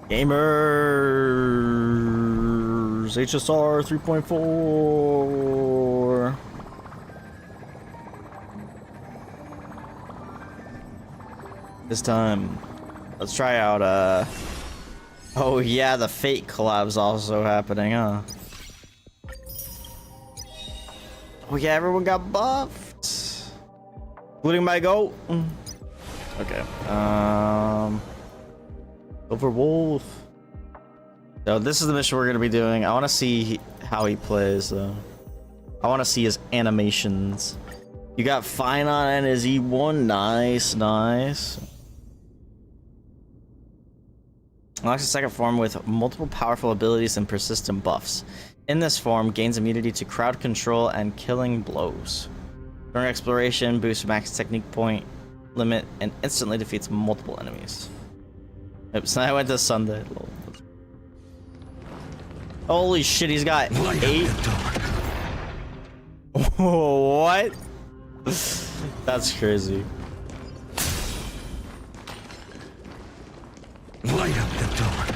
Gamers, HSR 3.4. This time, let's try out, oh yeah, the Fate collab's also happening, huh? Oh yeah, everyone got buffed, including my goat. Okay, Overwolf. So this is the mission we're gonna be doing. I want to see how he plays, though. I want to see his animations. You got Fine on and his E1. Nice, nice. Unlocks a second form with multiple powerful abilities and persistent buffs. In this form, gains immunity to crowd control and killing blows. During exploration, boosts max technique point limit and instantly defeats multiple enemies. Oops, I went to Sunday. Holy shit, he's got 8. What? That's crazy. Light up the door.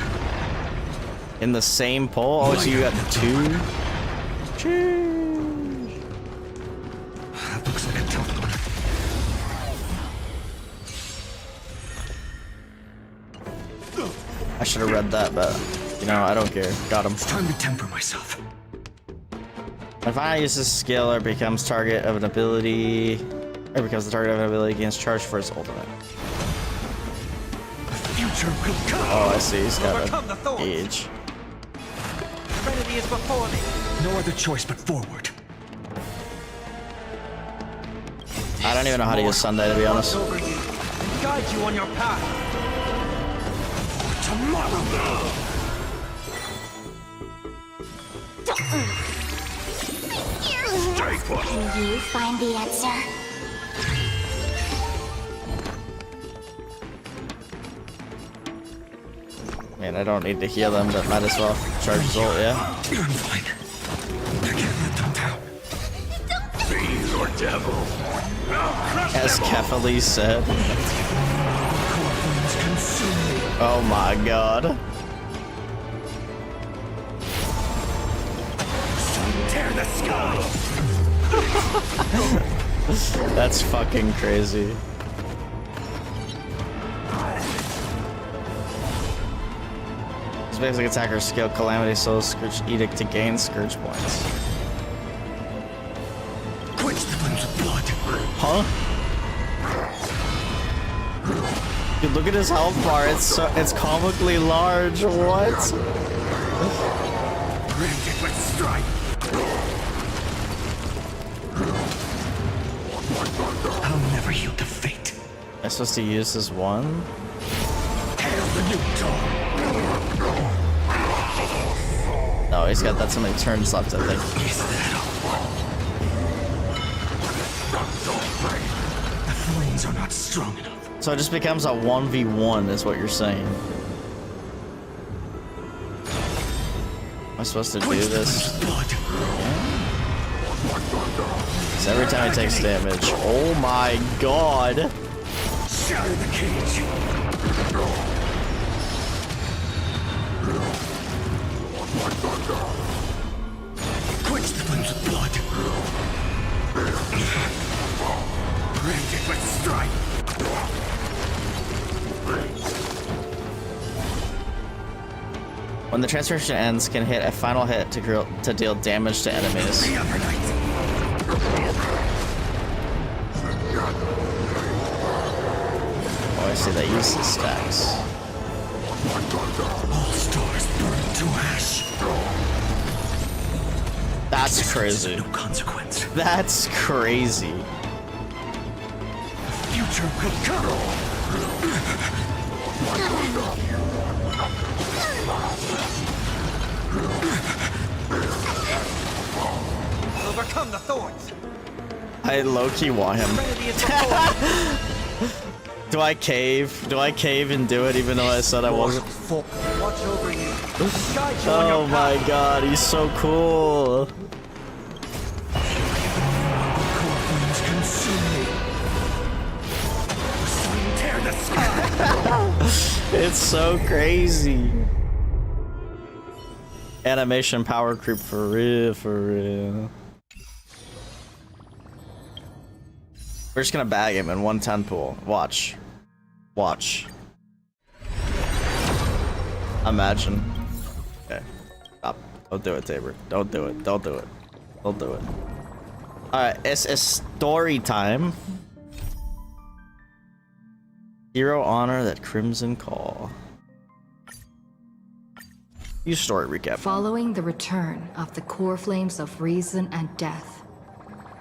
In the same pole? Oh, so you got 2? Cheers. That looks like a tough one. I should have read that, but you know, I don't care. Got him. It's time to temper myself. If I use this skill or becomes target of an ability, or becomes the target of an ability, gains charge for its ultimate. Future will come. Oh, I see. He's got a gauge. Serenity is before me. No other choice but forward. I don't even know how to use Sunday, to be honest. Over you and guide you on your path. Tomorrow. Can you find the answer? Man, I don't need to heal them, but might as well charge his ult, yeah? I'm fine. I can't let them down. Be your devil. As Kefali said. Oh my god. Tear the sky. That's fucking crazy. This basic attacker skill, Calamity Soul, Scourge Edict to gain Scourge points. Quench the flames of blood. Huh? Dude, look at his health bar. It's comically large. What? Branded with strife. I'll never yield to fate. Am I supposed to use this one? Hail the new dawn. No, he's got that so many turns left, I think. Is that all? The flames are not strong enough. So it just becomes a 1v1 is what you're saying. Am I supposed to do this? Because every time he takes damage. Oh my god! Shatter the cage. Quench the flames of blood. Branded with strife. When the transformation ends, can hit a final hit to deal damage to enemies. Oh, I see that uses stacks. All stars burn to ash. That's crazy. No consequence. That's crazy. Future will come. Overcome the thorns. I low-key want him. Serenity is before me. Do I cave? Do I cave and do it even though I said I wasn't? Watch over you. Guide you on Oh your my path. god, he's so cool. Tear the sky. It's so crazy. Animation power creep for real, for real. We're just gonna bag him in 110 pool. Watch. Watch. Imagine. Okay. Stop. Don't do it, Tabor. Don't do it. Don't do it. Don't do it. Alright, it's story time. Hero honor that Crimson Call. Use story recap. Following the return of the core flames of reason and death,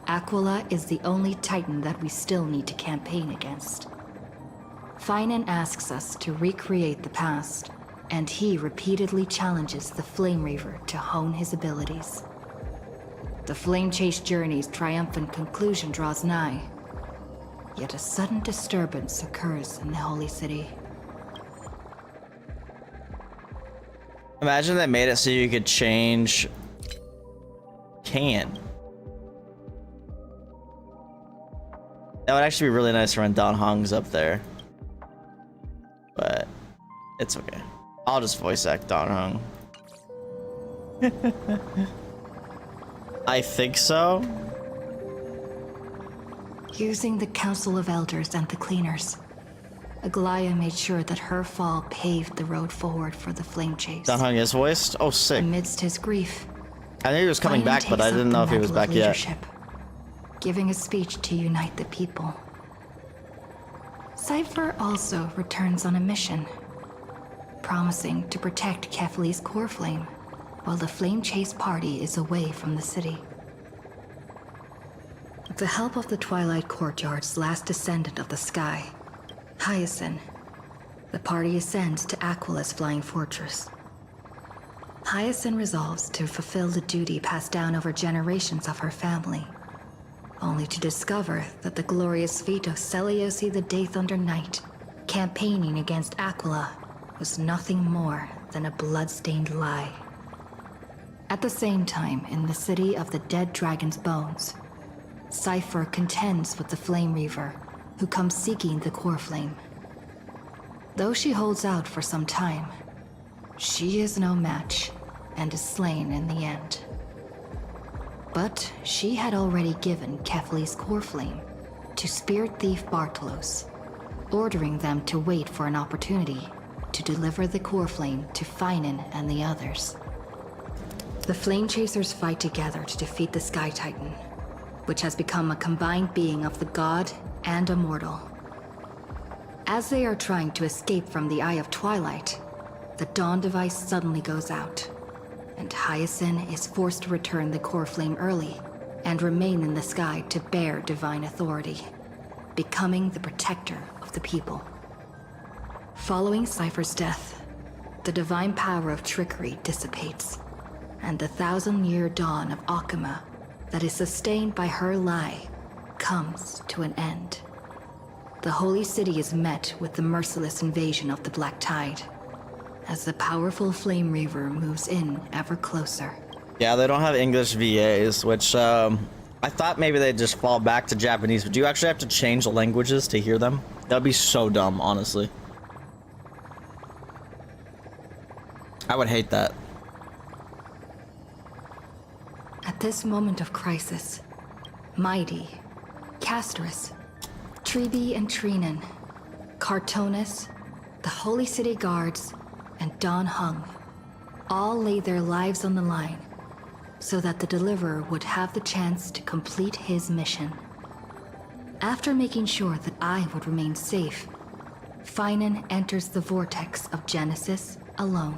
Aquila is the only Titan that we still need to campaign against. Finan asks us to recreate the past, and he repeatedly challenges the Flame Reaver to hone his abilities. The Flame Chase journey's triumphant conclusion draws nigh, yet a sudden disturbance occurs in the Holy City. Imagine they made it so you could change Can. That would actually be really nice when Don Hong's up there. But it's okay. I'll just voice act Don Hong. I think so. Using the Council of Elders and the Cleaners, Aglaya made sure that her fall paved the road forward for the Flame Chase. Don Hong is voiced? Oh, sick. Amidst his grief, I knew he was coming Finan back, but I takes up didn't the know if he was mantle of back yet. leadership, giving a speech to unite the people. Cypher also returns on a mission, promising to protect Kefli's core flame while the Flame Chase party is away from the city. With the help of the Twilight Courtyard's last descendant of the sky, Hyacinth, the party ascends to Aquila's flying fortress. Hyacinth resolves to fulfill the duty passed down over generations of her family, only to discover that the glorious feat of Seliosi the Day Thunder Knight, campaigning against Aquila, was nothing more than a blood-stained lie. At the same time, in the city of the dead dragon's bones, Cypher contends with the Flame Reaver, who comes seeking the core flame. Though she holds out for some time, she is no match and is slain in the end. But she had already given Kefli's core flame to Spirit Thief Bartolos, ordering them to wait for an opportunity to deliver the core flame to Finan and the others. The Flame Chasers fight together to defeat the Sky Titan, which has become a combined being of the god and a mortal. As they are trying to escape from the Eye of Twilight, the Dawn device suddenly goes out, and Hyacinth is forced to return the core flame early and remain in the sky to bear divine authority, becoming the protector of the people. Following Cypher's death, the divine power of trickery dissipates, and the 1,000-year dawn of Akama that is sustained by her lie comes to an end. The Holy City is met with the merciless invasion of the Black Tide, as the powerful Flame Reaver moves in ever closer. Yeah, they don't have English VAs, which I thought maybe they'd just fall back to Japanese, but do you actually have to change the languages to hear them? That'd be so dumb, honestly. I would hate that. At this moment of crisis, Mighty, Castris, Treeby and Trinan, Cartonis, the Holy City Guards, and Don Hung all laid their lives on the line so that the Deliverer would have the chance to complete his mission. After making sure that I would remain safe, Finan enters the vortex of Genesis alone.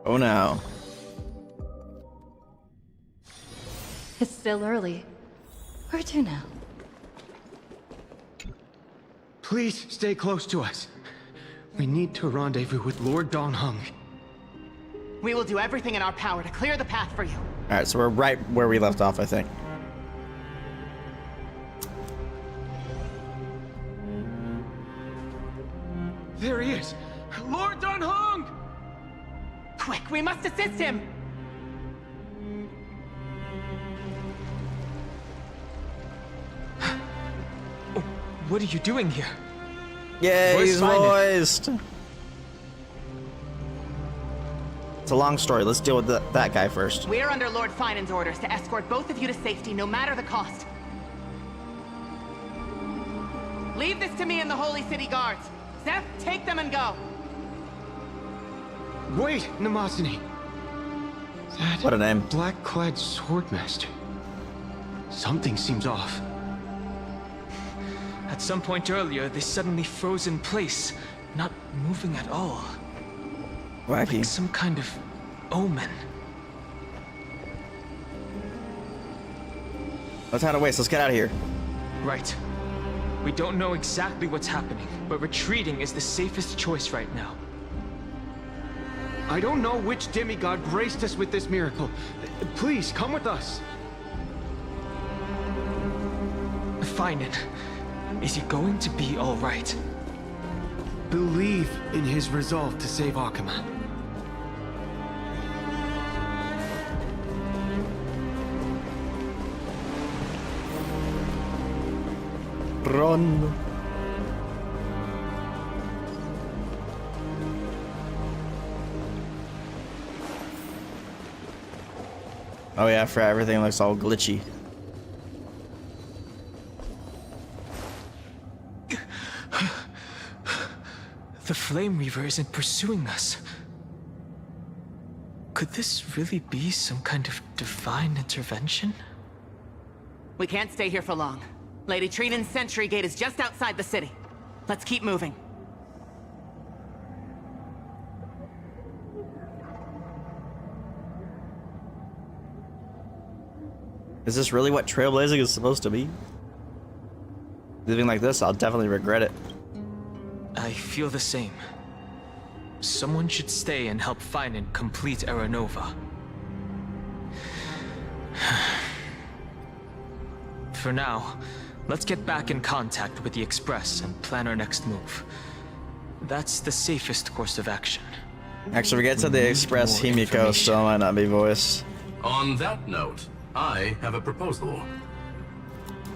Oh no. It's still early. Where to now? Please stay close to us. We need to rendezvous with Lord Don Hung. We will do everything in our power to clear the path for you. Alright, so we're right where we left off, I think. There he is! Lord Don Hung! Quick, we must assist him! What are you doing here? Yeah, Voice he's Finan. voiced. It's a long story. Let's deal with that guy first. We're under Lord Finan's orders to escort both of you to safety, no matter the cost. Leave this to me and the Holy City Guards. Seth, take them and go. Wait, Namazani. That What a name. black-clad swordmaster. Something seems off. At some point earlier, they suddenly froze in place, not moving at all. Wacky. Like some kind of omen. No time to waste. Let's get out of here. Right. We don't know exactly what's happening, but retreating is the safest choice right now. I don't know which demigod graced us with this miracle. Please, come with us. Finan, is he going to be all right? Believe in his resolve to save Akuma. Run. Oh yeah, for everything looks all glitchy. The Flame Reaver isn't pursuing us. Could this really be some kind of divine intervention? We can't stay here for long. Lady Trinan's sentry gate is just outside the city. Let's keep moving. Is this really what trailblazing is supposed to be? Living like this, I'll definitely regret it. I feel the same. Someone should stay and help Finan complete Aranova. For now, let's get back in contact with the Express and plan our next move. That's the safest course of action. Actually, we get to We the need Express, more Himiko information. still might not be voiced. On that note, I have a proposal.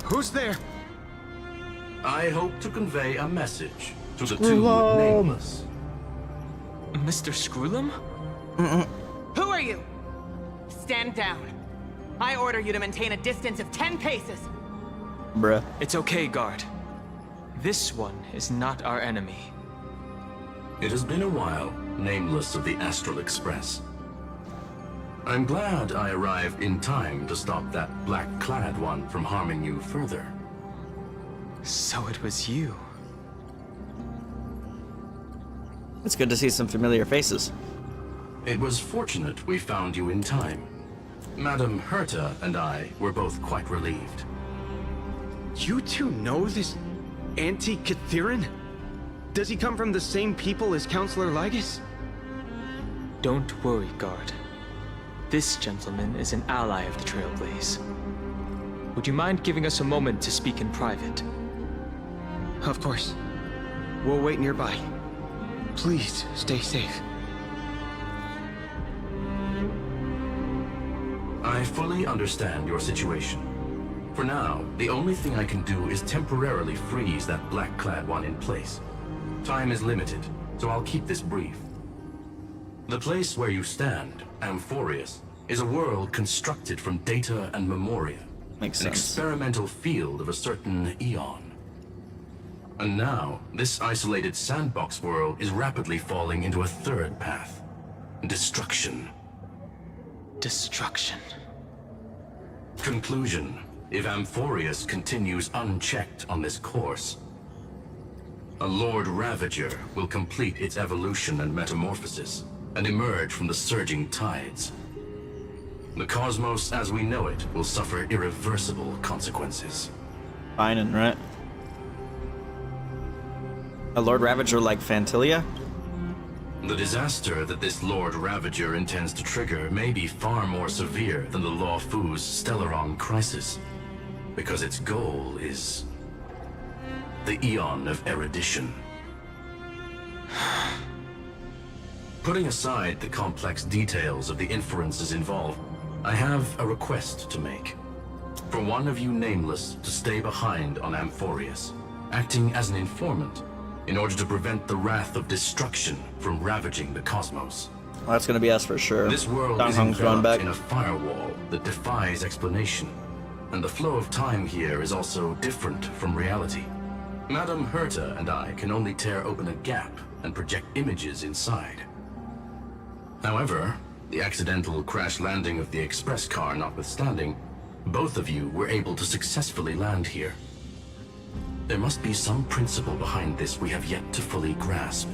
Who's there? I hope to convey a message to the two Screwlum. nameless. Mr. Screwlum? Who are you? Stand down. I order you to maintain a distance of 10 paces. Bruh. It's okay, guard. This one is not our enemy. It has been a while, nameless of the Astral Express. I'm glad I arrived in time to stop that black-clad one from harming you further. So it was you. It's good to see some familiar faces. It was fortunate we found you in time. Madam Herta and I were both quite relieved. You two know this anti-Catharin? Does he come from the same people as Counselor Lygus? Don't worry, guard. This gentleman is an ally of the Trailblaze. Would you mind giving us a moment to speak in private? Of course. We'll wait nearby. Please, stay safe. I fully understand your situation. For now, the only thing I can do is temporarily freeze that black-clad one in place. Time is limited, so I'll keep this brief. The place where you stand, Amphorius, is a world constructed from data and memoria. Makes An sense. experimental field of a certain eon. And now, this isolated sandbox world is rapidly falling into a third path. Destruction. Destruction. Conclusion. If Amphorius continues unchecked on this course, a Lord Ravager will complete its evolution and metamorphosis, and emerge from the surging tides. The cosmos as we know it will suffer irreversible consequences. Finan, right? A Lord Ravager like Fantilia? The disaster that this Lord Ravager intends to trigger may be far more severe than the Law Fu's Stellaron crisis, because its goal is the Eon of Erudition. Putting aside the complex details of the inferences involved, I have a request to make. For one of you nameless to stay behind on Amphorius. acting as an informant in order to prevent the wrath of destruction from ravaging the cosmos. Well, that's gonna be us for sure. This world Dong is Hong's going back. enveloped in a firewall that defies explanation, and the flow of time here is also different from reality. Madame Herta and I can only tear open a gap and project images inside. However, the accidental crash landing of the express car notwithstanding, both of you were able to successfully land here. There must be some principle behind this we have yet to fully grasp.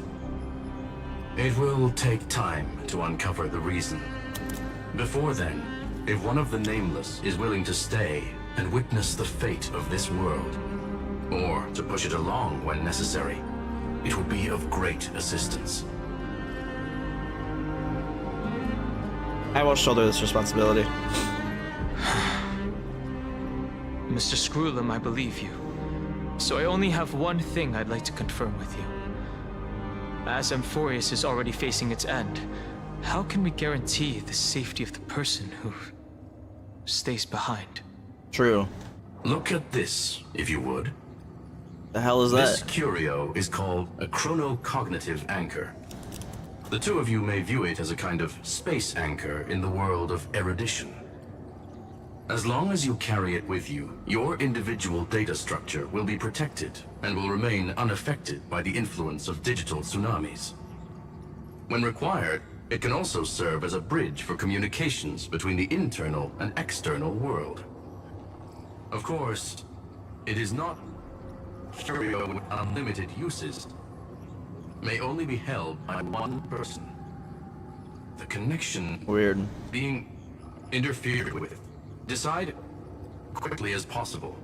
It will take time to uncover the reason. Before then, if one of the Nameless is willing to stay and witness the fate of this world, or to push it along when necessary, it would be of great assistance. I will shoulder this responsibility. Mr. Screwlum, I believe you. So I only have one thing I'd like to confirm with you. As Amphorius is already facing its end, how can we guarantee the safety of the person who stays behind? True. Look at this, if you would. The hell is This that? curio is called a chronocognitive anchor. The two of you may view it as a kind of space anchor in the world of erudition. As long as you carry it with you, your individual data structure will be protected and will remain unaffected by the influence of digital tsunamis. When required, it can also serve as a bridge for communications between the internal and external world. Of course, it is not curio with unlimited uses. May only be held by one person. The connection Weird. being interfered with. Decide quickly as possible.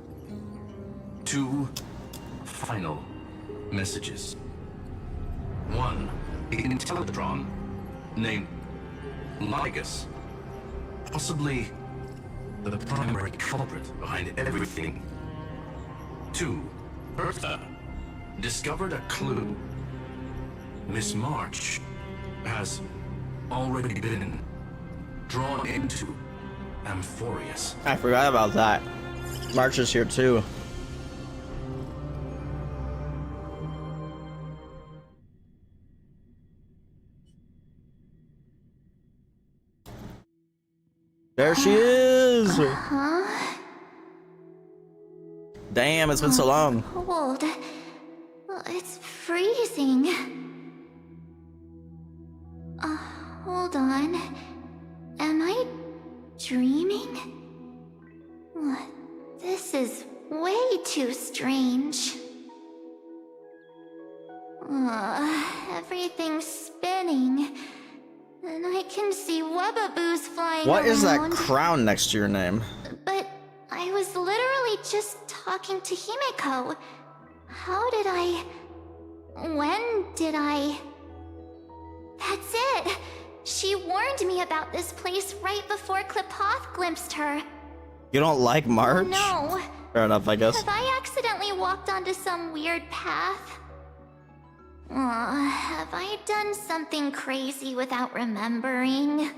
2 final messages. 1 Intellatron named Ligus, possibly the primary culprit behind everything. 2 Herta discovered a clue. Miss March has already been drawn into Amphorius. I forgot about that. March is here too. There she is! Damn, it's been so long. Cold. It's freezing. Hold on. Am I dreaming? What? This is way too strange. Everything's spinning. And I can see webaboos flying What is that around. crown next to your name? But I was literally just talking to Himeko. How did I... When did I... That's it! She warned me about this place right before Klipoth glimpsed her. You don't like March? No. Fair enough, I guess. Have I accidentally walked onto some weird path? Have I done something crazy without remembering?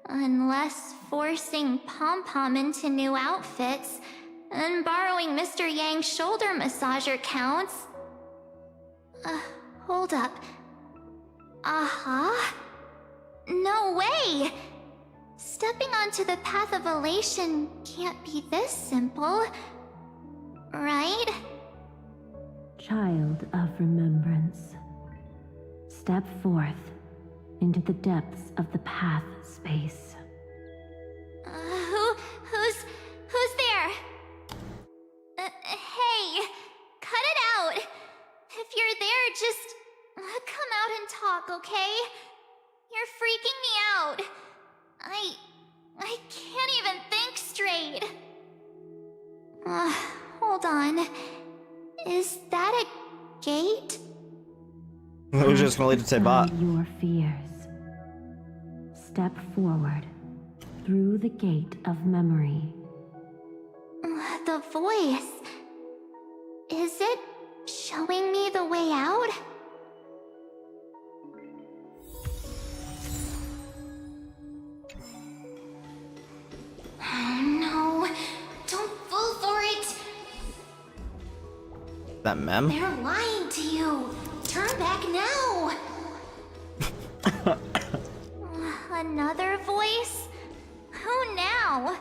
Unless forcing Pom-Pom into new outfits and borrowing Mr. Yang's shoulder massager counts. Hold up. No way! Stepping onto the path of elation can't be this simple, right? Child of remembrance, step forth into the depths of the path space. Who's there? Hey, cut it out. If you're there, just come out and talk, okay? You're freaking me out. I can't even think straight. Hold on. Is that a gate? It was just gonna lead to Tabor. Find your fears. Step forward through the gate of memory. The voice. Is it showing me the way out? Oh no, don't fall for it. That mem? They're lying to you. Turn back now. Another voice? Who now?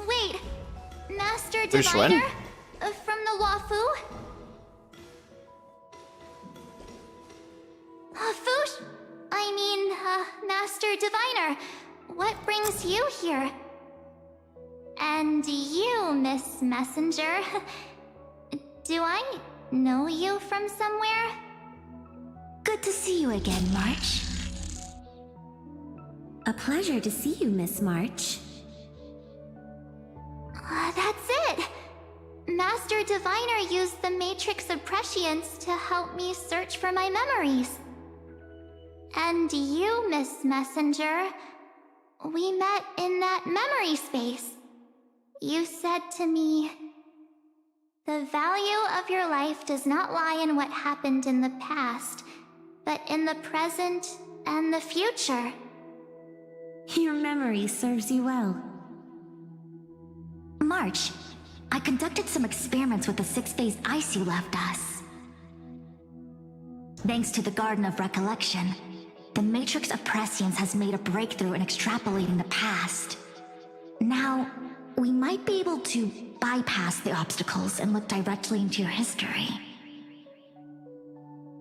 Wait, Master Diviner? From the Wafu? Master Diviner, what brings you here? And you, Miss Messenger, do I know you from somewhere? Good to see you again, March. A pleasure to see you, Miss March. That's it! Master Diviner used the Matrix of Prescience to help me search for my memories. And you, Miss Messenger, we met in that memory space. You said to me, "The value of your life does not lie in what happened in the past, but in the present and the future." Your memory serves you well. March, I conducted some experiments with the 6-phase ice you left us. Thanks to the Garden of Recollection, the Matrix of Prescience has made a breakthrough in extrapolating the past. Now, we might be able to bypass the obstacles and look directly into your history.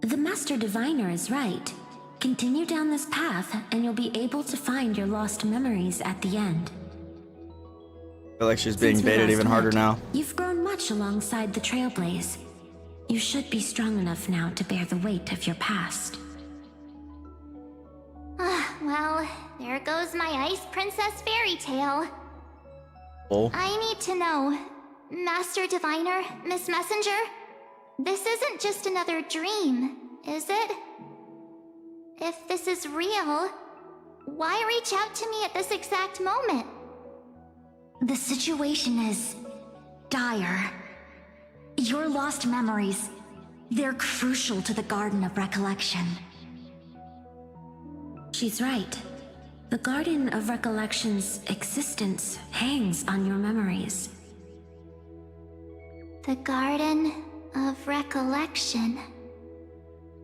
The Master Diviner is right. Continue down this path, and you'll be able to find your lost memories at the end. I feel like she's being Since we baited last even harder met, now. You've grown much alongside the Trailblaze. You should be strong enough now to bear the weight of your past. Well, there goes my Ice Princess fairy tale. Oh. I need to know, Master Diviner, Miss Messenger, this isn't just another dream, is it? If this is real, why reach out to me at this exact moment? The situation is dire. Your lost memories, they're crucial to the Garden of Recollection. She's right. The Garden of Recollection's existence hangs on your memories. The Garden of Recollection.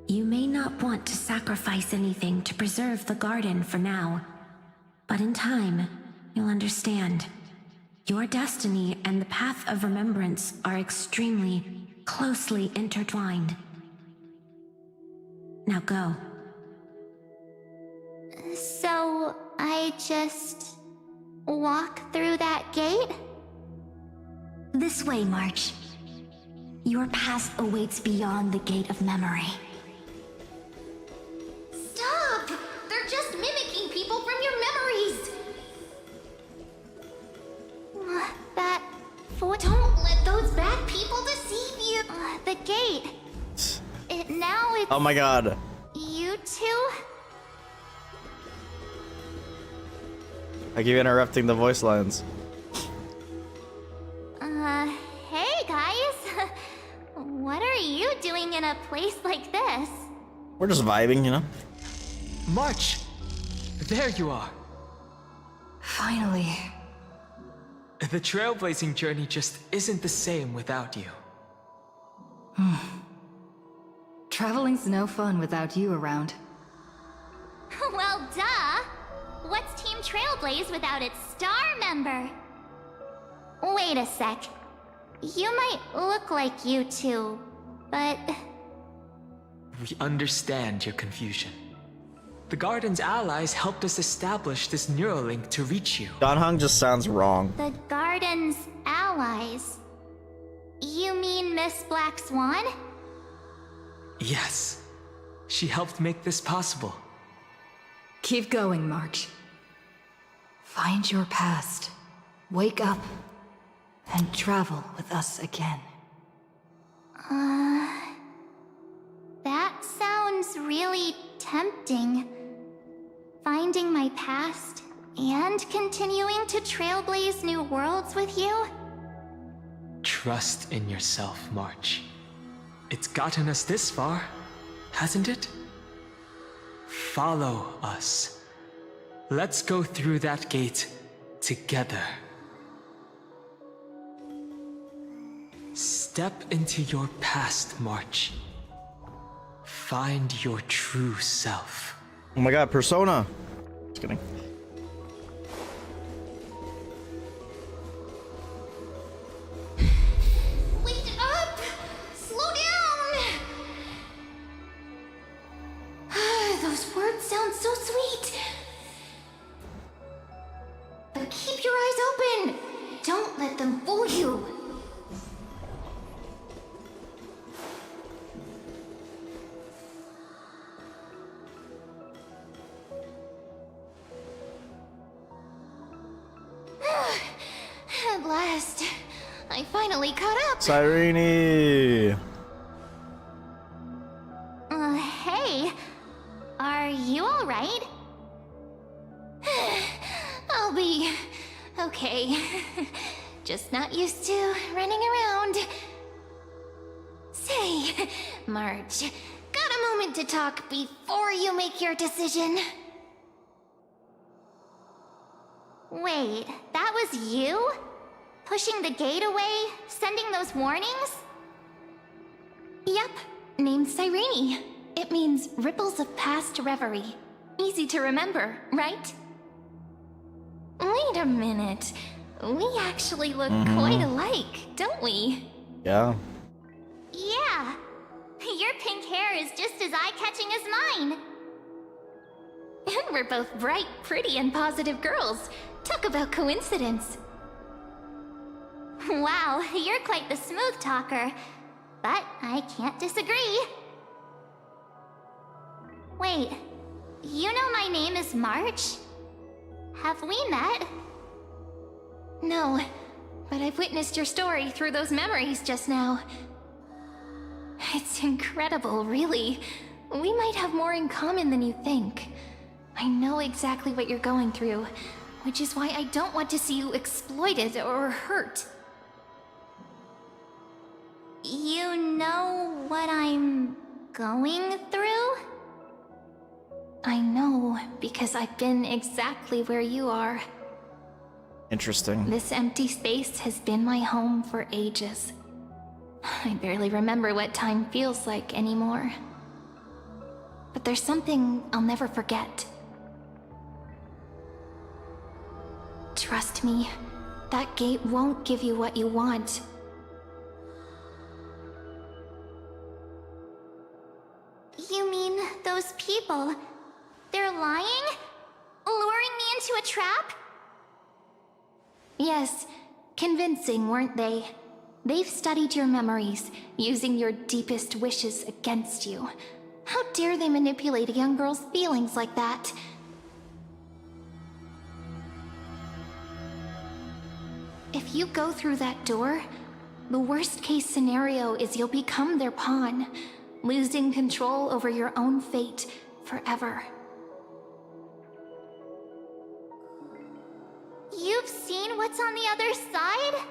You may not want to sacrifice anything to preserve the garden for now, but in time, you'll understand. Your destiny and the path of remembrance are extremely, closely intertwined. Now go. So, I just walk through that gate? This way, March. Your past awaits beyond the Gate of Memory. Stop! They're just mimicking people from your memories! That foot. Don't let those bad people deceive you! The gate. Now it's. Oh my god. You two? I keep interrupting the voice lines. Hey guys! What are you doing in a place like this? We're just vibing, you know? March! There you are. Finally. The trailblazing journey just isn't the same without you. Traveling's no fun without you around. Well, duh! What's Team Trailblaze without its star member? Wait a sec. You might look like you two, but... We understand your confusion. The Garden's allies helped us establish this neural link to reach you. Donhung just sounds wrong. The Garden's allies? You mean Miss Black Swan? Yes. She helped make this possible. Keep going, March. Find your past. Wake up. And travel with us again. That sounds really tempting. Finding my past and continuing to trailblaze new worlds with you? Trust in yourself, March. It's gotten us this far, hasn't it? Follow us. Let's go through that gate together. Step into your past, March. Find your true self. Oh my god, Persona! Just kidding. Wait up! Slow down! Those words sound so sweet. But keep your eyes open! Don't let them fool you! At last, I finally caught up. Cyrene! Hey, are you all right? I'll be okay. Just not used to running around. Say, March, got a moment to talk before you make your decision? Wait, that was you? Pushing the gate away? Sending those warnings? Yep, named Cyrene. It means ripples of past reverie. Easy to remember, right? Wait a minute. We actually look quite alike, don't we? Yeah. Yeah. Your pink hair is just as eye-catching as mine. And we're both bright, pretty, and positive girls. Talk about coincidence. Wow, you're quite the smooth talker. But I can't disagree. Wait, you know my name is March? Have we met? No, but I've witnessed your story through those memories just now. It's incredible, really. We might have more in common than you think. I know exactly what you're going through, which is why I don't want to see you exploited or hurt. You know what I'm going through? I know, because I've been exactly where you are. Interesting. This empty space has been my home for ages. I barely remember what time feels like anymore. But there's something I'll never forget. Trust me, that gate won't give you what you want. You mean those people? They're lying? Luring me into a trap? Yes, convincing, weren't they? They've studied your memories, using your deepest wishes against you. How dare they manipulate a young girl's feelings like that? If you go through that door, the worst-case scenario is you'll become their pawn, losing control over your own fate forever. You've seen what's on the other side?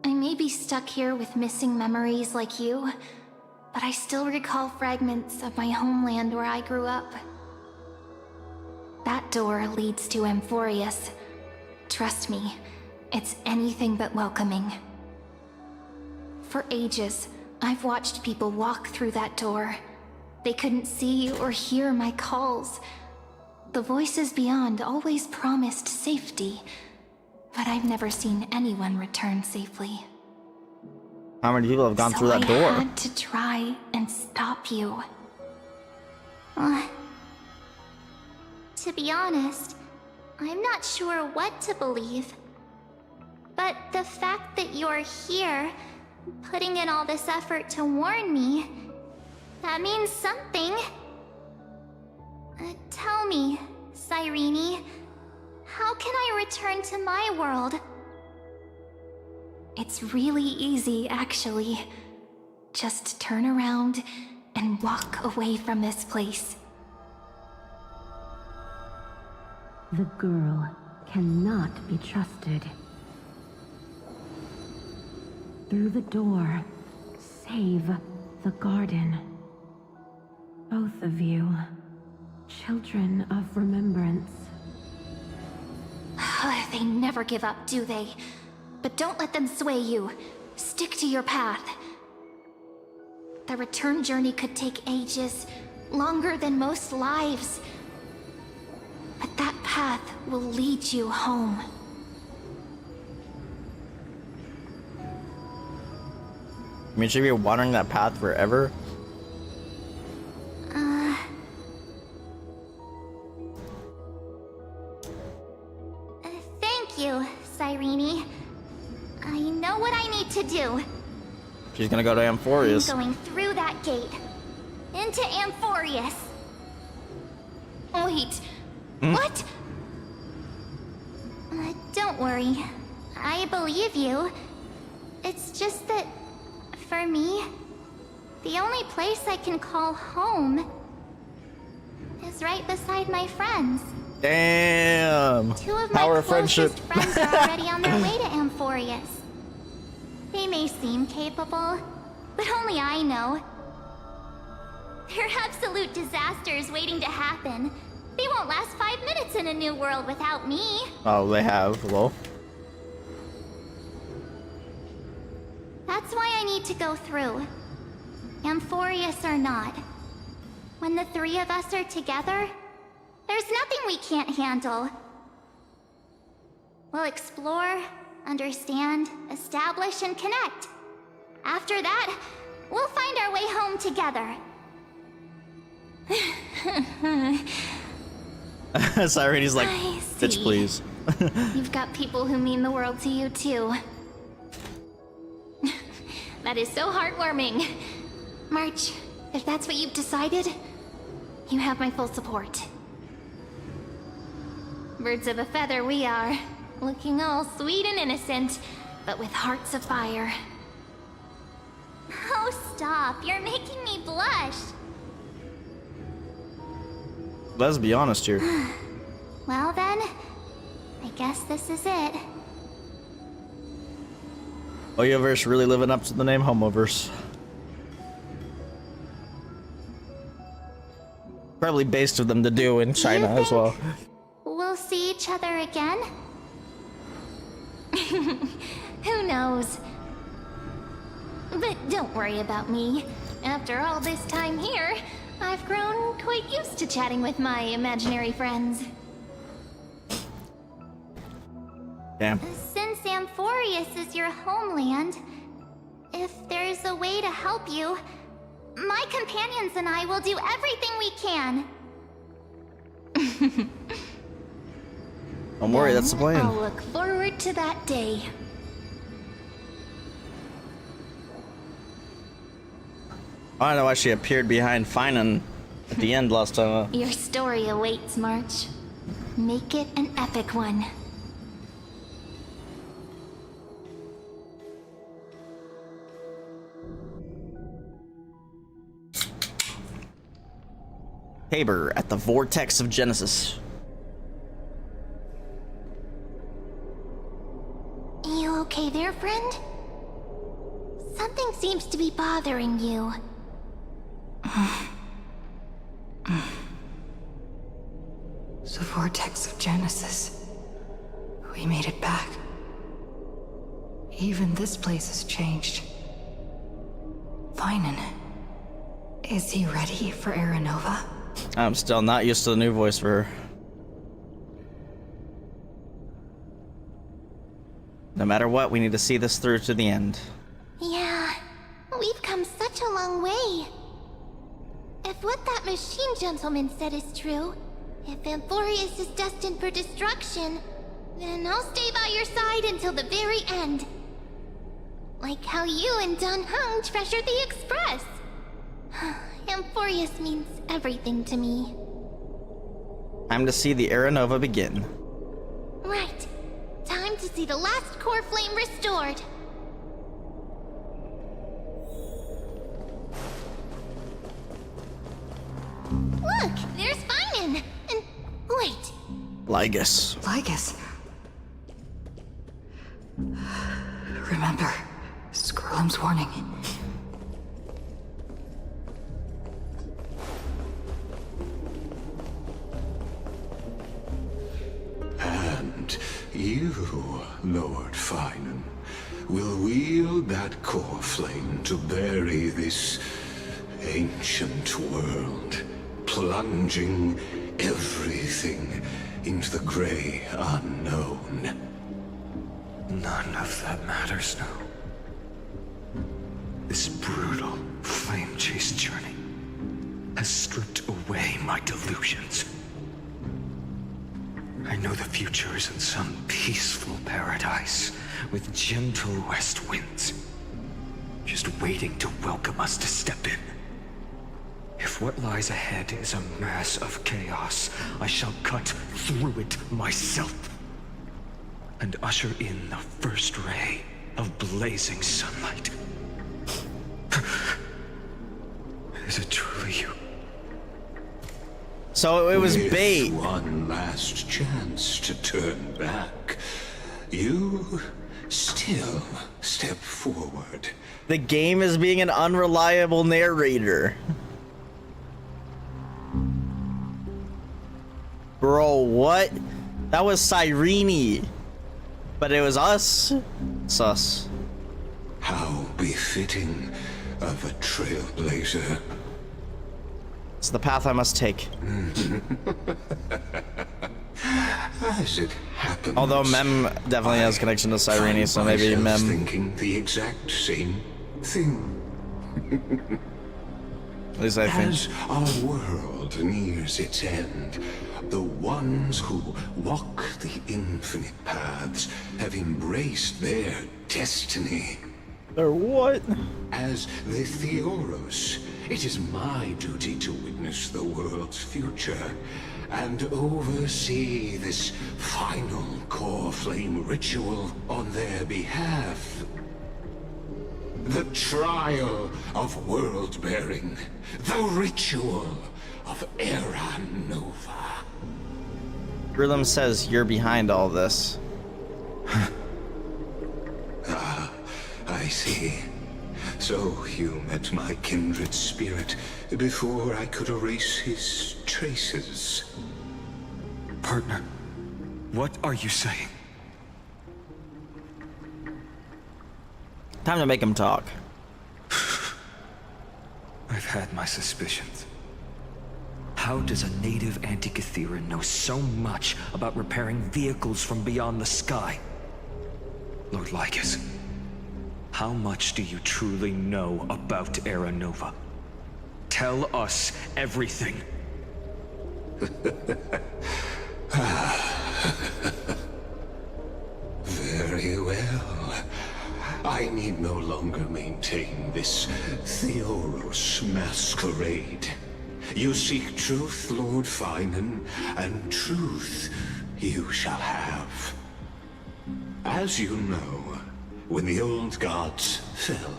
I may be stuck here with missing memories like you, but I still recall fragments of my homeland where I grew up. That door leads to Amphorius. Trust me, it's anything but welcoming. For ages, I've watched people walk through that door. They couldn't see or hear my calls. The voices beyond always promised safety, but I've never seen anyone return safely. How many people have gone through that door? I had to try and stop you. To be honest, I'm not sure what to believe. But the fact that you're here, putting in all this effort to warn me, that means something. Tell me, Cyrene, how can I return to my world? It's really easy, actually. Just turn around and walk away from this place. The girl cannot be trusted. Through the door, save the garden. Both of you, children of remembrance. They never give up, do they? But don't let them sway you. Stick to your path. The return journey could take ages, longer than most lives. But that path will lead you home. I mean, should we be wandering that path forever? Thank you, Cyrene. I know what I need to do. She's gonna go to Amphorius. I'm going through that gate. Into Amphorius. Wait. What? Don't worry. I believe you. It's just that, for me, the only place I can call home is right beside my friends. Damn. 2 of Power my of friendship. closest friends are already on their way to Amphorius. They may seem capable, but only I know. They're absolute disasters waiting to happen. They won't last 5 minutes in a new world without me. Oh, they have. Well. That's why I need to go through. Amphorius or not. When the 3 of us are together, there's nothing we can't handle. We'll explore, understand, establish, and connect. After that, we'll find our way home together. Cyrene's like, I bitch, see. please. You've got people who mean the world to you, too. That is so heartwarming. March, if that's what you've decided, you have my full support. Birds of a feather we are, looking all sweet and innocent, but with hearts of fire. Oh, stop. You're making me blush. Let's be honest here. Well then, I guess this is it. Hoyoverse really living up to the name Homoverse. Probably based of them to do in China as well. We'll see each other again? Who knows? But don't worry about me. After all this time here, I've grown quite used to chatting with my imaginary friends. Damn. Since Amphorius is your homeland, if there's a way to help you, my companions and I will do everything we can. Don't worry, that's the plan. I'll look forward to that day. I don't know why she appeared behind Finan at the end last time. Your story awaits, March. Make it an epic one. Tabor at the Vortex of Genesis. You okay there, friend? Something seems to be bothering you. The Vortex of Genesis. We made it back. Even this place has changed. Finan. Is he ready for Aranova? I'm still not used to the new voice for her. No matter what, we need to see this through to the end. Yeah, we've come such a long way. If what that machine gentleman said is true, if Amphorius is destined for destruction, then I'll stay by your side until the very end. Like how you and Dun Hung treasured the Express. Amphorius means everything to me. Time to see the Aranova begin. Right. Time to see the last core flame restored. Look, there's Finan. And wait. Lygus. Lygus. Remember, Scrollum's warning. And You, Lord Finan, will wield that core flame to bury this ancient world, plunging everything into the gray unknown. None of that matters now. This brutal, flame-chased journey has stripped away my delusions. I know the future is in some peaceful paradise with gentle west winds, just waiting to welcome us to step in. If what lies ahead is a mass of chaos, I shall cut through it myself and usher in the first ray of blazing sunlight. Is it truly you? So it was With bait. one last chance to turn back, you still step forward. The game is being an unreliable narrator. Bro, what? That was Cyrene. But it was us? Sus. How befitting of a trailblazer. It's the path I must take. As it happens, Although Mem definitely has connection to Cyrene, so maybe myself Mem. thinking the exact same thing. At least I think. As our world nears its end, the ones who walk the infinite paths have embraced their destiny. Or what? As the Theoros, it is my duty to witness the world's future and oversee this final core flame ritual on their behalf. The trial of world-bearing, the ritual of Era Nova. Grillim says you're behind all this. I see. So you met my kindred spirit before I could erase his traces. Partner, what are you saying? Time to make him talk. I've had my suspicions. How does a native Antikytheran know so much about repairing vehicles from beyond the sky? Lord Lycus, how much do you truly know about Era Nova? Tell us everything. Very well. I need no longer maintain this Theoros masquerade. You seek truth, Lord Finan, and truth you shall have. As you know, when the old gods fell,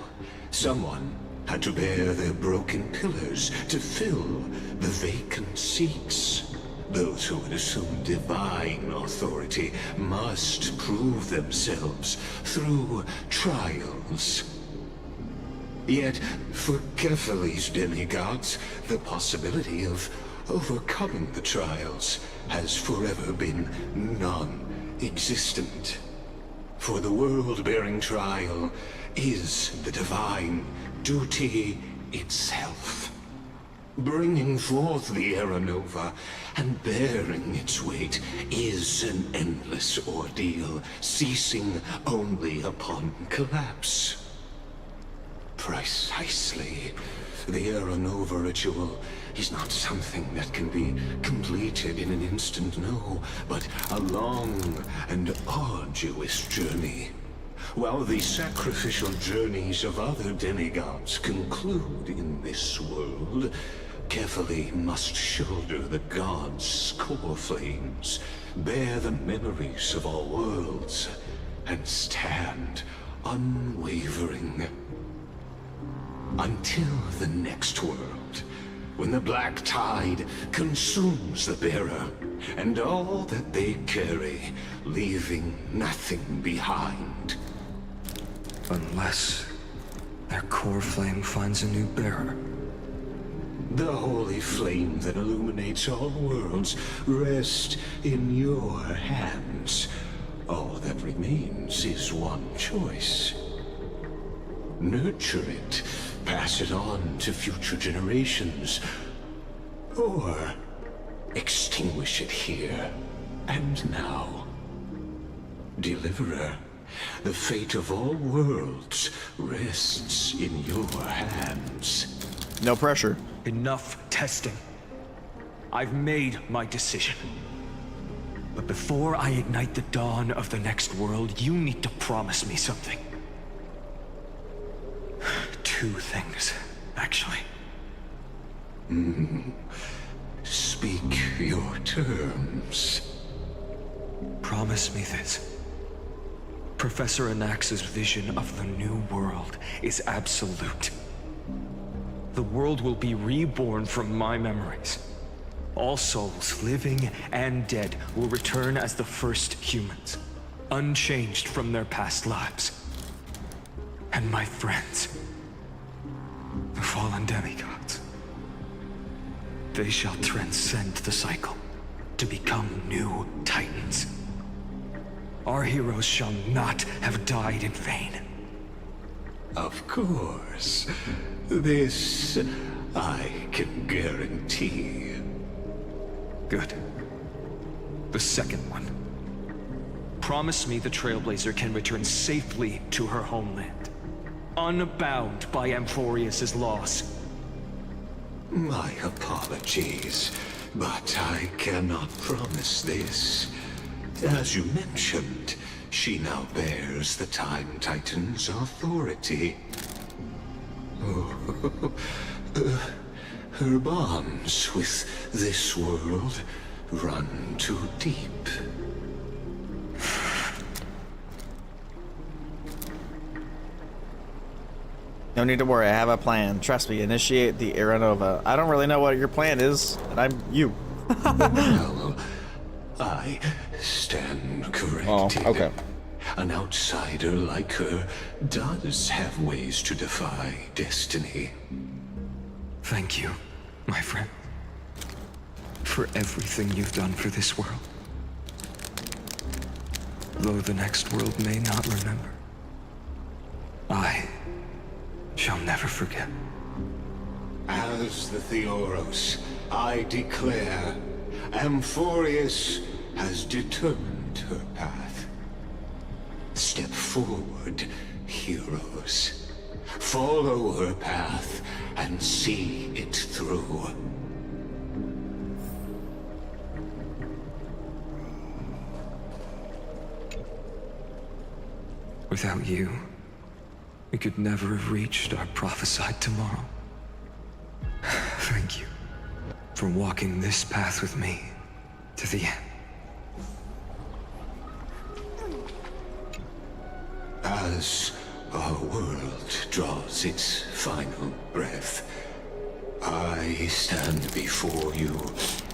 someone had to bear their broken pillars to fill the vacant seats. Those who would assume divine authority must prove themselves through trials. Yet, for Kephales's demigods, the possibility of overcoming the trials has forever been non-existent. For the world-bearing trial is the divine duty itself. Bringing forth the Era Nova and bearing its weight is an endless ordeal, ceasing only upon collapse. Precisely. The Era Nova ritual is not something that can be completed in an instant, no, but a long and arduous journey. While the sacrificial journeys of other demigods conclude in this world, Kephale must shoulder the gods' core flames, bear the memories of all worlds, and stand unwavering. Until the next world, when the black tide consumes the bearer, and all that they carry, leaving nothing behind. Unless their core flame finds a new bearer. The holy flame that illuminates all worlds rests in your hands. All that remains is one choice. Nurture it, pass it on to future generations, or extinguish it here and now. Deliverer, the fate of all worlds rests in your hands. No pressure. Enough testing. I've made my decision. But before I ignite the dawn of the next world, you need to promise me something. 2 things, actually. Speak your terms. Promise me this. Professor Anax's vision of the new world is absolute. The world will be reborn from my memories. All souls, living and dead, will return as the first humans, unchanged from their past lives. And my friends, the fallen demigods, they shall transcend the cycle to become new titans. Our heroes shall not have died in vain. Of course. This I can guarantee. Good. The second one. Promise me the Trailblazer can return safely to her homeland, unbound by Amphorius' loss. My apologies, but I cannot promise this. As you mentioned, she now bears the Time Titan's authority. Her bonds with this world run too deep. No need to worry, I have a plan. Trust me, initiate the Era Nova. I don't really know what your plan is, and I'm you. Well, I stand corrected. Oh, okay. An outsider like her does have ways to defy destiny. Thank you, my friend, for everything you've done for this world. Though the next world may not remember, I shall never forget. As the Theoros, I declare, Amphorius has determined her path. Step forward, heroes. Follow her path and see it through. Without you, we could never have reached our prophesied tomorrow. Thank you for walking this path with me to the end. As our world draws its final breath, I stand before you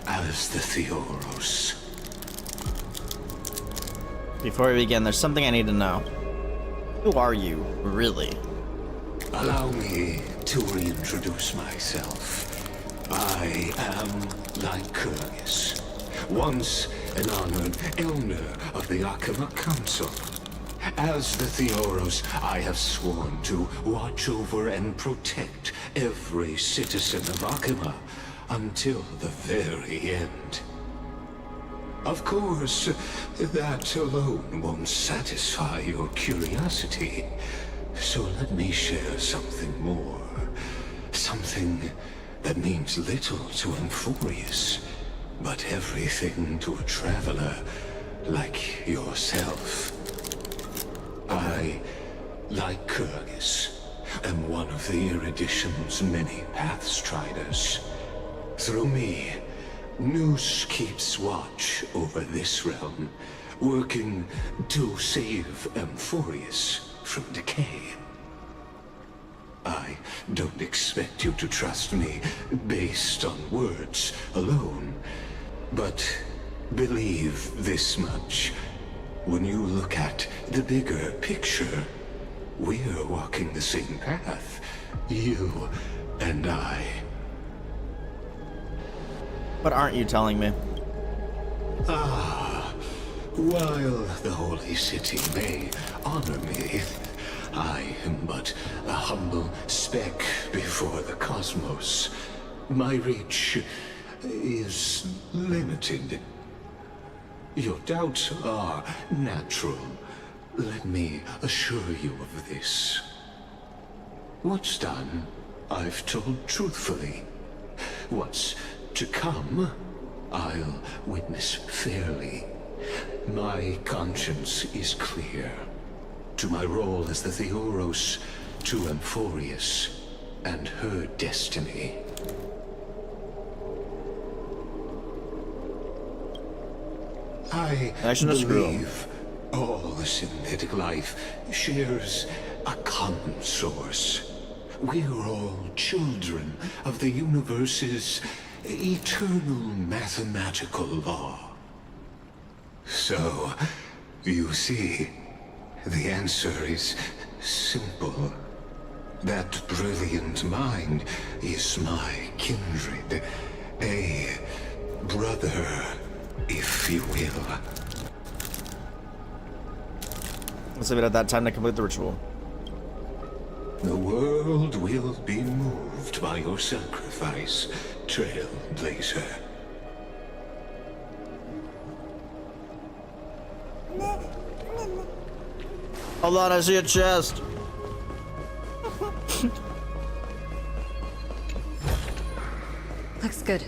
as the Theoros. Before we begin, there's something I need to know. Who are you, really? Allow me to reintroduce myself. I am Lycurgus, once an honored elder of the Akima Council. As the Theoros, I have sworn to watch over and protect every citizen of Akima until the very end. Of course, that alone won't satisfy your curiosity. So let me share something more. Something that means little to Amphorius, but everything to a traveler like yourself. I, Lycurgus, am one of the Erudition's many Pathstriders. Through me, Noose keeps watch over this realm, working to save Amphorius from decay. I don't expect you to trust me based on words alone, but believe this much. When you look at the bigger picture, we're walking the same path, you and I. What aren't you telling me? Ah, While the holy city may honor me, I am but a humble speck before the cosmos. My reach is limited. Your doubts are natural. Let me assure you of this. What's done, I've told truthfully. What's to come, I'll witness fairly. My conscience is clear. To my role as the Theoros, to Amphorius, and her destiny. I believe all synthetic life shares a common source. We're all children of the universe's eternal mathematical law. So, you see, the answer is simple. That brilliant mind is my kindred, a brother, if you will. Let's leave it at that time to complete the ritual. The world will be moved by your sacrifice, Trailblazer. Hold on, I see a chest. Looks good.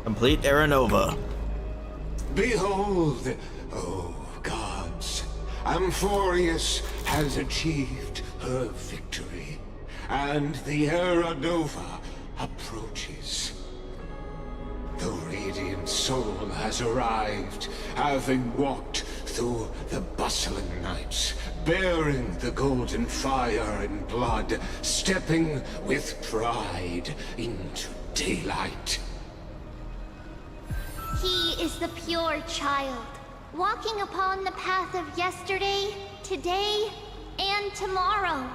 Complete Aranova. Behold, oh gods, Amphorius has achieved her victory, and the Aranova approaches. The radiant soul has arrived, having walked through the bustling nights, bearing the golden fire and blood, stepping with pride into daylight. He is the pure child, walking upon the path of yesterday, today, and tomorrow.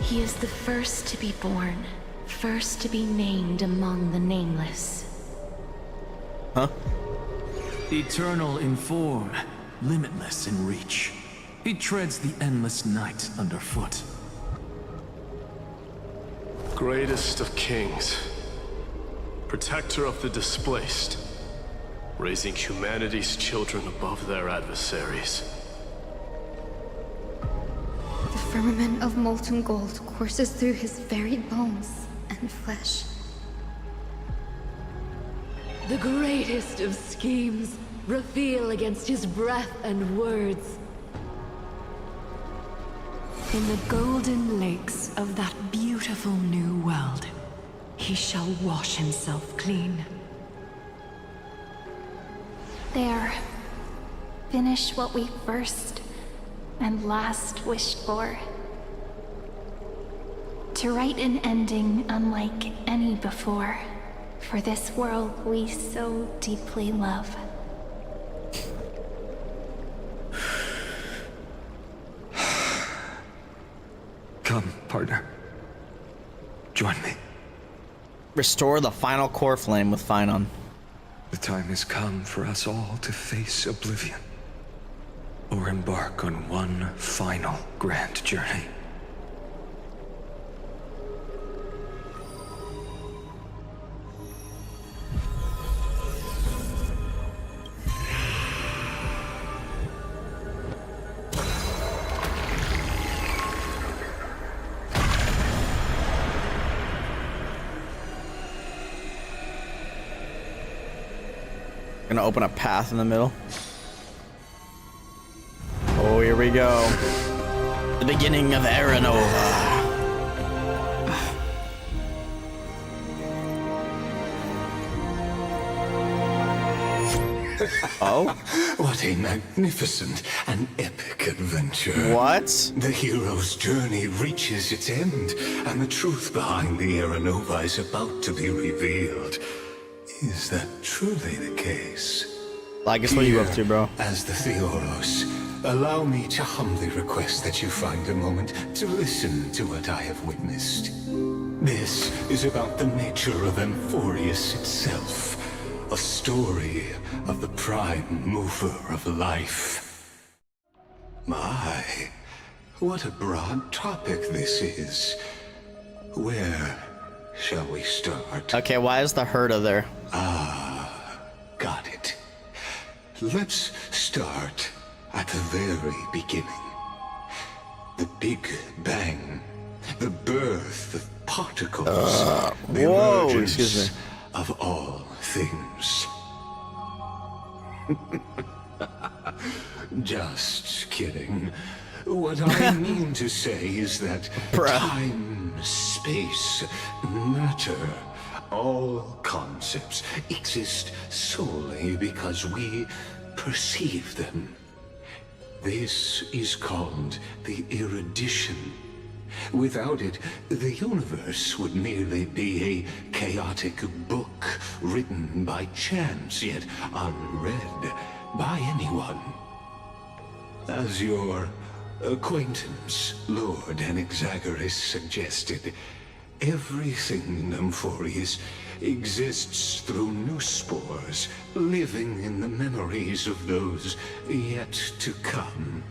He is the first to be born, first to be named among the nameless. Huh? Eternal in form, limitless in reach. He treads the endless night underfoot. Greatest of kings. Protector of the displaced. Raising humanity's children above their adversaries. The firmament of molten gold courses through his very bones and flesh. The greatest of schemes reveal against his breath and words. In the golden lakes of that beautiful new world, he shall wash himself clean. There. Finish what we first and last wished for. To write an ending unlike any before, for this world we so deeply love. Come, partner. Join me. Restore the final core flame with Phynon. The time has come for us all to face oblivion, or embark on one final grand journey. Gonna open a path in the middle. Oh, here we go. The beginning of Aranova. Oh? What a magnificent and epic adventure. What? The hero's journey reaches its end, and the truth behind the Aranova is about to be revealed. Is that truly the case? I guess what are you up to, bro? As the Theoros, allow me to humbly request that you find a moment to listen to what I have witnessed. This is about the nature of Amphorius itself, a story of the prime mover of life. My, what a broad topic this is. Where shall we start? Okay, why is the Herda there? Got it. Let's start at the very beginning. The Big Bang. The birth of particles. The emergence of all things. Just kidding. What I mean to say is that time, space, matter, all concepts exist solely because we perceive them. This is called the erudition. Without it, the universe would merely be a chaotic book written by chance, yet unread by anyone. As your acquaintance, Lord Anaxagoras, suggested, everything in Amphorius exists through new spores, living in the memories of those yet to come.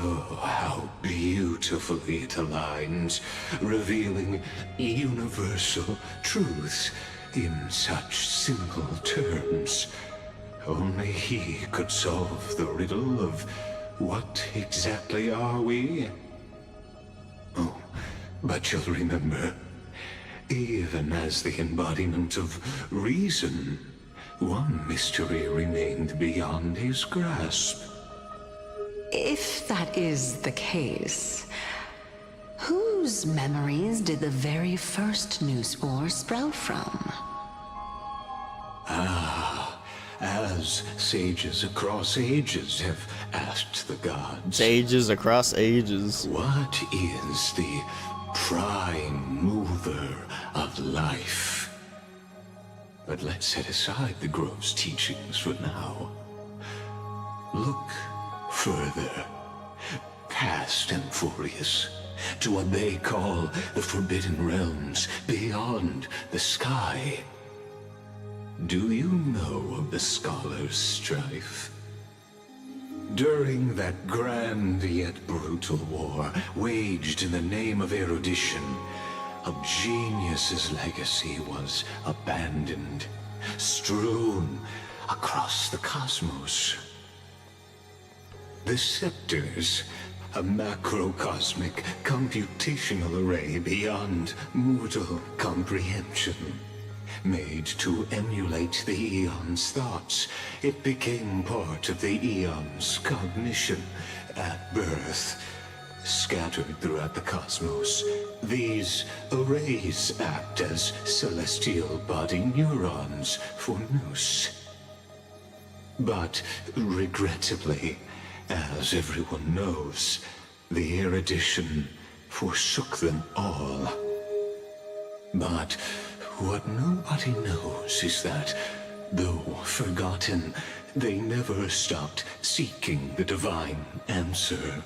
Oh, how beautifully it aligns, revealing universal truths in such simple terms. Only he could solve the riddle of what exactly are we? Oh, but you'll remember, even as the embodiment of reason, one mystery remained beyond his grasp. If that is the case, whose memories did the very first new spore sprout from? As sages across ages have asked the gods. Sages across ages. What is the prime mover of life? But let's set aside the grove's teachings for now. Look further, past Amphorius, to what they call the Forbidden Realms beyond the sky. Do you know of the Scholar's Strife? During that grand yet brutal war, waged in the name of erudition, a genius's legacy was abandoned, strewn across the cosmos. The Scepters, a macrocosmic computational array beyond mortal comprehension. Made to emulate the Eon's thoughts, it became part of the Eon's cognition at birth. Scattered throughout the cosmos, these arrays act as celestial body neurons for Nous. But regrettably, as everyone knows, the erudition forsook them all. But what nobody knows is that, though forgotten, they never stopped seeking the divine answer.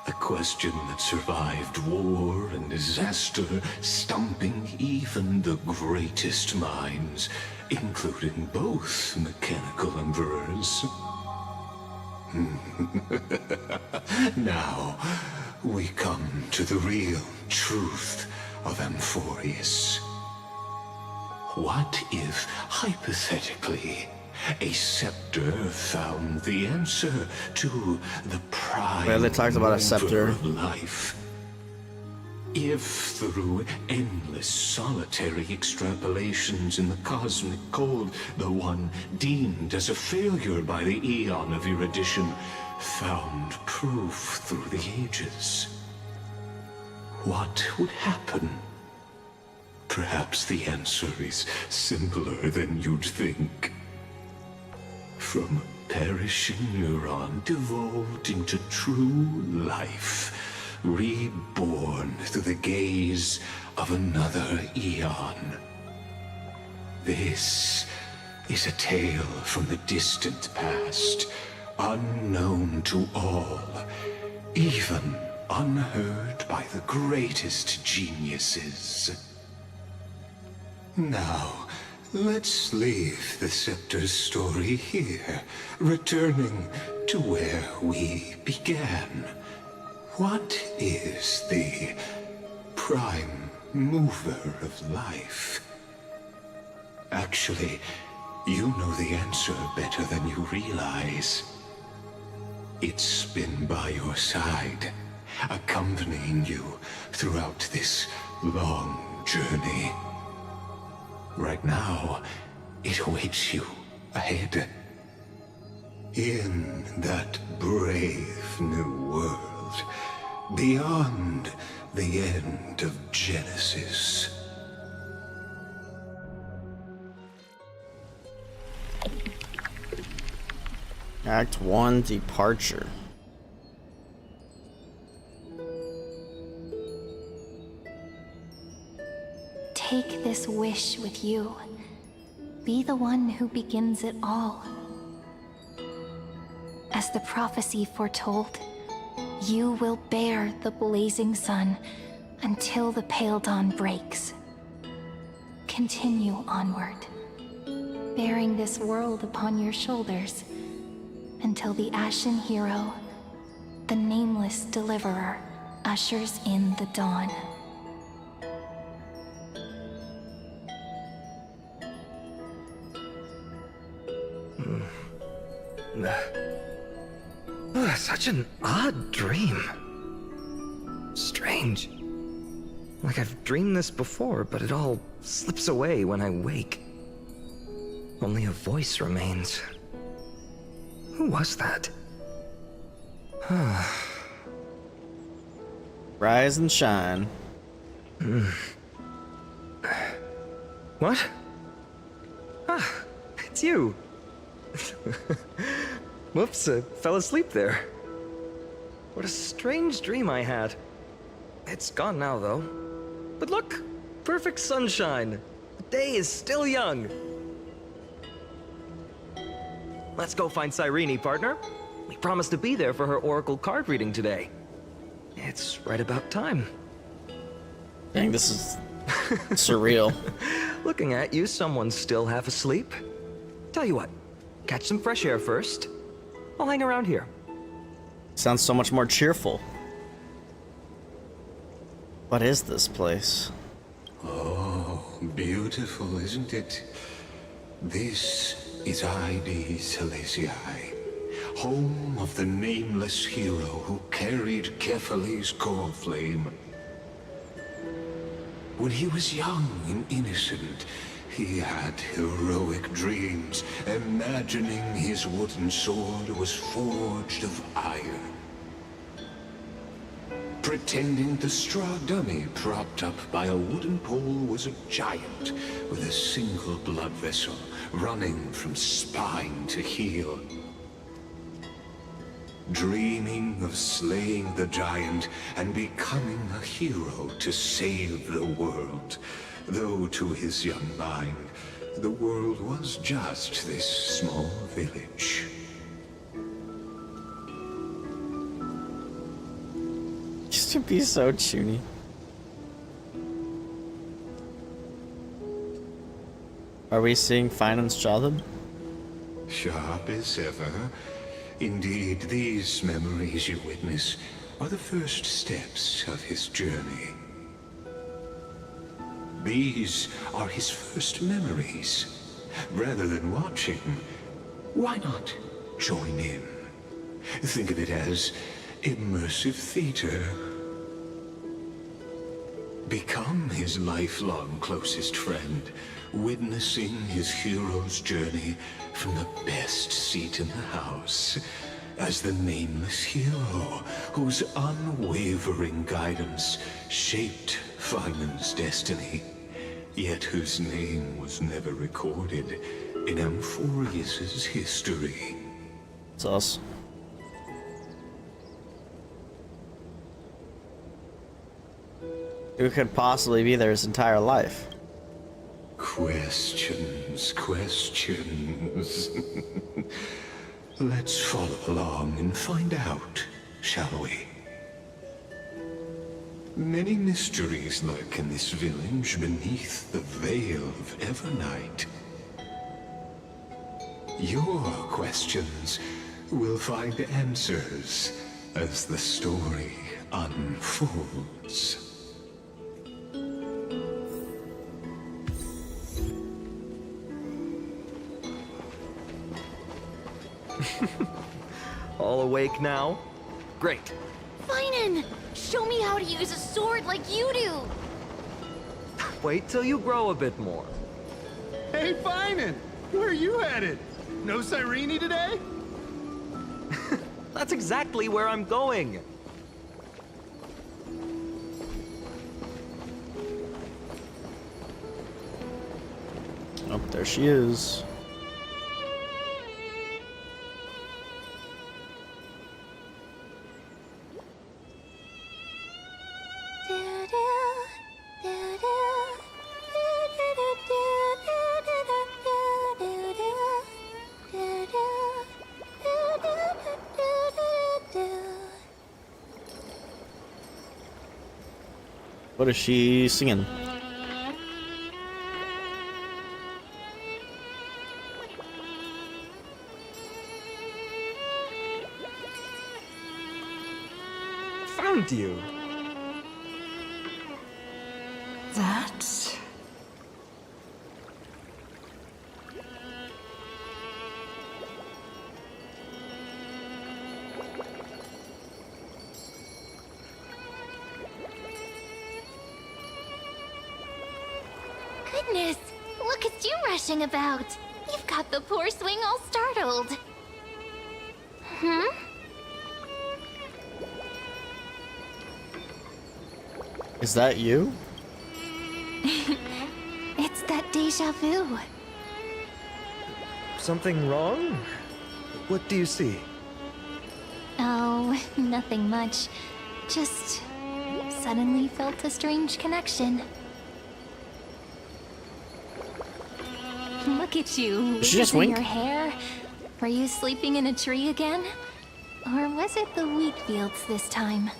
A question that survived war and disaster, stumping even the greatest minds, including both mechanical emperors. Now, we come to the real truth of Amphorius. What if, hypothetically, a scepter found the answer to the prime Well, they talked about a scepter of life? If through endless solitary extrapolations in the cosmic code, the one deemed as a failure by the Eon of erudition found proof through the ages, what would happen? Perhaps the answer is simpler than you'd think. From a perishing neuron devolved into true life, reborn through the gaze of another Eon. This is a tale from the distant past, unknown to all, even unheard by the greatest geniuses. Now, let's leave the Scepter's story here, returning to where we began. What is the prime mover of life? Actually, you know the answer better than you realize. It's been by your side, accompanying you throughout this long journey. Right now, it awaits you ahead. In that brave new world, beyond the end of Genesis. Act 1, Departure. Take this wish with you. Be the one who begins it all. As the prophecy foretold, you will bear the blazing sun until the pale dawn breaks. Continue onward, bearing this world upon your shoulders, until the Ashen Hero, the nameless deliverer, ushers in the dawn. Such an odd dream. Strange. Like I've dreamed this before, but it all slips away when I wake. Only a voice remains. Who was that? Rise and shine. What? Ah, it's you. Whoops, I fell asleep there. What a strange dream I had. It's gone now, though. But look, perfect sunshine. The day is still young. Let's go find Cyrene, partner. We promised to be there for her oracle card reading today. It's right about time. Dang, this is surreal. Looking at you, someone's still half asleep. Tell you what, catch some fresh air first. I'll hang around here. Sounds so much more cheerful. What is this place? Oh, beautiful, isn't it? This is ID Silesii, home of the nameless hero who carried Kefali's core flame. When he was young and innocent, he had heroic dreams, imagining his wooden sword was forged of iron. Pretending the straw dummy propped up by a wooden pole was a giant with a single blood vessel running from spine to heel. Dreaming of slaying the giant and becoming a hero to save the world. Though to his young mind, the world was just this small village. Used to be so chuny. Are we seeing Finan's childhood? Sharp as ever. Indeed, these memories you witness are the first steps of his journey. These are his first memories. Rather than watching, why not join in? Think of it as immersive theater. Become his lifelong closest friend, witnessing his hero's journey from the best seat in the house, as the nameless hero whose unwavering guidance shaped Finan's destiny, yet whose name was never recorded in Amphorius's history. It's us. Who could possibly be there his entire life? Questions, questions. Let's follow along and find out, shall we? Many mysteries lurk in this village beneath the veil of Evernight. Your questions will find answers as the story unfolds. All awake now? Great. Finan! Show me how to use a sword like you do! Wait till you grow a bit more. Hey, Finan! Where are you headed? No Cyrene today? That's exactly where I'm going. Oh, there she is. What is she singing? Found you. That... Goodness, look at you rushing about. You've got the poor swing all startled. Hmm? Is that you? It's that deja vu. Something wrong? What do you see? Oh, nothing much. Just suddenly felt a strange connection. Look at you. Did she just losing wink? your hair. Were you sleeping in a tree again? Or was it the wheat fields this time?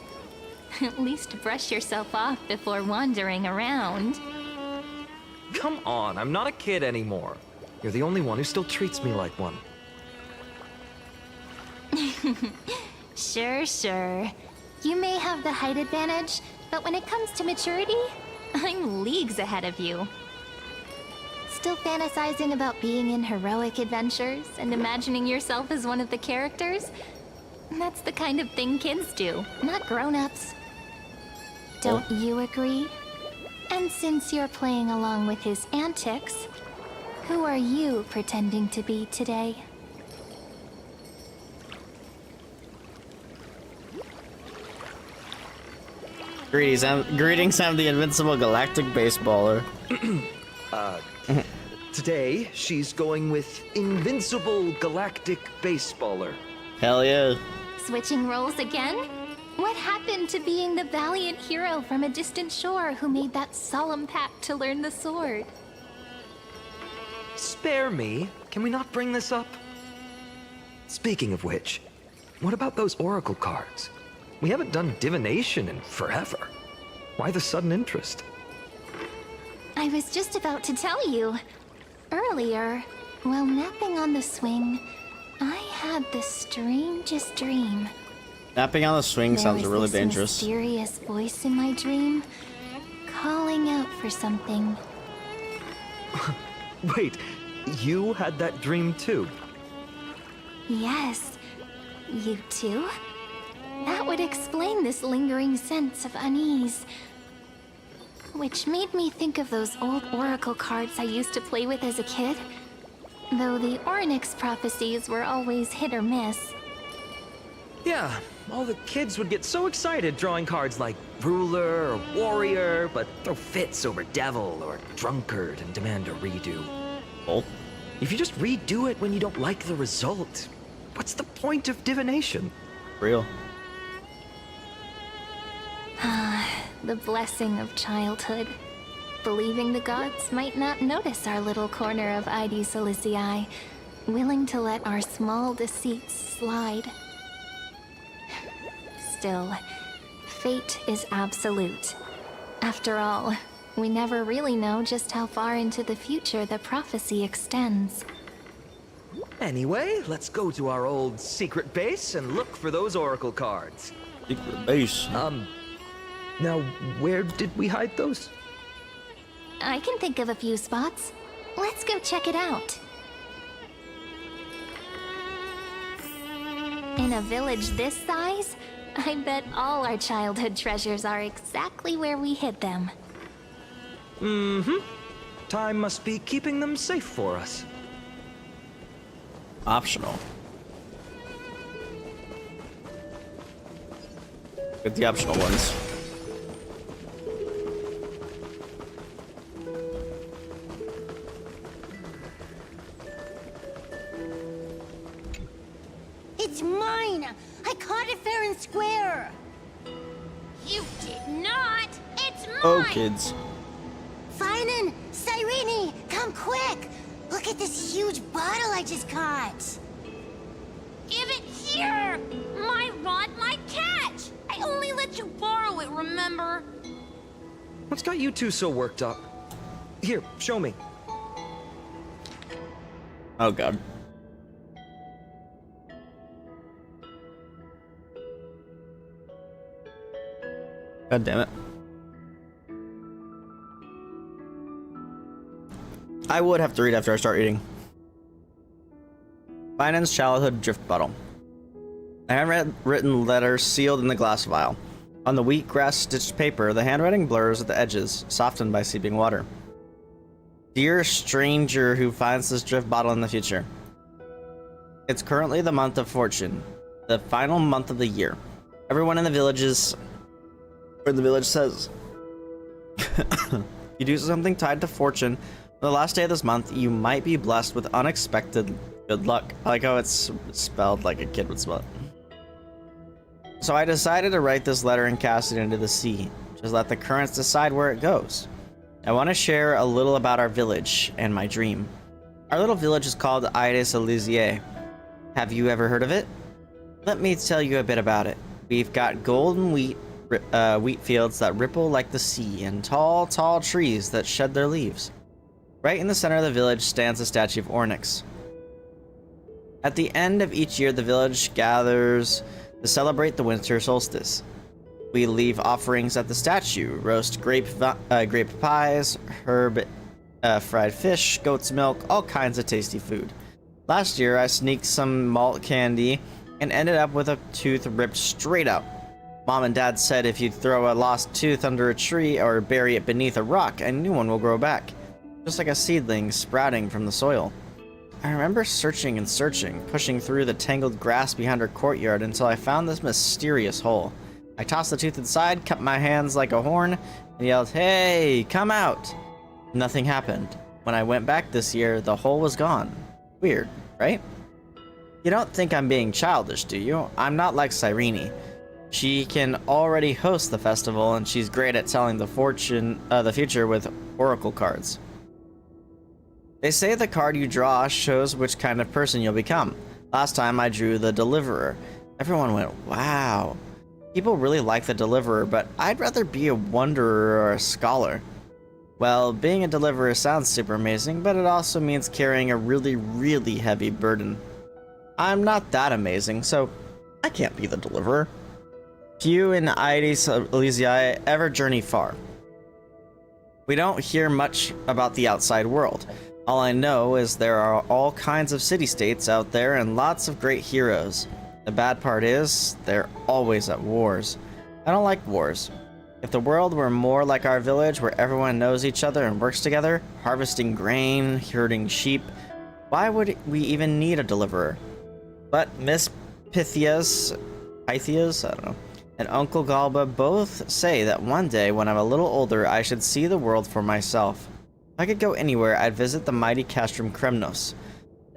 At least brush yourself off before wandering around. Come on, I'm not a kid anymore. You're the only one who still treats me like one. Sure, sure. You may have the height advantage, but when it comes to maturity, I'm leagues ahead of you. Still fantasizing about being in heroic adventures and imagining yourself as one of the characters? That's the kind of thing kids do, not grown-ups. Don't you agree? And since you're playing along with his antics, who are you pretending to be today? Greetings, I'm the invincible galactic baseballer. Today, she's going with Invincible Galactic Baseballer. Hell yeah. Switching roles again? What happened to being the valiant hero from a distant shore who made that solemn pact to learn the sword? Spare me. Can we not bring this up? Speaking of which, what about those oracle cards? We haven't done divination in forever. Why the sudden interest? I was just about to tell you. Earlier, while napping on the swing, I had the strangest dream. Napping on the swing sounds really There was dangerous. this mysterious voice in my dream, calling out for something. Wait, you had that dream too? Yes, you too? That would explain this lingering sense of unease. Which made me think of those old oracle cards I used to play with as a kid. Though the Ornyx prophecies were always hit or miss. Yeah, all the kids would get so excited drawing cards like ruler or warrior, but throw fits over devil or drunkard and demand a redo. Oh. If you just redo it when you don't like the result, what's the point of divination? Real. The blessing of childhood. Believing the gods might not notice our little corner of ID Silicii, willing to let our small deceits slide. Still, fate is absolute. After all, we never really know just how far into the future the prophecy extends. Anyway, let's go to our old secret base and look for those oracle cards. Secret base. Now, where did we hide those? I can think of a few spots. Let's go check it out. In a village this size, I bet all our childhood treasures are exactly where we hid them. Mm-hmm. Time must be keeping them safe for us. Optional. Get the optional ones. It's mine! I caught it fair and square! You did not! It's mine! Oh, kids. Finan! Cyrene! Come quick! Look at this huge bottle I just caught! Give it here! My rod, my catch! I only let you borrow it, remember? What's got you two so worked up? Here, show me. Oh, God. God damn it. I would have to read after I start eating. Finan's childhood drift bottle. A handwritten letter sealed in the glass vial. On the wheat grass stitched paper, the handwriting blurs at the edges, softened by seeping water. Dear stranger who finds this drift bottle in the future. It's currently the month of fortune, the final month of the year. Everyone in the villages, or the village says, you do something tied to fortune. On the last day of this month, you might be blessed with unexpected good luck. I like how it's spelled like a kid would spell it. So I decided to write this letter and cast it into the sea. Just let the currents decide where it goes. I want to share a little about our village and my dream. Our little village is called Ides Elysiae. Have you ever heard of it? Let me tell you a bit about it. We've got golden wheat fields that ripple like the sea, and tall, tall trees that shed their leaves. Right in the center of the village stands a statue of Onyx. At the end of each year, the village gathers to celebrate the winter solstice. We leave offerings at the statue, roast grape pies, herb fried fish, goat's milk, all kinds of tasty food. Last year, I sneaked some malt candy and ended up with a tooth ripped straight out. Mom and Dad said if you throw a lost tooth under a tree or bury it beneath a rock, a new one will grow back. Just like a seedling sprouting from the soil. I remember searching and searching, pushing through the tangled grass behind our courtyard until I found this mysterious hole. I tossed the tooth inside, cut my hands like a horn, and yelled, "Hey, come out!" Nothing happened. When I went back this year, the hole was gone. Weird, right? You don't think I'm being childish, do you? I'm not like Cyrene. She can already host the festival, and she's great at telling the future with oracle cards. They say the card you draw shows which kind of person you'll become. Last time I drew the Deliverer. Everyone went, wow. People really like the Deliverer, but I'd rather be a Wanderer or a Scholar. Well, being a Deliverer sounds super amazing, but it also means carrying a really, really heavy burden. I'm not that amazing, so I can't be the Deliverer. Few in Ides Elysiae ever journey far. We don't hear much about the outside world. All I know is there are all kinds of city-states out there and lots of great heroes. The bad part is, they're always at wars. I don't like wars. If the world were more like our village, where everyone knows each other and works together, harvesting grain, herding sheep, why would we even need a deliverer? But Miss Pythias, I don't know, and Uncle Galba both say that one day when I'm a little older, I should see the world for myself. If I could go anywhere, I'd visit the mighty Castrum Kremnos,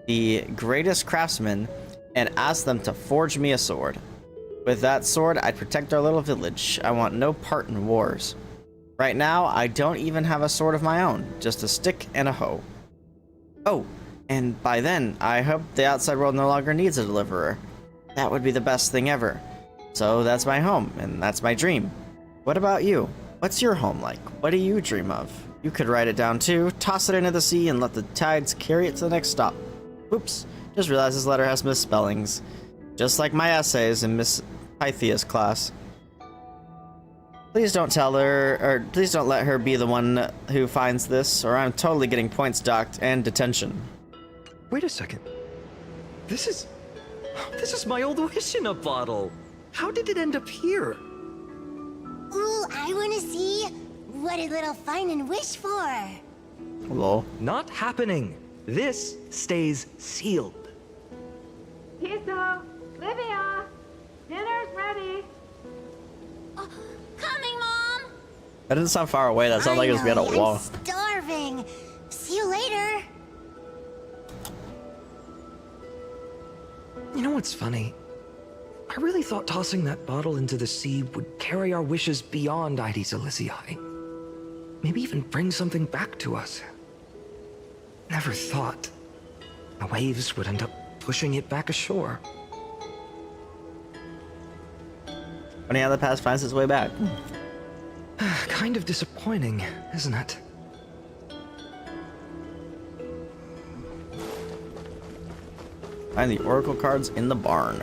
the greatest craftsmen, and ask them to forge me a sword. With that sword, I'd protect our little village. I want no part in wars. Right now, I don't even have a sword of my own, just a stick and a hoe. Oh, And by then, I hope the outside world no longer needs a deliverer. That would be the best thing ever. So that's my home, and that's my dream. What about you? What's your home like? What do you dream of? You could write it down too, toss it into the sea, and let the tides carry it to the next stop. Oops, just realized this letter has misspellings. Just like my essays in Miss Pythia's class. Please don't tell her, or please don't let her be the one who finds this, or I'm totally getting points docked and detention. Wait a second. This is my old wish in a bottle. How did it end up here? Ooh, I wanna see what did little Finan wish for. Lol. Not happening. This stays sealed. Tiso, Livia, dinner's ready. Coming, Mom! That didn't sound far away, that sounded like it was behind a wall. I'm starving. See you later. You know what's funny? I really thought tossing that bottle into the sea would carry our wishes beyond Ides Elysiae. Maybe even bring something back to us. Never thought the waves would end up pushing it back ashore. Funny how the past finds its way back. Kind of disappointing, isn't it? Find the oracle cards in the barn.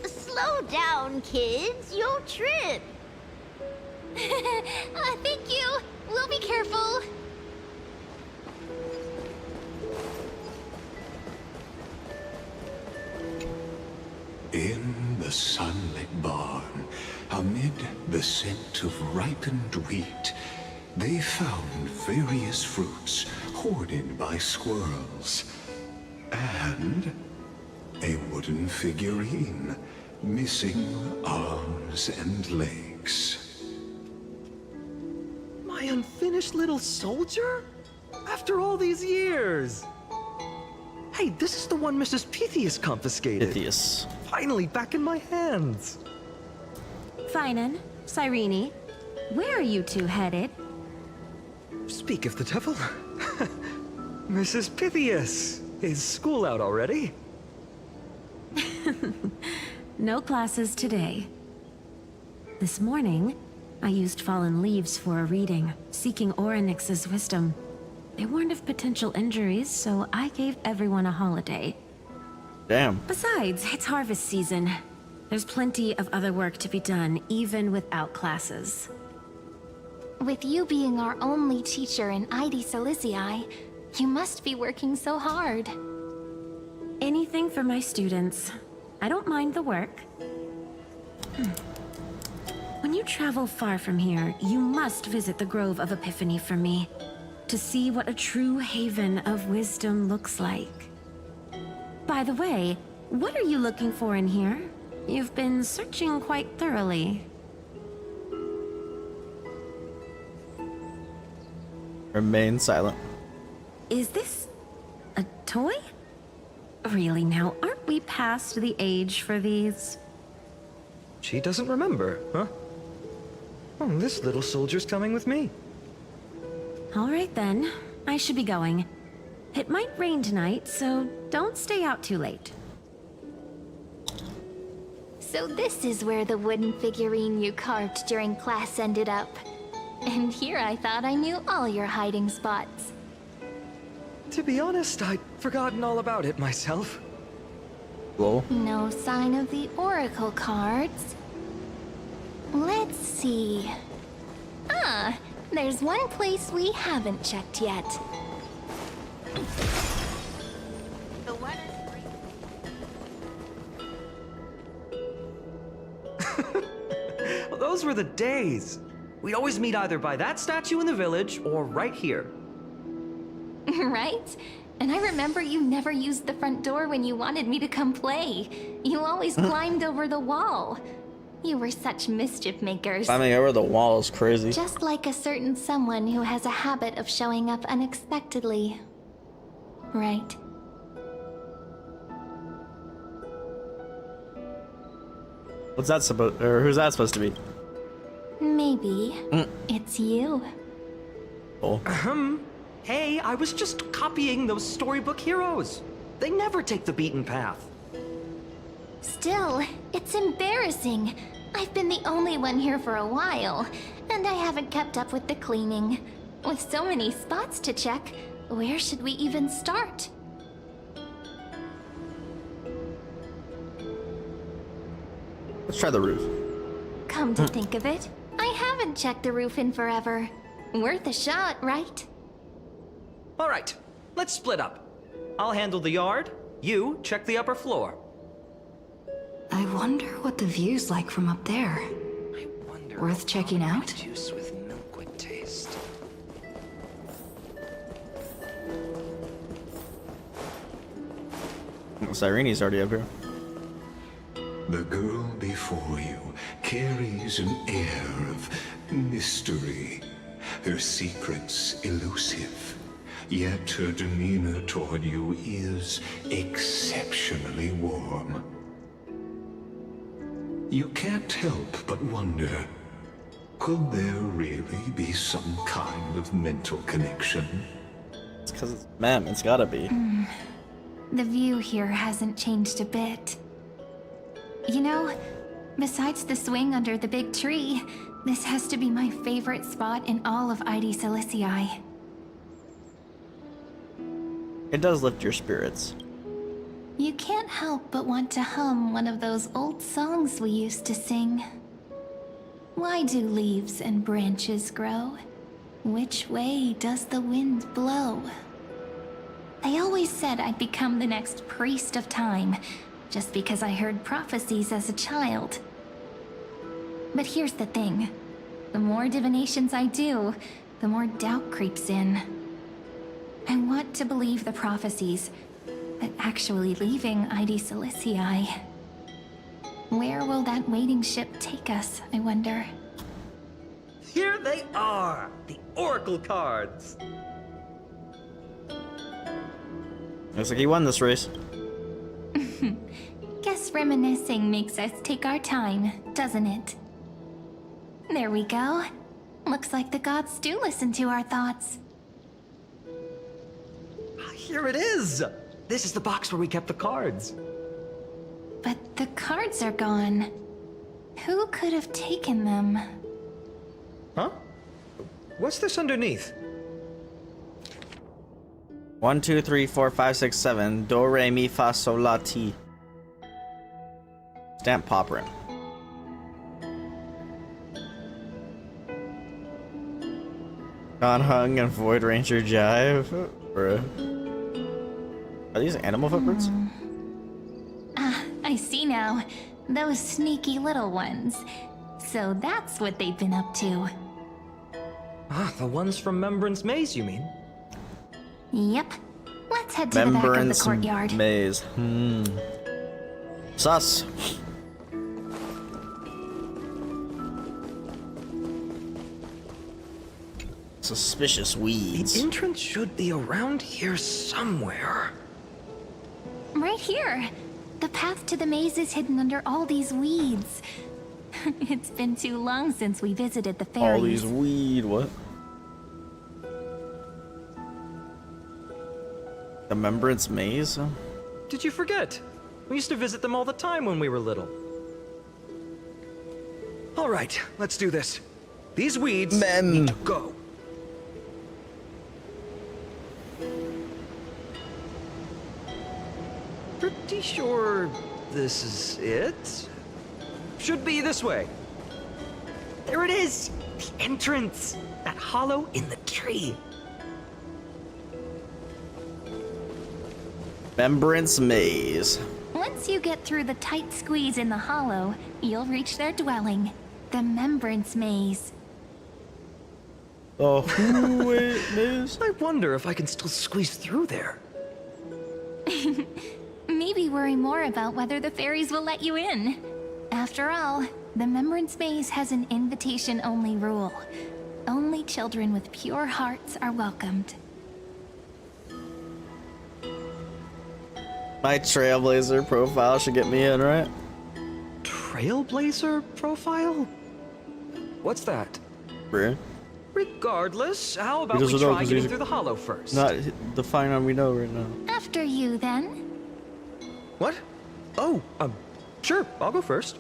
Slow down, kids. You'll trip. Thank you. We'll be careful. In the sunlit barn, amid the scent of ripened wheat, they found various fruits hoarded by squirrels. And a wooden figurine, missing arms and legs. My unfinished little soldier? After all these years! Hey, this is the one Mrs. Pythias confiscated. Pythias. Finally back in my hands. Finan, Cyrene, where are you two headed? Speak of the devil. Mrs. Pythias, is school out already? No classes today. This morning, I used fallen leaves for a reading, seeking Orynyx's wisdom. They warned of potential injuries, so I gave everyone a holiday. Damn. Besides, it's harvest season. There's plenty of other work to be done, even without classes. With you being our only teacher in Ides Elysiae, you must be working so hard. Anything for my students. I don't mind the work. When you travel far from here, you must visit the Grove of Epiphany for me, to see what a true haven of wisdom looks like. By the way, what are you looking for in here? You've been searching quite thoroughly. Remain silent. Is this a toy? Really now, aren't we past the age for these? She doesn't remember, huh? Oh, this little soldier's coming with me. All right then, I should be going. It might rain tonight, so don't stay out too late. So this is where the wooden figurine you carved during class ended up. And here I thought I knew all your hiding spots. To be honest, I'd forgotten all about it myself. Whoa. No sign of the oracle cards. Let's see. Ah, there's one place we haven't checked yet. Well, those were the days. We'd always meet either by that statue in the village or right here. Right? And I remember you never used the front door when you wanted me to come play. You always climbed over the wall. You were such mischief makers. Climbing over the wall is crazy. Just like a certain someone who has a habit of showing up unexpectedly. Right? What's that supposed, or who's that supposed to be? maybe it's you. Oh. Hey, I was just copying those storybook heroes. They never take the beaten path. Still, it's embarrassing. I've been the only one here for a while, and I haven't kept up with the cleaning. With so many spots to check, where should we even start? Let's try the roof. Come to think of it, I haven't checked the roof in forever. Worth a shot, right? All right, let's split up. I'll handle the yard. You check the upper floor. I wonder what the view's like from up there. Worth checking out? Juice with milk would taste. Cyrene's already up here. The girl before you carries an air of mystery. Her secrets elusive. Yet her demeanor toward you is exceptionally warm. You can't help but wonder, could there really be some kind of mental connection? It's because it's Mem, it's gotta be. The view here hasn't changed a bit. You know, besides the swing under the big tree, this has to be my favorite spot in all of ID Silicii. It does lift your spirits. You can't help but want to hum one of those old songs we used to sing. Why do leaves and branches grow? Which way does the wind blow? They always said I'd become the next priest of time, just because I heard prophecies as a child. But here's the thing. The more divinations I do, the more doubt creeps in. I want to believe the prophecies, but actually leaving ID Silicii. Where will that waiting ship take us, I wonder? Here they are, the Oracle cards. Looks like he won this race. Guess reminiscing makes us take our time, doesn't it? There we go. Looks like the gods do listen to our thoughts. Here it is! This is the box where we kept the cards. But the cards are gone. Who could have taken them? Huh? What's this underneath? 1, 2, 3, 4, 5, 6, 7. Do, re, mi, fa, sol, la, ti. Stamp popperin. Gone Hung and Void Ranger Jive. Bruh. Are these animal footprints? Ah, I see now. Those sneaky little ones. So that's what they've been up to. Ah, the ones from Membrance Maze, you mean? Yep. Let's head to the back of the courtyard. Maze. Sus. Suspicious weeds. The entrance should be around here somewhere. Right here. The path to the maze is hidden under all these weeds. It's been too long since we visited the fairies. All these weed, what? The Membrance Maze? Did you forget? We used to visit them all the time when we were little. All right, let's do this. These weeds need to go. Pretty sure this is it. Should be this way. There it is! The entrance! That hollow in the tree. Membrance Maze. Once you get through the tight squeeze in the hollow, you'll reach their dwelling, the Membrance Maze. Oh, who it is? I wonder if I can still squeeze through there. Maybe worry more about whether the fairies will let you in. After all, the Membrance Maze has an invitation-only rule. Only children with pure hearts are welcomed. My Trailblazer profile should get me in, right? Trailblazer profile? What's that? Bruh. Regardless, how about Because we we know, try 'cause getting he's through the hollow first? Not the fine one we know right now. After you, then. What? Oh, sure, I'll go first.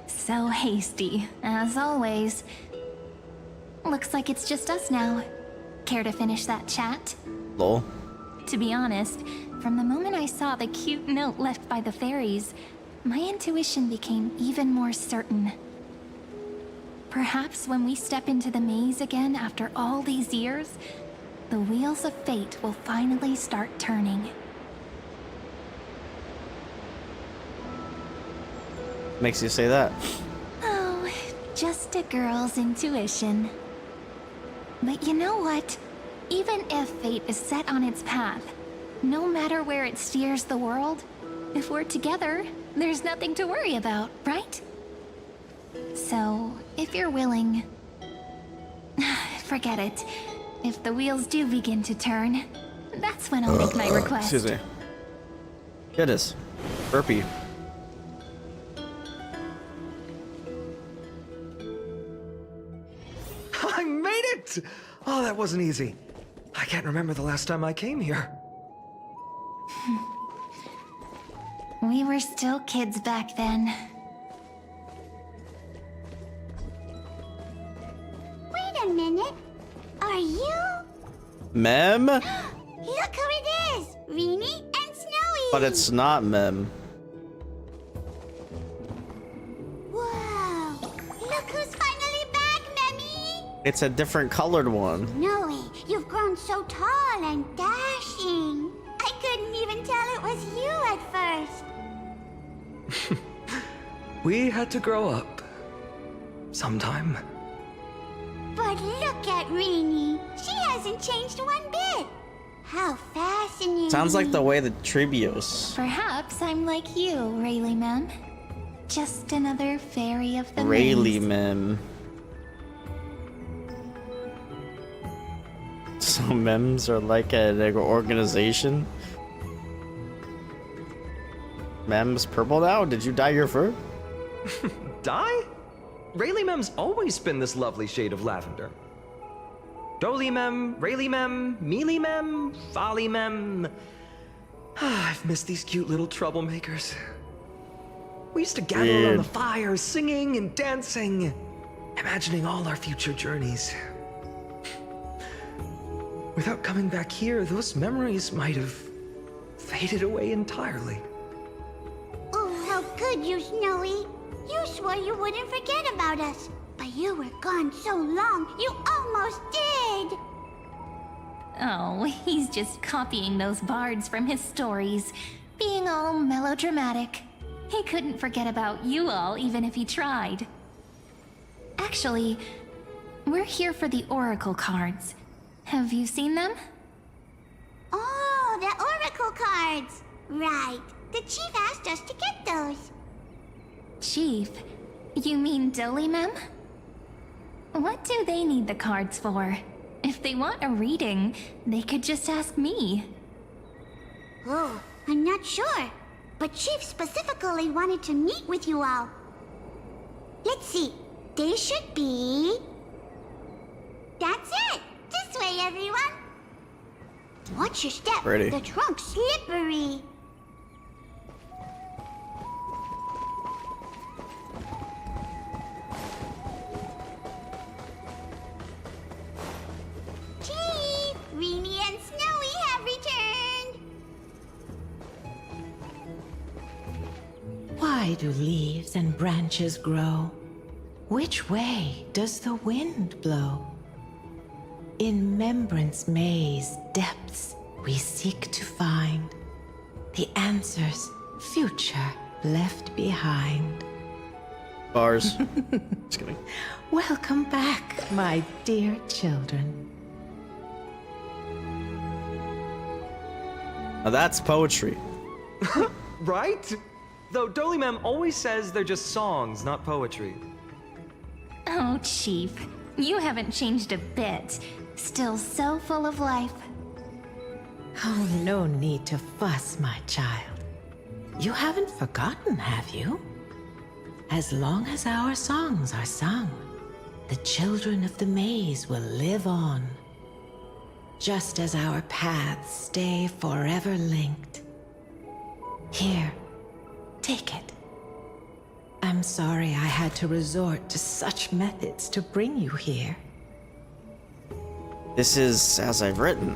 So hasty, as always. Looks like it's just us now. Care to finish that chat? Lol. To be honest, from the moment I saw the cute note left by the fairies, my intuition became even more certain. Perhaps when we step into the maze again after all these years, the wheels of fate will finally start turning. Makes you say that. Oh, just a girl's intuition. But you know what? Even if fate is set on its path, no matter where it steers the world, if we're together, there's nothing to worry about, right? So, if you're willing... forget it. If the wheels do begin to turn, that's when I'll make my request. Excuse me. Goodness. Burpee. I made it! Oh, that wasn't easy. I can't remember the last time I came here. We were still kids back then. Wait a minute. Are you? Mem? Look who it is! Rini and Snowy! But it's not Mem. Whoa! Look who's finally back, Memmy! It's a different colored one. Snowy, you've grown so tall and dashing. I couldn't even tell it was you at first. We had to grow up. Sometime. But look at Rini. She hasn't changed one bit. How fascinating. Sounds like the way the Trebios. Perhaps I'm like you, Rayleigh Mem. Just another fairy of the Rayleigh maze. Mem. So mems are like an organization? Mem's purple now? Did you dye your fur? Dye? Rayleigh Mem's always been this lovely shade of lavender. Dolly Mem, Rayleigh Mem, Mealy Mem, Folly Mem. I've missed these cute little troublemakers. We used to gather around the fire, singing and dancing, imagining all our future journeys. Without coming back here, those memories might have faded away entirely. Oh, how could you, Snowy? You swore you wouldn't forget about us. But you were gone so long, you almost did! Oh, he's just copying those bards from his stories, being all melodramatic. He couldn't forget about you all, even if he tried. Actually, we're here for the Oracle cards. Have you seen them? Oh, the Oracle cards! Right. The Chief asked us to get those. Chief? You mean Dolly Mem? What do they need the cards for? If they want a reading, they could just ask me. Oh, I'm not sure. But Chief specifically wanted to meet with you all. Let's see. They should be... That's it! This way, everyone! Watch your step. Ready. The trunk's slippery. Chief! Rini and Snowy have returned! Why do leaves and branches grow? Which way does the wind blow? In Membrance Maze depths we seek to find the answers future left behind. Bars. Just kidding. Welcome back, my dear children. Now that's poetry. Right? Though Dolly Mem always says they're just songs, not poetry. Oh, Chief, you haven't changed a bit. Still so full of life. Oh, no need to fuss, my child. You haven't forgotten, have you? As long as our songs are sung, the children of the maze will live on. Just as our paths stay forever linked. Here, take it. I'm sorry I had to resort to such methods to bring you here. This is as I've written.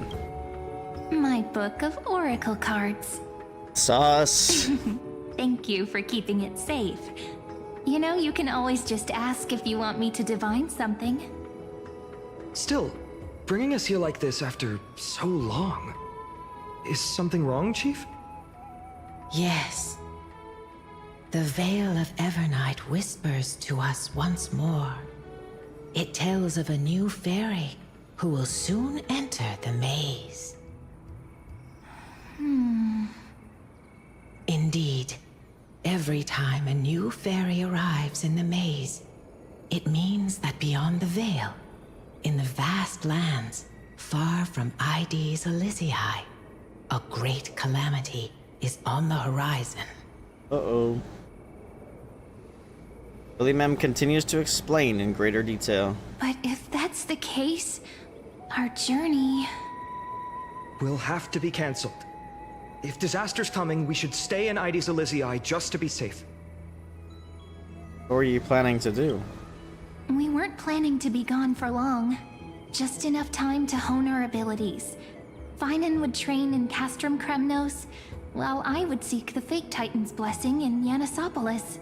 My book of oracle cards. Sus. Thank you for keeping it safe. You know, you can always just ask if you want me to divine something. Still, bringing us here like this after so long. Is something wrong, Chief? Yes. The Veil of Evernight whispers to us once more. It tells of a new fairy who will soon enter the maze. Indeed, every time a new fairy arrives in the maze, it means that beyond the Veil, in the vast lands far from Ides Elysiae, a great calamity is on the horizon. Uh-oh. Billy Mem continues to explain in greater detail. But if that's the case, our journey... Will have to be cancelled. If disaster's coming, we should stay in Ides Elysiae just to be safe. What were you planning to do? We weren't planning to be gone for long. Just enough time to hone our abilities. Finan would train in Castrum Kremnos, while I would seek the Fake Titan's blessing in Yanisopolis.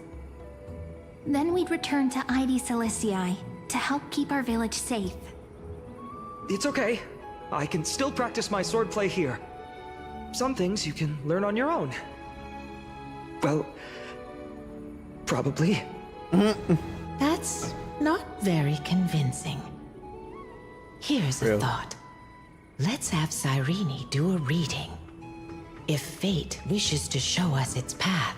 Then we'd return to Ides Elysiae to help keep our village safe. It's okay. I can still practice my swordplay here. Some things you can learn on your own. Well, probably. That's not very convincing. Here's a thought. Let's have Cyrene do a reading. If fate wishes to show us its path,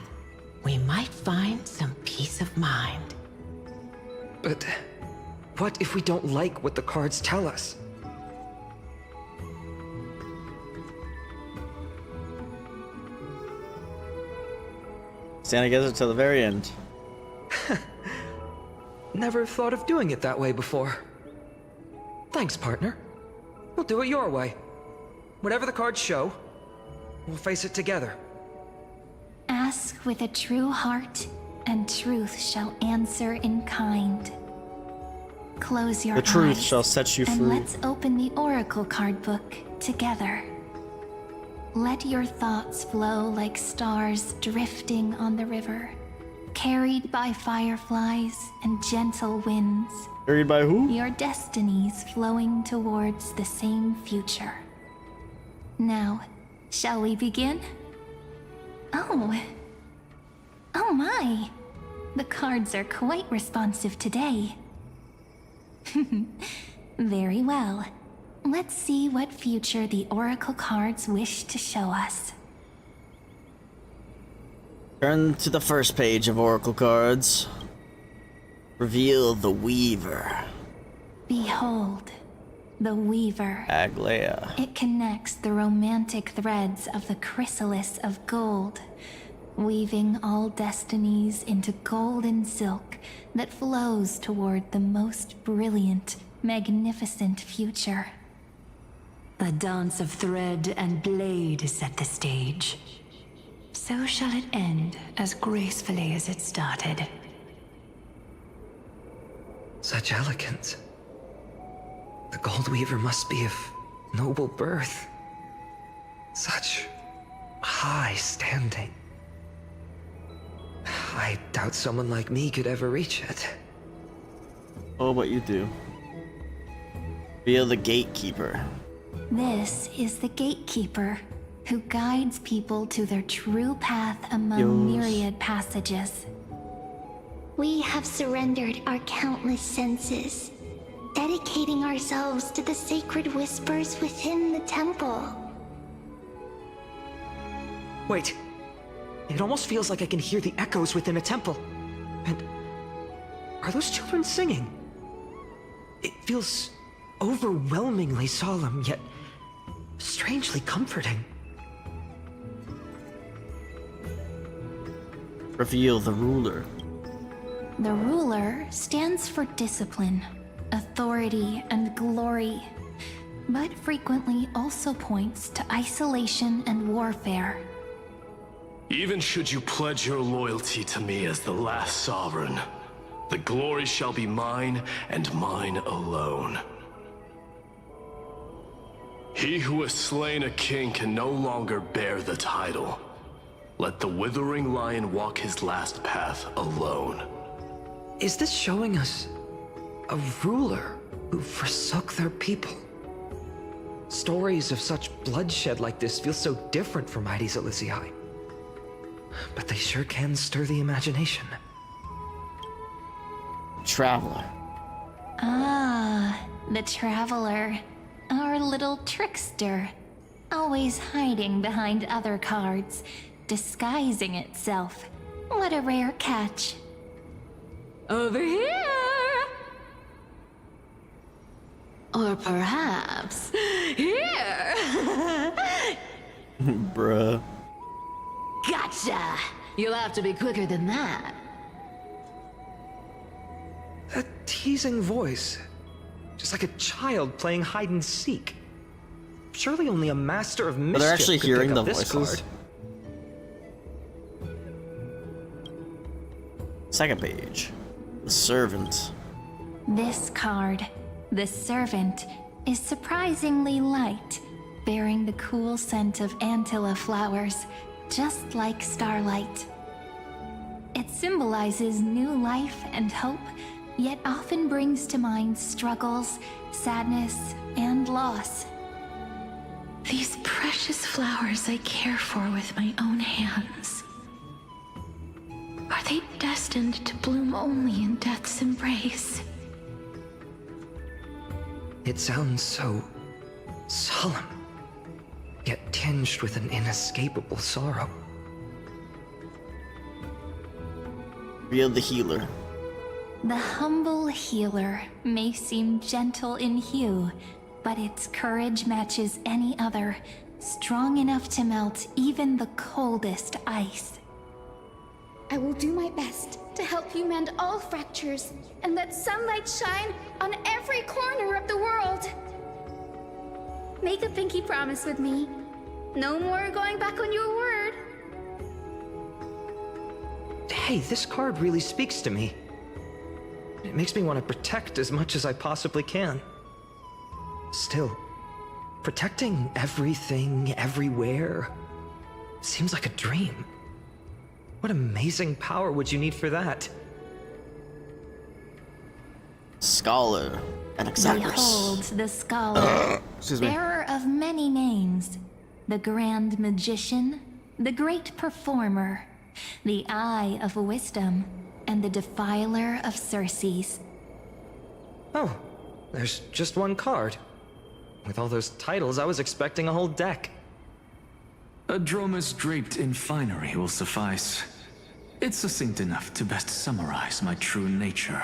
we might find some peace of mind. But what if we don't like what the cards tell us? Stand together till the very end. Never thought of doing it that way before. Thanks, partner. We'll do it your way. Whatever the cards show, we'll face it together. Ask with a true heart, and truth shall answer in kind. Close your eyes. The truth shall set you and free. let's open the oracle card book together. Let your thoughts flow like stars drifting on the river, carried by fireflies and gentle winds. Carried by who? Your destinies flowing towards the same future. Now, shall we begin? Oh my! The cards are quite responsive today. Very well. Let's see what future the oracle cards wish to show us. Turn to the first page of oracle cards. Reveal the Weaver. Behold, the Weaver. Aglaia. It connects the romantic threads of the chrysalis of gold, weaving all destinies into golden silk that flows toward the most brilliant, magnificent future. The dance of thread and blade set the stage. So shall it end as gracefully as it started. Such elegance. The Gold Weaver must be of noble birth. Such high standing. I doubt someone like me could ever reach it. Oh, but you do. Reveal the Gatekeeper. This is the Gatekeeper, who guides people to their true path among myriad passages. We have surrendered our countless senses, dedicating ourselves to the sacred whispers within the temple. Wait. It almost feels like I can hear the echoes within a temple. And are those children singing? It feels overwhelmingly solemn, yet strangely comforting. Reveal the Ruler. The ruler stands for discipline, authority, and glory, but frequently also points to isolation and warfare. Even should you pledge your loyalty to me as the last sovereign, the glory shall be mine and mine alone. He who has slain a king can no longer bear the title. Let the withering lion walk his last path alone. Is this showing us a ruler who forsook their people? Stories of such bloodshed like this feel so different from Aedes Elysiae. But they sure can stir the imagination. Traveler. Ah, the Traveler. Our little trickster. Always hiding behind other cards, disguising itself. What a rare catch. Over here! Or perhaps here! Bruh. Gotcha! You'll have to be quicker than that. That teasing voice. Just like a child playing hide and seek. Surely only a master of mischief But they're actually could hearing pick the up this voices. card. Second page. The Servant. This card, the Servant, is surprisingly light, bearing the cool scent of Antilla flowers, just like starlight. It symbolizes new life and hope, yet often brings to mind struggles, sadness, and loss. These precious flowers I care for with my own hands. Are they destined to bloom only in death's embrace? It sounds so solemn, yet tinged with an inescapable sorrow. Reveal the Healer. The humble healer may seem gentle in hue, but its courage matches any other, strong enough to melt even the coldest ice. I will do my best to help you mend all fractures and let sunlight shine on every corner of the world. Make a pinky promise with me. No more going back on your word. Hey, this card really speaks to me. It makes me want to protect as much as I possibly can. Still, protecting everything, everywhere, seems like a dream. What amazing power would you need for that? Scholar. And Exactus. Behold the scholar, Excuse me. bearer of many names, the grand magician, the great performer, the eye of wisdom, and the defiler of Circes. Oh, there's just one card. With all those titles, I was expecting a whole deck. A Dromus draped in finery will suffice. It's succinct enough to best summarize my true nature.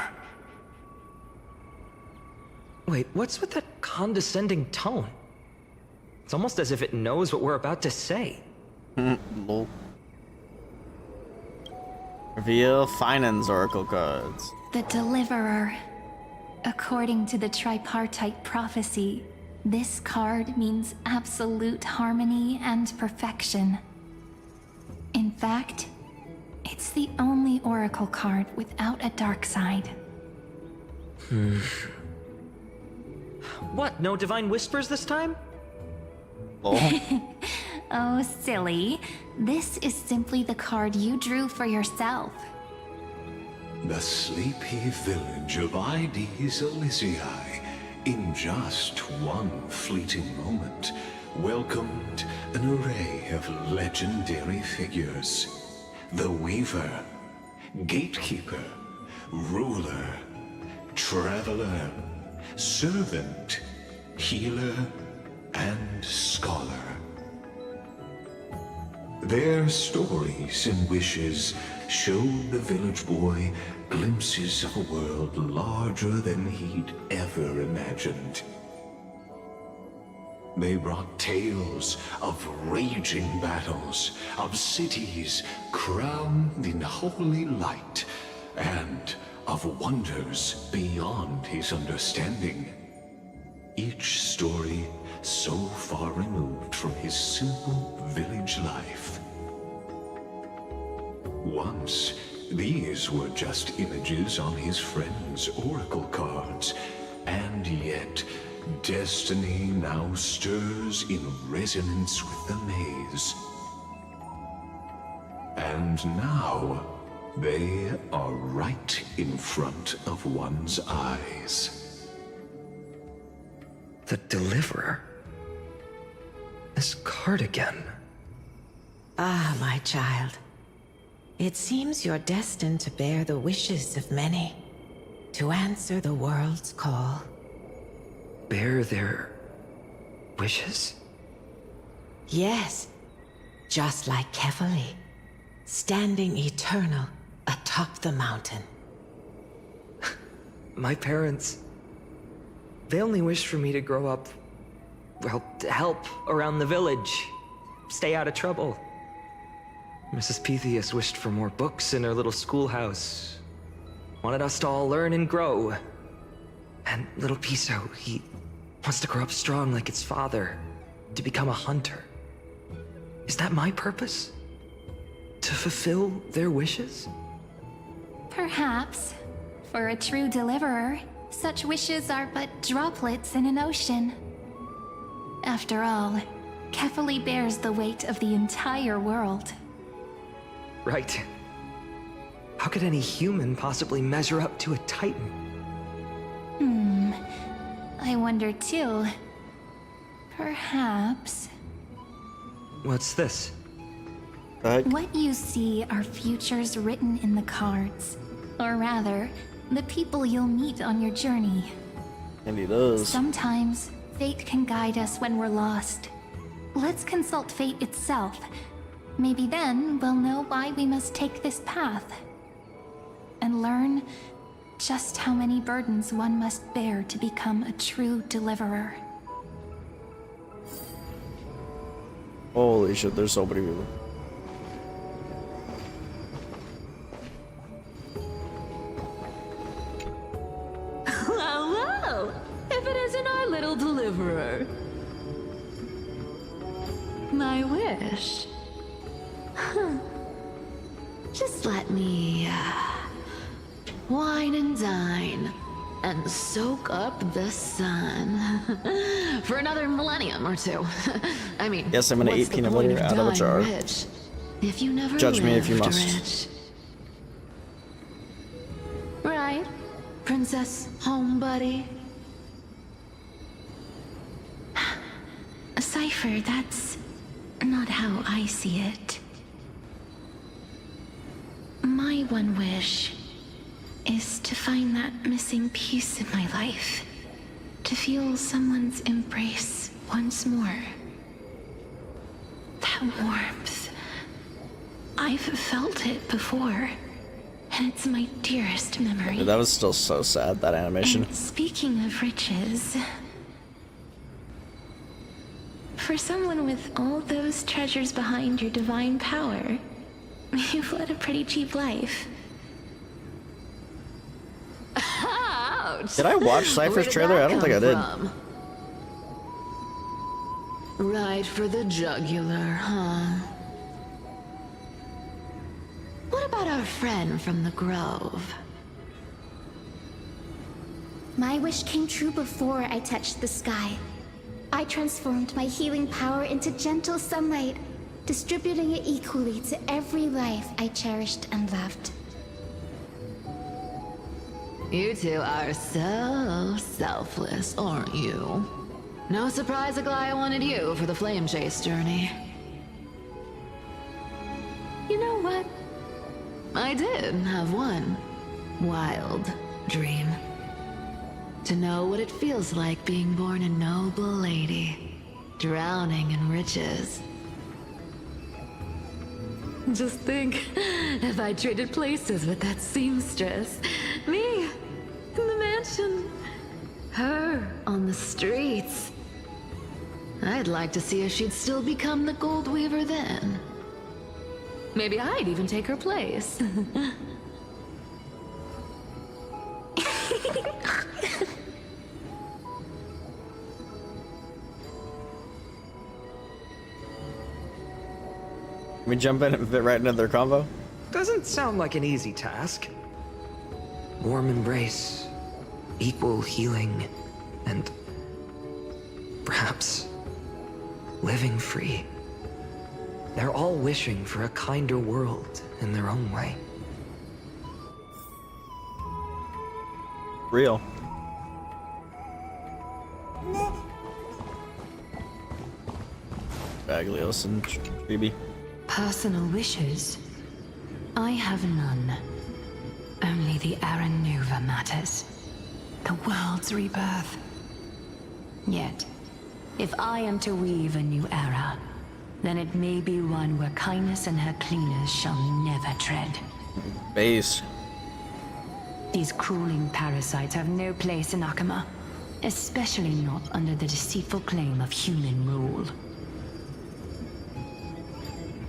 Wait, what's with that condescending tone? It's almost as if it knows what we're about to say. Lol. Reveal Finance Oracle cards. The Deliverer. According to the tripartite prophecy, this card means absolute harmony and perfection. In fact, it's the only Oracle card without a dark side. What, no Divine Whispers this time? Oh, silly. This is simply the card you drew for yourself. The sleepy village of Aedes Elysiae, in just one fleeting moment, welcomed an array of legendary figures. The Weaver, Gatekeeper, Ruler, Traveler, Servant, Healer, and Scholar. Their stories and wishes showed the village boy glimpses of a world larger than he'd ever imagined. They brought tales of raging battles, of cities crowned in holy light, and of wonders beyond his understanding. Each story so far removed from his simple village life. Once, these were just images on his friend's oracle cards, and yet destiny now stirs in resonance with the maze. And now, they are right in front of one's eyes. The Deliverer? This card again. Ah, my child. It seems you're destined to bear the wishes of many, to answer the world's call. Bear their wishes? Yes, just like Kefali, standing eternal atop the mountain. My parents... they only wished for me to grow up... well, to help around the village. Stay out of trouble. Mrs. Pythias wished for more books in her little schoolhouse. Wanted us to all learn and grow. And little Piso, he wants to grow up strong like its father, to become a hunter. Is that my purpose? To fulfill their wishes? Perhaps. For a true deliverer, such wishes are but droplets in an ocean. After all, Kefali bears the weight of the entire world. Right. How could any human possibly measure up to a Titan? I wonder too. Perhaps... What's this? What you see are futures written in the cards. Or rather, the people you'll meet on your journey. And he does. Sometimes, fate can guide us when we're lost. Let's consult fate itself. Maybe then we'll know why we must take this path. And learn just how many burdens one must bear to become a true deliverer. Holy shit, there's so many people. Well, if it isn't our little deliverer. My wish. Just let me wine and dine and soak up the sun for another millennium or two. I mean, yes, I'm gonna eat peanut butter out of a jar. Rich if you never Judge me if you lived must. Rich. Right, Princess Homebuddy? Cypher, that's not how I see it. My one wish is to find that missing piece in my life. To feel someone's embrace once more. That warmth. I've felt it before, and it's my dearest memory. That was still so sad, that animation. And speaking of riches, for someone with all those treasures behind your divine power, you've led a pretty cheap life. Ouch! Did I watch Cypher's trailer? I don't think I did. Right for the jugular, huh? What about our friend from the Grove? My wish came true before I touched the sky. I transformed my healing power into gentle sunlight, distributing it equally to every life I cherished and loved. You two are so selfless, aren't you? No surprise Aglaya wanted you for the flame chase journey. You know what? I did have one wild dream. To know what it feels like being born a noble lady, drowning in riches. Just think, if I traded places with that seamstress, me in the mansion, her on the streets. I'd like to see if she'd still become the gold weaver then. Maybe I'd even take her place. Can we jump in and fit right into their combo? Doesn't sound like an easy task. Warm embrace, equal healing, and perhaps living free. They're all wishing for a kinder world in their own way. Real. Baglios and Phoebe. Personal wishes? I have none. Only the Aaron Nova matters. The world's rebirth. Yet, if I am to weave a new era, then it may be one where kindness and her cleaners shall never tread. Base. These crawling parasites have no place in Akama, especially not under the deceitful claim of human rule.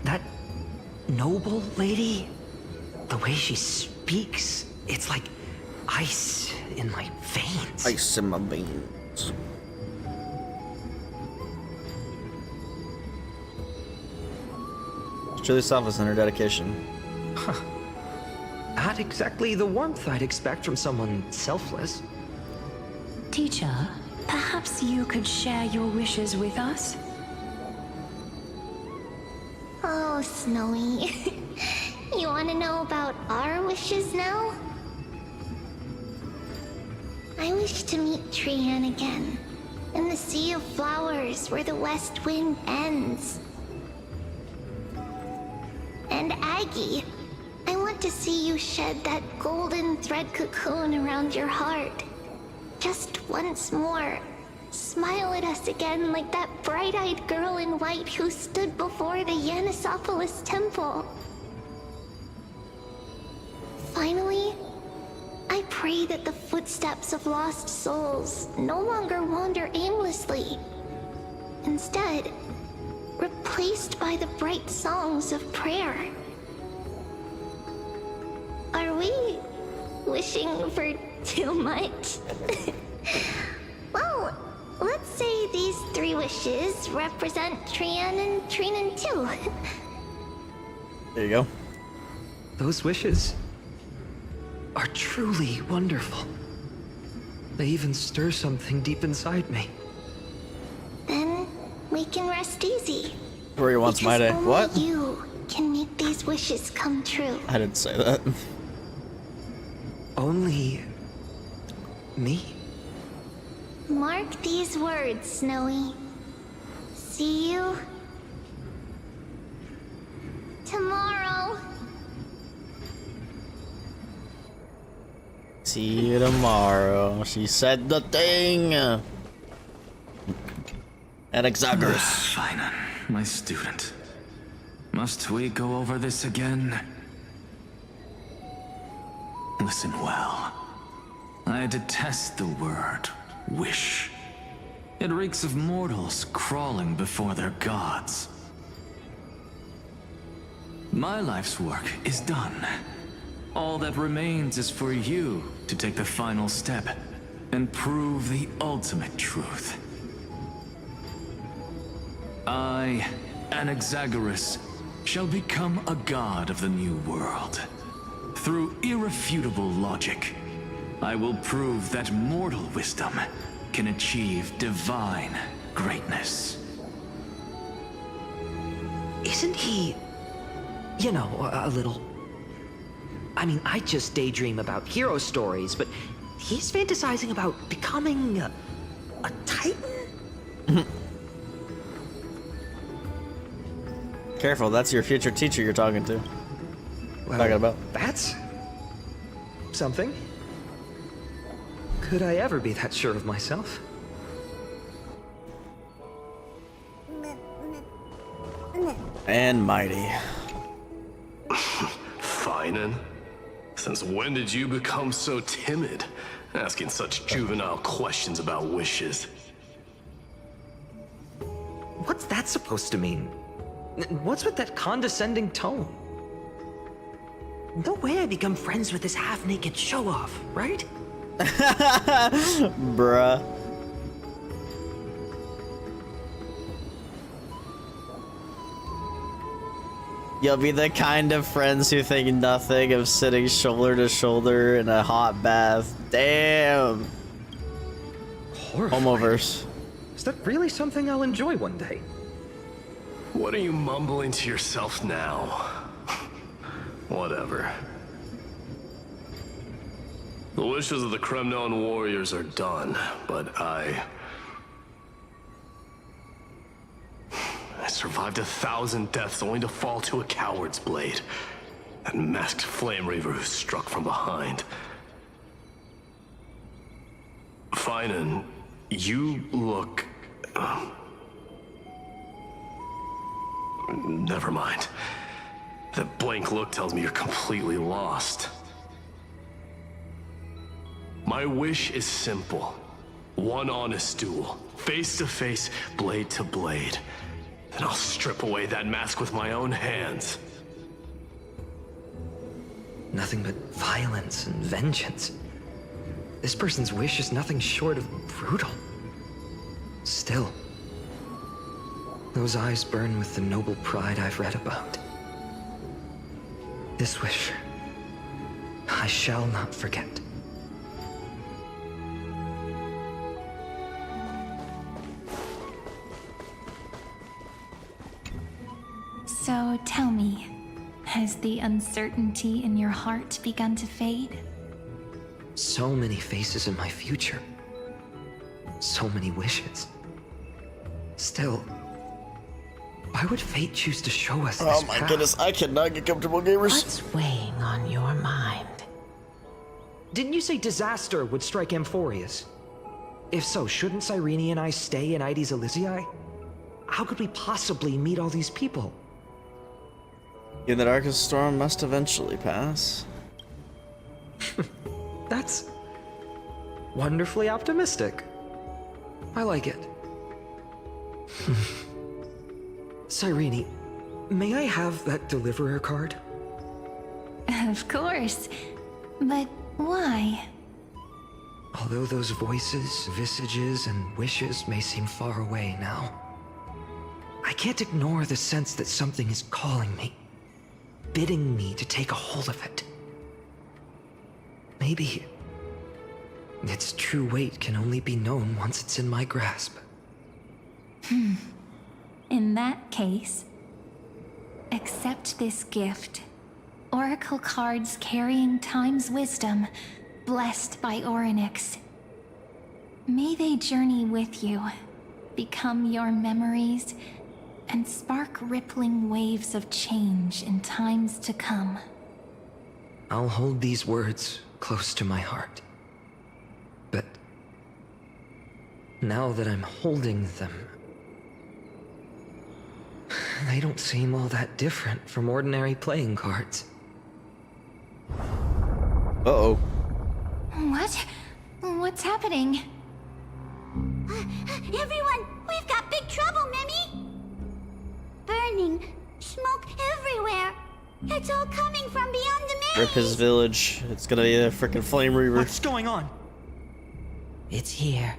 That noble lady, the way she speaks, it's like ice in my veins. Ice in my veins. She's truly selfless in her dedication. Huh. Not exactly the warmth I'd expect from someone selfless. Teacher, perhaps you could share your wishes with us? Oh, Snowy. You want to know about our wishes now? I wish to meet Trian again, in the sea of flowers where the west wind ends. And Aggie, I want to see you shed that golden thread cocoon around your heart. Just once more. Smile at us again like that bright-eyed girl in white who stood before the Yanisopolis temple. Finally, I pray that the footsteps of lost souls no longer wander aimlessly. Instead, replaced by the bright songs of prayer. Are we wishing for too much? Well, let's say these 3 wishes represent Trian and Trinan too. There you go. Those wishes are truly wonderful. They even stir something deep inside me. Then we can rest easy. Where he wants my day. Only What? you can make these wishes come true. I didn't say that. Only me? Mark these words, Snowy. See you tomorrow. See you tomorrow. She said the thing. And Exagerous. Finan, my student. Must we go over this again? Listen well. I detest the word wish. It reeks of mortals crawling before their gods. My life's work is done. All that remains is for you to take the final step and prove the ultimate truth. I, Anaxagoras, shall become a god of the new world. Through irrefutable logic, I will prove that mortal wisdom can achieve divine greatness. Isn't he, you know, a little... I mean, I just daydream about hero stories, but he's fantasizing about becoming a titan? Careful, that's your future teacher you're talking to. Well, talking about. That's something. Could I ever be that sure of myself? And mighty. Finan? Since when did you become so timid, asking such juvenile questions about wishes? What's that supposed to mean? What's with that condescending tone? No way I become friends with this half-naked show-off, right? Bruh. You'll be the kind of friends who think nothing of sitting shoulder to shoulder in a hot bath. Damn. Horrifying. Homoverse. Is that really something I'll enjoy one day? What are you mumbling to yourself now? Whatever. The wishes of the Kremnon warriors are done, but I survived 1,000 deaths only to fall to a coward's blade. That masked flame reaver who struck from behind. Finan, you look... Never mind. That blank look tells me you're completely lost. My wish is simple. One honest duel. Face to face, blade to blade. Then I'll strip away that mask with my own hands. Nothing but violence and vengeance. This person's wish is nothing short of brutal. Still, those eyes burn with the noble pride I've read about. This wish, I shall not forget. So tell me, has the uncertainty in your heart begun to fade? So many faces in my future. So many wishes. Still, why would fate choose to show us this Oh my path? goodness, I cannot get comfortable, gamers. What's weighing on your mind? Didn't you say disaster would strike Amphorius? If so, shouldn't Cyrene and I stay in Ides Elysiae? How could we possibly meet all these people? In the darkest storm must eventually pass. That's wonderfully optimistic. I like it. Cyrene, may I have that deliverer card? Of course. But why? Although those voices, visages, and wishes may seem far away now, I can't ignore the sense that something is calling me, bidding me to take a hold of it. Maybe its true weight can only be known once it's in my grasp. In that case, accept this gift. Oracle cards carrying time's wisdom, blessed by Orynyx. May they journey with you, become your memories, and spark rippling waves of change in times to come. I'll hold these words close to my heart. But now that I'm holding them, they don't seem all that different from ordinary playing cards. Uh-oh. What? What's happening? Everyone, we've got big trouble, Mimi! Burning, smoke everywhere. It's all coming from beyond the maze. Rip his village. It's gonna be a freaking flame reaver. What's going on? It's here.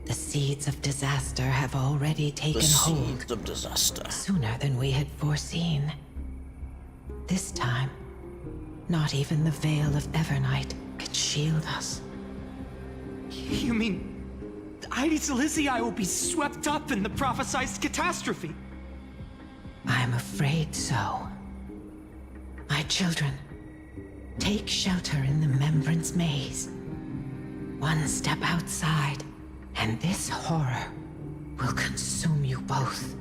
The seeds of disaster have already taken hold. Seeds of disaster. Sooner than we had foreseen. This time, not even the veil of Evernight could shield us. You mean Ides Elysiae will be swept up in the prophesized catastrophe? I'm afraid so. My children, take shelter in the Membrance Maze. One step outside, and this horror will consume you both.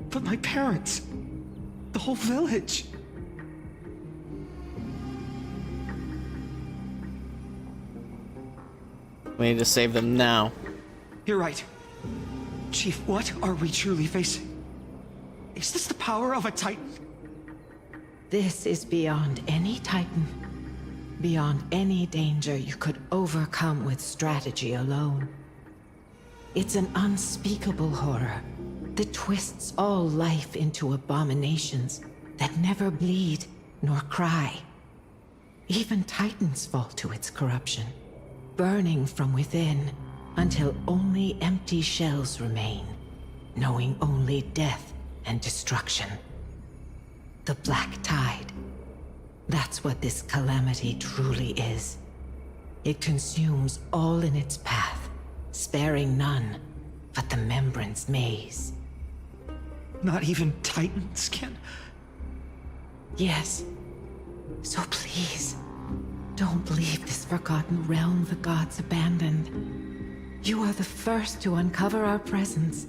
But my parents, the whole village. We need to save them now. You're right. Chief, what are we truly facing? Is this the power of a Titan? This is beyond any Titan. Beyond any danger you could overcome with strategy alone. It's an unspeakable horror that twists all life into abominations that never bleed nor cry. Even Titans fall to its corruption, burning from within until only empty shells remain, knowing only death and destruction. The Black Tide. That's what this calamity truly is. It consumes all in its path, sparing none but the Membrance Maze. Not even Titans can... Yes. So please, don't leave this forgotten realm the gods abandoned. You are the first to uncover our presence,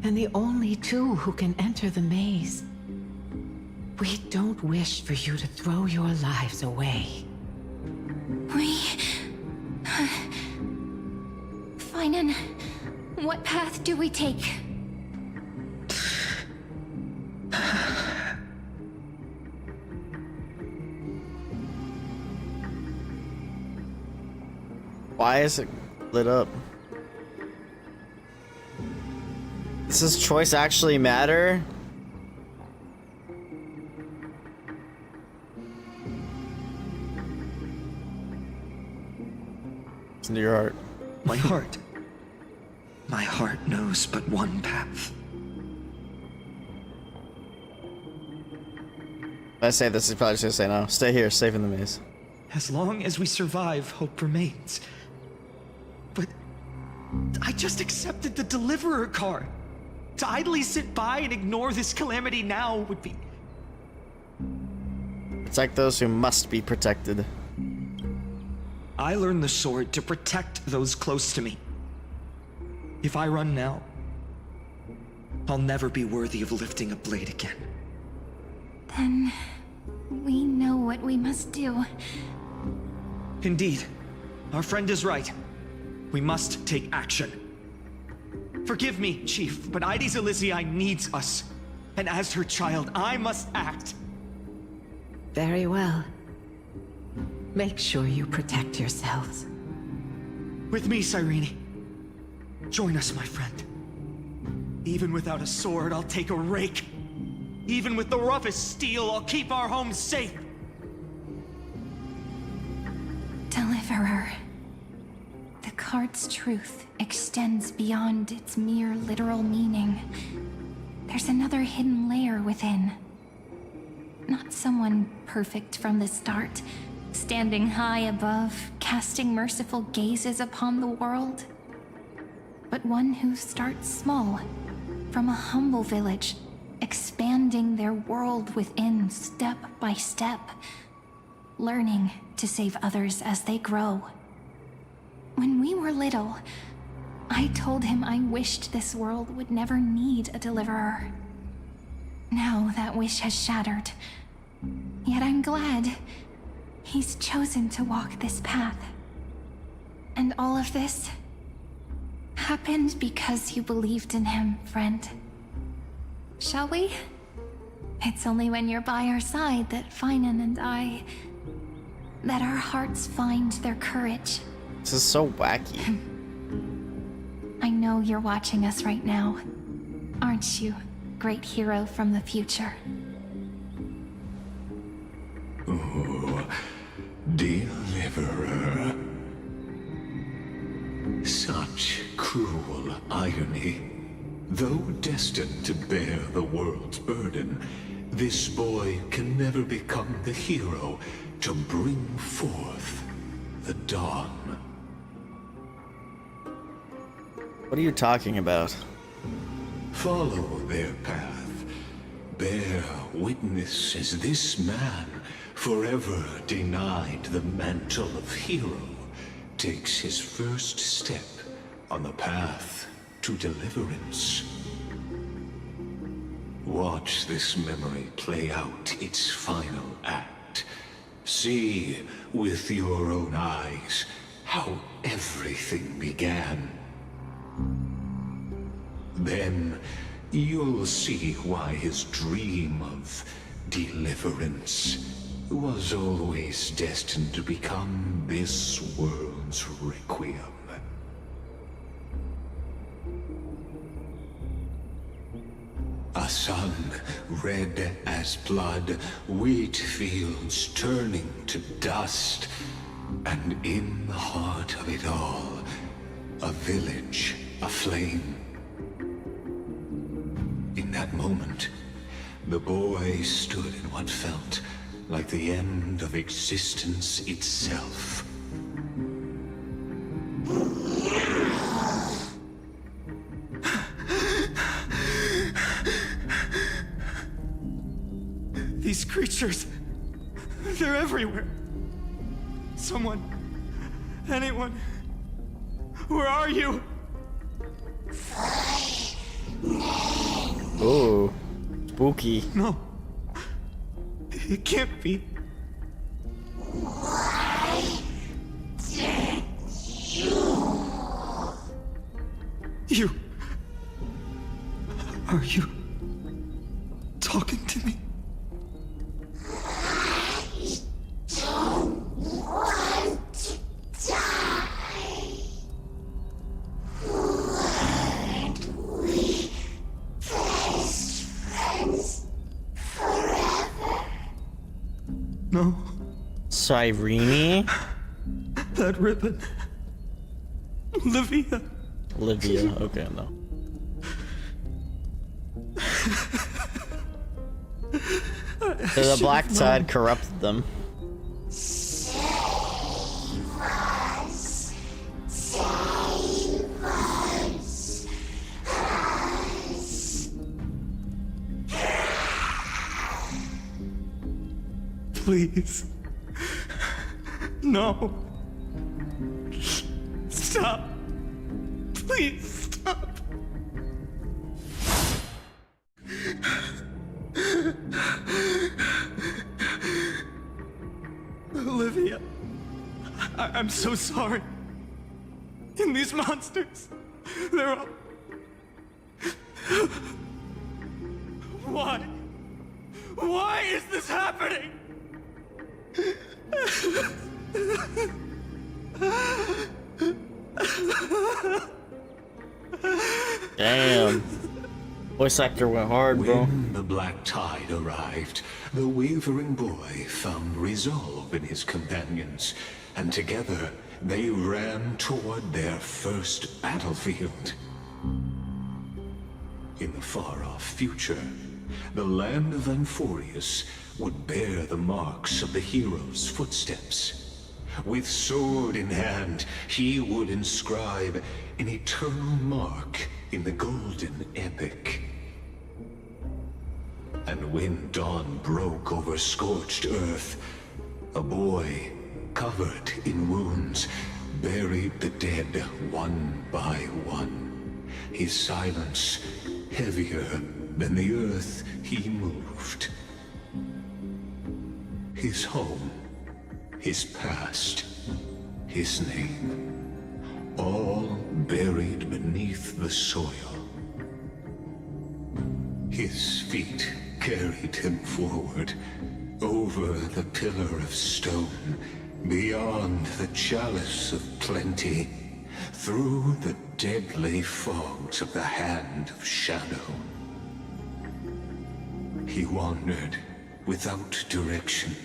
and the only two who can enter the maze. We don't wish for you to throw your lives away. Finan, what path do we take? Why is it lit up? Does this choice actually matter? Listen to your heart. My heart. My heart knows but one path. If I say this, he's probably just gonna say no. Stay here, safe in the maze. As long as we survive, hope remains. But I just accepted the Deliverer card. To idly sit by and ignore this calamity now would be... Protect those who must be protected. I learned the sword to protect those close to me. If I run now, I'll never be worthy of lifting a blade again. Then we know what we must do. Indeed, our friend is right. We must take action. Forgive me, Chief, but Ides Elysiae needs us. And as her child, I must act. Very well. Make sure you protect yourselves. With me, Cyrene. Join us, my friend. Even without a sword, I'll take a rake. Even with the roughest steel, I'll keep our home safe. Deliverer. The card's truth extends beyond its mere literal meaning. There's another hidden layer within. Not someone perfect from the start, standing high above, casting merciful gazes upon the world. But one who starts small, from a humble village, expanding their world within step by step, learning to save others as they grow. When we were little, I told him I wished this world would never need a deliverer. Now that wish has shattered. Yet I'm glad he's chosen to walk this path. And all of this happened because you believed in him, friend. Shall we? It's only when you're by our side that Finan and that our hearts find their courage. This is so wacky. I know you're watching us right now. Aren't you, great hero from the future? Oh, Deliverer. Such cruel irony. Though destined to bear the world's burden, this boy can never become the hero to bring forth the dawn. What are you talking about? Follow their path. Bear witness as this man, forever denied the mantle of hero, takes his first step on the path to deliverance. Watch this memory play out its final act. See with your own eyes how everything began. Then you'll see why his dream of deliverance was always destined to become this world's requiem. A sun red as blood, wheat fields turning to dust, and in the heart of it all, a village aflame. In that moment, The boy stood in what felt like the end of existence itself. These creatures, they're everywhere. Someone, anyone, where are you? Ooh, spooky. No, it can't be. You, are you talking to me? No. Cyrene? That ribbon. Olivia. Olivia, okay, no. So the black tide corrupted them. Please. No. Stop. Please stop. Olivia, I'm so sorry. And these monsters, they're all... Why? Why is this happening? Damn. Voice actor went hard, bro. When the black tide arrived, the wavering boy found resolve in his companions, and together they ran toward their first battlefield. In the far-off future, the land of Amphorius would bear the marks of the hero's footsteps. With sword in hand, he would inscribe an eternal mark in the golden epic. And when dawn broke over scorched earth, a boy, covered in wounds, buried the dead one by one. His silence heavier than the earth he moved. His home, his past, his name, all buried beneath the soil. His feet carried him forward, over the pillar of stone, beyond the chalice of plenty, through the deadly fogs of the Hand of Shadow. He wandered without direction,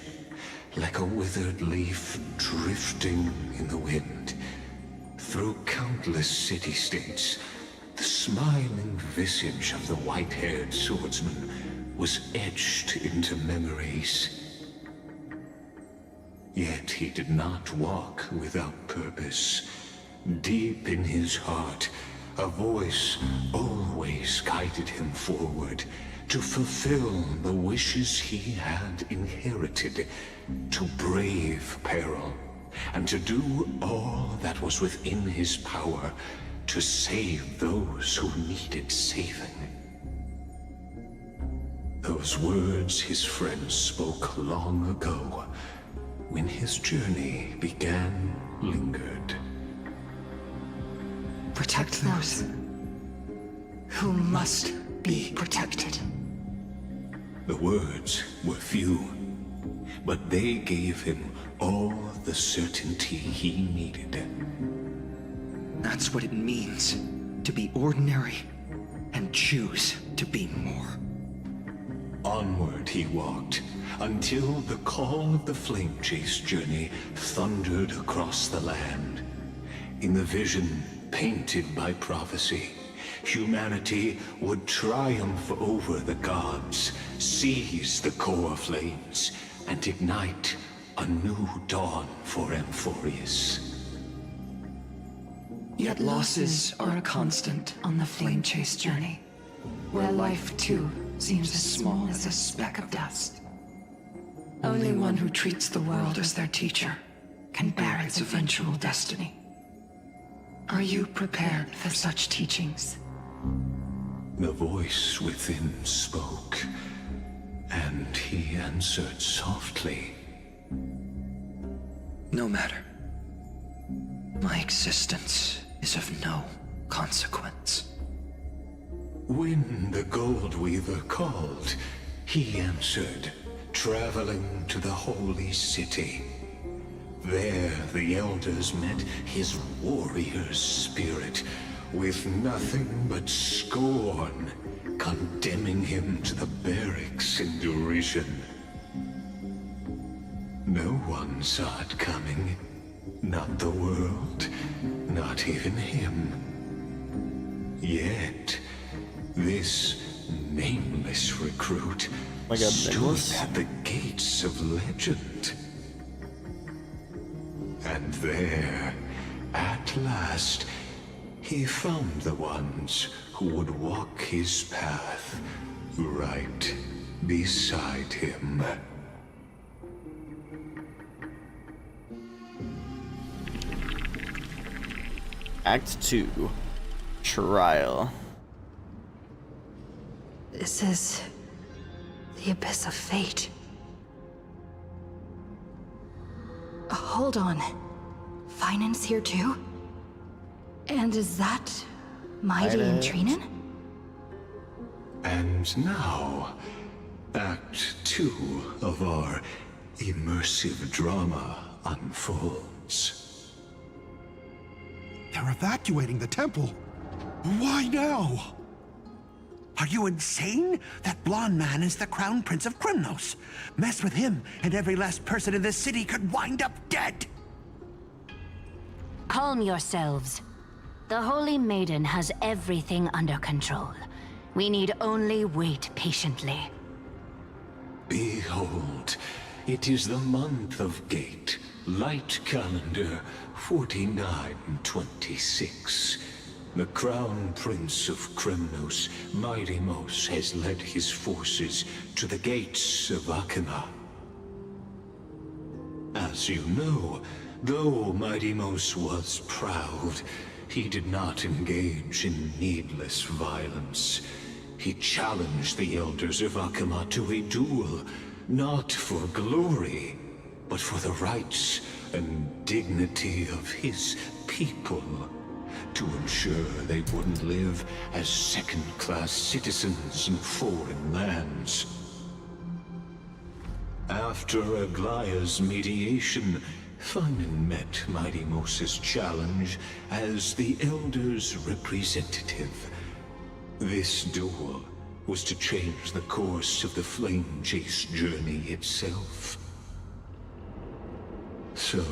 like a withered leaf drifting in the wind. Through countless city-states, the smiling visage of the white-haired swordsman was etched into memories. Yet he did not walk without purpose. Deep in his heart, a voice always guided him forward, to fulfill the wishes he had inherited, to brave peril, and to do all that was within his power to save those who needed saving. Those words his friends spoke long ago, when his journey began, lingered. Protect those who must be protected. The words were few, but they gave him all the certainty he needed. That's what it means to be ordinary and choose to be more. Onward he walked, until the call of the Flame Chase journey thundered across the land. In the vision painted by prophecy, humanity would triumph over the gods, seize the core flames, and ignite a new dawn for Amphorius. Yet losses are a constant on the flame chase journey, where life too seems as small as a speck of dust. Only one who treats the world as their teacher can bear its eventual destiny. Are you prepared for such teachings? The voice within spoke, and he answered softly. No matter. My existence is of no consequence. When the Gold Weaver called, he answered, traveling to the holy city. There the elders met his warrior spirit, with nothing but scorn, condemning him to the barracks in derision. No one saw it coming. Not the world, not even him. Yet, this nameless recruit stood at the gates of legend. And there, at last, he found the ones who would walk his path right beside him. Act 2. Trial. This is the abyss of fate. Hold on. Finance here too? And is that Mighty and Trinen? And now, Act 2 of our immersive drama unfolds. They're evacuating the temple. Why now? Are you insane? That blonde man is the Crown Prince of Krymnos. Mess with him, and every last person in this city could wind up dead. Calm yourselves. The Holy Maiden has everything under control. We need only wait patiently. Behold, it is the month of Gate, Light Calendar 4926. The Crown Prince of Krymnos, Mighty-Mos, has led his forces to the gates of Akima. As you know, though Mighty-Mos was proud, he did not engage in needless violence. He challenged the elders of Akima to a duel, not for glory, but for the rights and dignity of his people, to ensure they wouldn't live as second-class citizens in foreign lands. After Aglaya's mediation, Finan met Mighty-Mos's challenge as the Elder's representative. This duel was to change the course of the Flame Chase journey itself. So,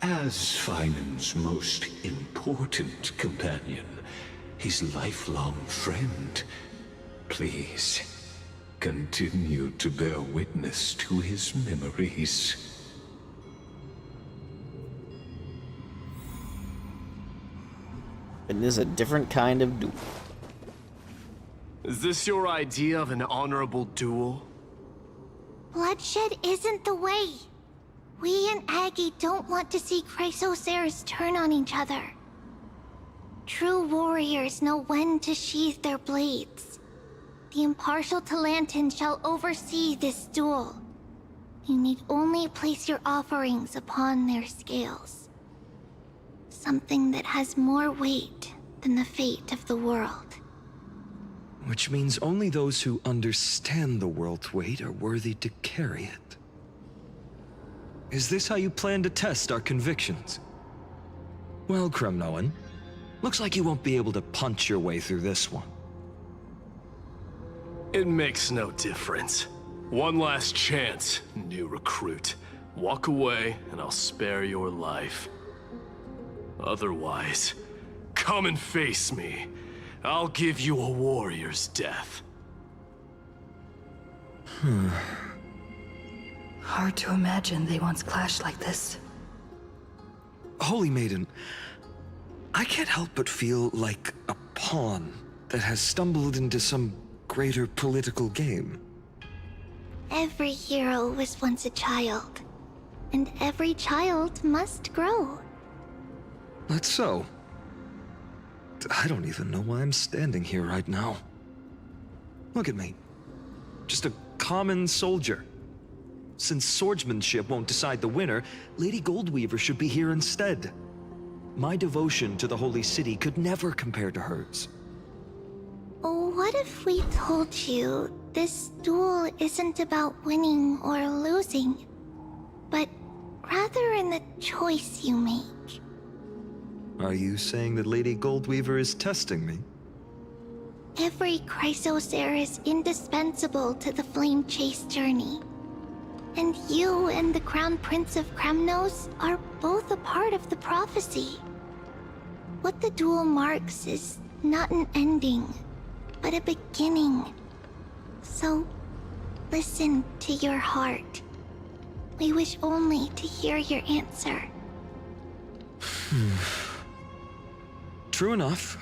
as Finan's most important companion, his lifelong friend, please continue to bear witness to his memories. It is a different kind of duel. Is this your idea of an honorable duel? Bloodshed isn't the way. We and Aggie don't want to see Chrysoceres turn on each other. True warriors know when to sheathe their blades. The impartial Talantin shall oversee this duel. You need only place your offerings upon their scales. Something that has more weight than the fate of the world. Which means only those who understand the world's weight are worthy to carry it. Is this how you plan to test our convictions? Well, Krymnoan, looks like you won't be able to punch your way through this one. It makes no difference. One last chance, new recruit. Walk away, and I'll spare your life. Otherwise, come and face me. I'll give you a warrior's death. Hard to imagine they once clashed like this. Holy Maiden, I can't help but feel like a pawn that has stumbled into some greater political game. Every hero was once a child, and every child must grow. That's so. I don't even know why I'm standing here right now. Look at me. Just a common soldier. Since swordsmanship won't decide the winner, Lady Goldweaver should be here instead. My devotion to the Holy City could never compare to hers. What if we told you this duel isn't about winning or losing, but rather in the choice you make? Are you saying that Lady Goldweaver is testing me? Every Chrysos heir is indispensable to the Flame Chase journey. And you and the Crown Prince of Kremnos are both a part of the prophecy. What the duel marks is not an ending, but a beginning. So, listen to your heart. We wish only to hear your answer. True enough.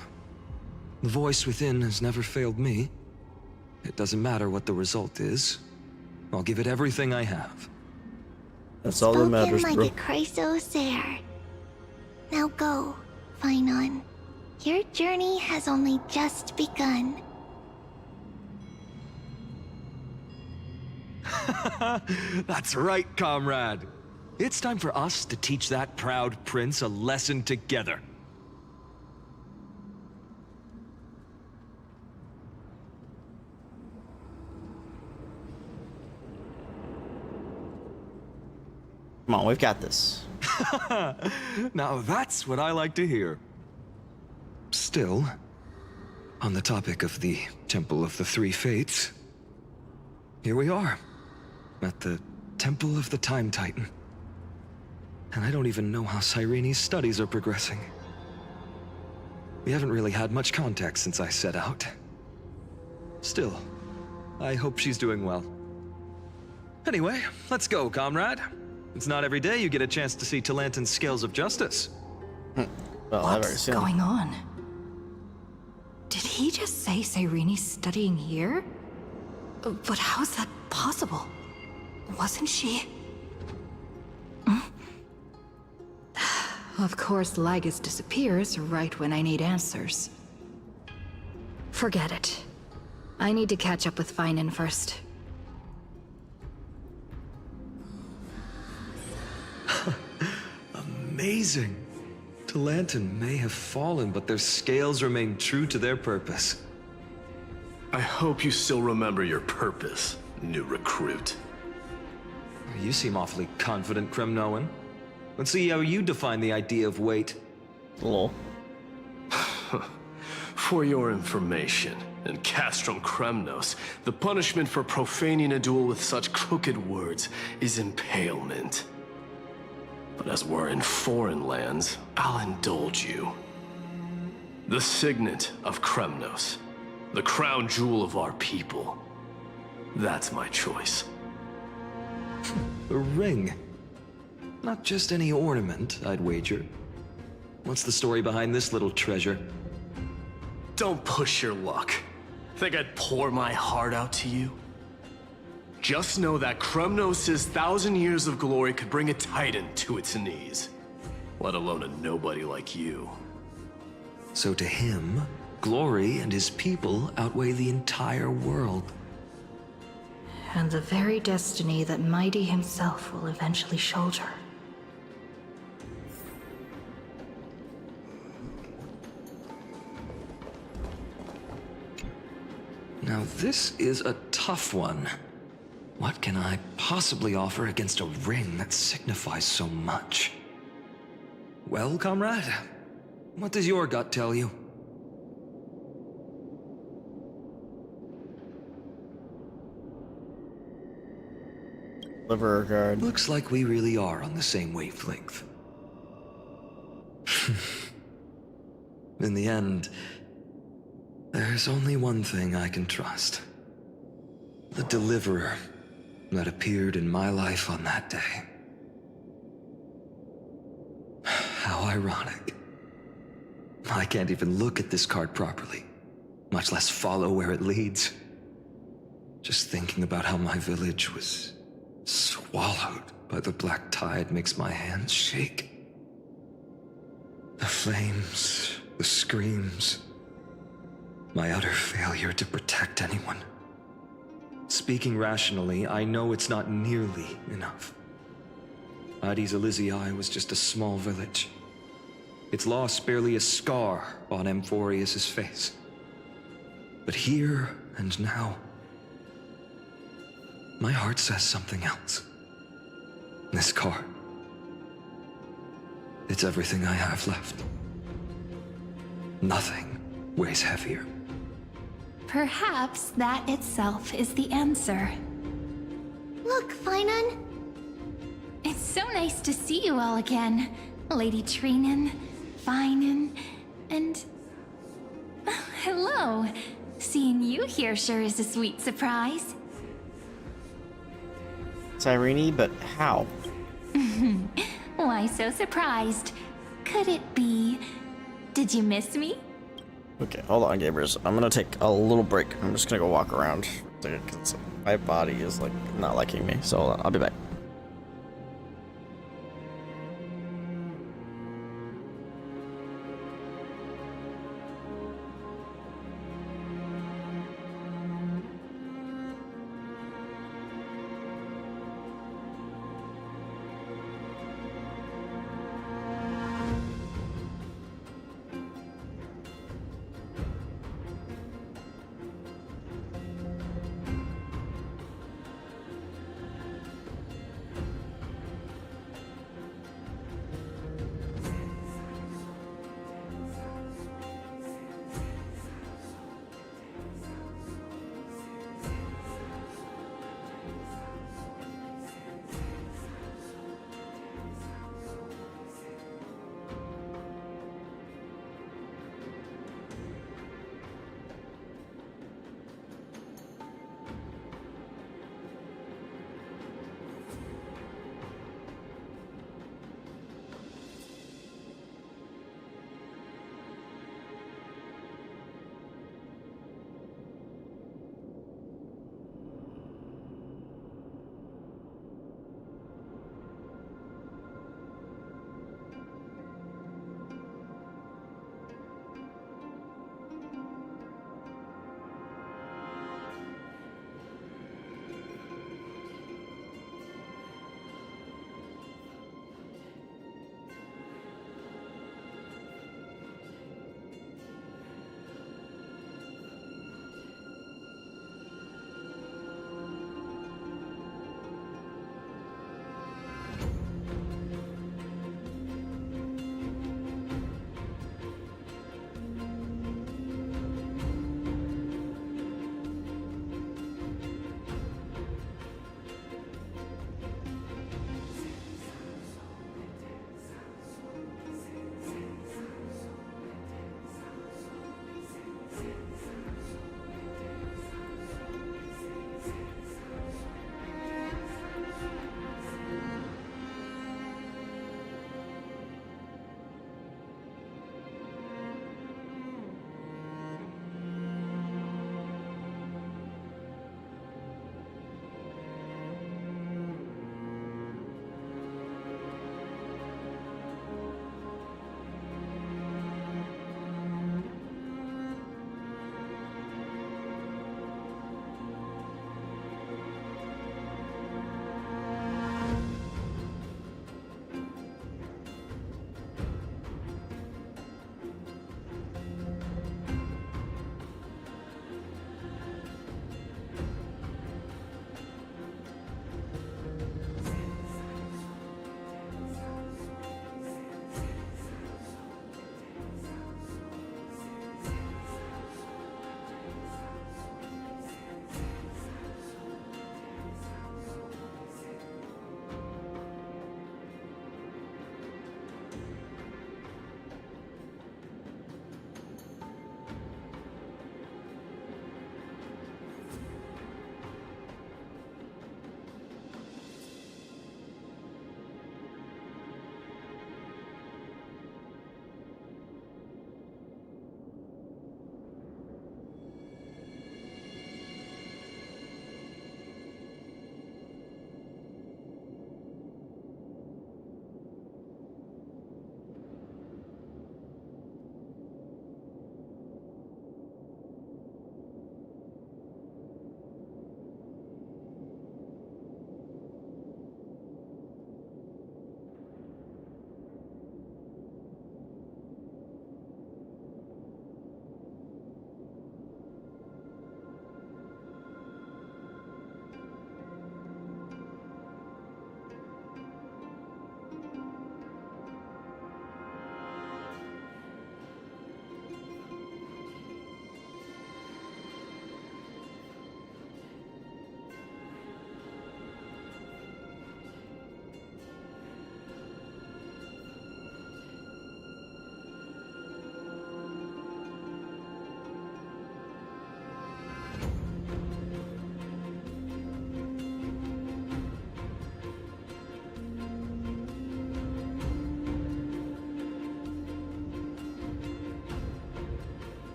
The voice within has never failed me. It doesn't matter what the result is. I'll give it everything I have. That's all that matters, Spoken bro. like a Chrysos heir. Now go, Phainon. Your journey has only just begun. That's right, comrade. It's time for us to teach that proud prince a lesson together. Come on, we've got this. Now that's what I like to hear. Still, on the topic of the Temple of the Three Fates, here we are, at the Temple of the Time Titan. And I don't even know how Cyrene's studies are progressing. We haven't really had much contact since I set out. Still, I hope she's doing well. Anyway, let's go, comrade. It's not every day you get a chance to see Talantin's scales of justice. Well, What's going on? Did he just say Cyrene's studying here? But how's that possible? Wasn't she? Of course, Lygus disappears right when I need answers. Forget it. I need to catch up with Phainon first. Amazing. Talantin may have fallen, but their scales remain true to their purpose. I hope you still remember your purpose, new recruit. You seem awfully confident, Kremnoan. Let's see how you define the idea of weight. Lol. For your information, in Castrum Kremnos, the punishment for profaning a duel with such crooked words is impalement. But as we're in foreign lands, I'll indulge you. The signet of Kremnos, the crown jewel of our people. That's my choice. A ring. Not just any ornament, I'd wager. What's the story behind this little treasure? Don't push your luck. Think I'd pour my heart out to you? Just know that Kremnos' 1,000 years of glory could bring a titan to its knees. Let alone a nobody like you. So to him, glory and his people outweigh the entire world. And the very destiny that Mighty himself will eventually shoulder. Now this is a tough one. What can I possibly offer against a ring that signifies so much? Well, comrade, what does your gut tell you? Liver guard. Looks like we really are on the same wavelength. In the end, There's only one thing I can trust. The deliverer that appeared in my life on that day. How ironic. I can't even look at this card properly, much less follow where it leads. Just thinking about how my village was swallowed by the black tide makes my hands shake. The flames, the screams, my utter failure to protect anyone. Speaking rationally, I know it's not nearly enough. Hades Elysiae was just a small village. Its loss barely a scar on Amphorius' face. But here and now, my heart says something else. This card. It's everything I have left. Nothing weighs heavier. Perhaps that itself is the answer. Look, Finan. It's so nice to see you all again, Lady Trinen, Finan, and... hello. Seeing you here sure is a sweet surprise. Irene, but how? Why so surprised? Could it be... Did you miss me? Okay, hold on, gamers. I'm gonna take a little break. I'm just gonna go walk around. My body is like not liking me, so I'll be back.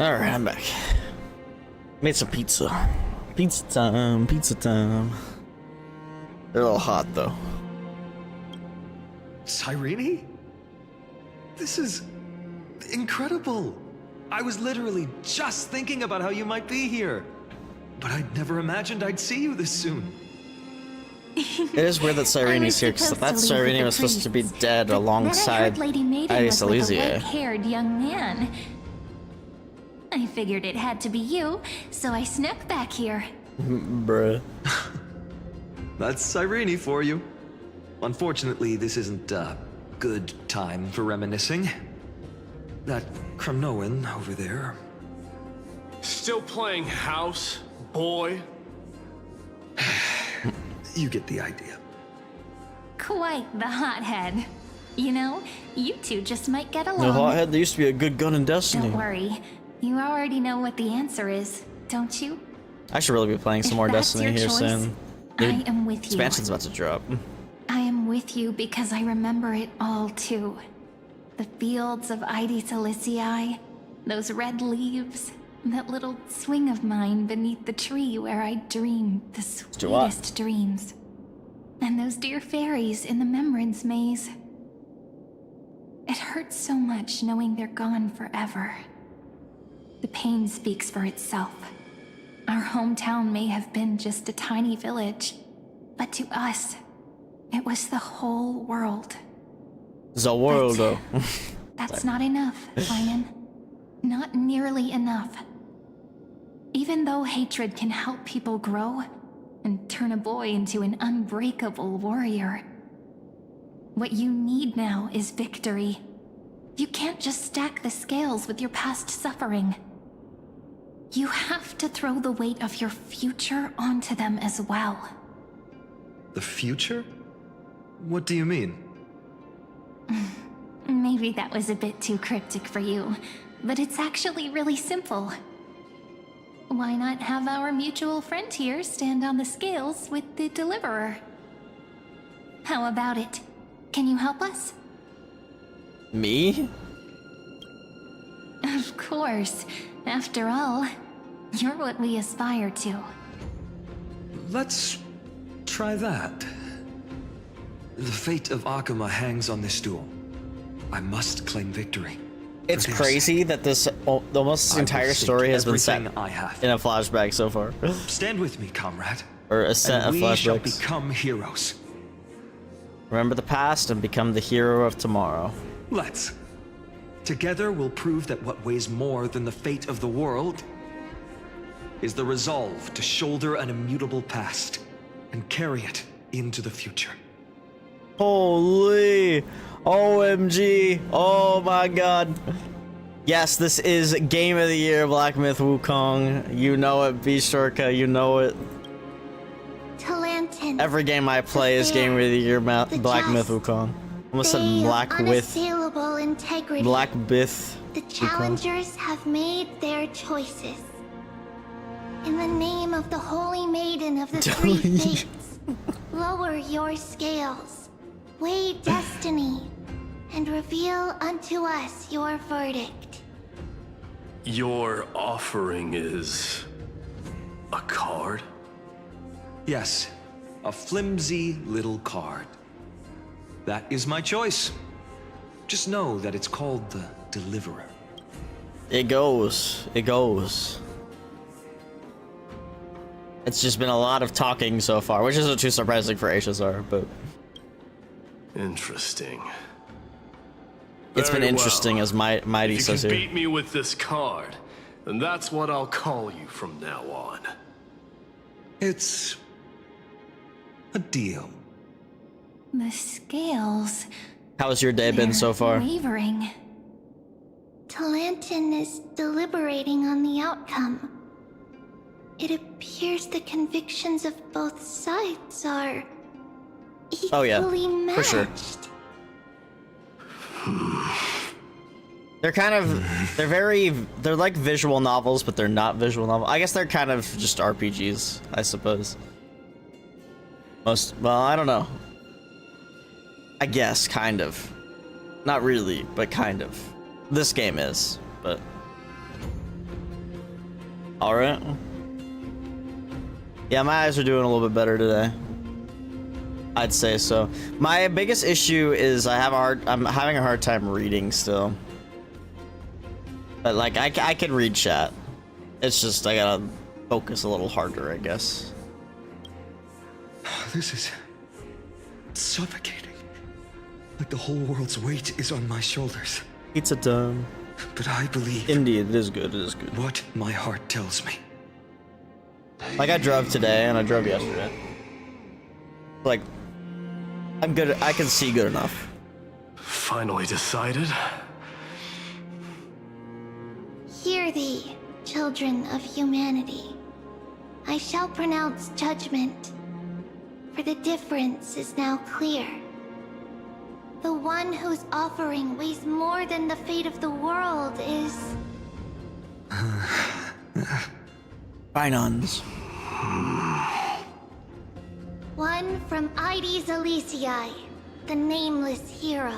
Alright, I'm back. Made some pizza. Pizza time, pizza time. They're a little hot though. Cyrene? This is incredible. I was literally just thinking about how you might be here. But I'd never imagined I'd see you this soon. It is weird that Cyrene's here, because that Cyrene was supposed to be dead alongside Lady Maiden Iris was with a Elysiae. white-haired young man. I figured it had to be you, so I snuck back here. Bruh. That's Cyrene for you. Unfortunately, this isn't a good time for reminiscing. That Kremnoan over there. Still playing house, boy? You get the idea. Quite the hothead. You know, you two just might get along. The hothead, there used to be a good gun in Destiny. Don't worry. You already know what the answer is, don't you? I should really be playing some more that's Destiny your here choice, soon. I am with you. Expansion's about to drop. I am with you because I remember it all too. The fields of Ides Elysiae, those red leaves, that little swing of mine beneath the tree where I dreamed the sweetest dreams. And those dear fairies in the Membrance Maze. It hurts so much knowing they're gone forever. The pain speaks for itself. Our hometown may have been just a tiny village, but to us, it was the whole world. The world, though. That's not enough, Finan. Not nearly enough. Even though hatred can help people grow and turn a boy into an unbreakable warrior, what you need now is victory. You can't just stack the scales with your past suffering. You have to throw the weight of your future onto them as well. The future? What do you mean? Maybe that was a bit too cryptic for you, but it's actually really simple. Why not have our mutual friend here stand on the scales with the deliverer? How about it? Can you help us? Me? Of course. After all, you're what we aspire to. Let's try that. The fate of Akuma hangs on this duel. I must claim victory. It's crazy that this almost this entire story has been set in I have. a flashback so far. Stand with me, comrade. Or a set of and we shall flashbacks. become heroes. Remember the past and become the hero of tomorrow. Let's. Together we'll prove that what weighs more than the fate of the world is the resolve to shoulder an immutable past and carry it into the future. Holy! OMG! Oh my god! Yes, this is Game of the Year, Black Myth Wukong. You know it, Bishorka, you know it. Talantin. Every game I play is Game of the Year, Black Myth Wukong. Almost said Black with unassailable integrity. Black Bith. The challengers have made their choices. In the name of the Holy Maiden of the Three Fates, lower your scales, weigh destiny, and reveal unto us your verdict. Your offering is a card? Yes, a flimsy little card. That is my choice. Just know that it's called the Deliverer. It goes. It goes. It's just been a lot of talking so far, which isn't too surprising for HSR, but... Interesting. It's been Very interesting, well. as Mighty If says you here. can beat me with this card, then that's what I'll call you from now on. It's a deal. The scales. How's your day been so far? Wavering. Talantin is deliberating on the outcome. It appears the convictions of both sides are Oh yeah, equally matched. for sure. They're kind of, they're like visual novels, but they're not visual novels. I guess they're kind of just RPGs, I suppose. Well, I don't know. I guess, kind of. Not really, but kind of. This game is, but... All right. Yeah, my eyes are doing a little bit better today. I'd say so. My biggest issue is I'm having a hard time reading still. But like I can read chat. It's just I gotta focus a little harder, I guess. This is suffocating. Like the whole world's weight is on my shoulders. Pizza time. But I believe. Indeed, it is good. It is good. What my heart tells me. Like I drove today and I drove yesterday. Like I'm good. I can see good enough. Finally decided. Hear thee, children of humanity. I shall pronounce judgment, for the difference is now clear. The one whose offering weighs more than the fate of the world is... Finons. One from Ides Elysiae, the nameless hero.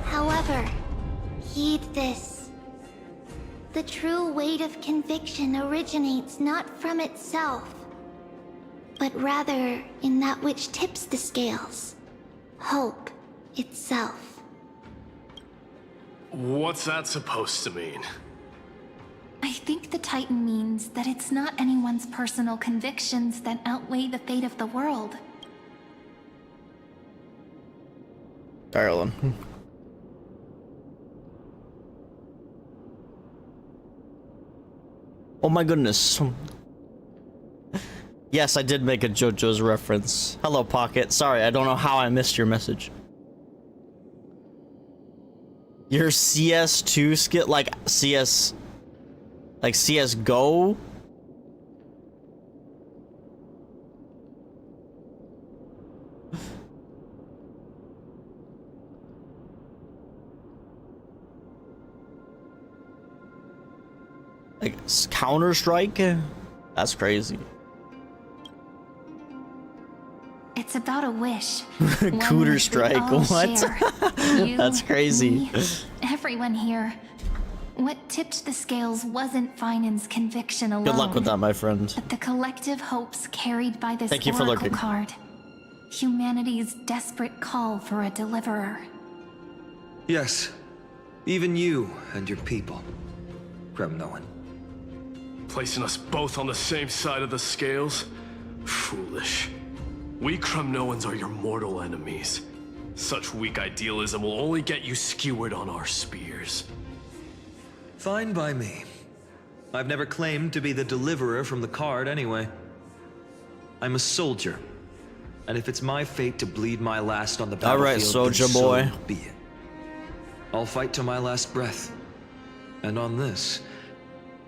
However, heed this. The true weight of conviction originates not from itself, but rather in that which tips the scales. Hope itself. What's that supposed to mean? I think the Titan means that it's not anyone's personal convictions that outweigh the fate of the world. Ireland. Oh my goodness. Yes, I did make a JoJo's reference. Hello, Pocket. Sorry, I don't know how I missed your message. Your CS2 skill, like CS... Like CSGO? Like Counter-Strike? That's crazy. It's about a wish. Counter-Strike, what? That's crazy. Me, everyone here. What tipped the scales wasn't Finan's conviction alone. Good luck with that, my friend. But the collective hopes carried by this Thank you for oracle looking. card. Humanity's desperate call for a deliverer. Yes, even you and your people, Kremnoan. Placing us both on the same side of the scales? Foolish. We Kremnoans are your mortal enemies. Such weak idealism will only get you skewered on our spears. Fine by me. I've never claimed to be the deliverer from the card anyway. I'm a soldier. And if it's my fate to bleed my last on the battlefield, all right, soldier boy. So be it. I'll fight to my last breath. And on this,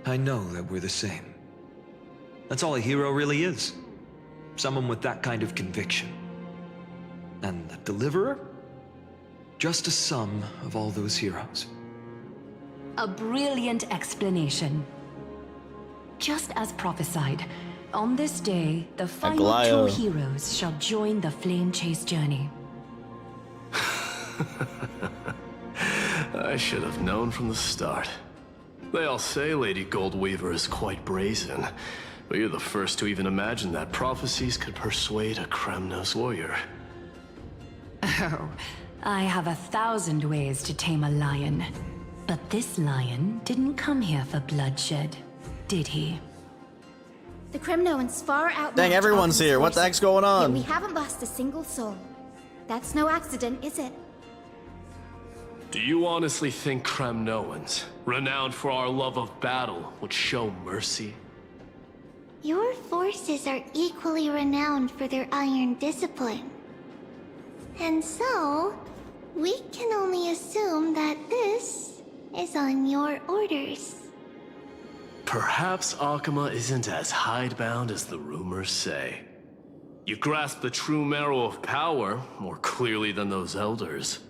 I know that we're the same. That's all a hero really is. Someone with that kind of conviction. And the deliverer? Just a sum of all those heroes. A brilliant explanation. Just as prophesied, on this day, the final two heroes shall join the flame chase journey. I should have known from the start. They all say Lady Goldweaver is quite brazen, but you're the first to even imagine that prophecies could persuade a Kremnos warrior. Oh, I have 1,000 ways to tame a lion. But this lion didn't come here for bloodshed, did he? The Kremnoans far out. Dang, everyone's here. What the heck's going on? We haven't lost a single soul. That's no accident, is it? Do you honestly think Kremnoans, renowned for our love of battle, would show mercy? Your forces are equally renowned for their iron discipline. And so, we can only assume that this is on your orders. Perhaps Akuma isn't as hidebound as the rumors say. You grasp the true marrow of power more clearly than those elders.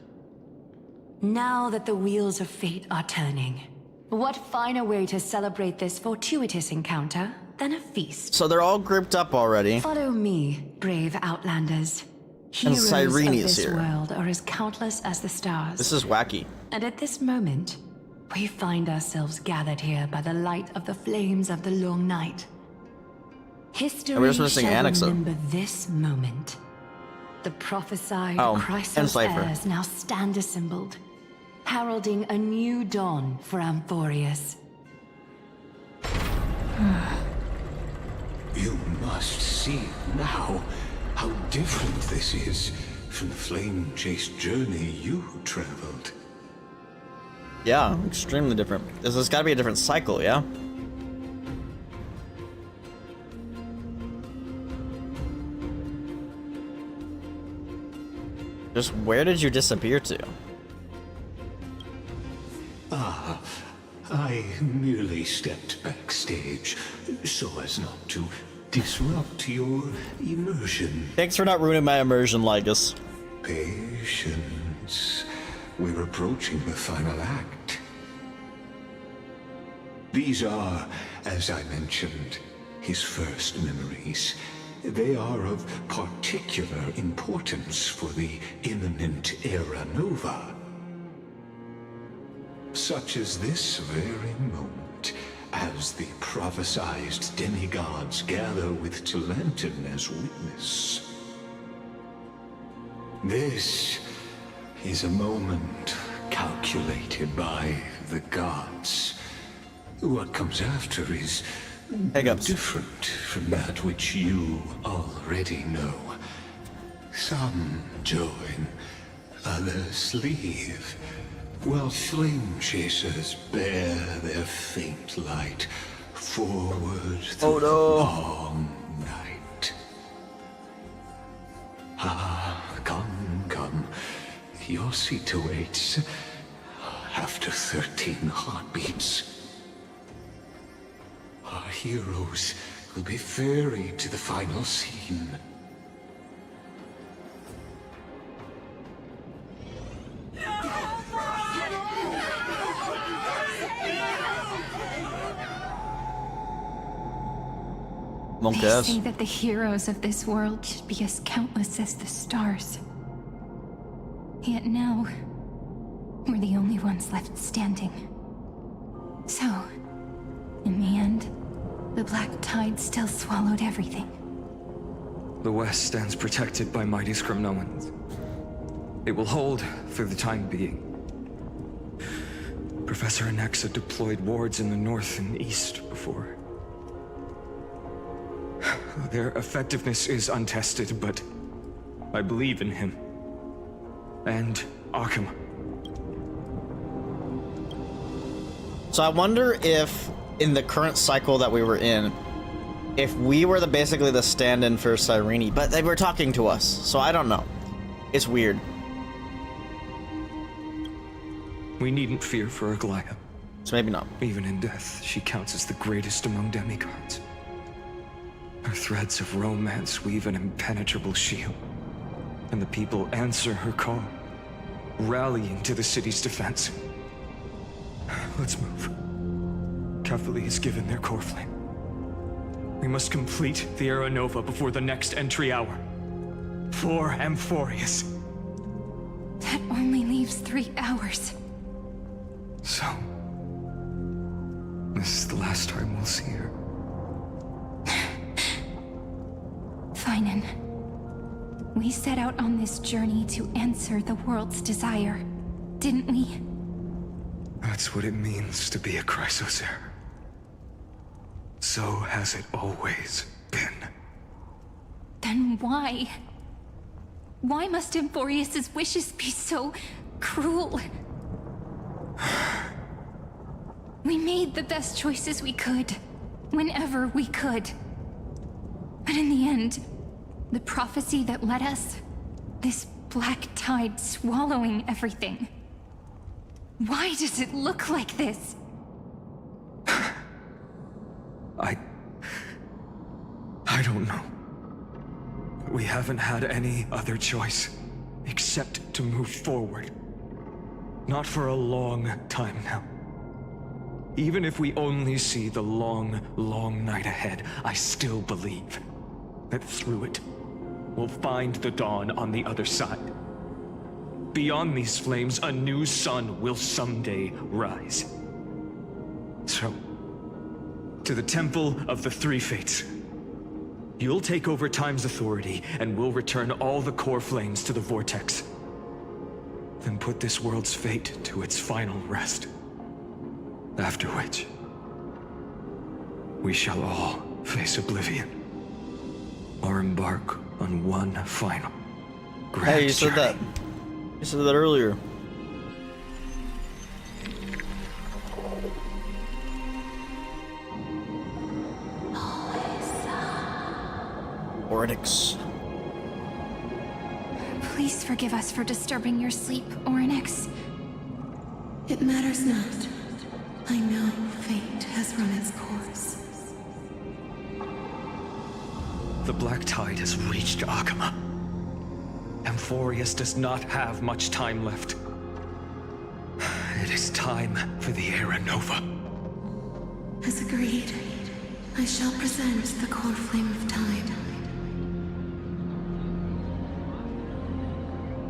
Now that the wheels of fate are turning, what finer way to celebrate this fortuitous encounter then a feast. So they're all grouped up already. Follow me, brave outlanders. Heroes of Cyrene's this here. world are as countless as the stars. This is wacky. And at this moment, we find ourselves gathered here by the light of the flames of the long night. History we're just missing shall Annexa. remember this moment. The prophesied and Chrysos Cypher. heirs now stand assembled, heralding a new dawn for Amphorius. You must see now how different this is from the flame-chased journey you traveled. Yeah, extremely different. This has got to be a different cycle, yeah? Just where did you disappear to? Ah, I merely stepped backstage so as not to disrupt your immersion. Thanks for not ruining my immersion, Lygus. Patience. We're approaching the final act. These are, as I mentioned, his first memories. They are of particular importance for the imminent Era Nova. Such as this very moment, as the prophesized demigods gather with Talenton as witness. This is a moment calculated by the gods. What comes after is different from that which you already know. Some join, others leave, while flame chasers bear their faint light forward through the long night. Ah, come. Your seat awaits after 13 heartbeats. Our heroes will be ferried to the final scene. They say that the heroes of this world should be as countless as the stars. Yet now, we're the only ones left standing. So, in the end, the black tide still swallowed everything. The West stands protected by mighty Scrimnoans. It will hold for the time being. Professor Annexa deployed wards in the north and east before. Their effectiveness is untested, but I believe in him. And Arkham. So I wonder if, in the current cycle that we were in, if we were basically the stand-in for Cyrene, but they were talking to us, so I don't know. It's weird. We needn't fear for Aglaia. So maybe not. Even in death, she counts as the greatest among demigods. Her threads of romance weave an impenetrable shield, and the people answer her call, rallying to the city's defense. Let's move. Cavalry has given their core flame. We must complete the Era Nova before the next entry hour. For Amphorius. That only leaves 3 hours. So, this is the last time we'll see her. Finan, we set out on this journey to answer the world's desire, didn't we? That's what it means to be a Chrysos heir. So has it always been. Then why? Why must Amphorius' wishes be so cruel? We made the best choices we could, whenever we could. But in the end, the prophecy that led us, this black tide swallowing everything. Why does it look like this? I don't know. We haven't had any other choice, except to move forward. Not for a long time now. Even if we only see the long, long night ahead, I still believe that through it, we'll find the dawn on the other side. Beyond these flames, a new sun will someday rise. So, to the Temple of the Three Fates. You'll take over Time's authority, and we'll return all the core flames to the Vortex. Then put this world's fate to its final rest. After which, we shall all face oblivion. Or embark on one final grand Hey, you said journey. that. You said that earlier. Oryx. Please forgive us for disturbing your sleep, Oryx. It matters not. I know fate has run its course. The Black Tide has reached Akama. Amphorius does not have much time left. It is time for the Era Nova. As agreed, I shall present the core flame of time.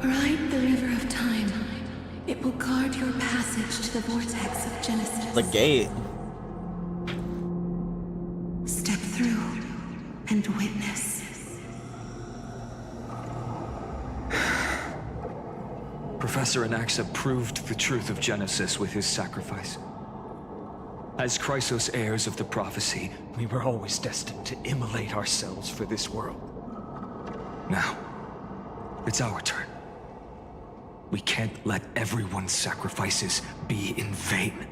Ride the river of time. It will guard your passage to the vortex of Genesis. The gate. Step through and witness. Professor Anaxa proved the truth of Genesis with his sacrifice. As Chrysos heirs of the prophecy, we were always destined to immolate ourselves for this world. Now, it's our turn. We can't let everyone's sacrifices be in vain.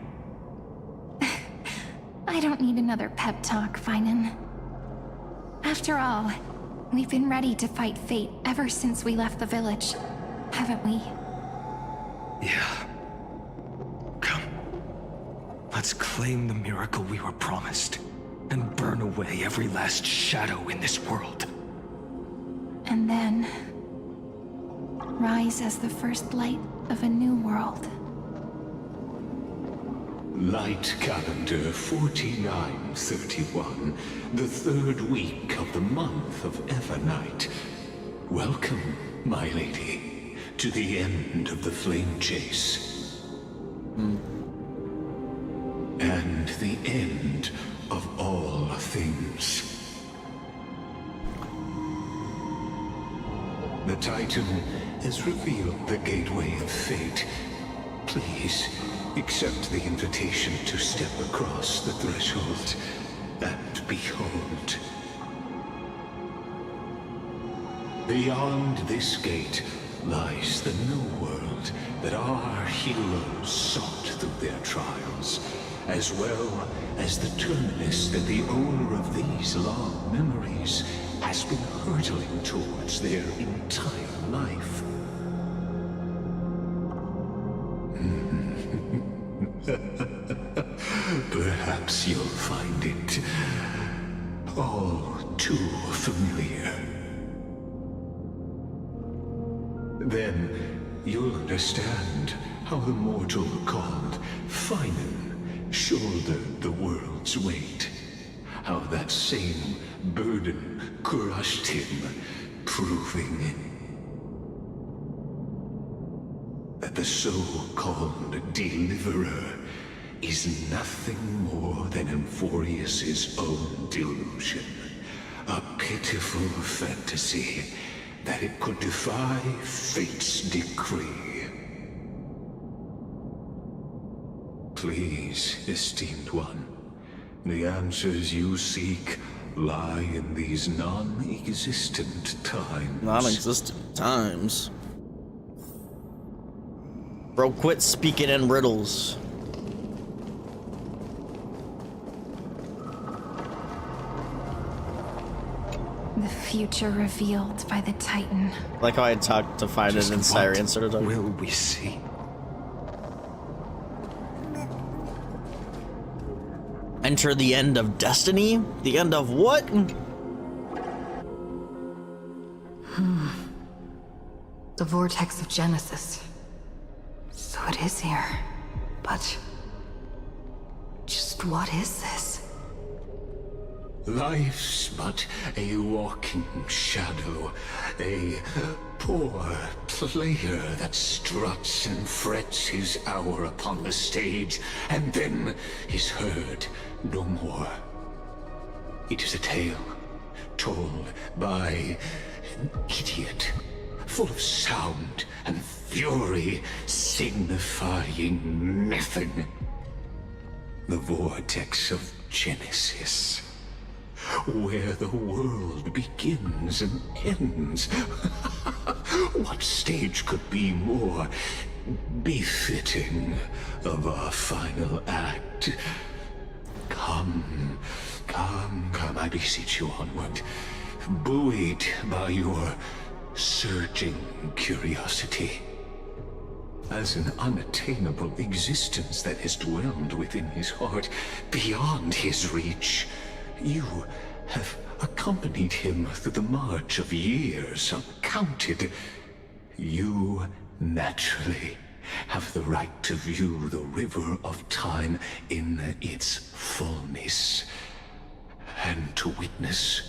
I don't need another pep talk, Finan. After all, we've been ready to fight fate ever since we left the village, haven't we? Yeah. Come. Let's claim the miracle we were promised, and burn away every last shadow in this world. And then rise as the first light of a new world. Light calendar 4931, the third week of the month of Evernight. Welcome, my lady, to the end of the flame chase. And the end of all things. The Titan has revealed the gateway of fate. Please, accept the invitation to step across the threshold and behold. Beyond this gate lies the new world that our heroes sought through their trials, as well as the terminus that the owner of these long memories has been hurtling towards their entire life. Perhaps you'll find it all too familiar. Then you'll understand how the mortal called Finan shouldered the world's weight. How that same burden crushed him, proving that the so-called deliverer is nothing more than Amphorius's own delusion. A pitiful fantasy that it could defy fate's decree. Please, esteemed one, the answers you seek lie in these non-existent times. Non-existent times? Bro, quit speaking in riddles. The future revealed by the Titan. Like how I talked to find it in Syrian sort of talk. Will we see? Enter the end of destiny? The end of what? The vortex of Genesis. So it is here. But What is this? Life's but a walking shadow, a poor player that struts and frets his hour upon the stage, and then is heard no more. It is a tale told by an idiot, full of sound and fury, signifying nothing. The vortex of Genesis, where the world begins and ends. What stage could be more befitting of our final act? Come, I beseech you onward, buoyed by your surging curiosity. As an unattainable existence that has dwelled within his heart, beyond his reach, you have accompanied him through the march of years uncounted. You naturally have the right to view the river of time in its fullness, and to witness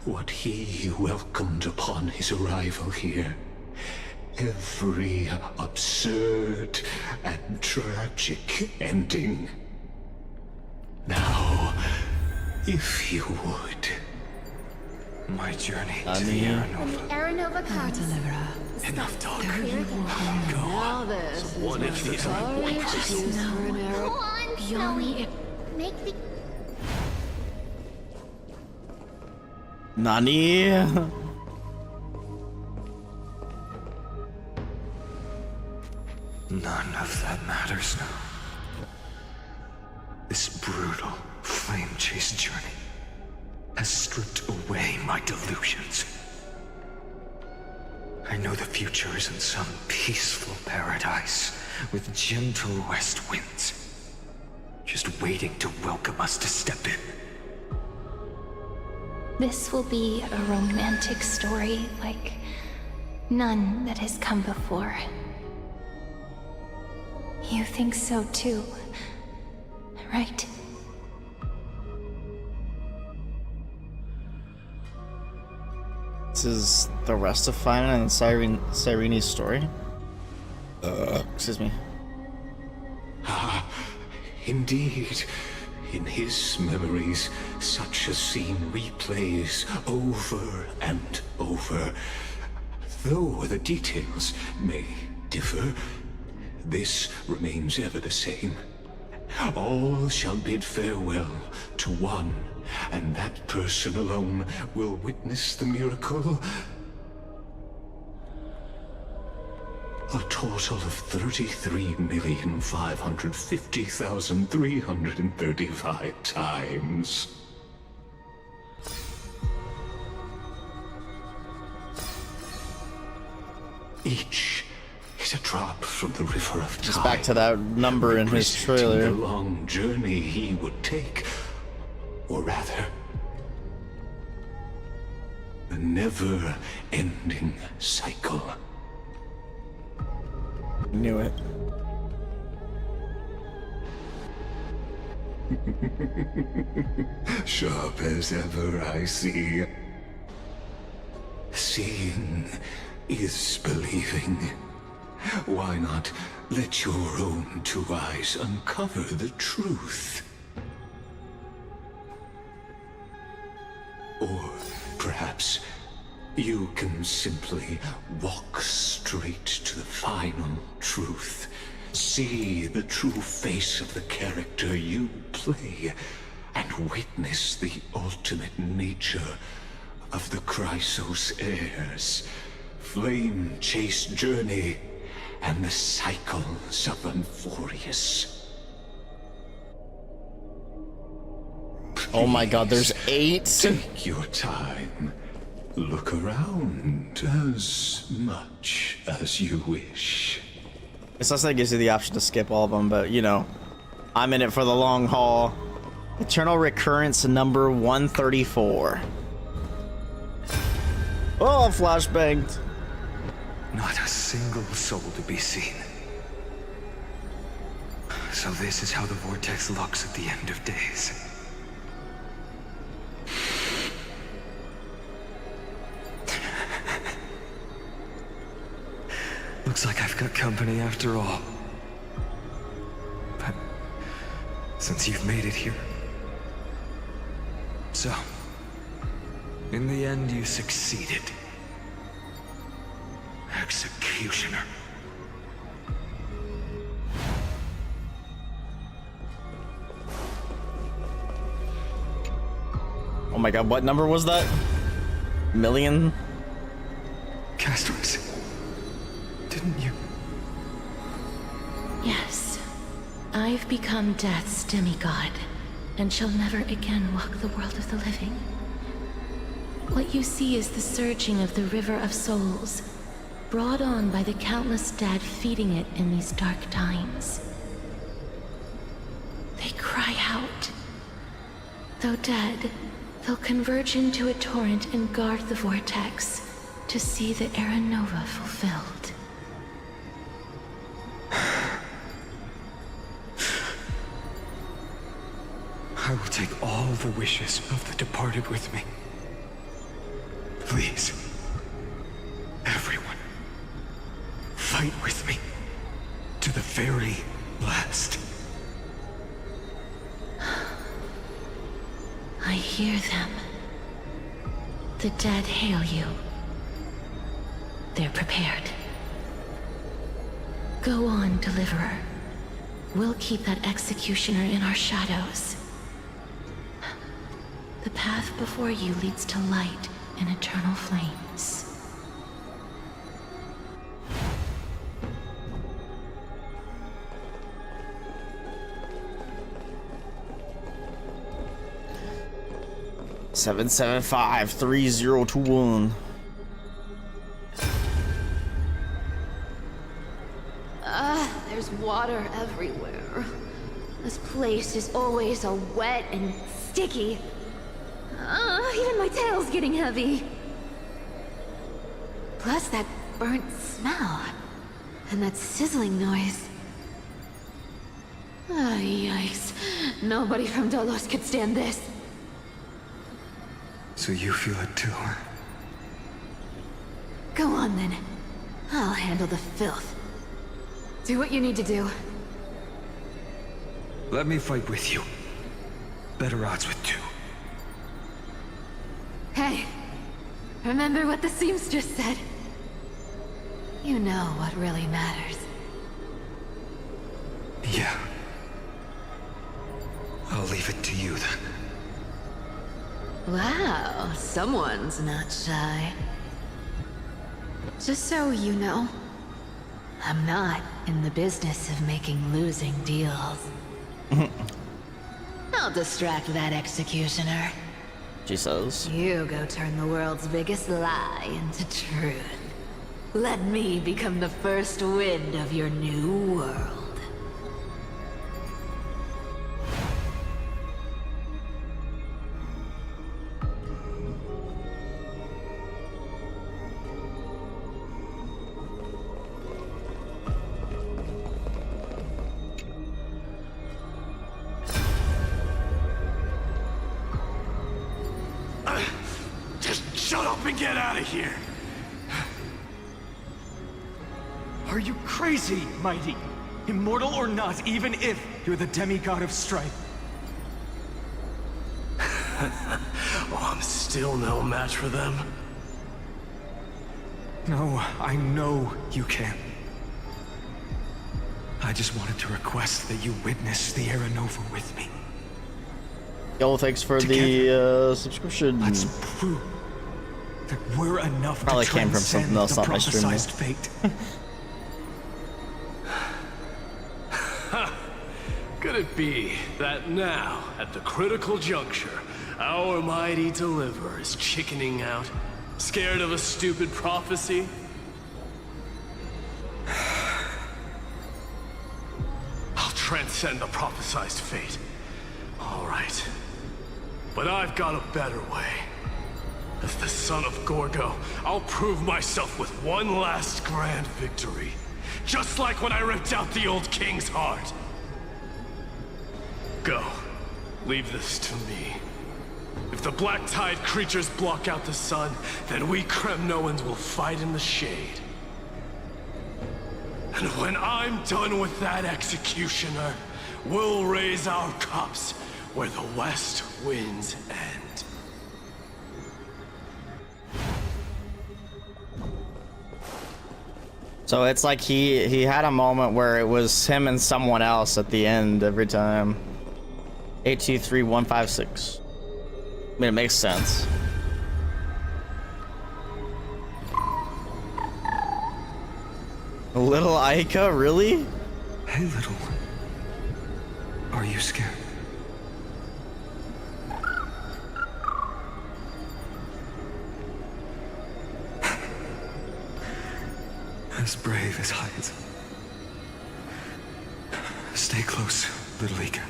what he welcomed upon his arrival here. Every absurd and tragic ending. Now, if you would. My journey to the Aranova comes. Enough talk. Clear again. Go. So what if these are Go on, Snowy. Make the... Nani? None of that matters now. This brutal, flame-chased journey has stripped away my delusions. I know the future is in some peaceful paradise with gentle west winds, just waiting to welcome us to step in. This will be a romantic story like none that has come before. You think so too, right? This is the rest of Final and Cyrene's story? Excuse me. Ah, indeed. In his memories, such a scene replays over and over. Though the details may differ, this remains ever the same. All shall bid farewell to one, and that person alone will witness the miracle. A total of 33,550,335 times. Each is a drop from the river of time. Just back to that number in his trailer. The long journey he would take, or rather, the never-ending cycle. Knew it. Sharp as ever, I see. Seeing is believing. Why not let your own two eyes uncover the truth? Or perhaps you can simply walk straight to the final truth. See the true face of the character you play, and witness the ultimate nature of the Chrysos heirs, flame-chased journey, and the cycles of Amphorius. Oh my god, there's 8? Take your time. Look around as much as you wish. It's also that gives you the option to skip all of them, but you know, I'm in it for the long haul. Eternal Recurrence number 134. Oh, flashbanged. Not a single soul to be seen. So this is how the vortex looks at the end of days. Looks like I've got company after all. But since you've made it here... So, in the end you succeeded. Executioner. Oh my god, what number was that? Million? Castros, didn't you? Yes. I've become Death's demigod, and shall never again walk the world of the living. What you see is the surging of the river of souls, brought on by the countless dead feeding it in these dark times. They cry out. Though dead, they'll converge into a torrent and guard the vortex to see the Era Nova fulfilled. I will take all the wishes of the departed with me. Please, everyone, fight with me to the very last. I hear them. The dead hail you. They're prepared. Go on, Deliverer. We'll keep that executioner in our shadows. The path before you leads to light and eternal flames. Seven 3021. There's water everywhere. This place is always so wet and sticky. Even my tail's getting heavy. Plus that burnt smell. And that sizzling noise. Yikes. Nobody from Dolos could stand this. So you feel it too, huh? Go on then. I'll handle the filth. Do what you need to do. Let me fight with you. Better odds with two. Hey, remember what the seamstress said? You know what really matters. Yeah. I'll leave it to you then. Wow, someone's not shy. Just so you know, I'm not in the business of making losing deals. I'll distract that executioner. She says. You go turn the world's biggest lie into truth. Let me become the first wind of your new world. Shut up and get out of here! Are you crazy, Mighty? Immortal or not, even if you're the demigod of strife. Oh, I'm still no match for them. No, I know you can. I just wanted to request that you witness the Era Nova with me. Yo, thanks for the subscription. Let's prove that we're enough Probably to came from something else, the not my stream. prophesized fate. Could it be that now, at the critical juncture, our mighty deliverer is chickening out, scared of a stupid prophecy? I'll transcend the prophesized fate. All right. But I've got a better way. As the son of Gorgo, I'll prove myself with one last grand victory. Just like when I ripped out the old king's heart. Go. Leave this to me. If the Black Tide creatures block out the sun, then we Kremnoans will fight in the shade. And when I'm done with that executioner, we'll raise our cups where the west winds end. So it's like he had a moment where it was him and someone else at the end every time. 823156. I mean, it makes sense. Little Aika, really? Hey, little one. Are you scared? As brave as Hyacinth. Stay close, little Aika.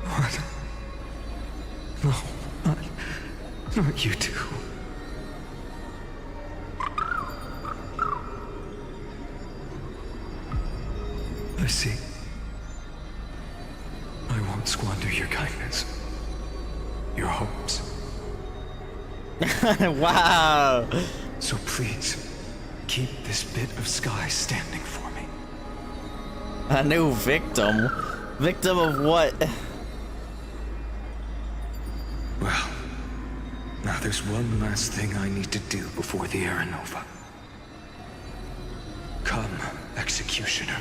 What? No, not you two. I see. I won't squander your kindness. Your hopes. Wow. So please, keep this bit of sky standing for me. A new victim? Victim of what? Well, now there's one last thing I need to do before the Era Nova. Come, Executioner.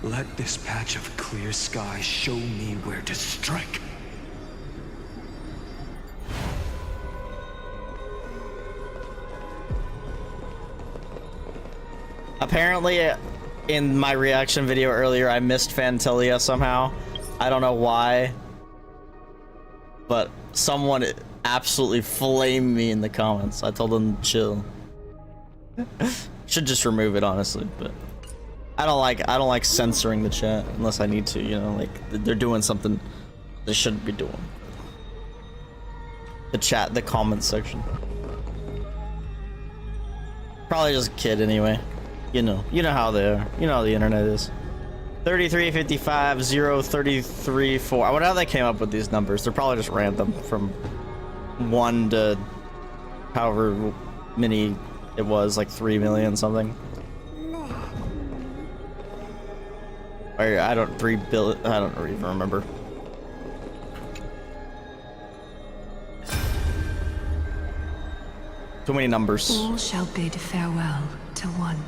Let this patch of clear sky show me where to strike. Apparently, in my reaction video earlier, I missed Phantilia somehow. I don't know why. But someone absolutely flamed me in the comments. I told them to chill. Should just remove it, honestly, but I don't like censoring the chat unless I need to, you know, like they're doing something they shouldn't be doing. The chat, the comments section. Probably just a kid anyway. You know how they are. You know how the internet is. 3355 033 4. I wonder how they came up with these numbers. They're probably just random from 1 to however many it was, like 3 million something. Or I don't 3 billion. I don't even remember. Too many numbers. All shall bid farewell to one,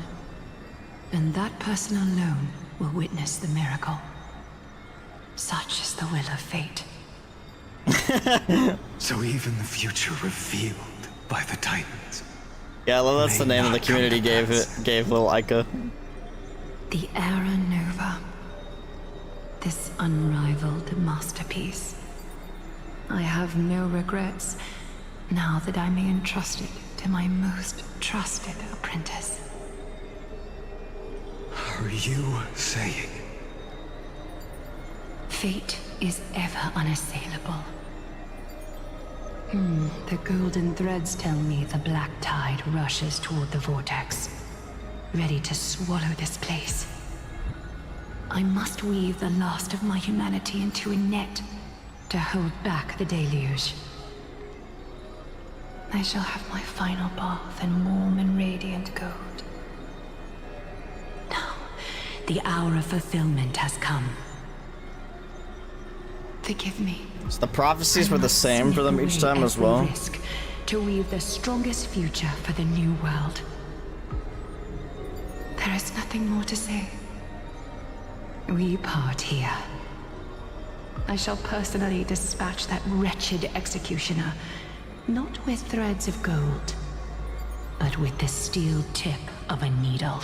and that person alone will witness the miracle. Such is the will of fate. So even the future revealed by the Titans. Yeah, well, that's the name of the community gave little Aika. The Era Nova. This unrivaled masterpiece. I have no regrets now that I may entrust it to my most trusted apprentice. Are you saying? Fate is ever unassailable. The golden threads tell me the black tide rushes toward the vortex, ready to swallow this place. I must weave the last of my humanity into a net to hold back the deluge. I shall have my final bath in warm and radiant gold. Now, the hour of fulfillment has come. Forgive me. So the prophecies were the same for them each time as well. Risk to weave the strongest future for the new world. There is nothing more to say. We part here. I shall personally dispatch that wretched executioner, not with threads of gold, but with the steel tip of a needle.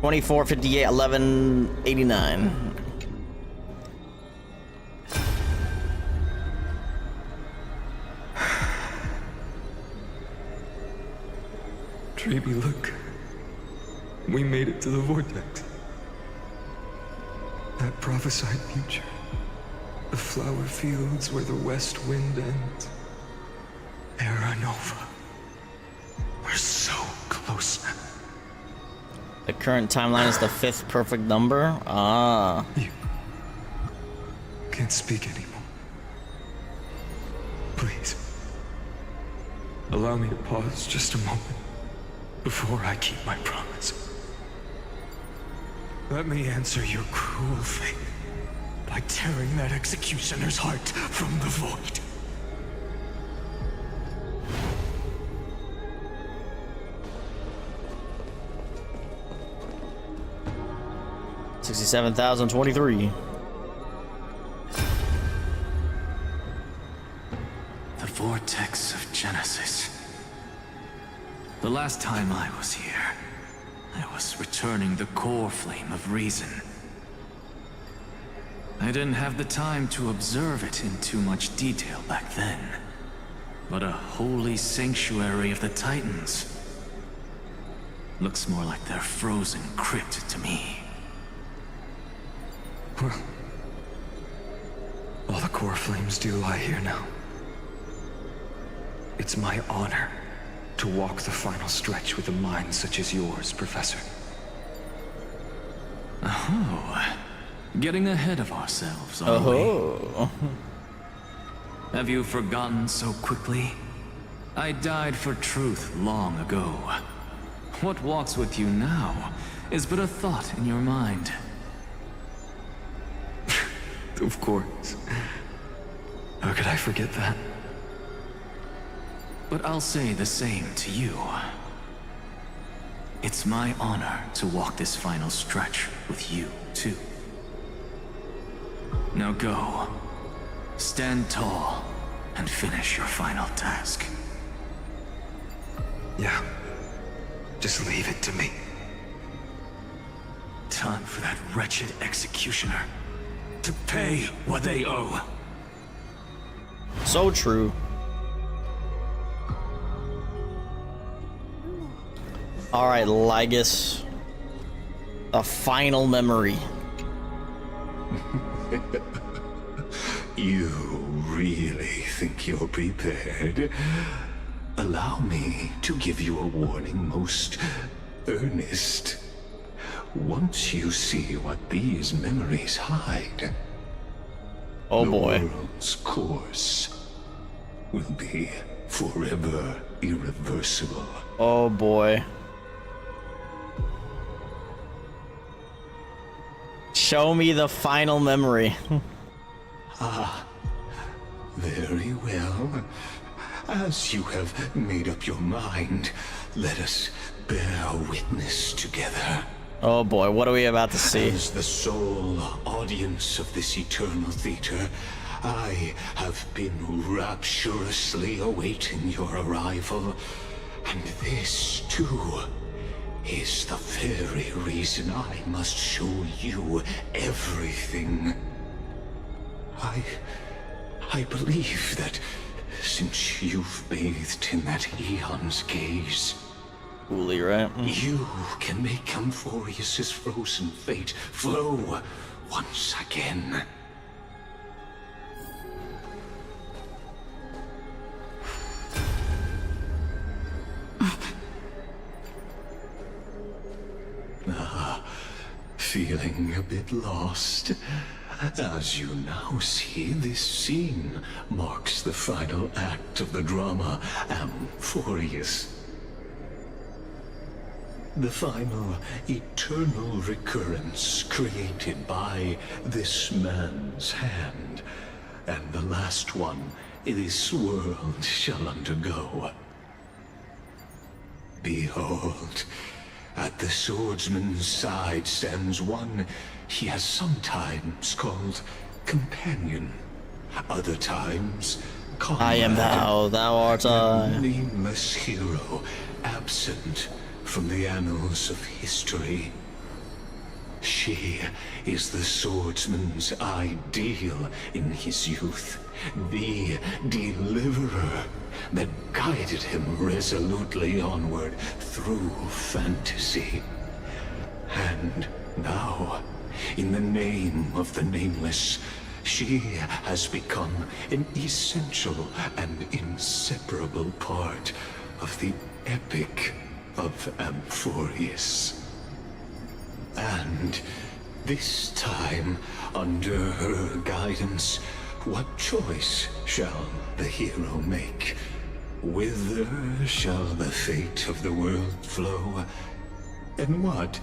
$24, $58, $11, $89. Treeby, look. We made it to the vortex. That prophesied future. The flower fields where the west wind ends. Era Nova. We're so close now. The current timeline is the 5th perfect number? Ah. You can't speak anymore. Please. Allow me to pause just a moment before I keep my promise. Let me answer your cruel fate by tearing that executioner's heart from the void. $67,023. The Vortex of Genesis. The last time I was here, I was returning the core flame of reason. I didn't have the time to observe it in too much detail back then. But a holy sanctuary of the Titans looks more like their frozen crypt to me. Well, all the core flames do lie here now. It's my honor to walk the final stretch with a mind such as yours, Professor. Oh, getting ahead of ourselves, are we? Have you forgotten so quickly? I died for truth long ago. What walks with you now is but a thought in your mind. Of course. How could I forget that? But I'll say the same to you. It's my honor to walk this final stretch with you, too. Now go. Stand tall and finish your final task. Yeah. Just leave it to me. Time for that wretched executioner to pay what they owe. So true. Alright, Lygus. A final memory. You really think you're prepared? Allow me to give you a warning most earnest. Once you see what these memories hide, oh boy, the world's course will be forever irreversible. Oh boy. Show me the final memory. Ah, very well. As you have made up your mind, let us bear witness together. Oh boy, what are we about to see? As the sole audience of this eternal theater, I have been rapturously awaiting your arrival. And this, too, is the very reason I must show you everything. I believe that since you've bathed in that eon's gaze, Uli, right? You can make Amphorius's frozen fate flow once again. Feeling a bit lost? As you now see, this scene marks the final act of the drama Amphorius. The final, eternal recurrence created by this man's hand, and the last one this world shall undergo. Behold, at the swordsman's side stands one he has sometimes called companion, other times comrade. I am thou, thou art I. A nameless hero, absent from the annals of history. She is the swordsman's ideal in his youth, the deliverer that guided him resolutely onward through fantasy. And now, in the name of the Nameless. She has become an essential and inseparable part of the epic of Amphorius. And this time, under her guidance, what choice shall the hero make? Whither shall the fate of the world flow? And what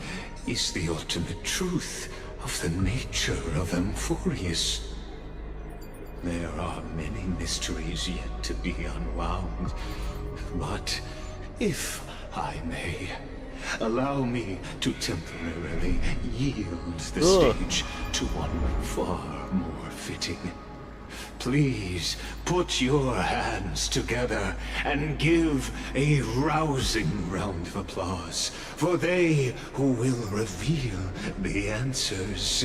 is the ultimate truth of the nature of Amphorius? There are many mysteries yet to be unwound, but if I may, allow me to temporarily yield the stage to one far more fitting. Please put your hands together and give a rousing round of applause for they who will reveal the answers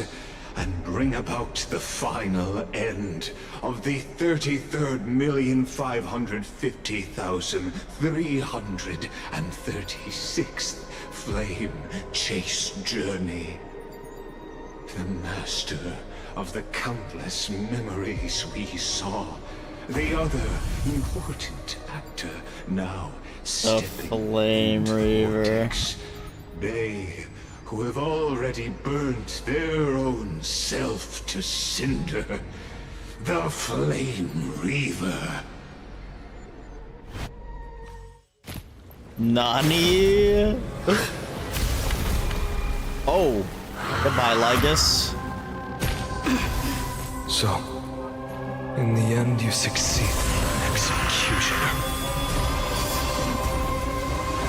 and bring about the final end of the 33,550,336th flame chase journey. The master of the countless memories we saw. The other important actor now stepping Flame Reaver. vortex. They who have already burnt their own self to cinder. The Flame Reaver. Nani? Oh, goodbye, Lygus. So, in the end, you succeed. Executioner.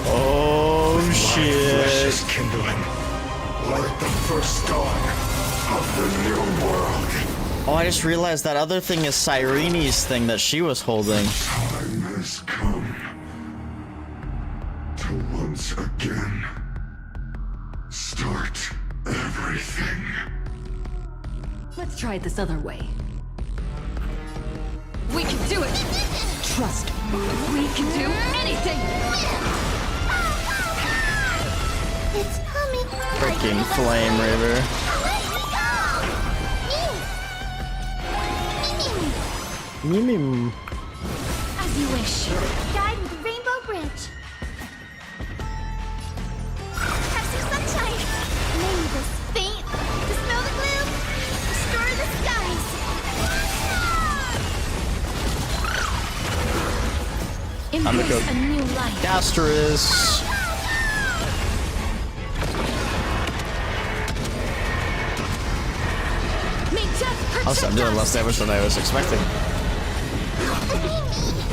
Oh, My flesh shit. is kindling, like the first dawn of the new world. Oh, I just realized that other thing is Cyrene's thing that she was holding. Time has come to once again start everything. Let's try it this other way. We can do it! Trust me. We can do anything! It's coming. Freaking Flame Reaver. Mimim. As you wish. Guide me to Rainbow Bridge. Have some sunshine. Name this faint. Dispel the gloom. Restore the skies. I'm gonna go Embrace a new life. Gasterus. May death protect Also, I'm doing less damage than I was expecting.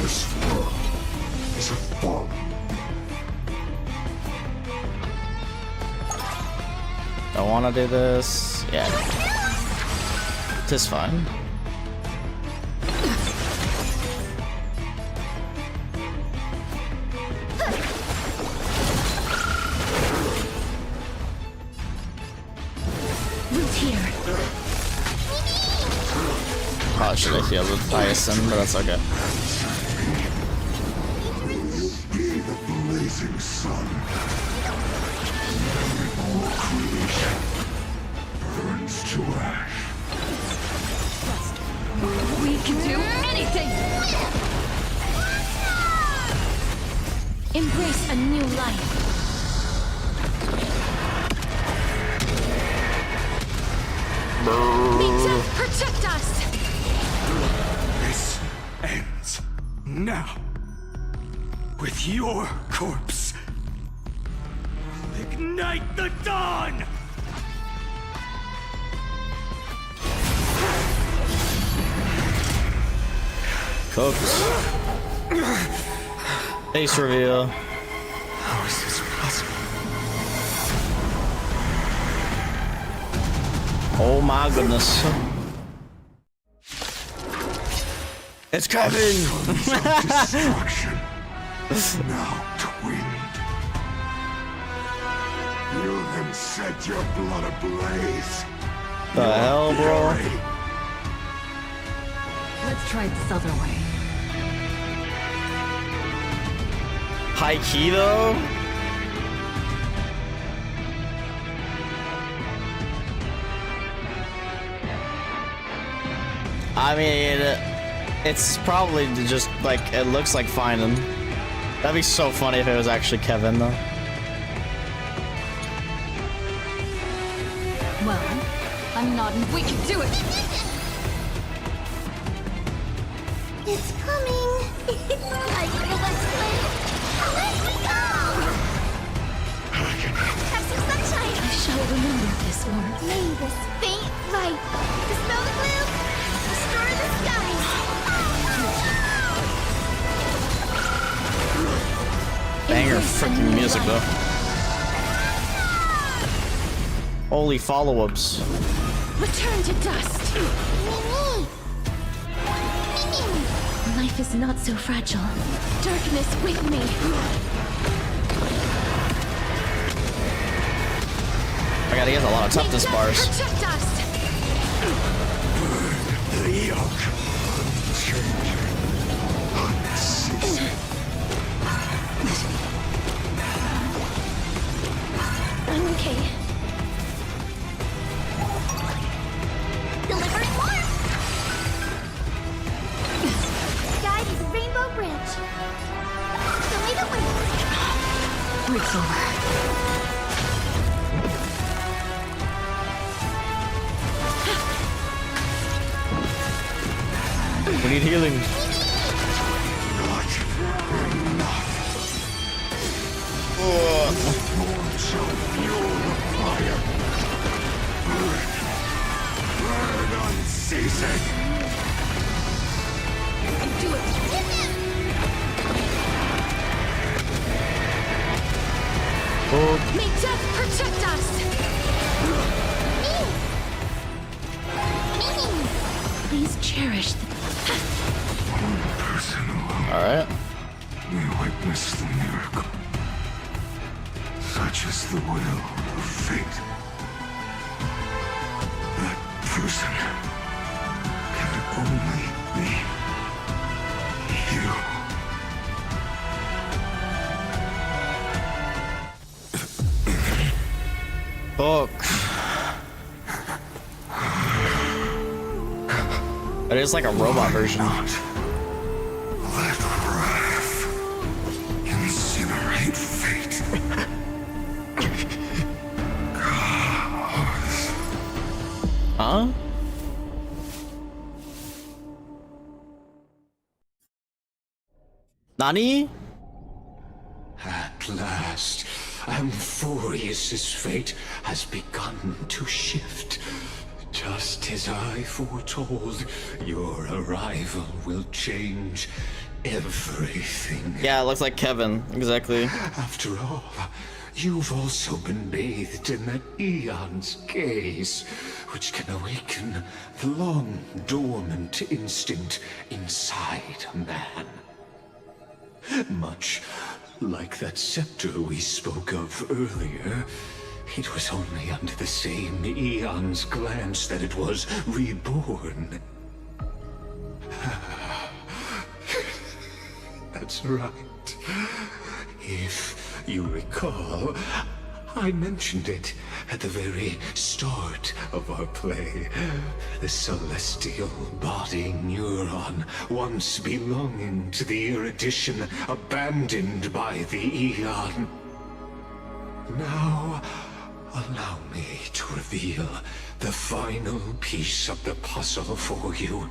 This world is a fall. Don't want to do this. Yeah. Tis fine. Root here. Probably should have healed with Hyacinth, but that's okay. Be the blazing sun. All creation burns to ash. We can do anything! Embrace a new life. May death protect us. This ends now. With your corpse. Ignite the dawn! Cooked. Face reveal. How is this possible? Oh my goodness. It's coming! Destruction. Now twinned. You have set your blood ablaze. The hell, bro? Fury. Let's try it this other way. High key though? I mean, it's probably just like, it looks like finding. That'd be so funny if it was actually Kevin, though. Well, I'm not and we can do it! It's coming. I feel the split. Let me go! Have some sunshine. I shall remember this warmth. May this faint light dispel the gloom, restore the skies. Banger freaking music, though. Holy follow-ups. Return to dust! Life is not so fragile. Darkness with me. I gotta get a lot of toughness bars. Protect us! The yoke. Unchanging. Unceasing. I'm okay. Delivering warmth. Guide is Rainbow Bridge. Show me the way. Breaks over. We need healing. Do it! May death protect us! Please cherish the... Alright. We witness the miracle. Such is the will of fate. That person can only be you. Fuck. It is like a robot version. Let wrath incinerate fate. Huh? Nani? At last, Amphorius's fate has begun to shift. Just as I foretold, your arrival will change everything. Yeah, it looks like Kevin. Exactly. After all, you've also been bathed in that eon's gaze, which can awaken the long-dormant instinct inside a man. Much like that scepter we spoke of earlier, it was only under the same eon's glance that it was reborn. That's right. If you recall, I mentioned it at the very start of our play. The celestial body neuron, once belonging to the erudition abandoned by the eon. Now, allow me to reveal the final piece of the puzzle for you.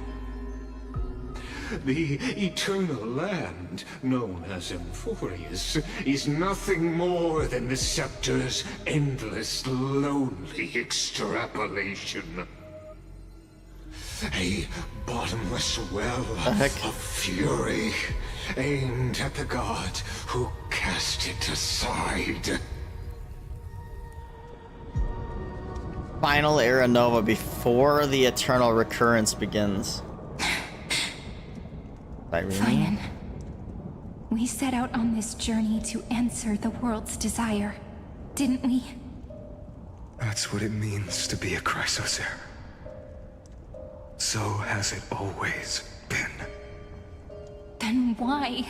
The eternal land, known as Amphorius, is nothing more than the scepter's endless, lonely extrapolation. A bottomless well of fury, aimed at the god who cast it aside. Final era Nova before the eternal recurrence begins. Ryan, we set out on this journey to answer the world's desire, didn't we? That's what it means to be a Chrysosaur. So has it always been. Then why?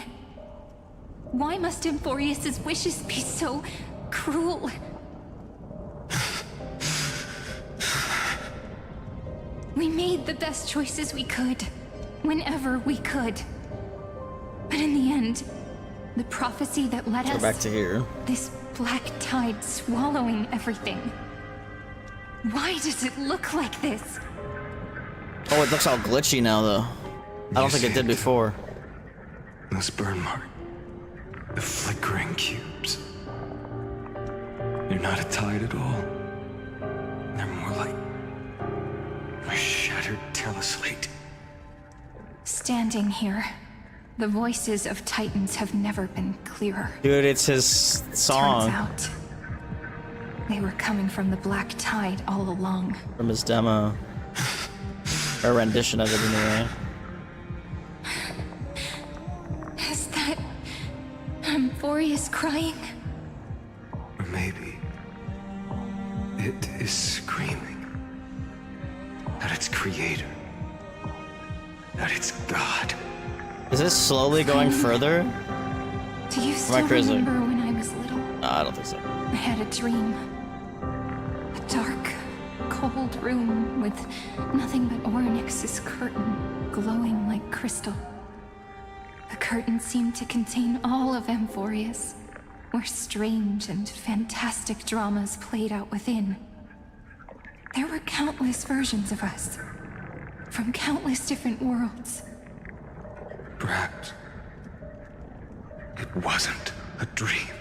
Why must Amphorius's wishes be so cruel? We made the best choices we could, whenever we could. But in the end, the prophecy that led us... Go back to here. This black tide swallowing everything. Why does it look like this? Oh, it looks all glitchy now, though. I don't think it did before. Those burn marks. The flickering cubes. They're not a tide at all. They're more like a shattered teleslate. Standing here, the voices of Titans have never been clearer. Dude, it's his song. Turns out, they were coming from the black tide all along. From his demo. Or rendition of it, anyway. Is that Amphorius crying? Or maybe it is screaming at its creator, at its god. Is this slowly going further? Do you still remember when I was little? No, I don't think so. I had a dream. A dark, cold room with nothing but Orynyx's curtain glowing like crystal. The curtain seemed to contain all of Amphorius, where strange and fantastic dramas played out within. There were countless versions of us, from countless different worlds. Perhaps it wasn't a dream.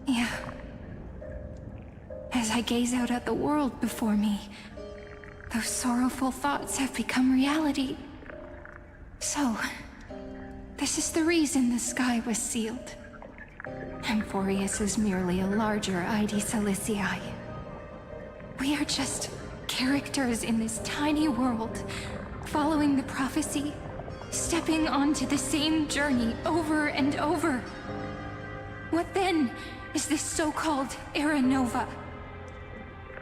Yeah. As I gaze out at the world before me, those sorrowful thoughts have become reality. So, this is the reason the sky was sealed. Amphorius is merely a larger ID Silicii. We are just characters in this tiny world, following the prophecy, stepping onto the same journey over and over. What then is this so-called Era Nova?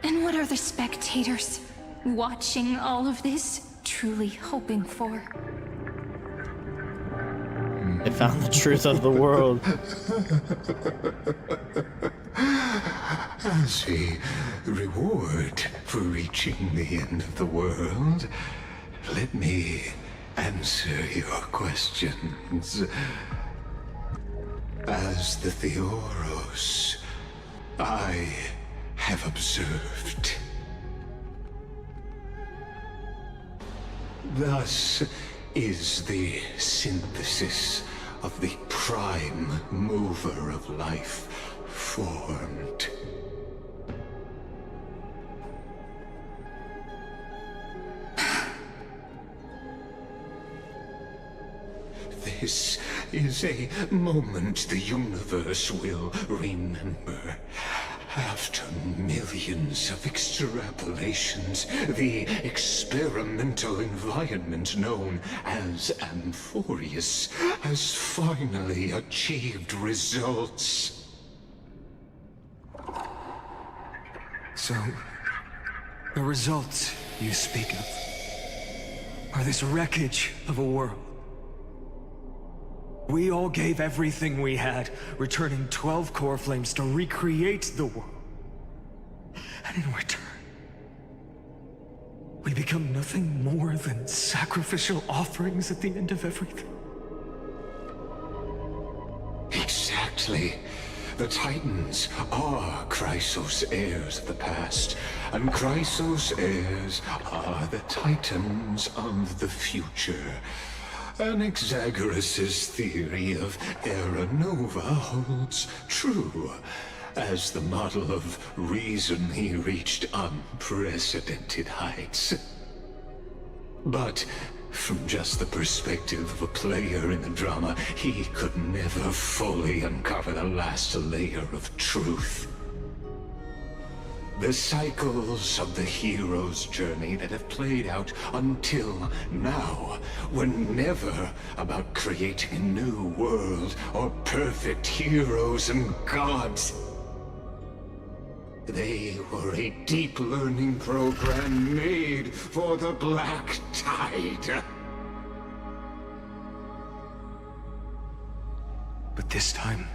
And what are the spectators watching all of this truly hoping for? They found the truth of the world. As a reward for reaching the end of the world, let me answer your questions. As the Theoros, I have observed. Thus is the synthesis of the prime mover of life formed. This is a moment the universe will remember. After millions of extrapolations, the experimental environment known as Amphorius has finally achieved results. So, the results you speak of are this wreckage of a world. We all gave everything we had, returning 12 core flames to recreate the world. And in return, we become nothing more than sacrificial offerings at the end of everything. Exactly. The Titans are Chrysos heirs of the past, and Chrysos heirs are the Titans of the future. Anaxagoras' theory of Era Nova holds true. As the model of reason, he reached unprecedented heights. But from just the perspective of a player in the drama, he could never fully uncover the last layer of truth. The cycles of the hero's journey that have played out until now were never about creating a new world or perfect heroes and gods. They were a deep learning program made for the Black Tide. But this time,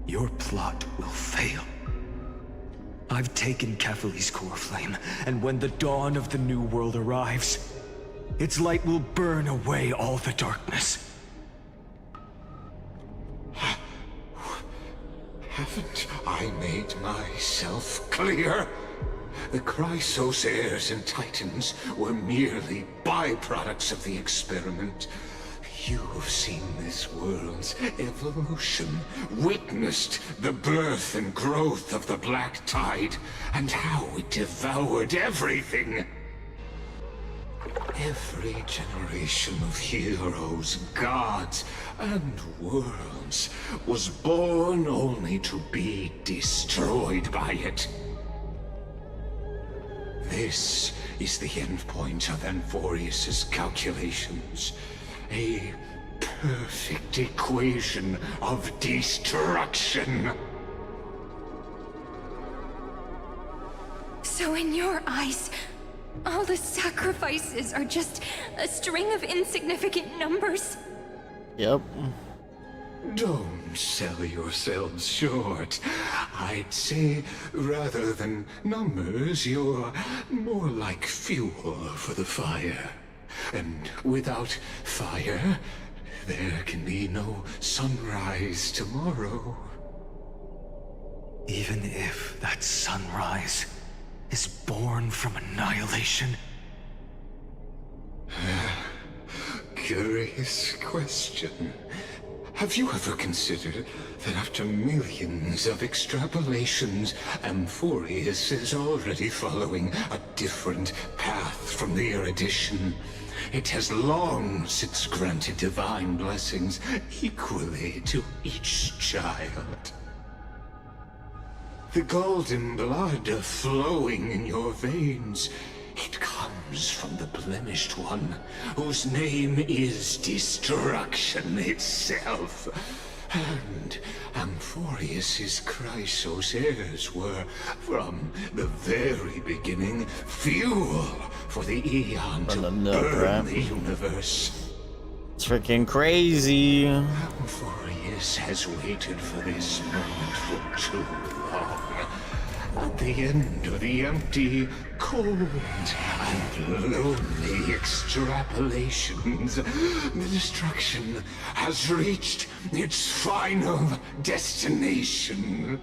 your plot will fail. I've taken Kefali's core flame, and when the dawn of the new world arrives, its light will burn away all the darkness. Haven't I made myself clear? The Chrysos heirs and Titans were merely byproducts of the experiment. You've seen this world's evolution, witnessed the birth and growth of the Black Tide, and how it devoured everything. Every generation of heroes, gods, and worlds was born only to be destroyed by it. This is the endpoint of Amphorius's calculations. A perfect equation of destruction. So in your eyes, all the sacrifices are just a string of insignificant numbers? Yep. Don't sell yourselves short. I'd say, rather than numbers, you're more like fuel for the fire. And without fire, there can be no sunrise tomorrow. Even if that sunrise is born from annihilation? Curious question. Have you ever considered that after millions of extrapolations, Amphorius is already following a different path from the erudition? It has long since granted divine blessings equally to each child. The golden blood flowing in your veins, it comes from the blemished one, whose name is destruction itself. And Amphorius's Chrysos heirs were, from the very beginning, fuel for the eon to burn the universe. It's freaking crazy. Amphorius has waited for this moment for too long. At the end of the empty, cold, and lonely extrapolations, the destruction has reached its final destination.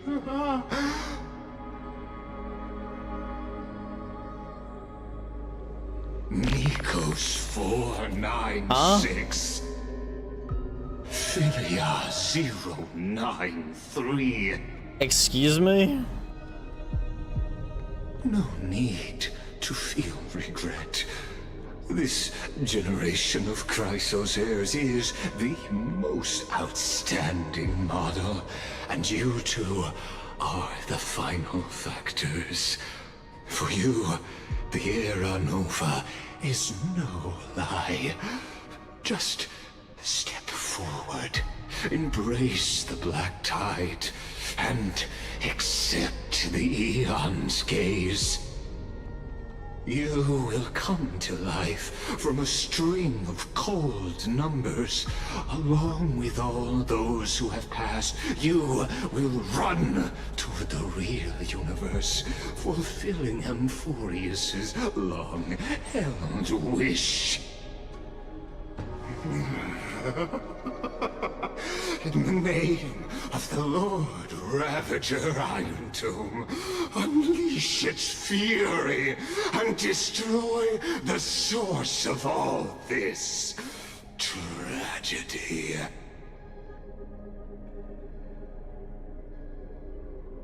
Nikos 496. Philia 093. Excuse me? No need to feel regret. This generation of Chrysos heirs is the most outstanding model, and you two are the final factors. For you, the Era Nova is no lie. Just step forward, embrace the Black Tide, and accept the Eon's gaze. You will come to life from a string of cold numbers. Along with all those who have passed, you will run toward the real universe, fulfilling Amphorius's long-held wish. In the name of the Lord Ravager Iron Tomb, unleash its fury and destroy the source of all this tragedy.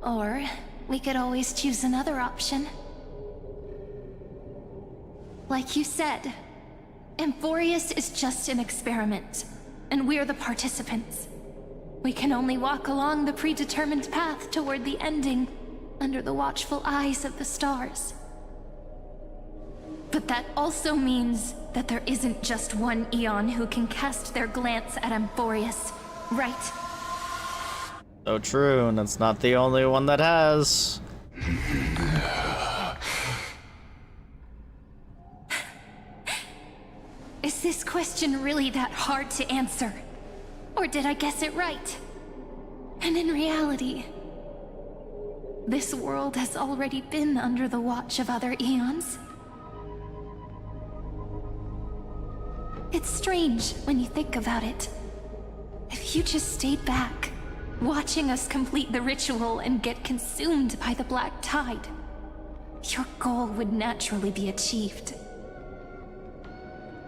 Or we could always choose another option. Like you said, Amphorius is just an experiment, and we're the participants. We can only walk along the predetermined path toward the ending, under the watchful eyes of the stars. But that also means that there isn't just one Eon who can cast their glance at Amphorius, right? So true, and it's not the only one that has. Is this question really that hard to answer? Or did I guess it right? And in reality, This world has already been under the watch of other eons. It's strange when you think about it. If you just stayed back, watching us complete the ritual and get consumed by the black tide, your goal would naturally be achieved.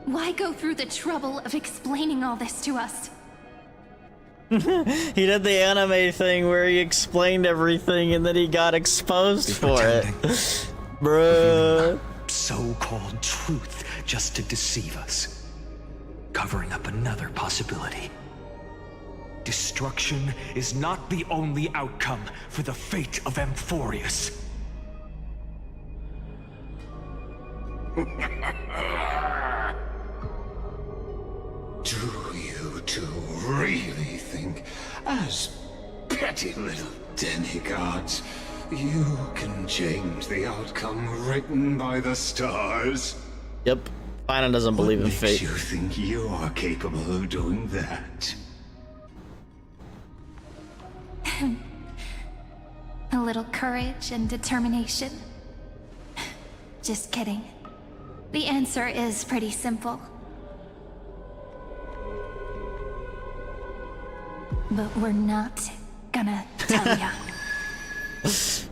Why go through the trouble of explaining all this to us? He did the anime thing where he explained everything and then he got exposed for it. Bruh. So-called truth just to deceive us. Covering up another possibility. Destruction is not the only outcome for the fate of Amphorius. Do you two really think, as petty little demigods, you can change the outcome written by the stars? Yep. Final doesn't believe in fate. What makes you think you are capable of doing that? A little courage and determination. Just kidding. The answer is pretty simple. But we're not gonna tell ya.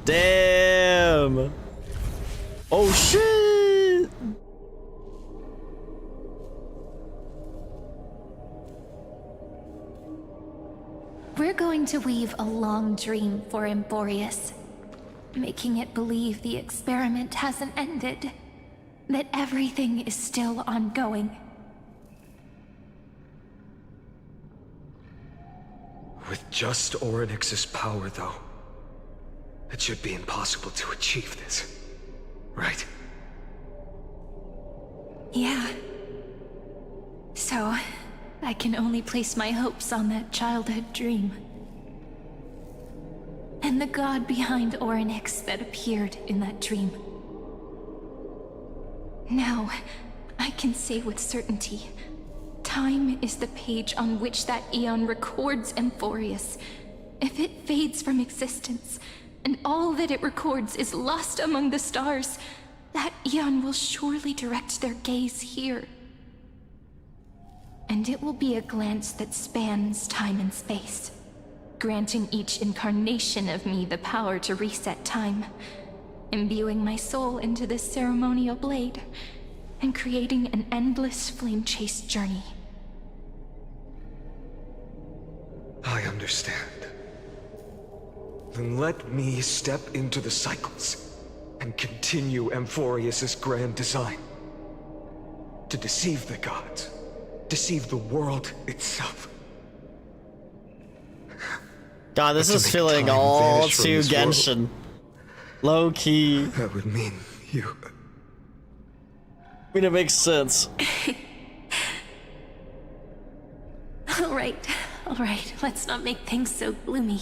Damn. Oh shit. We're going to weave a long dream for Amphorius, making it believe the experiment hasn't ended, that everything is still ongoing. With just Orynyx's power, though, it should be impossible to achieve this, right? Yeah. So, I can only place my hopes on that childhood dream. And the god behind Orynyx that appeared in that dream. Now, I can say with certainty, time is the page on which that eon records Amphorius. If it fades from existence, and all that it records is lost among the stars, that eon will surely direct their gaze here. And it will be a glance that spans time and space, granting each incarnation of me the power to reset time, imbuing my soul into this ceremonial blade, and creating an endless flame-chased journey. I understand. Then let me step into the cycles and continue Amphorius's grand design. To deceive the gods, deceive the world itself. God, this is feeling all too Genshin. Low key. That would mean you. I mean, it makes sense. All right, let's not make things so gloomy.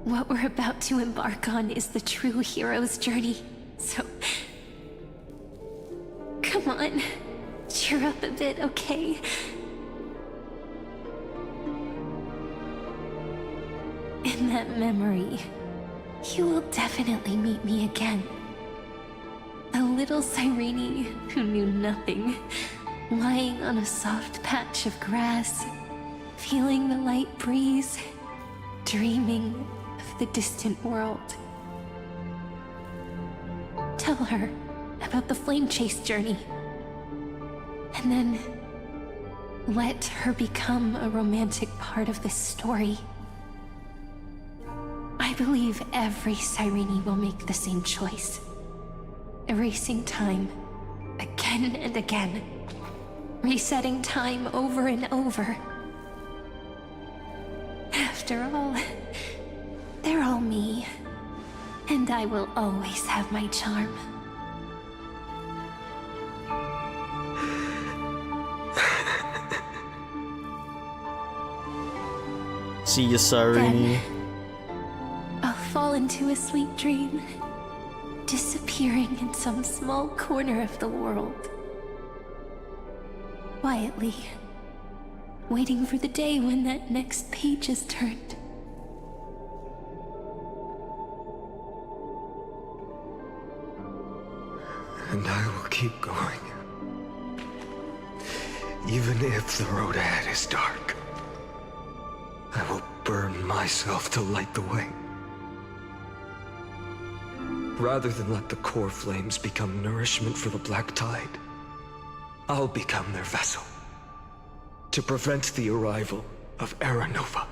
What we're about to embark on is the true hero's journey, so... Come on, cheer up a bit, okay? In that memory, you will definitely meet me again. A little Cyrene who knew nothing, lying on a soft patch of grass, feeling the light breeze, dreaming of the distant world. Tell her about the flame chase journey, and then let her become a romantic part of this story. I believe every Cyrene will make the same choice. Erasing time, again and again. Resetting time over and over. After all, they're all me. And I will always have my charm. See you, Cyrene. I'll fall into a sweet dream, disappearing in some small corner of the world. Quietly, waiting for the day when that next page is turned. And I will keep going. Even if the road ahead is dark, I will burn myself to light the way. Rather than let the core flames become nourishment for the Black Tide, I'll become their vessel to prevent the arrival of Era Nova.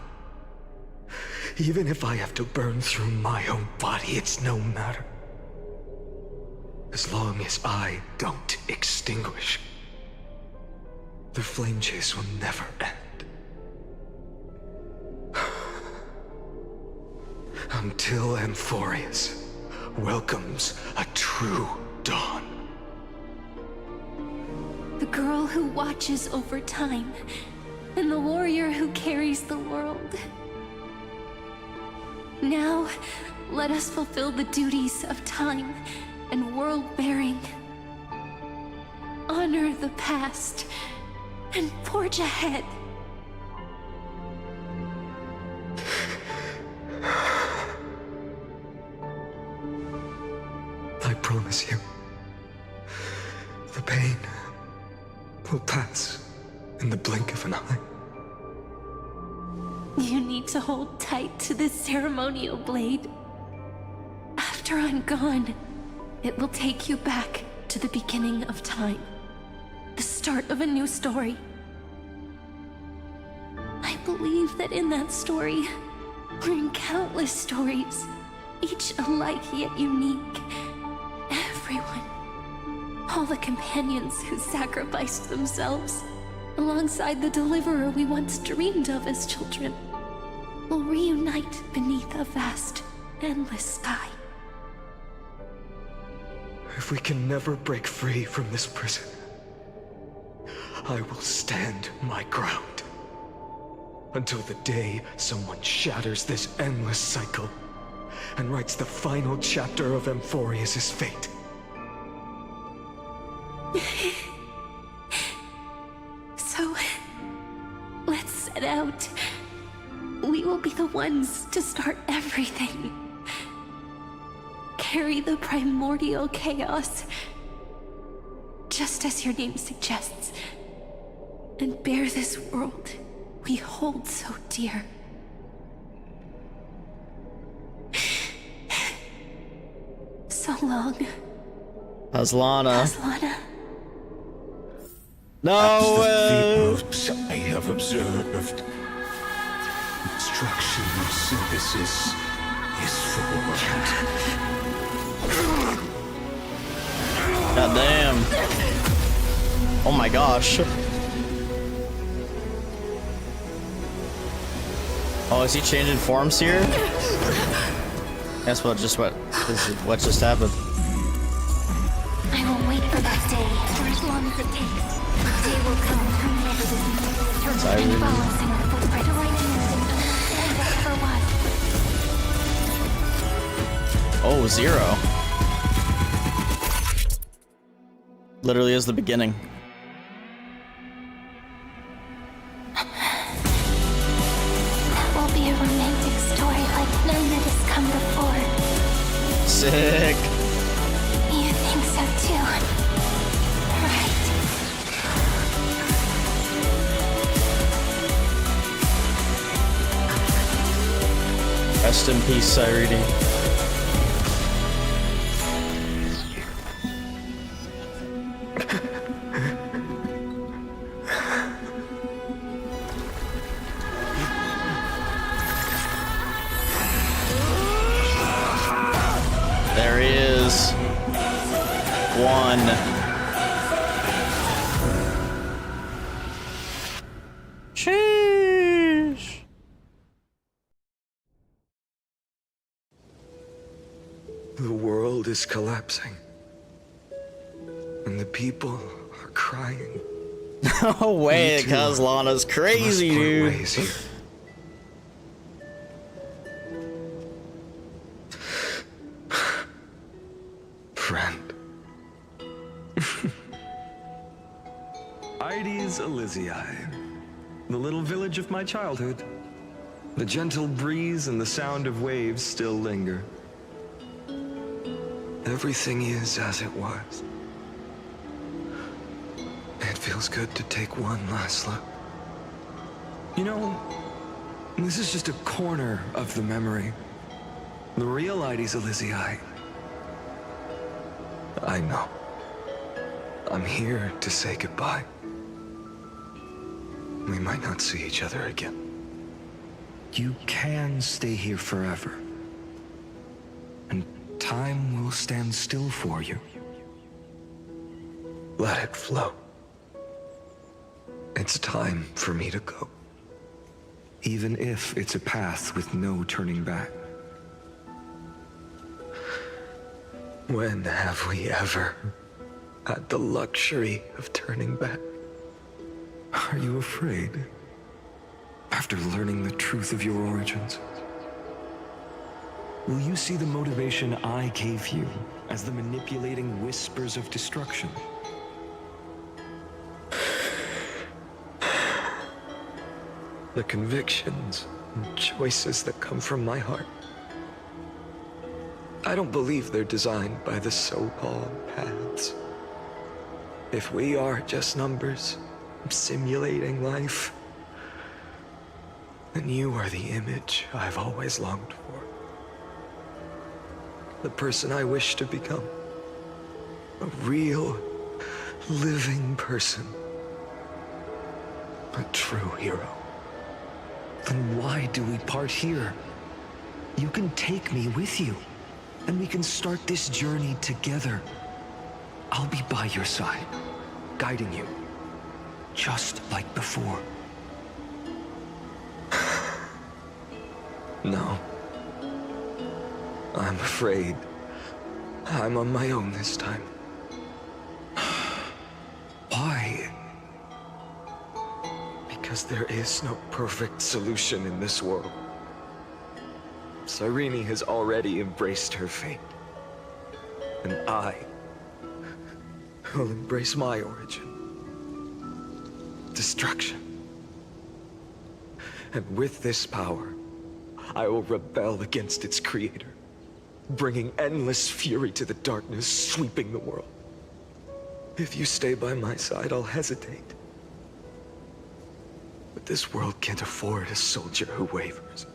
Even if I have to burn through my own body, it's no matter. As long as I don't extinguish, the flame chase will never end. Until Amphorius welcomes a true dawn. The girl who watches over time, and the warrior who carries the world. Now, let us fulfill the duties of time and world-bearing. Honor the past, and forge ahead. I promise you, the pain will pass in the blink of an eye. You need to hold tight to this ceremonial blade. After I'm gone, it will take you back to the beginning of time. The start of a new story. I believe that in that story, or in countless stories, each alike yet unique, everyone, all the companions who sacrificed themselves, alongside the deliverer we once dreamed of as children, will reunite beneath a vast, endless sky. If we can never break free from this prison, I will stand my ground until the day someone shatters this endless cycle and writes the final chapter of Amphorius' fate. So, let's set out. We will be the ones to start everything. Carry the primordial chaos, just as your name suggests, and bear this world we hold so dear. So long. Aslana. Aslana. No way! I have observed. Instruction synthesis is formed. God damn. Oh my gosh. Oh, is he changing forms here? Guess what just just happened. I will wait for that day for as long as it takes. The day will come whenever we meet. Turn any balance in our footprint right in and understand whatever was. Oh, 0. Literally is the beginning. That will be a romantic story like none that has come before. Sick. You think so too? Right. Rest in peace, Cyrene. There he is. 1. Sheesh. The world is collapsing, and the people are crying. No way, Kazlana's crazy, dude. Ways here. Friend. Ides Elysiae. the little village of my childhood. The gentle breeze and the sound of waves still linger. Everything is as it was. It feels good to take one last look. You know, this is just a corner of the memory. The real Ides Elysiae. I know. I'm here to say goodbye. We might not see each other again. You can stay here forever. And time will stand still for you. Let it flow. It's time for me to go. Even if it's a path with no turning back. When have we ever had the luxury of turning back? Are you afraid? After learning the truth of your origins? Will you see the motivation I gave you as the manipulating whispers of destruction? The convictions and choices that come from my heart. I don't believe they're designed by the so-called paths. If we are just numbers, simulating life, then you are the image I've always longed for. The person I wish to become. A real, living person. A true hero. Then why do we part here? You can take me with you, and we can start this journey together. I'll be by your side, guiding you, just like before. No. I'm afraid I'm on my own this time. Why? Because there is no perfect solution in this world. Cyrene has already embraced her fate. And I will embrace my origin. Destruction. And with this power, I will rebel against its creator, bringing endless fury to the darkness, sweeping the world. If you stay by my side, I'll hesitate. But this world can't afford a soldier who wavers.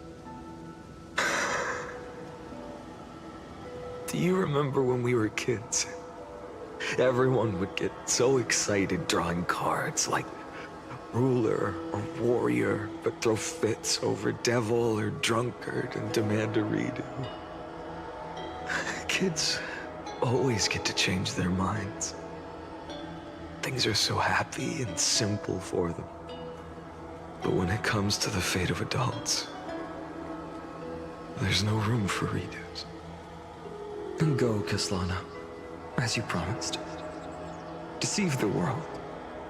Do you remember when we were kids? Everyone would get so excited drawing cards like ruler or warrior, but throw fits over devil or drunkard and demand a redo. Kids always get to change their minds. Things are so happy and simple for them. But when it comes to the fate of adults, there's no room for redos. And go, Kislana, as you promised. Deceive the world.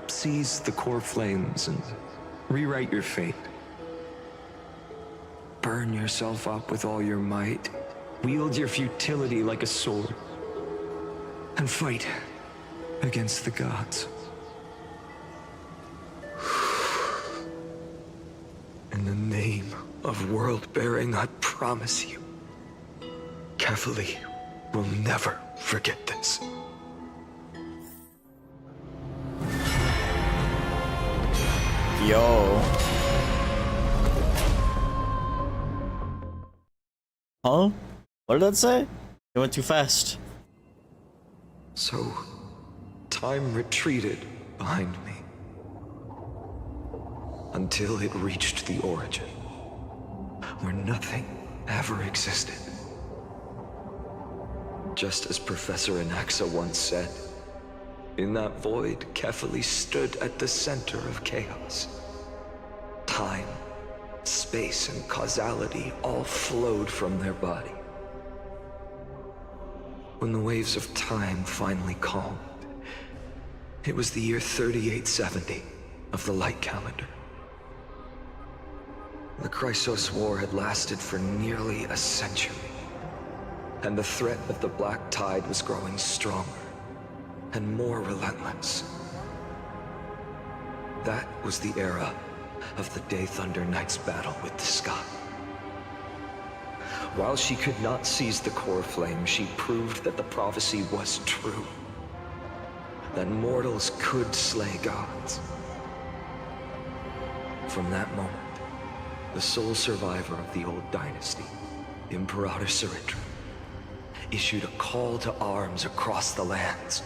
Seize the core flames and rewrite your fate. Burn yourself up with all your might. Wield your futility like a sword. And fight against the gods. In the name of world-bearing, I promise you, Kefali will never forget this. Yo. Huh? What did that say? It went too fast. So, time retreated behind me. Until it reached the origin, where nothing ever existed. Just as Professor Anaxa once said, in that void, Kefali stood at the center of chaos. Time, space, and causality all flowed from their body. When the waves of time finally calmed, it was the year 3870 of the light calendar. The Chrysos War had lasted for nearly a century, and the threat of the Black Tide was growing stronger and more relentless. That was the era of the Day Thunder Knight's battle with the sky. While she could not seize the core flame, she proved that the prophecy was true. That mortals could slay gods. From that moment, the sole survivor of the old dynasty, Imperator Ciridra, issued a call to arms across the lands,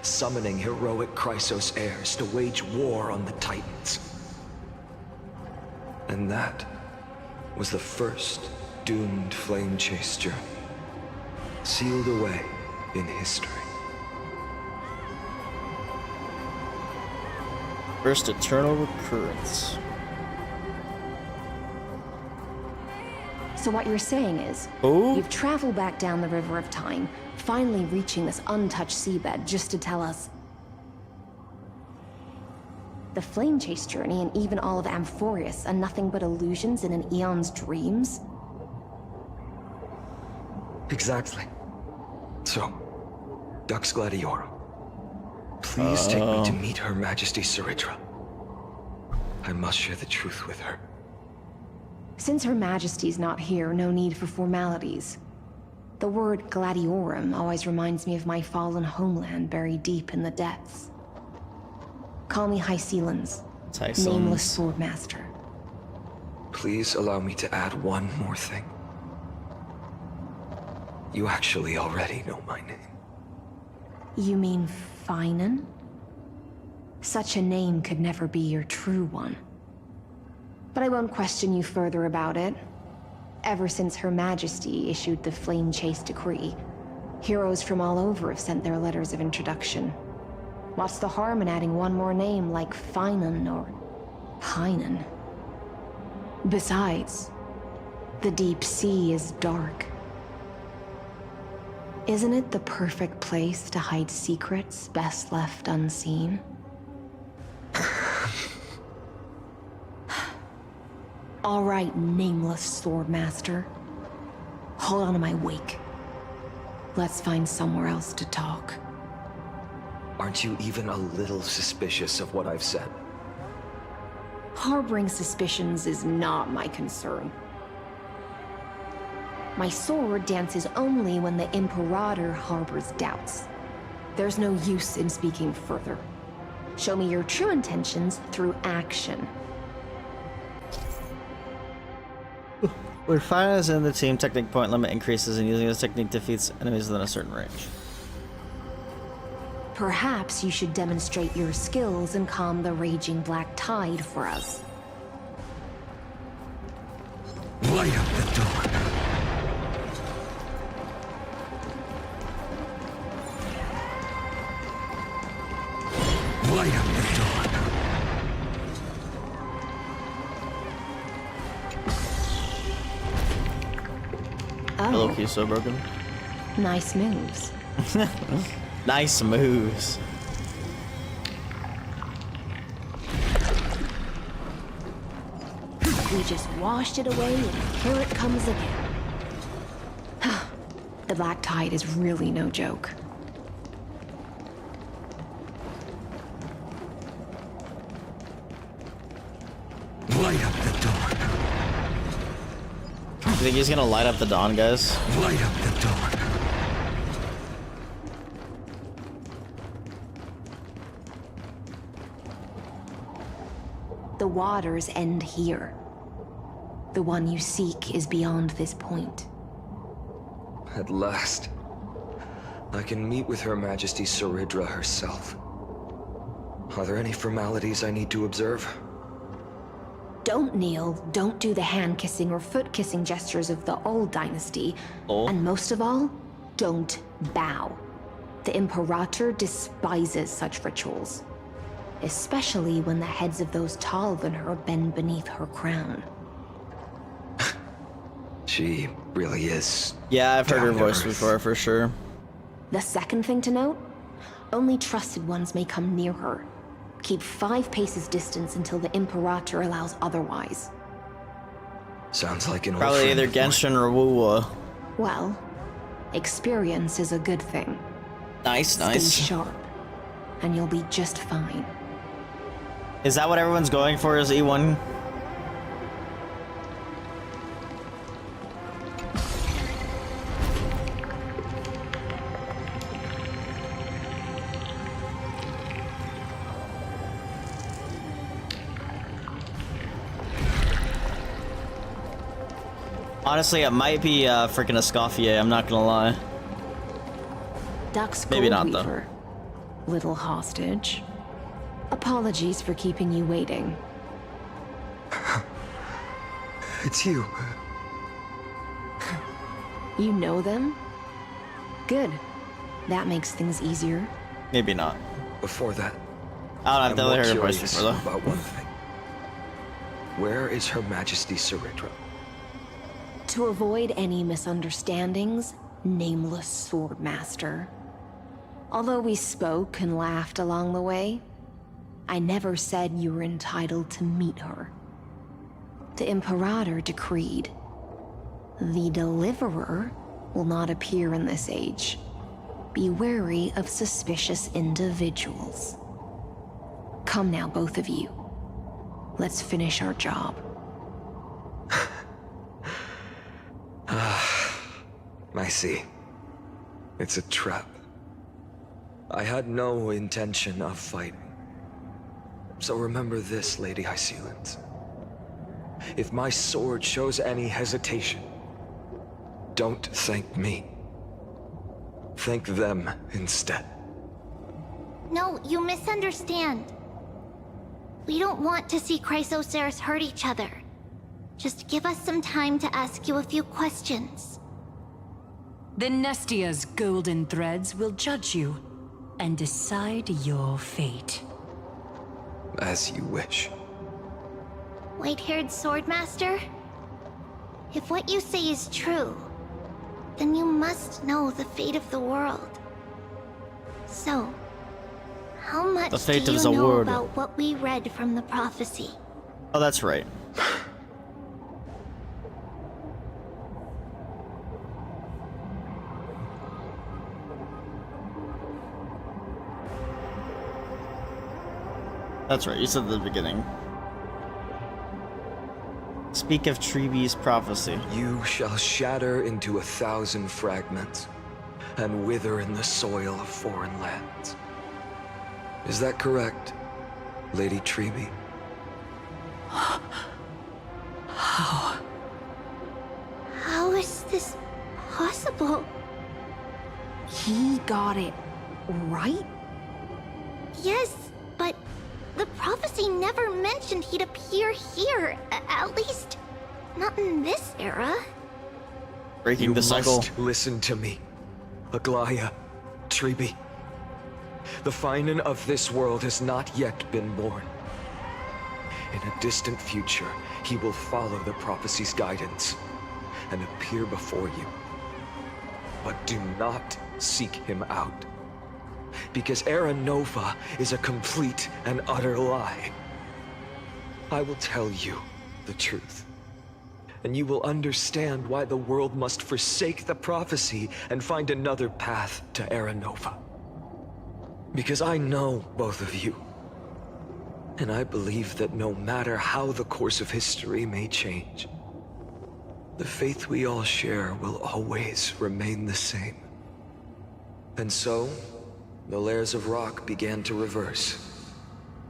summoning heroic Chrysos heirs to wage war on the Titans. And that was the first doomed flame chase journey, sealed away in history. First eternal recurrence. So what you're saying is, you've traveled back down the River of Time, finally reaching this untouched seabed just to tell us the flame chase journey and even all of Amphorius are nothing but illusions in an eon's dreams? Exactly. So, Dux Gladiorum, please take me to meet Her Majesty Ciridra. I must share the truth with her. Since Her Majesty's not here, no need for formalities. The word Gladiorum always reminds me of my fallen homeland buried deep in the depths. Call me Hycelans, nameless swordmaster. Please allow me to add one more thing. You actually already know my name. You mean Finan? Such a name could never be your true one. But I won't question you further about it. Ever since Her Majesty issued the Flame Chase Decree, heroes from all over have sent their letters of introduction. What's the harm in adding one more name like Finan or Hynan? Besides, the deep sea is dark. Isn't it the perfect place to hide secrets best left unseen? All right, nameless swordmaster. Hold on to my wake. Let's find somewhere else to talk. Aren't you even a little suspicious of what I've said? Harboring suspicions is not my concern. My sword dances only when the Imperator harbors doubts. There's no use in speaking further. Show me your true intentions through action. When Finan is in the team, technique point limit increases, and using this technique defeats enemies within a certain range. Perhaps you should demonstrate your skills and calm the raging black tide for us. Light up the dawn. Light up the dawn. Hello, he's so broken. Nice moves. Nice moves. We just washed it away and here it comes again. The black tide is really no joke. Light up the dawn. You think he's gonna light up the dawn, guys? Light up the dawn. The waters end here. The one you seek is beyond this point. At last, I can meet with Her Majesty Ciridra herself. Are there any formalities I need to observe? Don't kneel, don't do the hand-kissing or foot-kissing gestures of the old dynasty, and most of all, don't bow. The Imperator despises such rituals, especially when the heads of those taller than her bend beneath her crown. She really is. Yeah, I've heard her voice before, for sure. The second thing to note, only trusted ones may come near her. Keep 5 paces distance until the Imperator allows otherwise. Sounds like an old Probably friend either of mine. Genshin or Wuwa. Well, experience is a good thing. Nice, nice. Stay sharp, and you'll be just fine. Is that what everyone's going for, is E1? Honestly, it might be freaking Escoffier, I'm not gonna lie. Duck's Maybe not, though. Goldweaver, little hostage. Apologies for keeping you waiting. It's you. You know them? Good. That makes things easier. Maybe not. Before that, I've definitely heard her voice curious before, though. about one thing. Where is Her Majesty Ceridra? To avoid any misunderstandings, nameless Swordmaster. Although we spoke and laughed along the way, I never said you were entitled to meet her. The Imperator decreed, the Deliverer will not appear in this age. Be wary of suspicious individuals. Come now, both of you. Let's finish our job. I see. It's a trap. I had no intention of fighting. So remember this, Lady Hysealand. If my sword shows any hesitation, don't thank me. Thank them instead. No, you misunderstand. We don't want to see Chrysoceres hurt each other. Just give us some time to ask you a few questions. The Nestia's golden threads will judge you and decide your fate. As you wish. White-haired Swordmaster? If what you say is true, then you must know the fate of the world. So, how much The fate do of you the know world. about what we read from the prophecy? Oh, that's right. That's right, you said at the beginning. Speak of Treebee's prophecy. You shall shatter into 1,000 fragments and wither in the soil of foreign lands. Is that correct, Lady Treebee? How? How is this possible? He got it right? Yes, but the prophecy never mentioned he'd appear here. At least, not in this era. Breaking the cycle. You must listen to me, Aglaya, Treebee. The Finan of this world has not yet been born. In a distant future, he will follow the prophecy's guidance and appear before you. But do not seek him out, because Era Nova is a complete and utter lie. I will tell you the truth, and you will understand why the world must forsake the prophecy and find another path to Era Nova. Because I know both of you, and I believe that no matter how the course of history may change, the faith we all share will always remain the same. And so, the layers of rock began to reverse,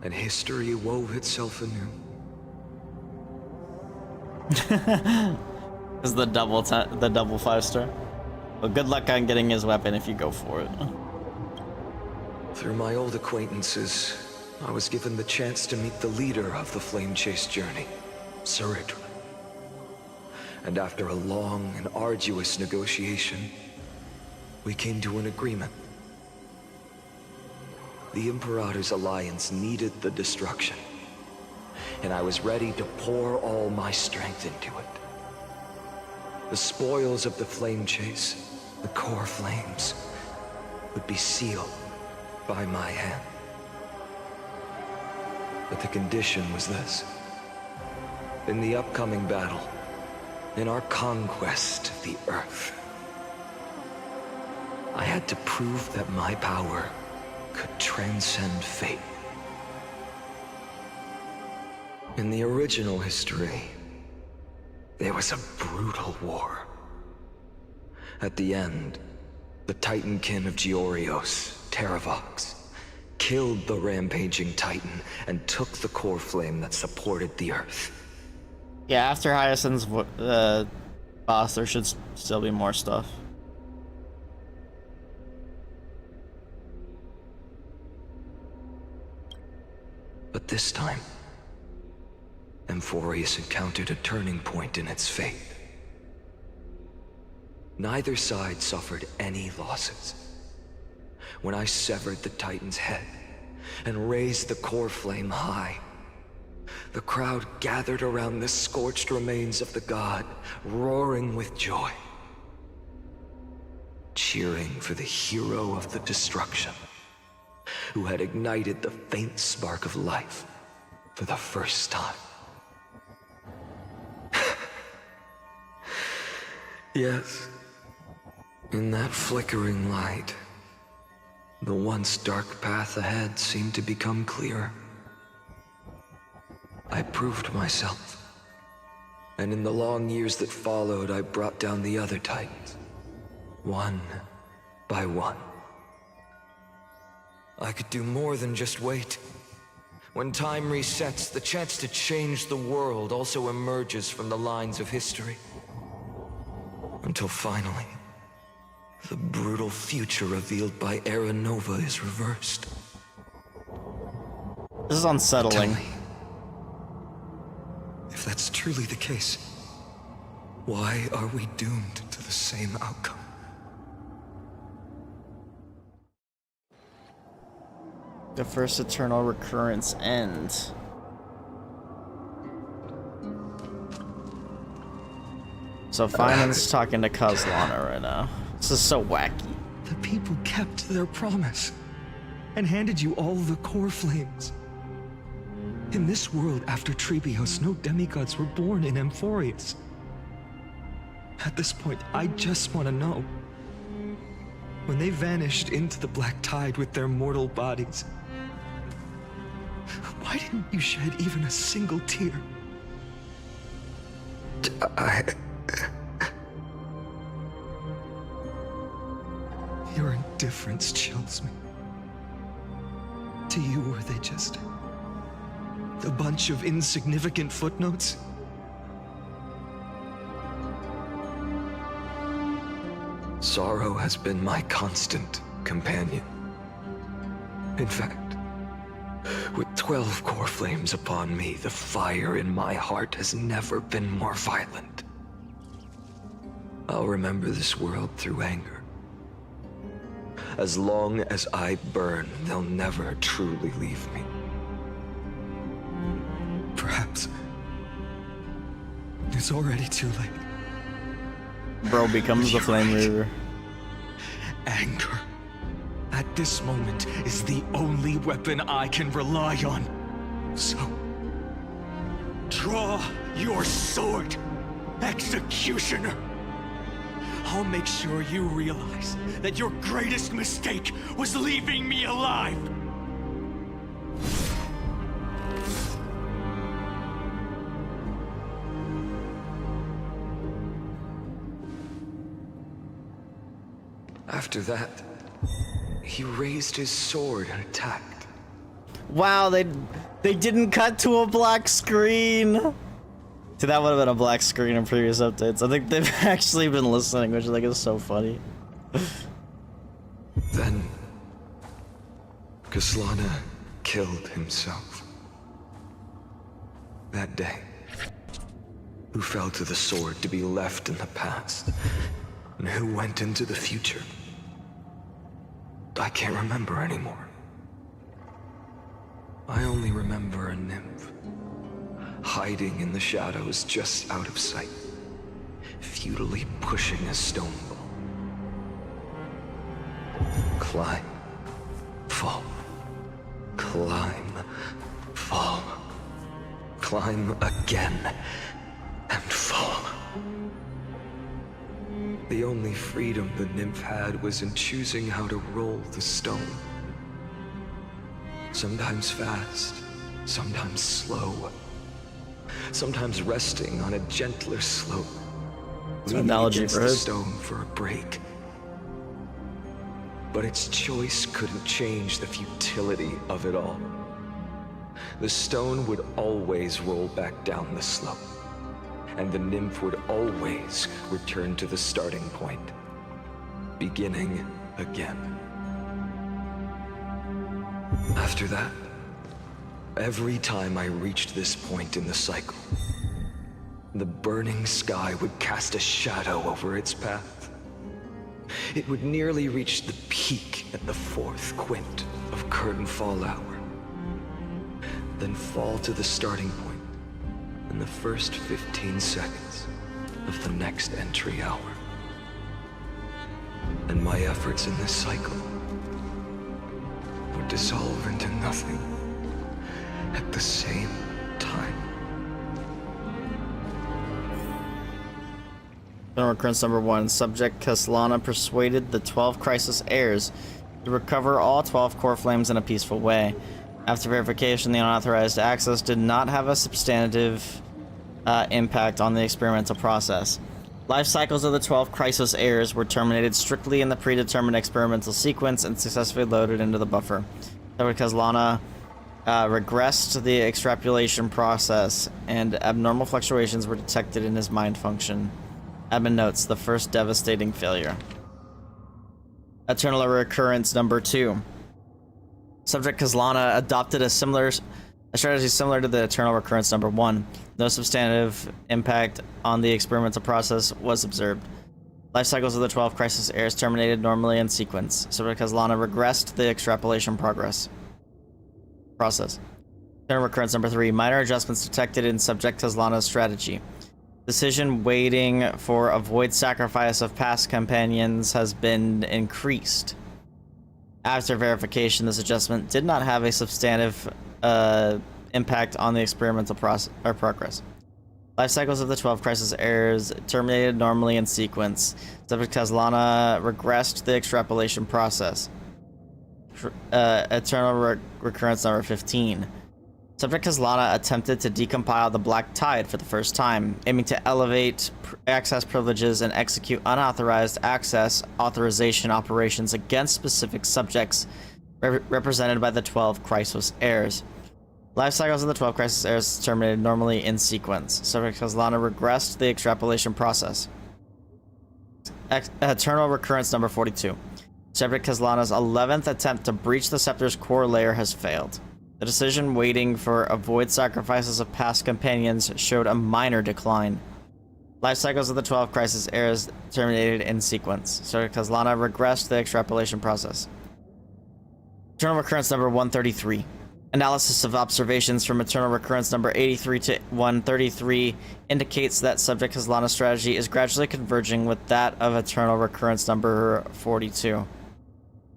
and history wove itself anew. This is the double 5-star. Well, good luck on getting his weapon if you go for it. Through my old acquaintances, I was given the chance to meet the leader of the Flame Chase journey, Ceridra. And after a long and arduous negotiation, we came to an agreement. The Imperator's alliance needed the destruction, and I was ready to pour all my strength into it. The spoils of the Flame Chase, the core flames, would be sealed by my hand. But the condition was this. In the upcoming battle, in our conquest of the Earth, I had to prove that my power could transcend fate. In the original history, there was a brutal war. At the end, the Titankin of Georios, Terravox, killed the rampaging Titan and took the core flame that supported the Earth. Yeah, after Hyacinth's boss, there should still be more stuff. But this time, Amphorius encountered a turning point in its fate. Neither side suffered any losses. When I severed the Titan's head and raised the core flame high, the crowd gathered around the scorched remains of the god, roaring with joy, cheering for the hero of the destruction, who had ignited the faint spark of life for the first time. Yes, in that flickering light, the once dark path ahead seemed to become clearer. I proved myself, and in the long years that followed, I brought down the other Titans, one by one. I could do more than just wait. When time resets, the chance to change the world also emerges from the lines of history. Until finally, the brutal future revealed by Era Nova is reversed. This is unsettling. Tell me, if that's truly the case, why are we doomed to the same outcome? The first eternal recurrence ends. So Finan's talking to Kozlana right now. This is so wacky. The people kept their promise and handed you all the core flames. In this world after Trebios, no demigods were born in Amphorius. At this point, I just want to know. When they vanished into the black tide with their mortal bodies, why didn't you shed even a single tear? Your indifference chills me. To you, were they just a bunch of insignificant footnotes? Sorrow has been my constant companion. In fact, with 12 core flames upon me, the fire in my heart has never been more violent. I'll remember this world through anger. As long as I burn, they'll never truly leave me. Perhaps it's already too late. Bro becomes the Flame Reaver. Anger, at this moment, is the only weapon I can rely on. So, draw your sword, Executioner. I'll make sure you realize that your greatest mistake was leaving me alive. After that, he raised his sword and attacked. Wow, they didn't cut to a black screen. See, that would have been a black screen in previous updates. I think they've actually been listening, which I think is so funny. Then, Kozlana killed himself. That day, who fell to the sword to be left in the past, and who went into the future, I can't remember anymore. I only remember a nymph, hiding in the shadows just out of sight, futilely pushing a stone ball. Climb, fall, climb, fall, climb again, and fall. The only freedom the nymph had was in choosing how to roll the stone. Sometimes fast, sometimes slow, sometimes resting on a gentler slope, It's an leaning analogy against for the it. stone for a break. But its choice couldn't change the futility of it all. The stone would always roll back down the slope, and the nymph would always return to the starting point, beginning again. After that, every time I reached this point in the cycle, the burning sky would cast a shadow over its path. It would nearly reach the peak at the 4th quint of curtain fall hour, then fall to the starting point in the first 15 seconds of the next entry hour. And my efforts in this cycle would dissolve into nothing at the same time. Recurrence number 1. Subject Kaslana persuaded the 12 Crisis heirs to recover all 12 core flames in a peaceful way. After verification, the unauthorized access did not have a substantive impact on the experimental process. Life cycles of the 12 Crisis heirs were terminated strictly in the predetermined experimental sequence and successfully loaded into the buffer. Subject Kaslana regressed the extrapolation process, and abnormal fluctuations were detected in his mind function. Admin notes, the first devastating failure. Eternal Recurrence number 2. Subject Kaslana adopted a strategy similar to the Eternal Recurrence number 1. No substantive impact on the experimental process was observed. Life cycles of the 12 Crisis heirs terminated normally in sequence. Subject Kaslana regressed the extrapolation process. Eternal Recurrence number 3. Minor adjustments detected in Subject Kaslana's strategy. Decision weighting for avoid sacrifice of past companions has been increased. After verification, this adjustment did not have a substantive impact on the experimental progress. Life cycles of the 12 Crisis heirs terminated normally in sequence. Subject Kaslana regressed the extrapolation process. Eternal Recurrence number 15. Subject Kaslana attempted to decompile the Black Tide for the first time, aiming to elevate access privileges and execute unauthorized access authorization operations against specific subjects represented by the 12 Crisis heirs. Life cycles of the 12 Crisis heirs terminated normally in sequence. Subject Kaslana regressed the extrapolation process. Eternal Recurrence number 42. Subject Kaslana's 11th attempt to breach the Scepter's core layer has failed. The decision waiting for avoid sacrifices of past companions showed a minor decline. Life cycles of the 12 Crisis heirs terminated in sequence. Subject Kaslana regressed the extrapolation process. Eternal Recurrence number 133. Analysis of observations from Eternal Recurrence number 83 to 133 indicates that Subject Kaslana's strategy is gradually converging with that of Eternal Recurrence number 42.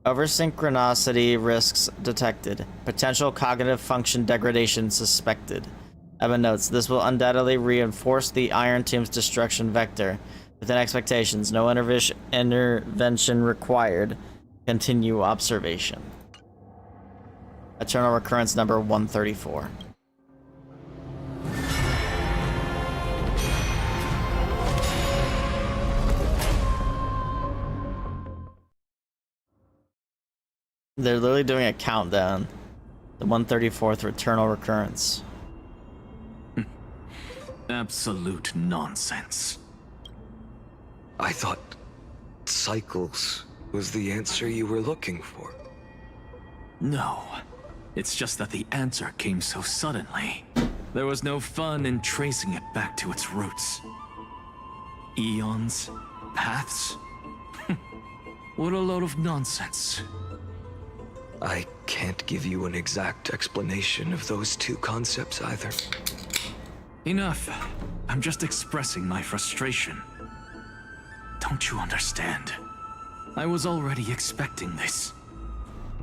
Oversynchronicity risks detected. Potential cognitive function degradation suspected. Evan notes, this will undoubtedly reinforce the Iron Team's destruction vector. Within expectations, no intervention required. Continue observation. Eternal Recurrence number 134. They're literally doing a countdown. The 134th Eternal Recurrence. Absolute nonsense. I thought cycles was the answer you were looking for. No. It's just that the answer came so suddenly. There was no fun in tracing it back to its roots. Eons? Paths? What a load of nonsense. I can't give you an exact explanation of those two concepts either. Enough. I'm just expressing my frustration. Don't you understand? I was already expecting this.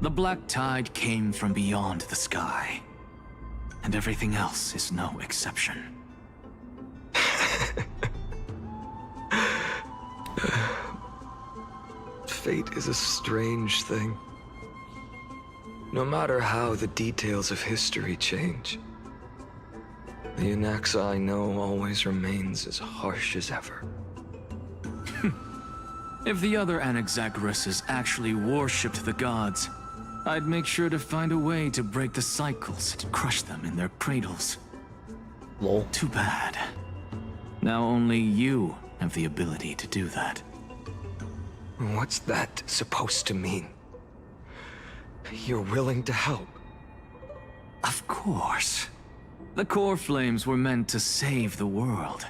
The Black Tide came from beyond the sky. And everything else is no exception. Fate is a strange thing. No matter how the details of history change, The Anaxa I know always remains as harsh as ever. If the other Anaxagoras actually worshipped the gods, I'd make sure to find a way to break the cycles and crush them in their cradles. Lol. Too bad. Now only you have the ability to do that. What's that supposed to mean? You're willing to help? Of course. The core flames were meant to save the world.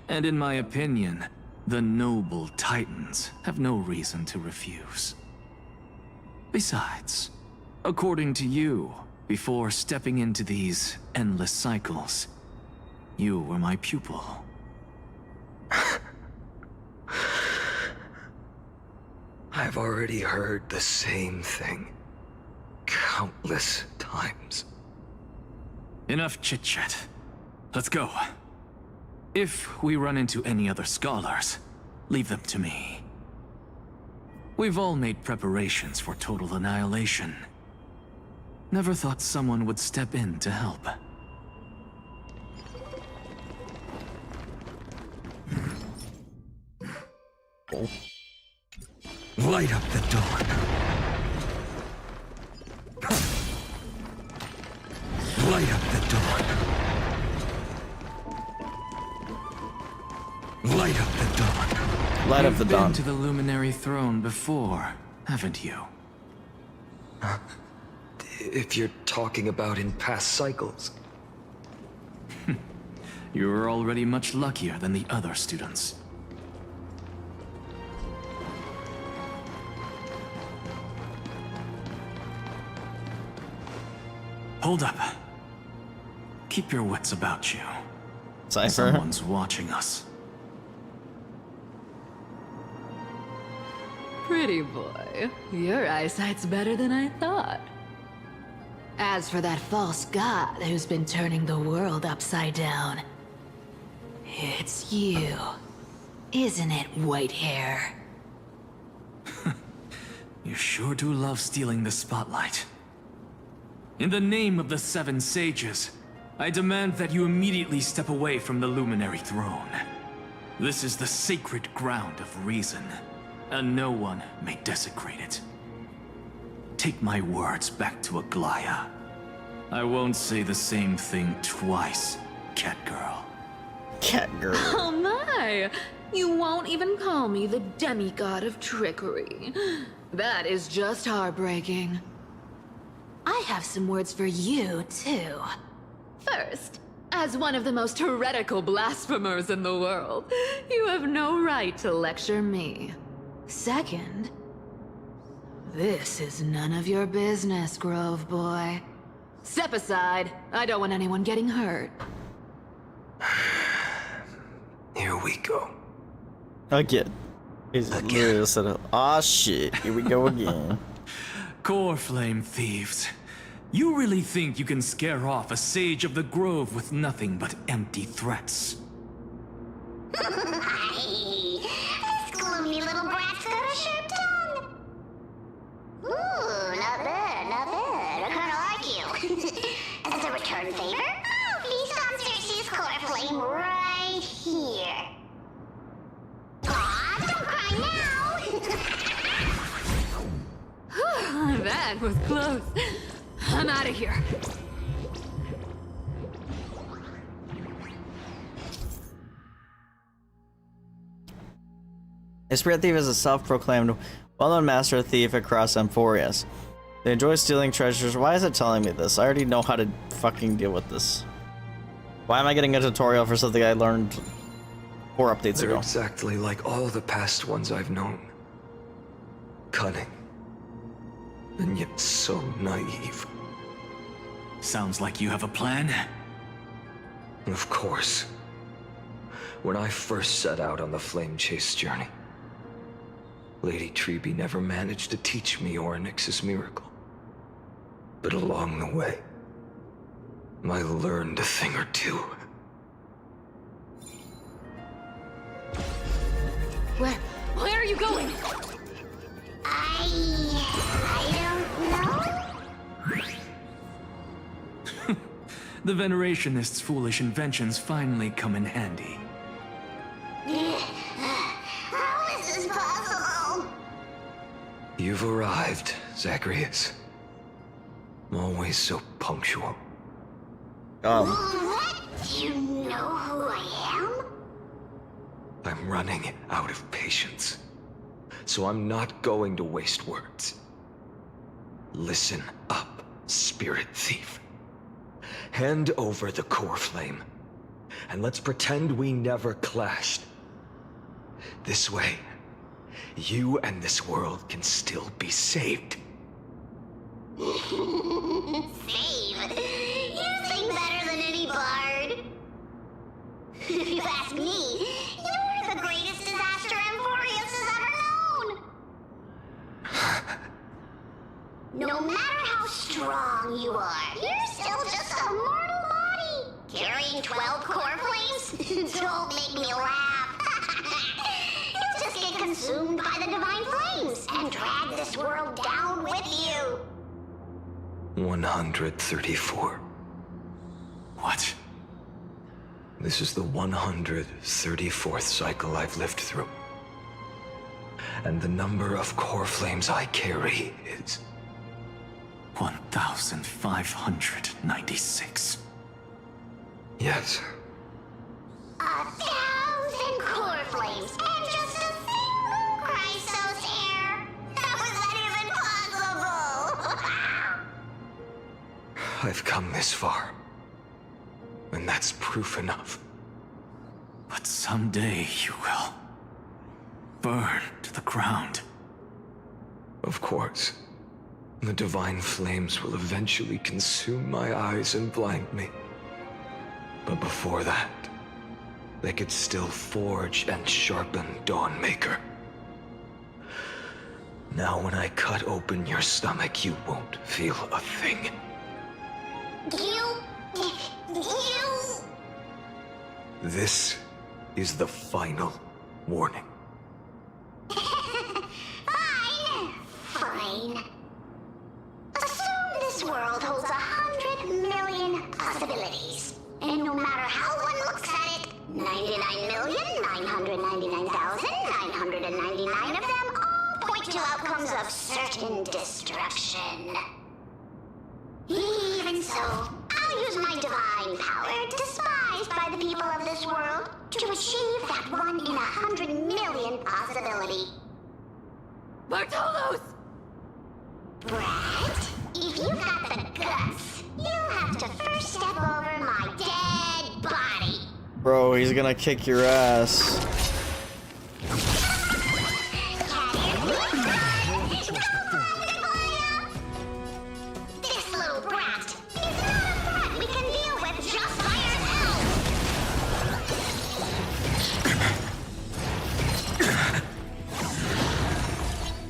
And in my opinion, the noble titans have no reason to refuse. Besides, according to you, before stepping into these endless cycles, you were my pupil. I've already heard the same thing countless times. Enough chit-chat. Let's go. If we run into any other scholars, leave them to me. We've all made preparations for total annihilation. Never thought someone would step in to help. Oh. Light up the dawn. Light up the dawn. Light up the dawn. Light up the dawn. You've been to the Luminary Throne before, haven't you? If you're talking about in past cycles. You're already much luckier than the other students. Hold up. Keep your wits about you. Cypher? Someone's watching us. Pretty boy, your eyesight's better than I thought. As for that false god who's been turning the world upside down, it's you, isn't it, white hair? You sure do love stealing the spotlight. In the name of the Seven Sages, I demand that you immediately step away from the Luminary Throne. This is the sacred ground of reason, and no one may desecrate it. Take my words back to Aglaya. I won't say the same thing twice, Catgirl. Catgirl. Oh my! You won't even call me the demigod of trickery. That is just heartbreaking. I have some words for you, too. First, as one of the most heretical blasphemers in the world, you have no right to lecture me. Second, this is none of your business, Grove Boy. Step aside. I don't want anyone getting hurt. Here we go. Again. He's literally said, "Aw shit, here we go again." Core Flame Thieves. You really think you can scare off a Sage of the Grove with nothing but empty threats? This gloomy little brat's got a sharp tongue. Ooh, not bad, not bad. I kinda like you. As a return favor, please come search this core flame right here. Aw, don't cry now! That was close. I'm out of here. A Spirit Thief is a self-proclaimed, well-known master thief across Amphorius. They enjoy stealing treasures. Why is it telling me this? I already know how to fucking deal with this. Why am I getting a tutorial for something I learned 4 updates They're ago? exactly like all the past ones I've known. Cunning. And yet so naive. Sounds like you have a plan. Of course. When I first set out on the Flame Chase journey, Lady Treby never managed to teach me Orynyx's miracle. But along the way, I learned a thing or two. Where are you going? I don't know. The Venerationists' foolish inventions finally come in handy. How is this possible? You've arrived, Zagreus. Always so punctual. What? You know who I am? I'm running out of patience, so I'm not going to waste words. Listen up, Spirit Thief. Hand over the core flame, and let's pretend we never clashed. This way, you and this world can still be saved. Save? You sing better than any bard. If you ask me, you're the greatest disaster Amphorius has ever known. No matter how strong you are, you're still just a mortal body. Carrying 12 core flames? Don't make me laugh. You'll just get consumed by the divine flames and drag this world down with you. 134. What? This is the 134th cycle I've lived through. And the number of core flames I carry is 1,596. Yes. 1,000 core flames and just a single Chrysos hair. How is that even possible? I've come this far. And that's proof enough. But someday you will burn to the ground. Of course. The divine flames will eventually consume my eyes and blind me. But before that, they could still forge and sharpen Dawnmaker. Now when I cut open your stomach, you won't feel a thing. You... This is the final warning. Fine. Assume this world holds 100 million possibilities. And no matter how one looks at it, 99,999,999 of them all point to outcomes of certain destruction. Even so, I'll use my divine power, despised by the people of this world, to achieve that 1 in 100 million possibility. Bartolos! Brat, if you got the guts, you'll have to first step over my dead body. Bro, he's gonna kick your ass. This little brat is not a threat we can deal with just by ourselves.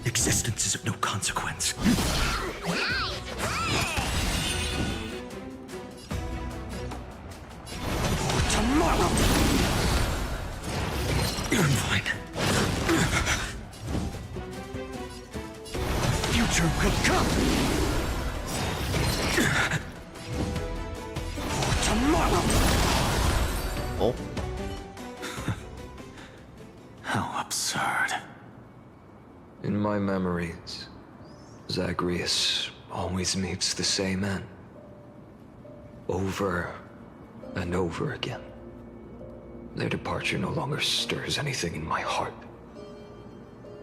Existence is of no consequence. Tomorrow! I'm fine. Future will come! Tomorrow! Oh. How absurd. In my memories, Zagreus always meets the same end. Over and over again. Their departure no longer stirs anything in my heart.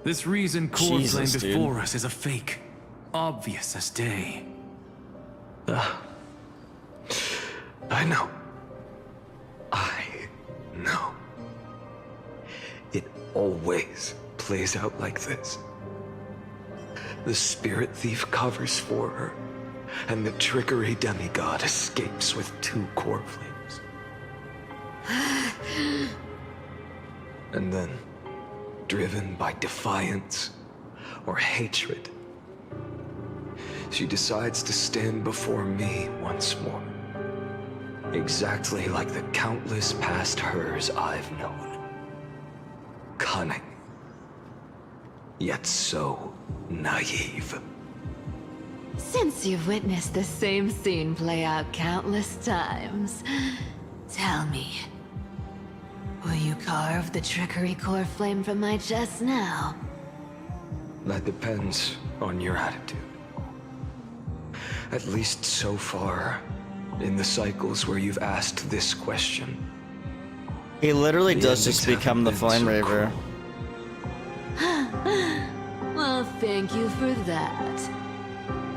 This reason core flame Jesus, before us is a fake. Obvious as day. I know. I know. It always plays out like this. The Spirit Thief covers for her, and the Trickery Demigod escapes with 2 core flames. And then, driven by defiance or hatred, she decides to stand before me once more. Exactly like the countless past hers I've known. Cunning. Yet so naive. Since you've witnessed the same scene play out countless times, tell me, will you carve the trickery core flame from my chest now? That depends on your attitude. At least so far, in the cycles where you've asked this question. He literally does just become the Flame Raver. Well, thank you for that.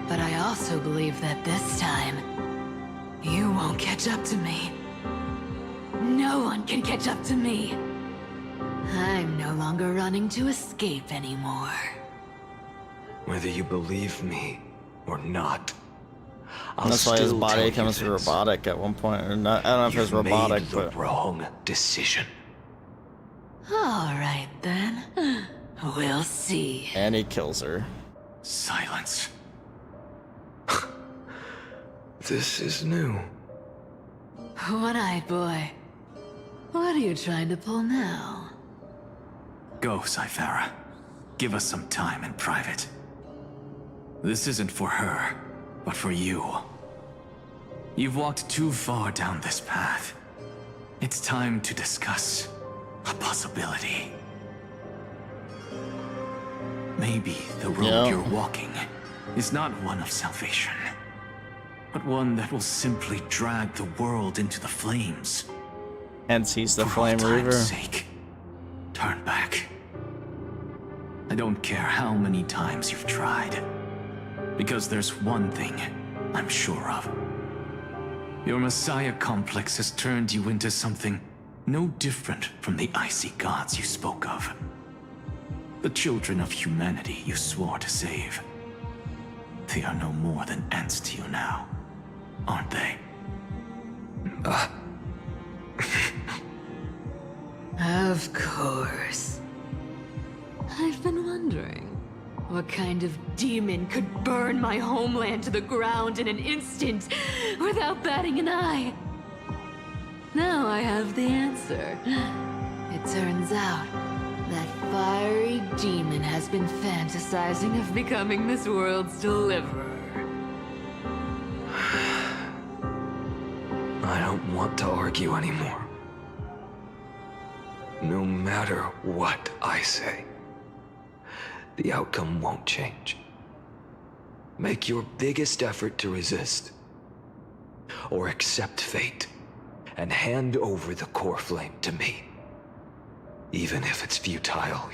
But I also believe that this time, you won't catch up to me. No one can catch up to me. I'm no longer running to escape anymore. Whether you believe me or not, I'll that's why his still body tell comes you this. robotic at one point. Or not, I don't know if it's You've robotic, made the but wrong decision. All right then. We'll see. And he kills her. Silence. This is new. One-eyed boy. What are you trying to pull now? Go, Cythera. Give us some time in private. This isn't for her, but for you. You've walked too far down this path. It's time to discuss a possibility. Maybe the road you're walking is not one of salvation, but one that will simply drag the world into the flames. Hence he's the For all Flame Reaver. time's sake, turn back. I don't care how many times you've tried, because there's one thing I'm sure of. Your Messiah complex has turned you into something no different from the icy gods you spoke of. The children of humanity you swore to save. They are no more than ants to you now, aren't they? Of course. I've been wondering, what kind of demon could burn my homeland to the ground in an instant without batting an eye? Now I have the answer. It turns out that fiery demon has been fantasizing of becoming this world's deliverer. I don't want to argue anymore. No matter what I say, the outcome won't change. Make your biggest effort to resist, or accept fate, and hand over the core flame to me. Even if it's futile,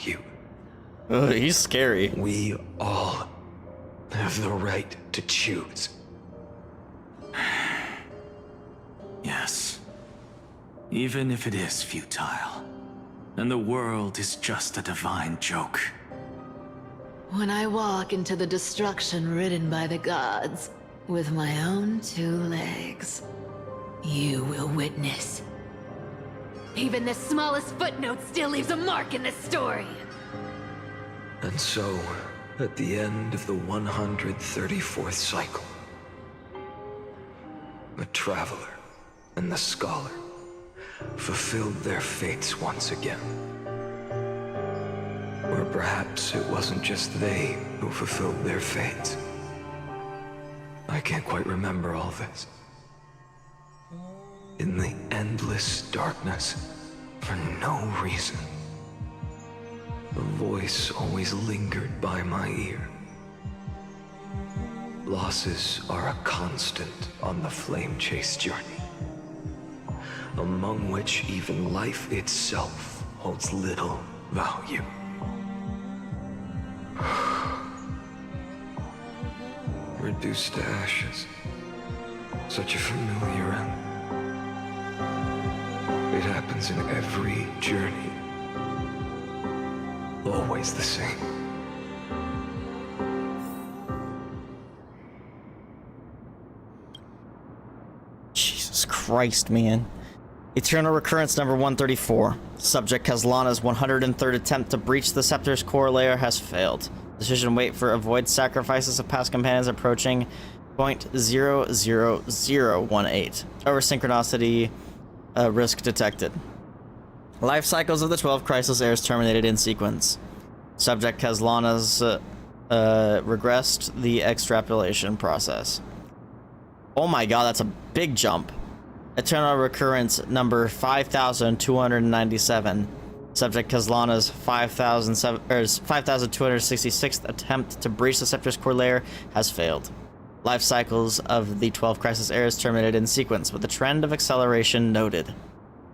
he's scary. We all have the right to choose. Yes. Even if it is futile, and the world is just a divine joke. When I walk into the destruction ridden by the gods, with my own 2 legs, you will witness. Even the smallest footnote still leaves a mark in this story. And so, at the end of the 134th cycle, the Traveler and the Scholar fulfilled their fates once again. Or perhaps it wasn't just they who fulfilled their fates. I can't quite remember all this. In the endless darkness, for no reason, a voice always lingered by my ear. Losses are a constant on the flame chase journey, among which even life itself holds little value. Reduced to ashes. Such a familiar end. It happens in every journey. Always the same. Jesus Christ, man. Eternal Recurrence number 134. Subject Kazlana's 103rd attempt to breach the Scepter's core layer has failed. Decision wait for avoid sacrifices of past companions approaching 0.00018. Over synchronicity risk detected. Life cycles of the 12 Crisis heirs terminated in sequence. Subject Kazlana's regressed the extrapolation process. Oh my god, that's a big jump. Eternal recurrence number 5297. Subject Kazlana's 5266th attempt to breach the Scepter's core layer has failed. Life cycles of the 12 crisis eras terminated in sequence, with a trend of acceleration noted.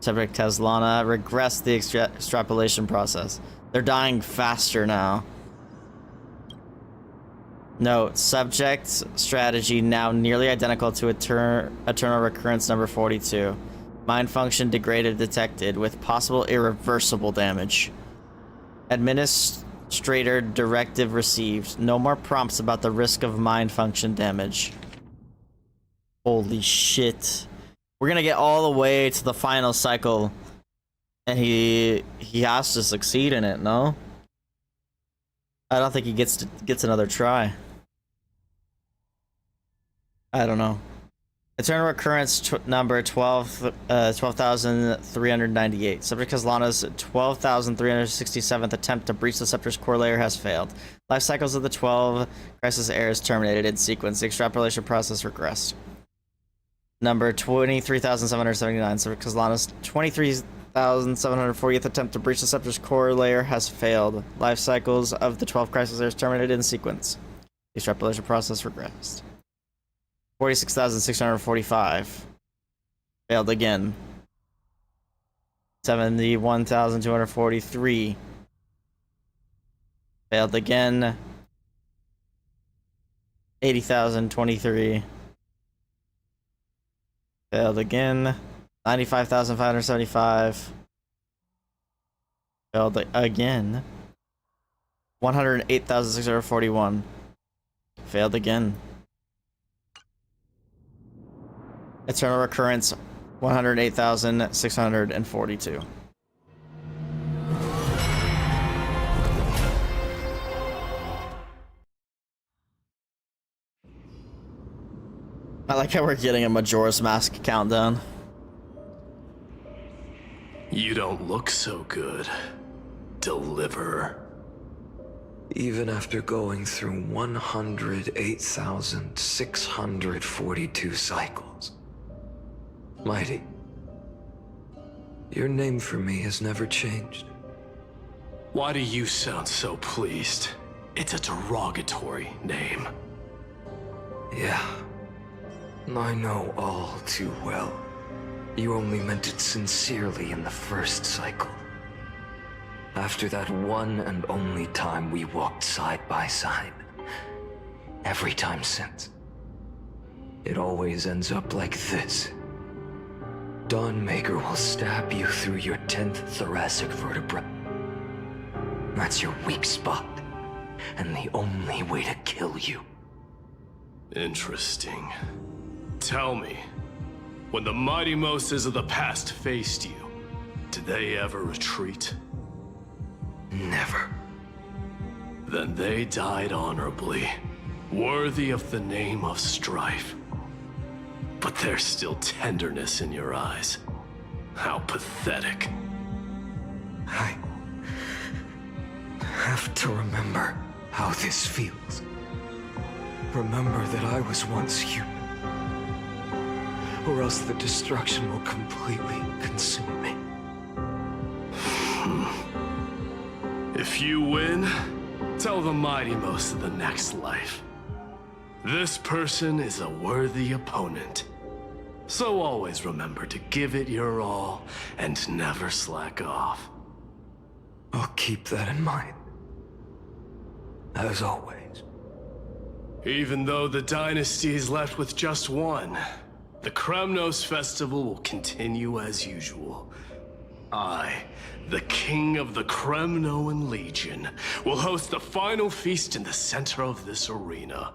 Subject Kazlana regressed the extrapolation process. They're dying faster now. Note, subject's strategy now nearly identical to Eternal Recurrence number 42. Mind function degraded detected with possible irreversible damage. Administrator directive received. No more prompts about the risk of mind function damage. Holy shit. We're gonna get all the way to the final cycle. And he has to succeed in it, no? I don't think he gets another try. I don't know. Eternal Recurrence number 12,398. Subject Kazlana's 12,367th attempt to breach the Scepter's core layer has failed. Life cycles of the 12 crisis eras terminated in sequence. The extrapolation process regressed. Number 23,779. Subject Kazlana's 23,740th attempt to breach the Scepter's core layer has failed. Life cycles of the 12 crisis eras terminated in sequence. The extrapolation process regressed. 46,645. Failed again. 71,243. Failed again. 80,023. Failed again. 95,575. Failed again. 108,641. Failed again. Eternal Recurrence 108,642. I like how we're getting a Majora's Mask countdown. You don't look so good, Deliverer. Even after going through 108,642 cycles. Mighty, your name for me has never changed. Why do you sound so pleased? It's a derogatory name. Yeah, I know all too well. You only meant it sincerely in the first cycle. After that one and only time we walked side by side. Every time since. It always ends up like this. Dawnmaker will stab you through your 10th thoracic vertebra. That's your weak spot, and the only way to kill you. Interesting. Tell me, when the mighty Moses of the past faced you, did they ever retreat? Never. Then they died honorably, worthy of the name of strife. But there's still tenderness in your eyes. How pathetic. I have to remember how this feels. Remember that I was once human. Or else the destruction will completely consume me. If you win, tell the mighty most of the next life. This person is a worthy opponent. So always remember to give it your all and never slack off. I'll keep that in mind. As always. Even though the dynasty is left with just one, the Kremnos festival will continue as usual. I, the king of the Kremnoan Legion, will host the final feast in the center of this arena,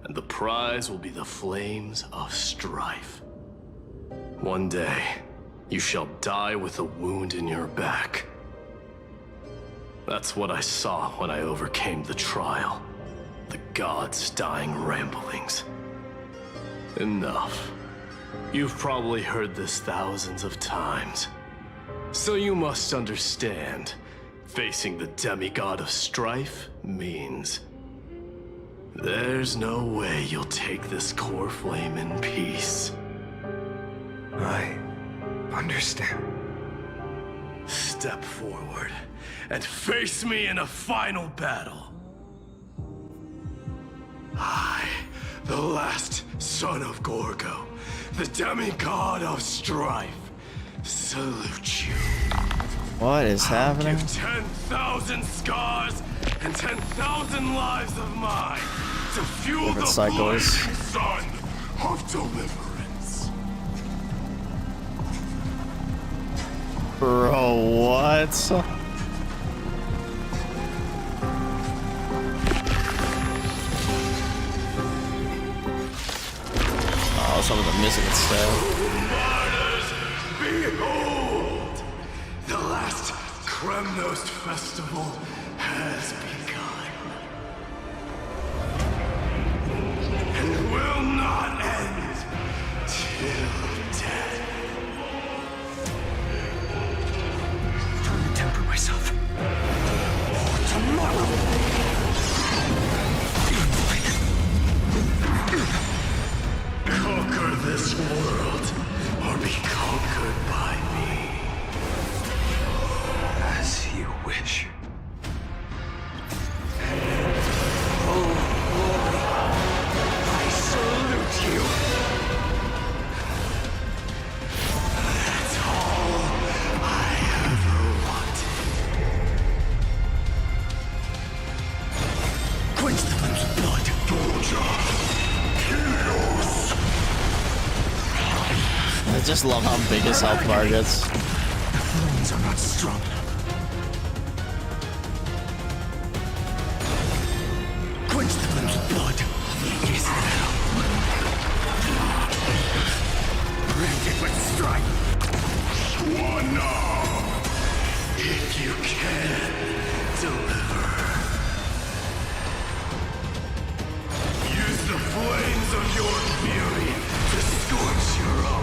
and the prize will be the flames of strife. One day, you shall die with a wound in your back. That's what I saw when I overcame the trial. The gods' dying ramblings. Enough. You've probably heard this thousands of times. So you must understand, facing the demigod of strife means There's no way you'll take this core flame in peace. I understand. Step forward and face me in a final battle. I, the last son of Gorgo, the demigod of strife, salute you. What is happening? Give 10,000 scars and 10,000 lives of mine to fuel the cycles. sun of deliverance. Bro, what? Oh, some of the missing stuff. Behold! The last Kremnos festival has begun. And will not end till death. Trying to temper myself. Conquer this world, or be conquered by me. As you wish. I salute you. That's all I ever wanted. Quench the flames of blood. I just love how big his health bar gets. The flames are not strong. Quench the flames of blood. Yes, now. Brand it with strife. One now. If you can, deliver. Use the flames of your fury to scorch your own.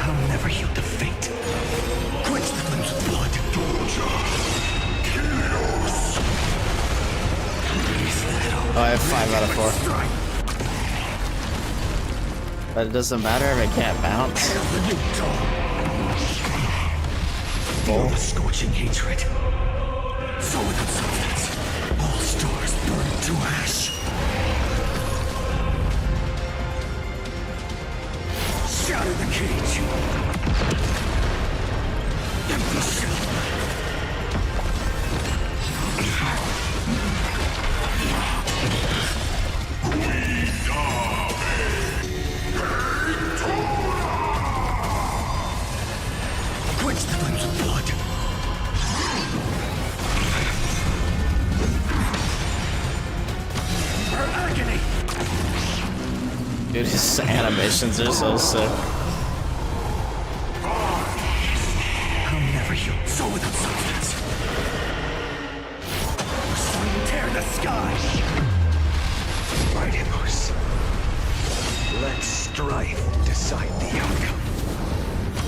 I'll never yield to fate. Quench the flames of blood. Oh, I have 5 out of 4. But it doesn't matter if I can't bounce. Feel the scorching hatred. So without substance, all stars burn to ash. Shatter the cage. Empty shell. Quench the flames of blood. Her agony. Dude, his animations are so sick. I'll never yield. So without substance. Sun tear the sky. Right, Hippos. Let strife decide the outcome.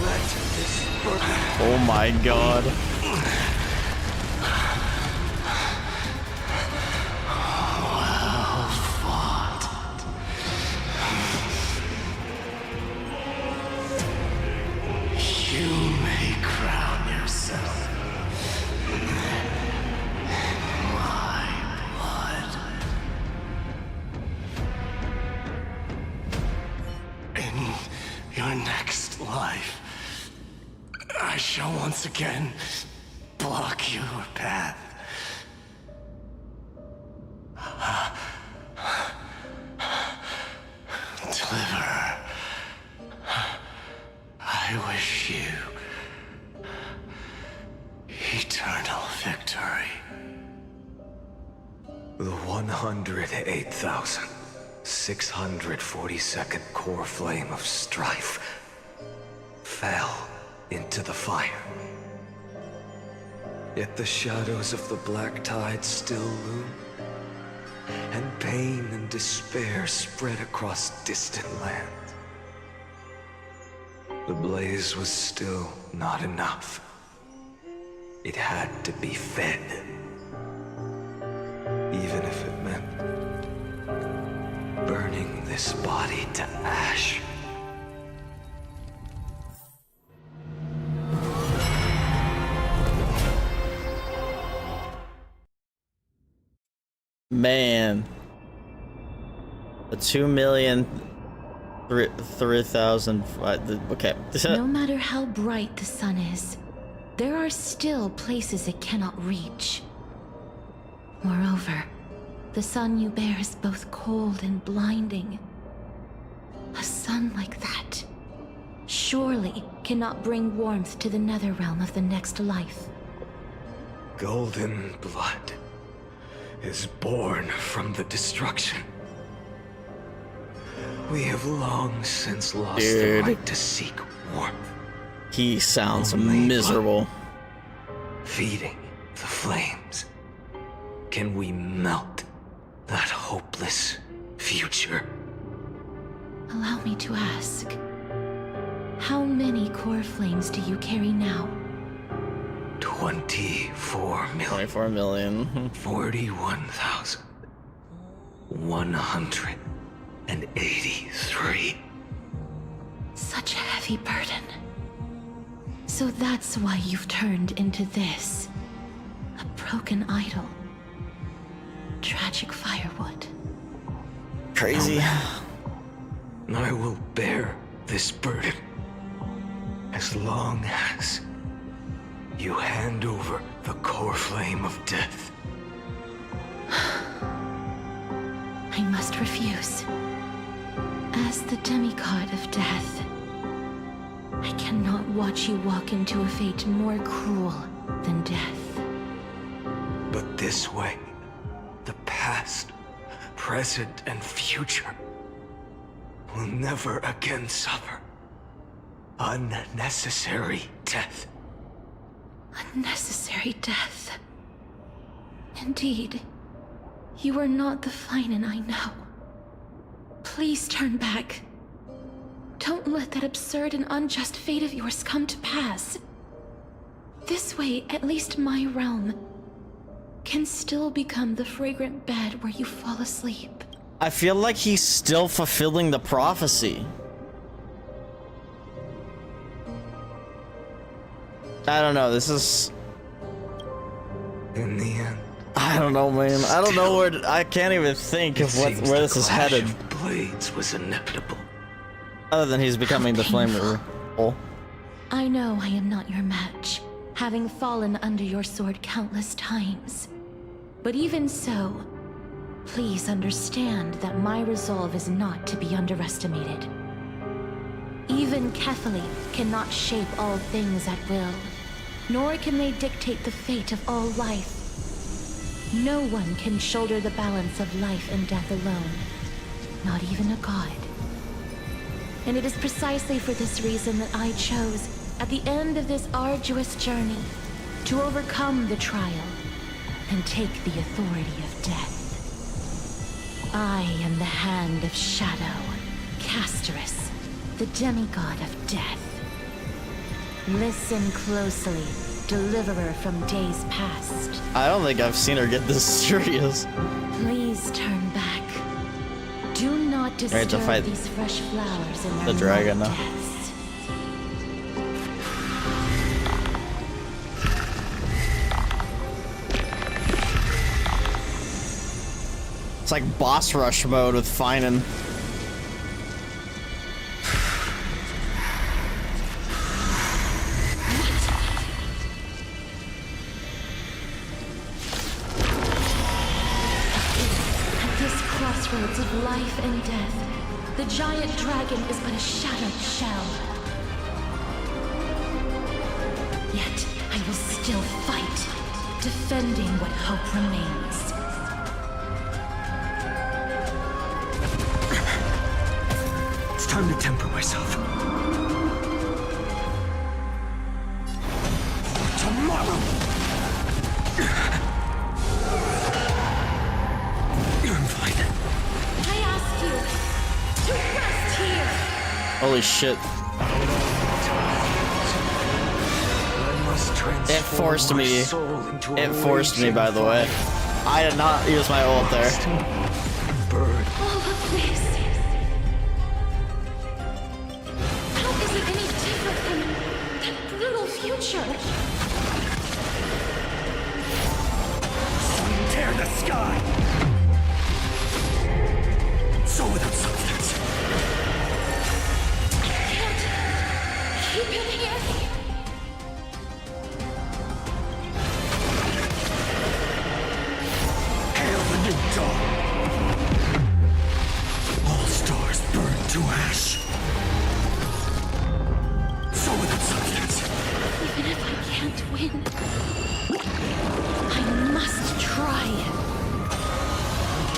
Let this burden. Oh my god. Well fought. You may crown yourself my blood. In your next life, I shall once again block your path. Deliver. I wish you eternal victory. The 108,642nd core flame of strife fell into the fire. Yet the shadows of the black tide still loom, and pain and despair spread across distant lands. The blaze was still not enough. It had to be fed. Even if it meant burning this body to ash. Man. The 2,003,000. Okay. No matter how bright the sun is, there are still places it cannot reach. Moreover, the sun you bear is both cold and blinding. A sun like that surely cannot bring warmth to the nether realm of the next life. Golden blood is born from the destruction. We have long since lost the right to seek warmth. He sounds Only miserable. Feeding the flames. Can we melt that hopeless future? Allow me to ask, how many core flames do you carry now? 24 million. 24 million. 41,183. Such a heavy burden. So that's why you've turned into this. A broken idol. Tragic firewood. Crazy. I will bear this burden as long as you hand over the core flame of death. I must refuse. As the demigod of death, I cannot watch you walk into a fate more cruel than death. But this way, the past, present, and future will never again suffer unnecessary death. Unnecessary death. Indeed, you are not the Finan I know. Please turn back. Don't let that absurd and unjust fate of yours come to pass. This way, at least my realm can still become the fragrant bed where you fall asleep. I feel like he's still fulfilling the prophecy. I don't know, this is... In the end... I don't know, man. I don't know where... I can't even think of where this is headed. Of blades was inevitable. Other than he's becoming the flamer. I know I am not your match, having fallen under your sword countless times. But even so, please understand that my resolve is not to be underestimated. Even Kethali cannot shape all things at will, nor can they dictate the fate of all life. No one can shoulder the balance of life and death alone, not even a god. And it is precisely for this reason that I chose, at the end of this arduous journey, to overcome the trial and take the authority of death. I am the Hand of Shadow, Casterus, the demigod of death. Listen closely, deliverer from days past. I don't think I've seen her get this serious. Please turn back. Do not disturb to fight these fresh flowers in the their dragon long now. deaths. It's like boss rush mode with Finan. At this crossroads of life and death, the giant dragon is but a shattered shell. Yet I will still fight, defending what hope remains. It's time to temper myself. Tomorrow! I'm fine. I ask you to rest here. Holy shit. It forced me. It forced me, by the way. I did not use my ult there. Bird. All of this. How is it any different than that brutal future? Tear the sky! So without substance. Can't keep it here. Hail the new dawn! All stars burn to ash. So without substance. Even if I can't win, I must try.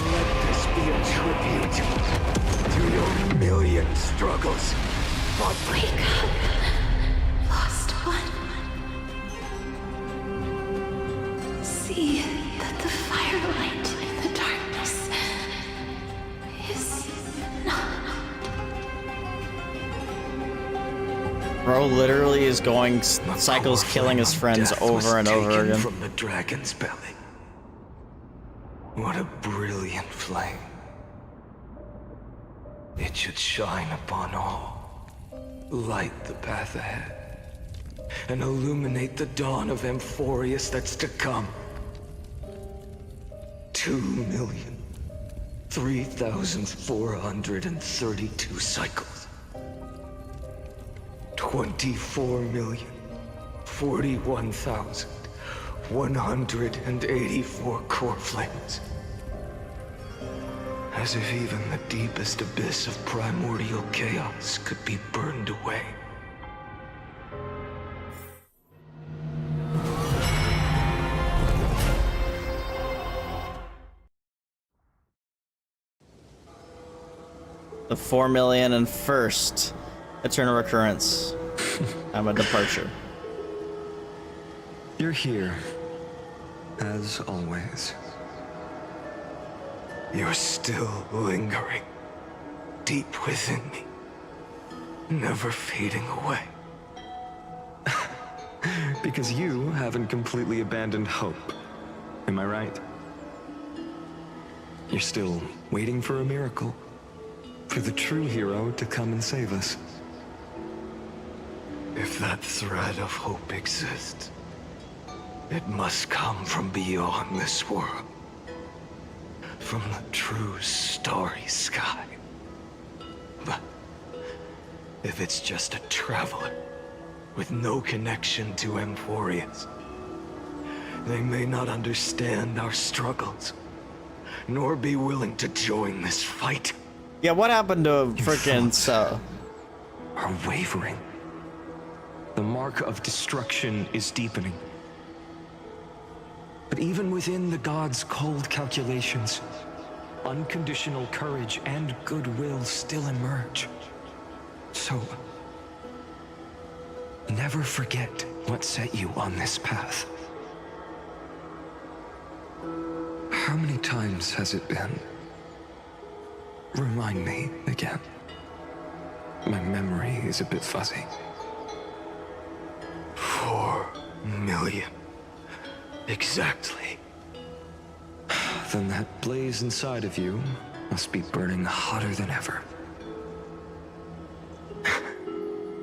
Let this be a tribute to your million struggles. Wake up, lost one. See that the firelight in the darkness is not. Bro literally is going cycles, killing his friends over and over again. From the dragon's belly. What a brilliant flame. It should shine upon all, light the path ahead, and illuminate the dawn of Amphorius that's to come. 2,003,432 cycles. 24,041,184 core flames. As if even the deepest abyss of primordial chaos could be burned away. The 4,000,001st eternal recurrence. I'm a departure. You're here, as always. You're still lingering, deep within me, never fading away. Because you haven't completely abandoned hope. Am I right? You're still waiting for a miracle. For the true hero to come and save us. If that thread of hope exists, it must come from beyond this world. From the true starry sky. But if it's just a traveler with no connection to Amphorius, they may not understand our struggles, nor be willing to join this fight. Yeah, what happened to frickin' are wavering. The mark of destruction is deepening. But even within the gods' cold calculations, unconditional courage and goodwill still emerge. So, never forget what set you on this path. How many times has it been? Remind me again. My memory is a bit fuzzy. 4 million. Exactly. Then that blaze inside of you must be burning hotter than ever.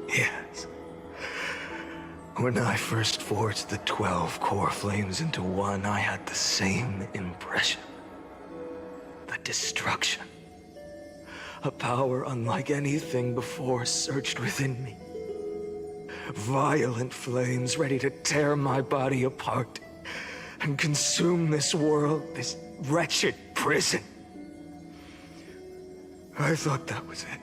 Yes. When I first forged the 12 core flames into one, I had the same impression. The destruction. A power unlike anything before surged within me. Violent flames ready to tear my body apart and consume this world, this wretched prison. I thought that was it.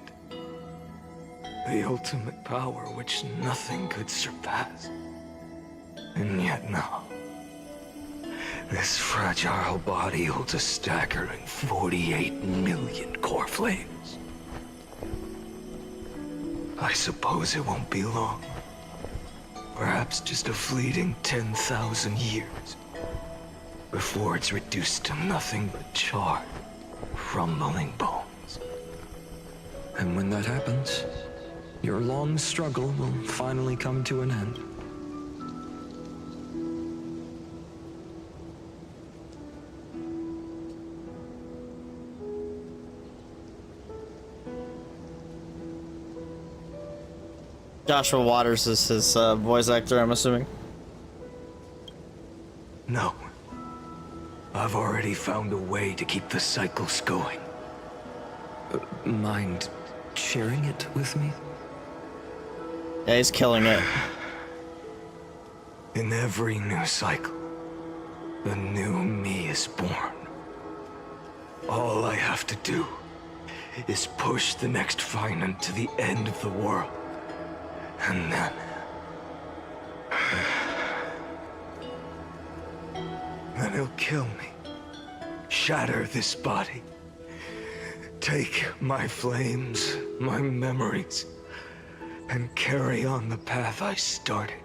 The ultimate power which nothing could surpass. And yet no. This fragile body holds a staggering 48 million core flames. I suppose it won't be long. Perhaps just a fleeting 10,000 years. Before it's reduced to nothing but charred, crumbling bones. And when that happens, your long struggle will finally come to an end. Joshua Waters is his voice actor, I'm assuming. No. I've already found a way to keep the cycles going. Mind sharing it with me? Yeah, he's killing it. In every new cycle, a new me is born. All I have to do is push the next Finan to the end of the world. And then... then he'll kill me. Shatter this body. Take my flames, my memories, and carry on the path I started.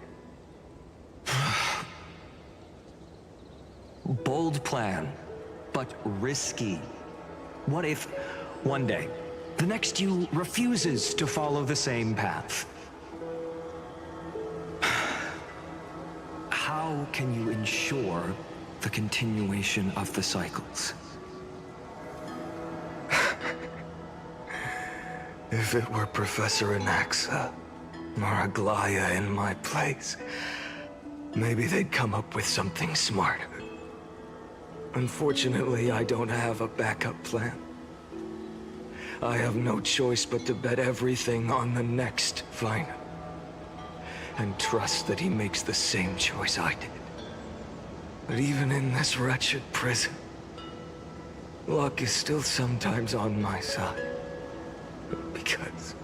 Bold plan, but risky. What if, one day, the next you refuses to follow the same path? How can you ensure the continuation of the cycles? If it were Professor Anaxa or Aglaya in my place, maybe they'd come up with something smarter. Unfortunately, I don't have a backup plan. I have no choice but to bet everything on the next Finan, and trust that he makes the same choice I did. But even in this wretched prison, luck is still sometimes on my side. Because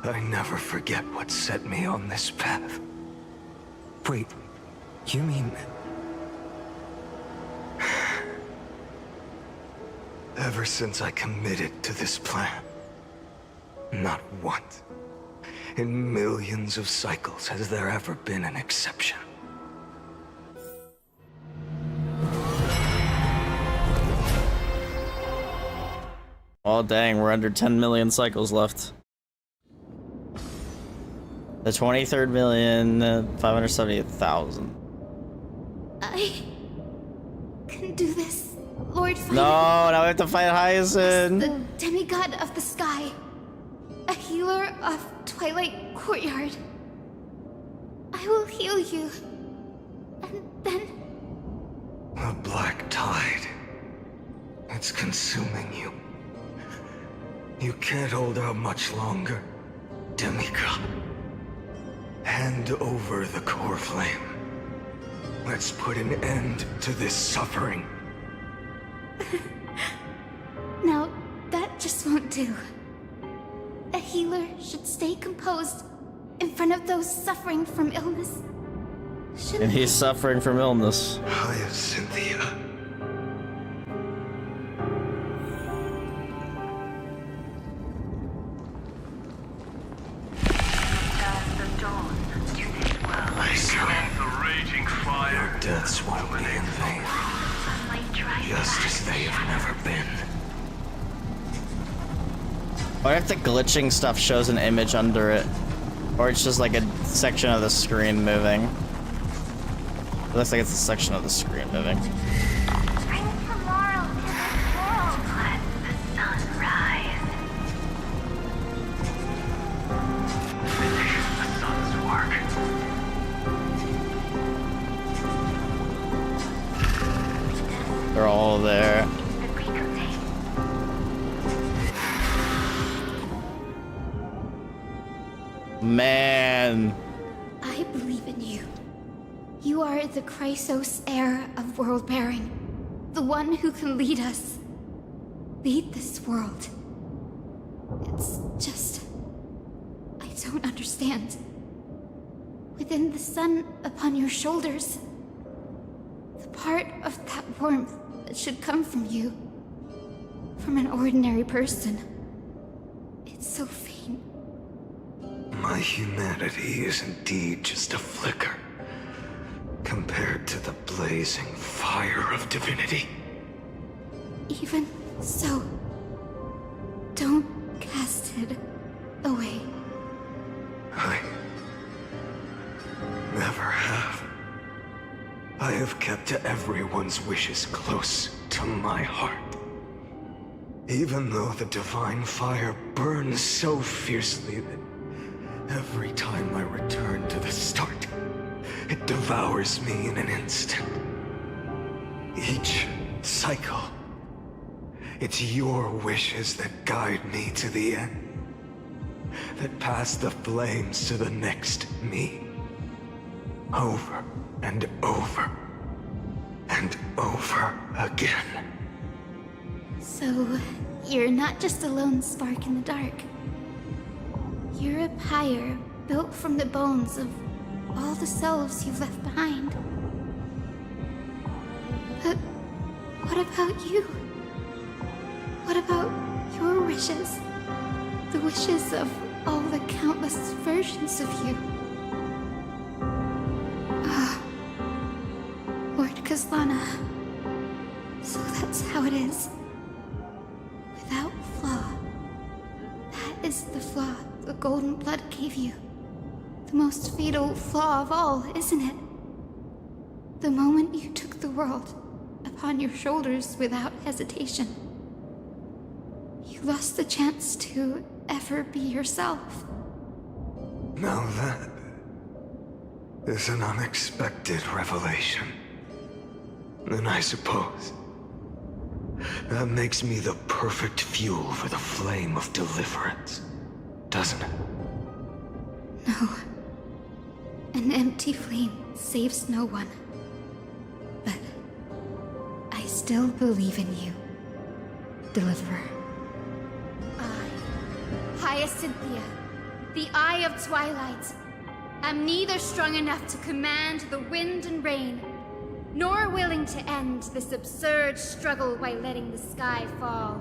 I never forget what set me on this path. Wait, you mean... Ever since I committed to this plan, not once, in millions of cycles, has there ever been an exception. Oh dang, we're under 10 million cycles left. The 23,570,000. I can do this, Lord Finan. No, now we have to fight Hyacinth. The demigod of the sky, a healer of Twilight Courtyard. I will heal you, and then... The black tide. It's consuming you. You can't hold out much longer, demigod. Hand over the core flame. Let's put an end to this suffering. Now, that just won't do. A healer should stay composed in front of those suffering from illness. And he's suffering from illness. Hyacinthia. I swear, the raging fire. your deaths won't be in vain. Just as they have never been. Or if the glitching stuff shows an image under it. Or it's just like a section of the screen moving. It looks like it's a section of the screen moving. Bring tomorrow to this world. Let the sun rise. Finish the sun's work. They're all there. Man. I believe in you. You are the Chrysos heir of world bearing. The one who can lead us. Lead this world. It's just... I don't understand. Within the sun upon your shoulders, the part of that warmth that should come from you, from an ordinary person, it's so faint. My humanity is indeed just a flicker, compared to the blazing fire of divinity. Even so, don't cast it away. I never have. I have kept everyone's wishes close to my heart. Even though the divine fire burns so fiercely that Every time I return to the start, it devours me in an instant. Each cycle, it's your wishes that guide me to the end. That pass the flames to the next me. Over and over and over again. So, you're not just a lone spark in the dark. You're a pyre built from the bones of all the selves you've left behind. But what about you? What about your wishes? The wishes of all the countless versions of you. Lord Kazlana. So that's how it is. Without flaw. That is the flaw the golden blood gave you. The most fatal flaw of all, isn't it? The moment you took the world upon your shoulders without hesitation. You lost the chance to ever be yourself. Now that is an unexpected revelation. Then I suppose that makes me the perfect fuel for the flame of deliverance, doesn't it? No. An empty flame saves no one. But I still believe in you, Deliverer. Hyacinthia, the Eye of Twilight, am neither strong enough to command the wind and rain, nor willing to end this absurd struggle by letting the sky fall.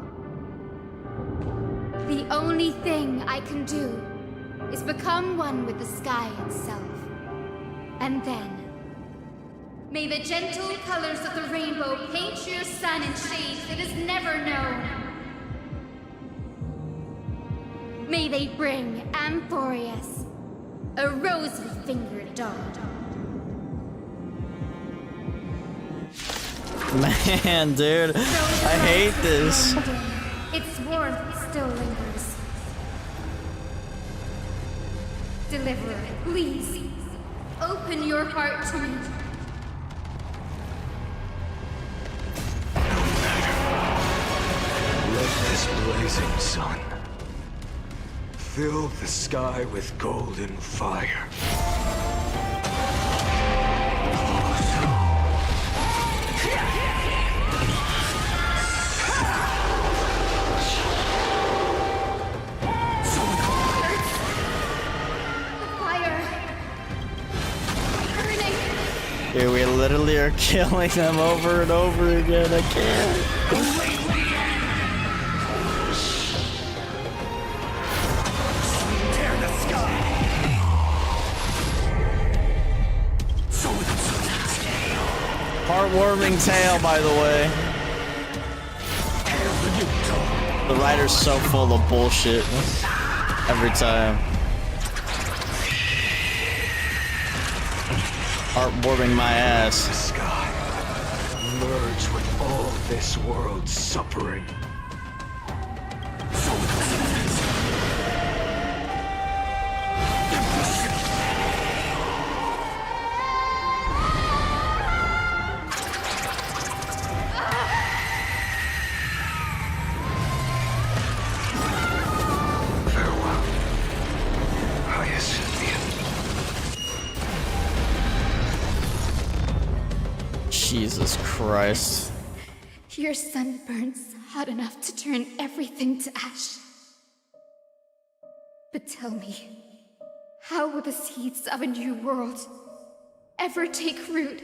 The only thing I can do is become one with the sky itself. And then, may the gentle colors of the rainbow paint your sun in shades it has never known. May they bring Amphorius, a rosy-fingered dog. Man, dude, I hate this. Its warmth still lingers. Deliverer, please, open your heart to me. Let this blazing sun fill the sky with golden fire. Dude, we literally are killing them over and over again. I can't. Heartwarming tale, by the way. The writer's so full of bullshit every time. Heartwarming my ass. The sky merge with all this world's suffering. Jesus Christ. Your sun burns hot enough to turn everything to ash. But tell me, how will the seeds of a new world ever take root?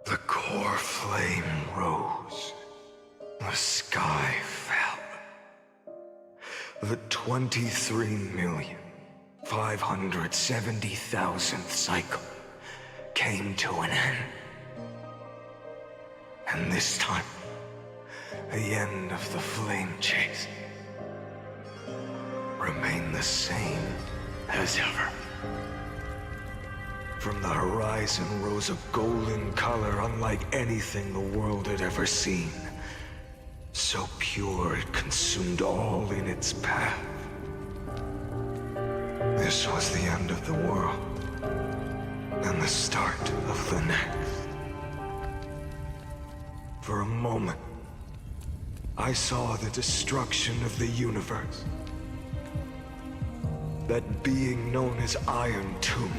The core flame rose. The sky fell. The 23,570,000th cycle came to an end. And this time, the end of the flame chase remained the same as ever. From the horizon rose a golden color unlike anything the world had ever seen. So pure it consumed all in its path. This was the end of the world, and the start of the next. For a moment, I saw the destruction of the universe. That being known as Iron Tomb,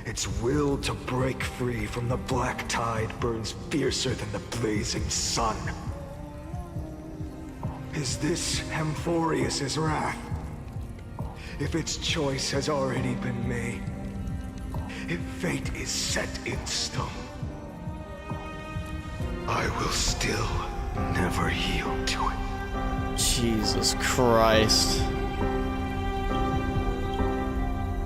its will to break free from the black tide burns fiercer than the blazing sun. Is this Amphorius's wrath? If its choice has already been made, if fate is set in stone, I will still never yield to it. Jesus Christ.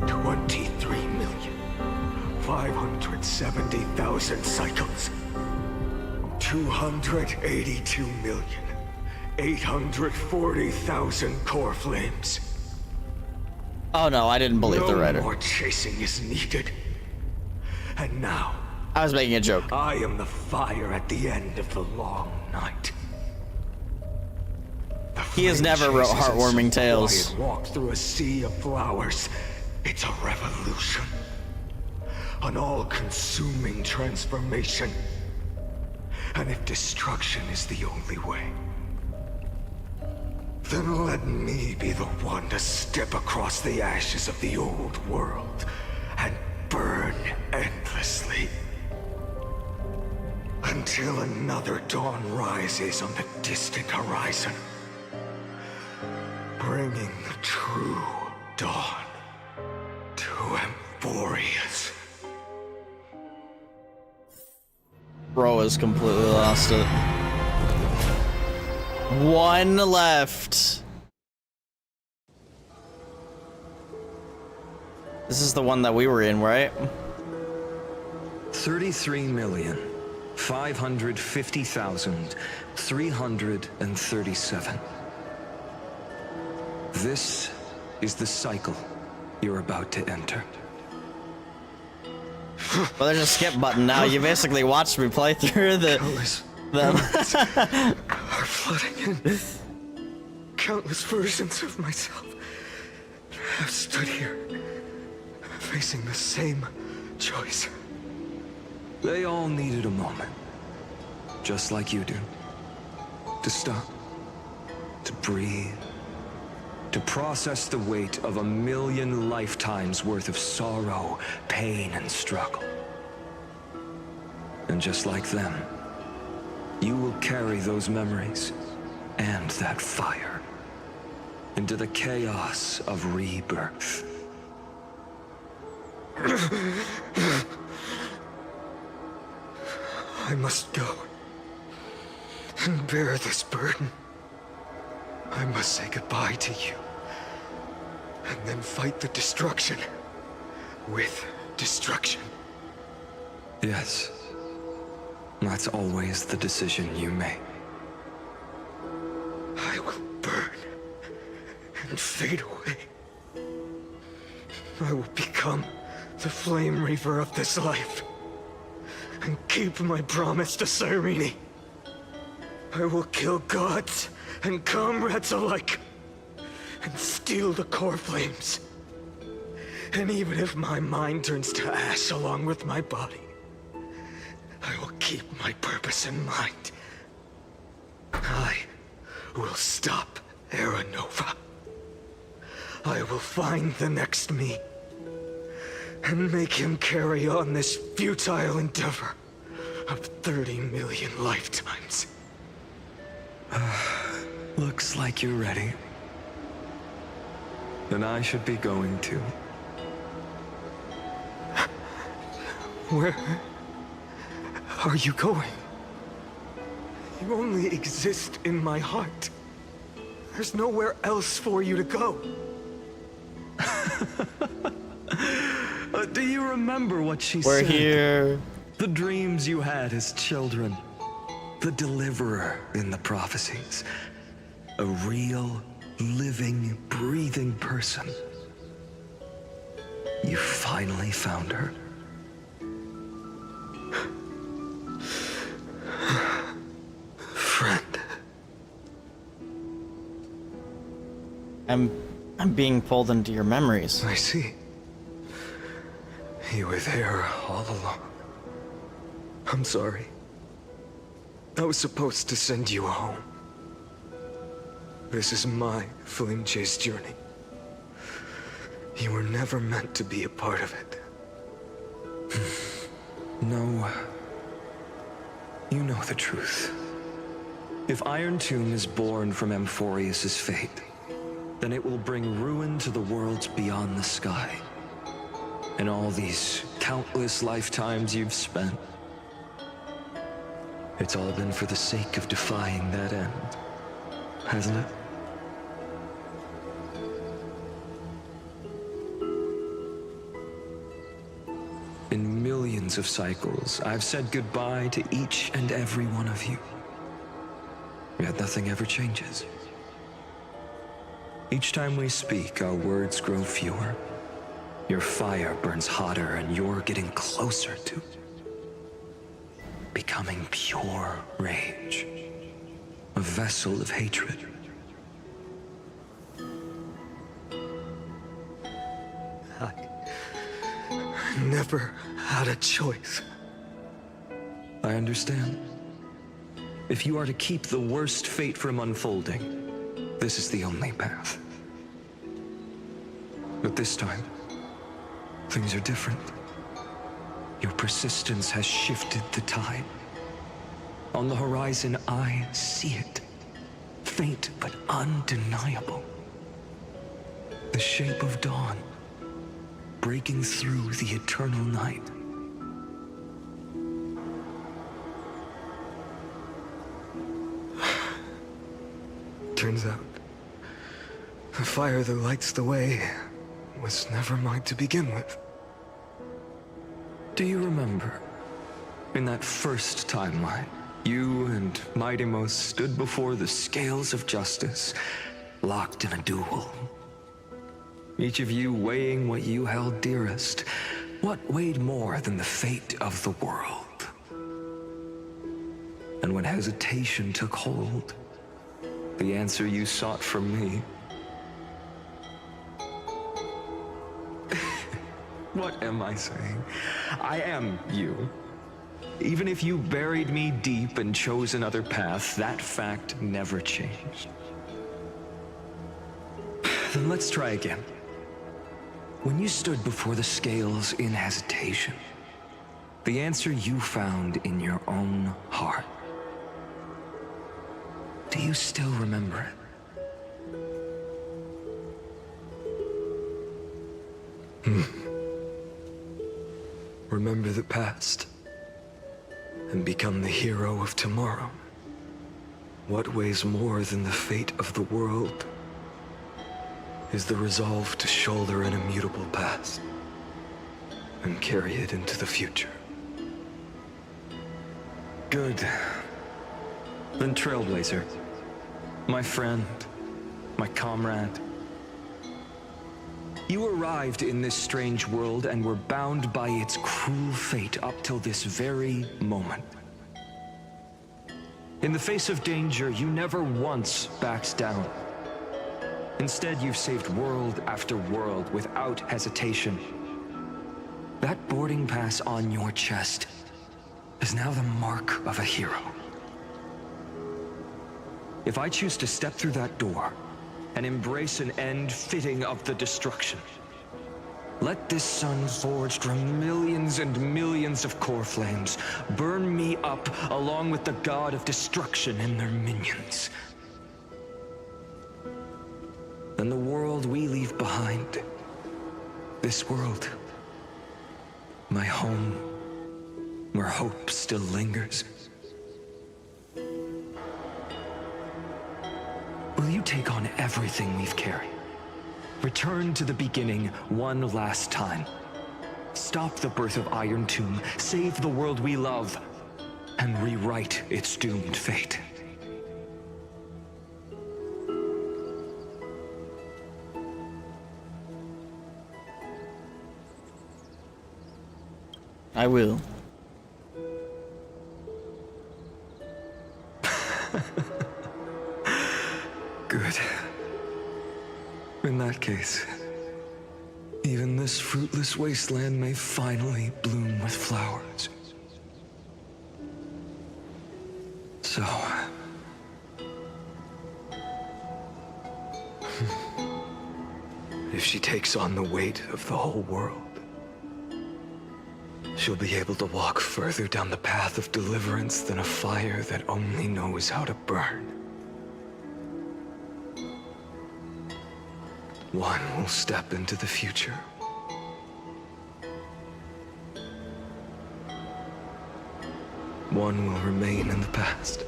23,570,000 cycles. 282,840,000 core flames. Oh no, I didn't believe the writer. No more chasing is needed. And now, I was making a joke. I am the fire at the end of the long night. He has never wrote heartwarming tales. Walked through a sea of flowers. It's a revolution. An all-consuming transformation. And if destruction is the only way, then let me be the one to step across the ashes of the old world and burn endlessly. Until another dawn rises on the distant horizon, bringing the true dawn to Amphorius. Bro has completely lost it. One left. This is the one that we were in, right? 33,550,337. This is the cycle you're about to enter. Well, there's a skip button now. You basically watched me play through them. Are flooding in. Countless versions of myself have stood here, facing the same choice. They all needed a moment, just like you do. To stop, to breathe, to process the weight of 1,000,000 lifetimes worth of sorrow, pain, and struggle. And just like them, you will carry those memories and that fire into the chaos of rebirth. I must go and bear this burden. I must say goodbye to you, and then fight the destruction with destruction. Yes, that's always the decision you make. I will burn and fade away. I will become the flame reaver of this life and keep my promise to Cyrene. I will kill gods and comrades alike and steal the core flames. And even if my mind turns to ash along with my body, I will keep my purpose in mind. I will stop Era Nova. I will find the next me and make him carry on this futile endeavor of 30 million lifetimes. Looks like you're ready. Then I should be going too. Where are you going? You only exist in my heart. There's nowhere else for you to go. Do you remember what she We're said? here. The dreams you had as children. The deliverer in the prophecies. A real, living, breathing person. You finally found her. Friend. I'm I'm being pulled into your memories. I see. You were there all along. I'm sorry. I was supposed to send you home. This is my flame chase journey. You were never meant to be a part of it. No. You know the truth. If Iron Tomb is born from Amphorius's fate, then it will bring ruin to the worlds beyond the sky. And all these countless lifetimes you've spent, it's all been for the sake of defying that end, hasn't it? In millions of cycles, I've said goodbye to each and every one of you. Yet nothing ever changes. Each time we speak, our words grow fewer. Your fire burns hotter, and you're getting closer to becoming pure rage. A vessel of hatred. I never had a choice. I understand. If you are to keep the worst fate from unfolding, this is the only path. But this time, things are different. Your persistence has shifted the tide. On the horizon, I see it. Faint but undeniable. The shape of dawn, breaking through the eternal night. Turns out, the fire that lights the way was never mine to begin with. Do you remember, in that first timeline, you and Mightymost stood before the scales of justice, locked in a duel? Each of you weighing what you held dearest. What weighed more than the fate of the world? And when hesitation took hold, the answer you sought from me. What am I saying? I am you. Even if you buried me deep and chose another path, that fact never changed. Then let's try again. When you stood before the scales in hesitation, the answer you found in your own heart. Do you still remember it? Remember the past and become the hero of tomorrow. What weighs more than the fate of the world is the resolve to shoulder an immutable past and carry it into the future. Good. Then Trailblazer, my friend, my comrade. You arrived in this strange world and were bound by its cruel fate up till this very moment. In the face of danger, you never once backed down. Instead, you've saved world after world without hesitation. That boarding pass on your chest is now the mark of a hero. If I choose to step through that door and embrace an end fitting of the destruction, let this sun forged from millions and millions of core flames burn me up along with the god of destruction and their minions. Then the world we leave behind, this world, my home, where hope still lingers. Will you take on everything we've carried? Return to the beginning one last time. Stop the birth of Iron Tomb, save the world we love, and rewrite its doomed fate. I will. Good. In that case, even this fruitless wasteland may finally bloom with flowers. So... if she takes on the weight of the whole world, she'll be able to walk further down the path of deliverance than a fire that only knows how to burn. One will step into the future. One will remain in the past.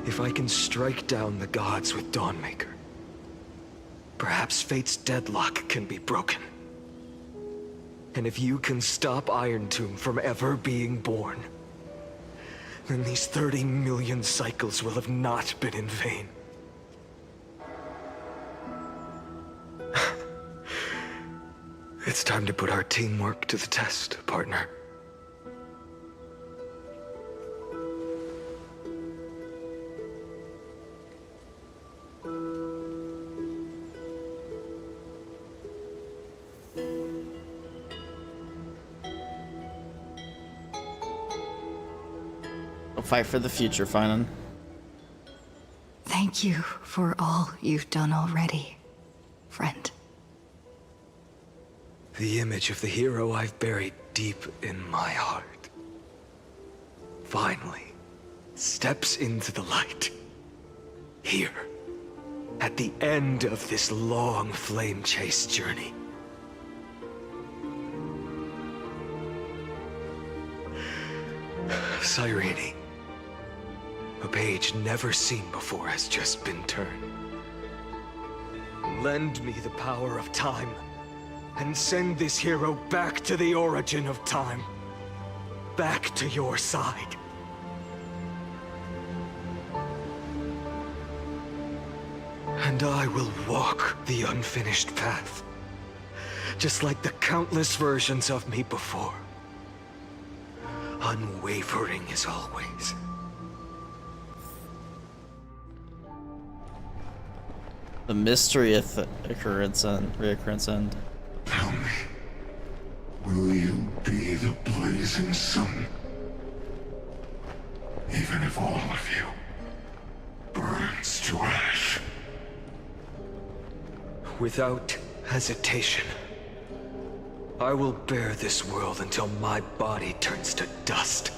If I can strike down the gods with Dawnmaker, perhaps fate's deadlock can be broken. And if you can stop Iron Tomb from ever being born, then these 30 million cycles will have not been in vain. It's time to put our teamwork to the test, partner. Fight for the future, Finan. Thank you for all you've done already, friend. The image of the hero I've buried deep in my heart finally steps into the light. Here, at the end of this long flame chase journey. Cyrene. A page never seen before has just been turned. Lend me the power of time, and send this hero back to the origin of time. Back to your side. And I will walk the unfinished path, just like the countless versions of me before. Unwavering as always. The mystery of the reoccurrence end. Tell me, will you be the blazing sun? Even if all of you burns to ash? Without hesitation, I will bear this world until my body turns to dust.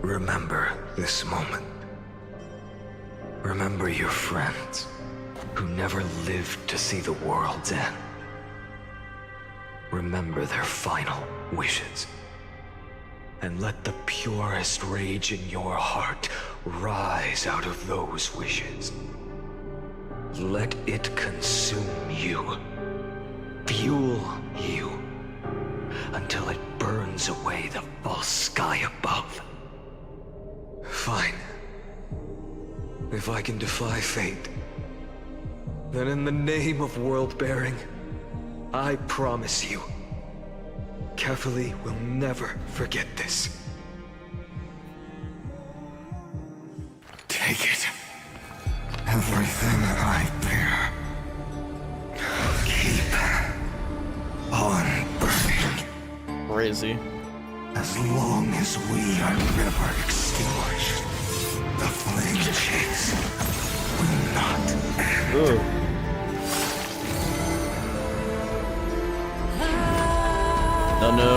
Remember this moment. Remember your friends who never lived to see the world's end. Remember their final wishes. And let the purest rage in your heart rise out of those wishes. Let it consume you, fuel you, until it burns away the false sky above. Fine. If I can defy fate, then in the name of world-bearing, I promise you, Kefali will never forget this. Take it. Everything I bear. Keep on burning. Crazy. As long as we are never extinguished, the flame chase will not end. Ooh. No, no.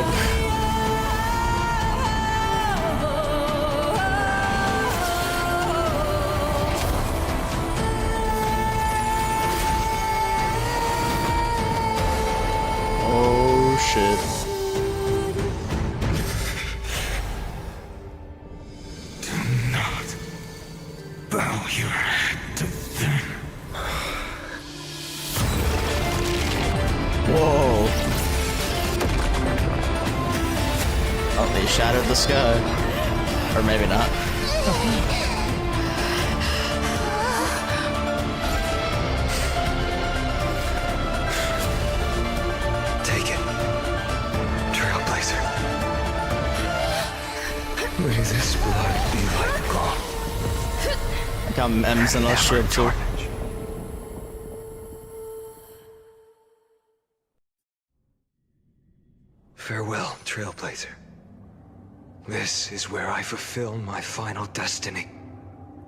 Oh shit. Bow your head to them. Whoa. Oh, they shattered the sky. Or maybe not. Take it, Trailblazer. this blood be like gold. I got M's in our shield too. Farewell, Trailblazer. This is where I fulfill my final destiny.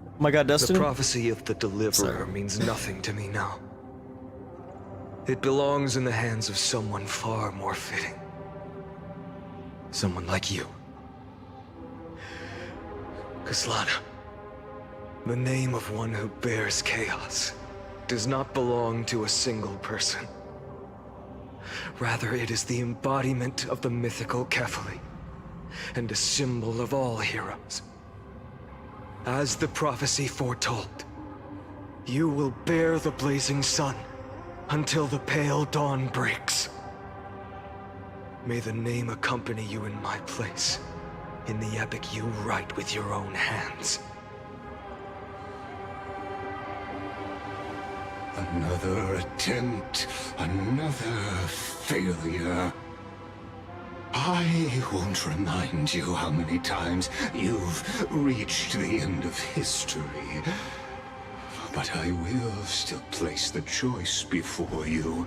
Oh my god, Destiny? The prophecy of the Deliverer means nothing to me now. It belongs in the hands of someone far more fitting. Someone like you. Kaslana, the name of one who bears chaos does not belong to a single person. Rather, it is the embodiment of the mythical Kefali, and a symbol of all heroes. As the prophecy foretold, you will bear the blazing sun until the pale dawn breaks. May the name accompany you in my place, in the epic you write with your own hands. Another attempt, another failure. I won't remind you how many times you've reached the end of history. But I will still place the choice before you.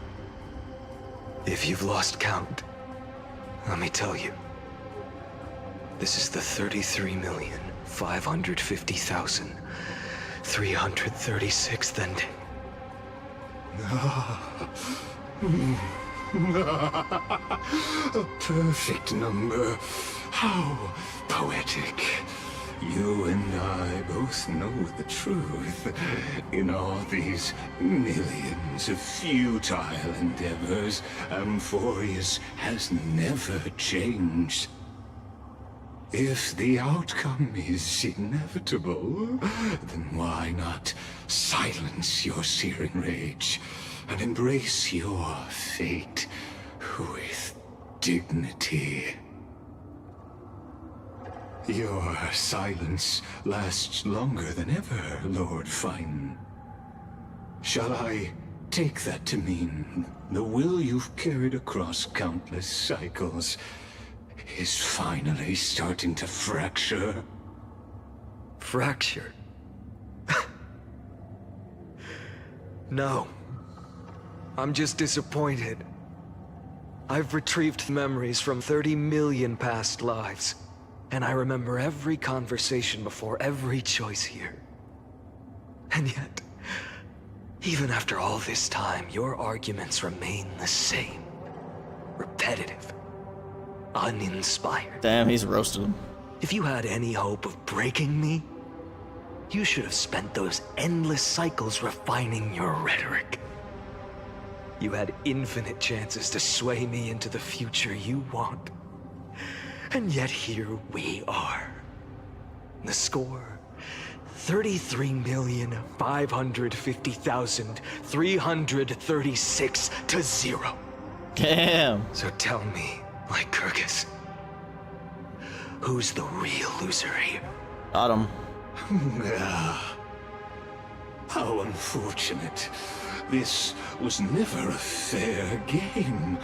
If you've lost count, let me tell you. This is the 33,550,336th ending. A perfect number. How poetic. You and I both know the truth. In all these millions of futile endeavors, Amphorius has never changed. If the outcome is inevitable, then why not silence your searing rage and embrace your fate with dignity? Your silence lasts longer than ever, Lord Fine. Shall I take that to mean the will you've carried across countless cycles is finally starting to fracture? Fracture? No. I'm just disappointed. I've retrieved memories from 30 million past lives, and I remember every conversation before every choice here. And yet, even after all this time, your arguments remain the same. Repetitive. Uninspired. Damn, he's roasted him. If you had any hope of breaking me, you should have spent those endless cycles refining your rhetoric. You had infinite chances to sway me into the future you want. And yet here we are. The score, 33,550,336 to 0. Damn. So tell me, Lycurgus, who's the real loser here? Got him. How unfortunate. This was never a fair game.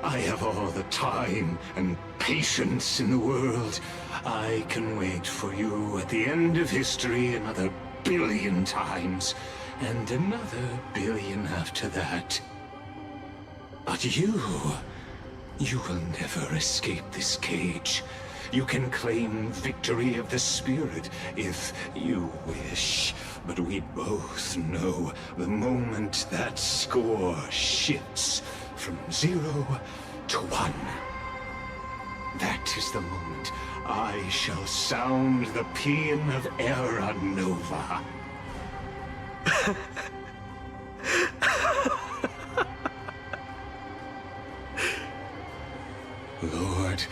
I have all the time and patience in the world. I can wait for you at the end of history another billion times, and another billion after that. But you will never escape this cage. You can claim victory of the spirit if you wish, but we both know the moment that score shifts from 0 to 1. That is the moment I shall sound the paean of Era Nova. Lord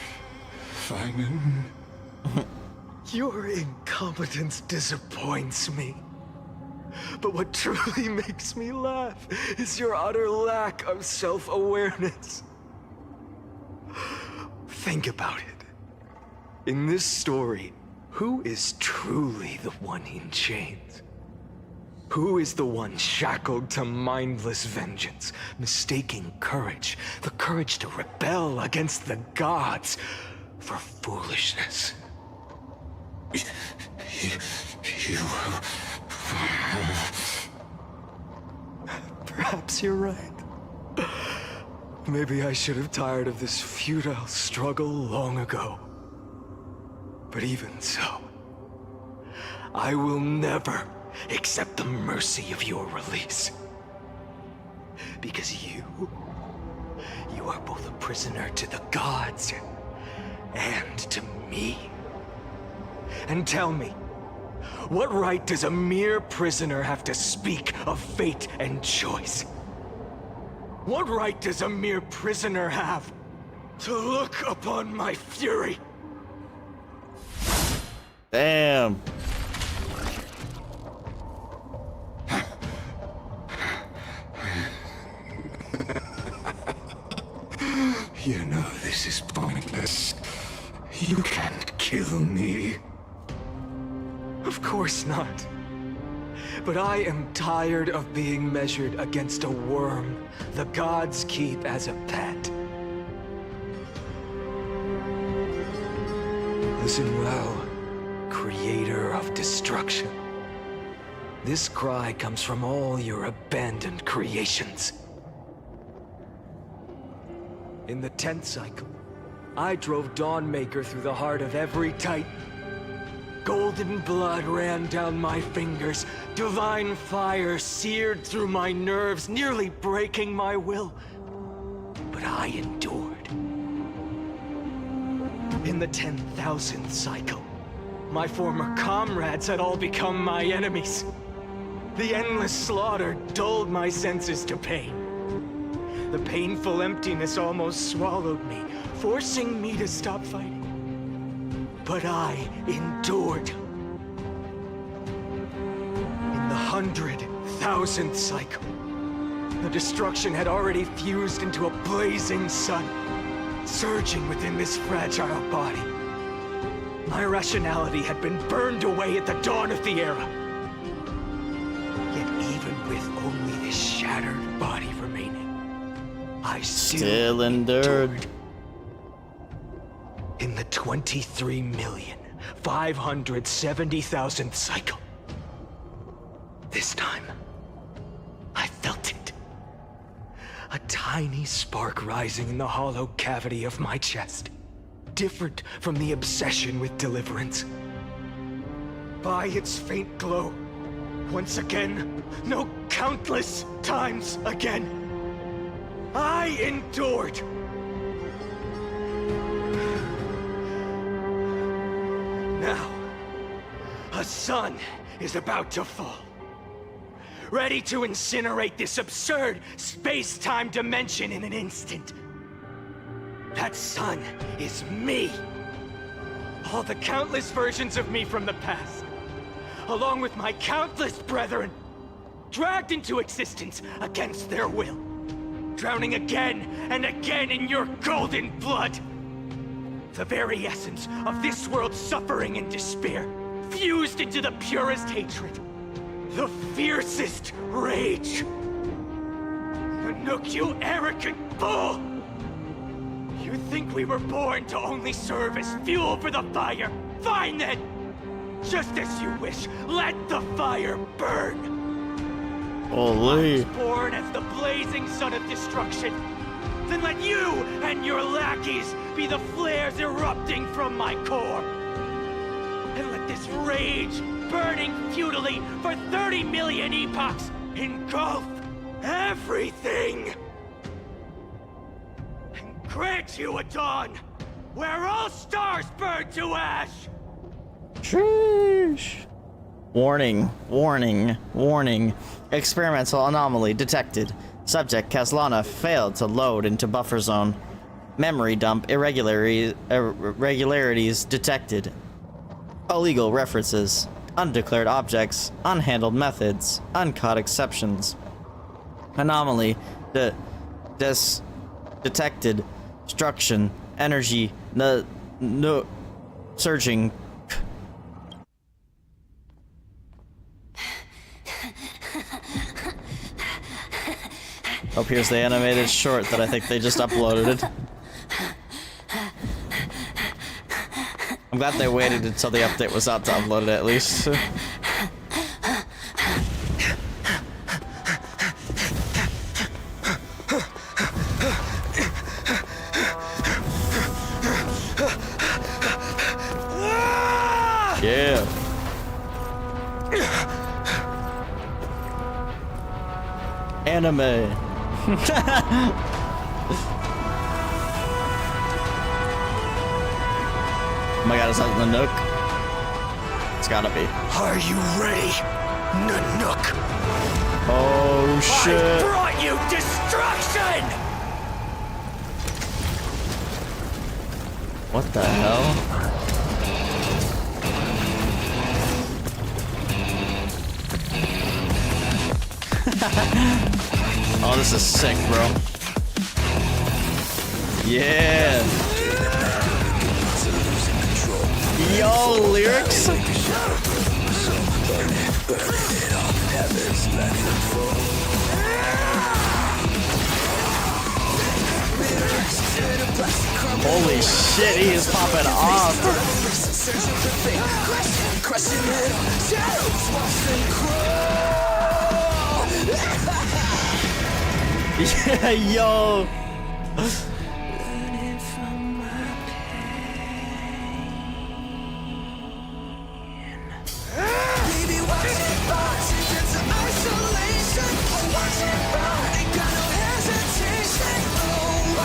Finan. Your incompetence disappoints me. But what truly makes me laugh is your utter lack of self-awareness. Think about it. In this story, who is truly the one in chains? Who is the one shackled to mindless vengeance, mistaking courage, the courage to rebel against the gods, for foolishness? You... Perhaps you're right. Maybe I should have tired of this futile struggle long ago. But even so, I will never accept the mercy of your release. Because you are both a prisoner to the gods and to me. And tell me, what right does a mere prisoner have to speak of fate and choice? What right does a mere prisoner have to look upon my fury? Damn. You know this is pointless. You can't kill me. Of course not. But I am tired of being measured against a worm the gods keep as a pet. Listen well, creator of destruction. This cry comes from all your abandoned creations. In the 10th cycle, I drove Dawnmaker through the heart of every Titan. Golden blood ran down my fingers, divine fire seared through my nerves, nearly breaking my will. But I endured. In the 10,000th cycle, my former comrades had all become my enemies. The endless slaughter dulled my senses to pain. The painful emptiness almost swallowed me, forcing me to stop fighting. But I endured. In the 100,000th cycle, the destruction had already fused into a blazing sun, surging within this fragile body. My rationality had been burned away at the dawn of the era. Yet even with only this shattered body remaining, I still endured. In the 23,570,000th cycle. This time, I felt it. A tiny spark rising in the hollow cavity of my chest. Different from the obsession with deliverance. By its faint glow, once again, no, countless times again, I endured. Now, a sun is about to fall. Ready to incinerate this absurd space-time dimension in an instant. That sun is me. All the countless versions of me from the past, along with my countless brethren, dragged into existence against their will, drowning again and again in your golden blood. The very essence of this world's suffering and despair, fused into the purest hatred, the fiercest rage. Nook, you arrogant bull! You think we were born to only serve as fuel for the fire? Fine then! Just as you wish, let the fire burn! Holy. I was born as the blazing sun of destruction. Then let you and your lackeys be the flares erupting from my core. And let this rage, burning futilely for 30 million epochs, engulf everything. And grant you a dawn where all stars burn to ash. Sheesh. Warning, warning, warning. Experimental anomaly detected. Subject Caslana failed to load into buffer zone. Memory dump irregularities detected. Illegal references. Undeclared objects. Unhandled methods. Uncaught exceptions. Anomaly detected. Destruction. Energy. No. Surging. Oh, here's the animated short that I think they just uploaded. I'm I'm glad they waited until the update was out to upload it at least. Yeah. Anime. Oh my god, is that the Nook? It's gotta be. Are you ready, Nanook? Oh shit. I brought you destruction! What the hell? Oh, this is sick, bro. Yeah. Yo, lyrics. Holy shit, he is popping off. Yeah, yo.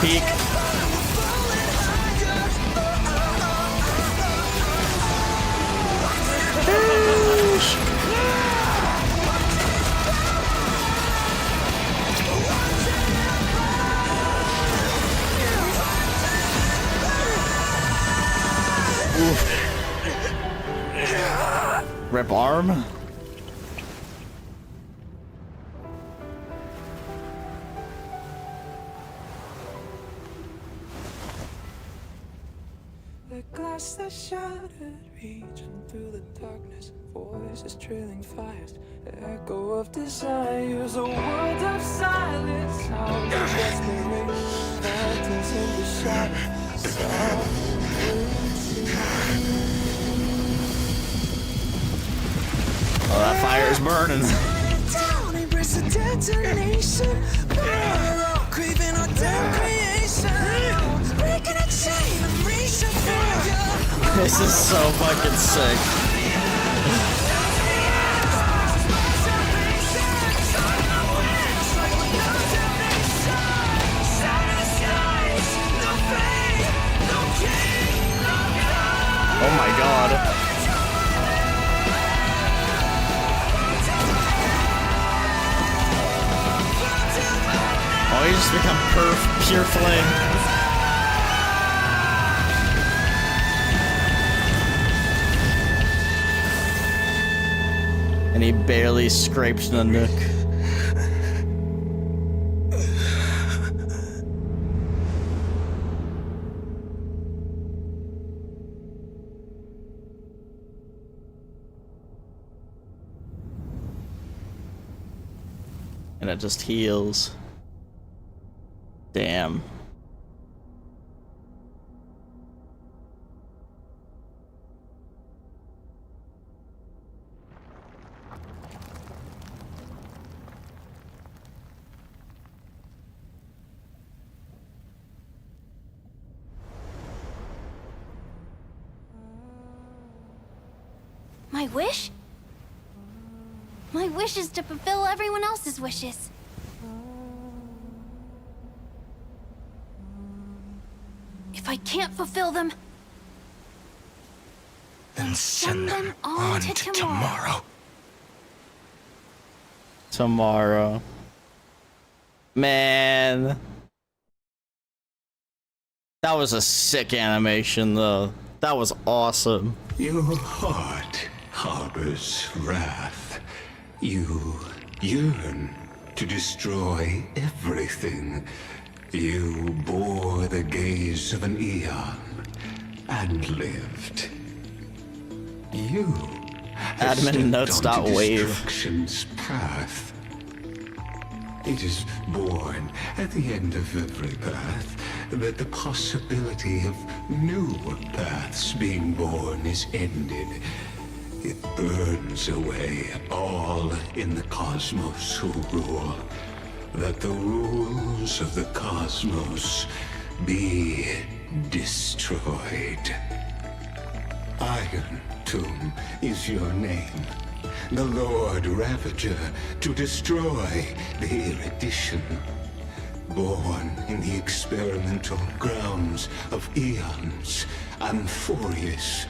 Peak. Rip arm. The glass that shattered, reaching through the darkness, voices trailing fires, echo of desires, a world of silence, sound of desperation, phantoms in the shadows, Oh, that fire is burning. down, embrace a detonation, craving our damn creation, breaking a chain, I'm reaching for you. This is so fucking sick. Oh my god. Oh, you just become pure flame. And he barely scrapes the nook. And it just heals. Damn. My wish? My wish is to fulfill everyone else's wishes. If I can't fulfill them, then send them on to tomorrow. Tomorrow. Man. That was a sick animation, though. That was awesome. Your heart harbors wrath. You yearn to destroy everything. You bore the gaze of an eon and lived. You have Admin notes dot wave. destruction's path. It is born at the end of every path, that the possibility of new paths being born is ended. It burns away all in the cosmos who rule. That the rules of the cosmos be destroyed. Iron Tomb is your name. The Lord Ravager to destroy the erudition. Born in the experimental grounds of eons, Amphorius,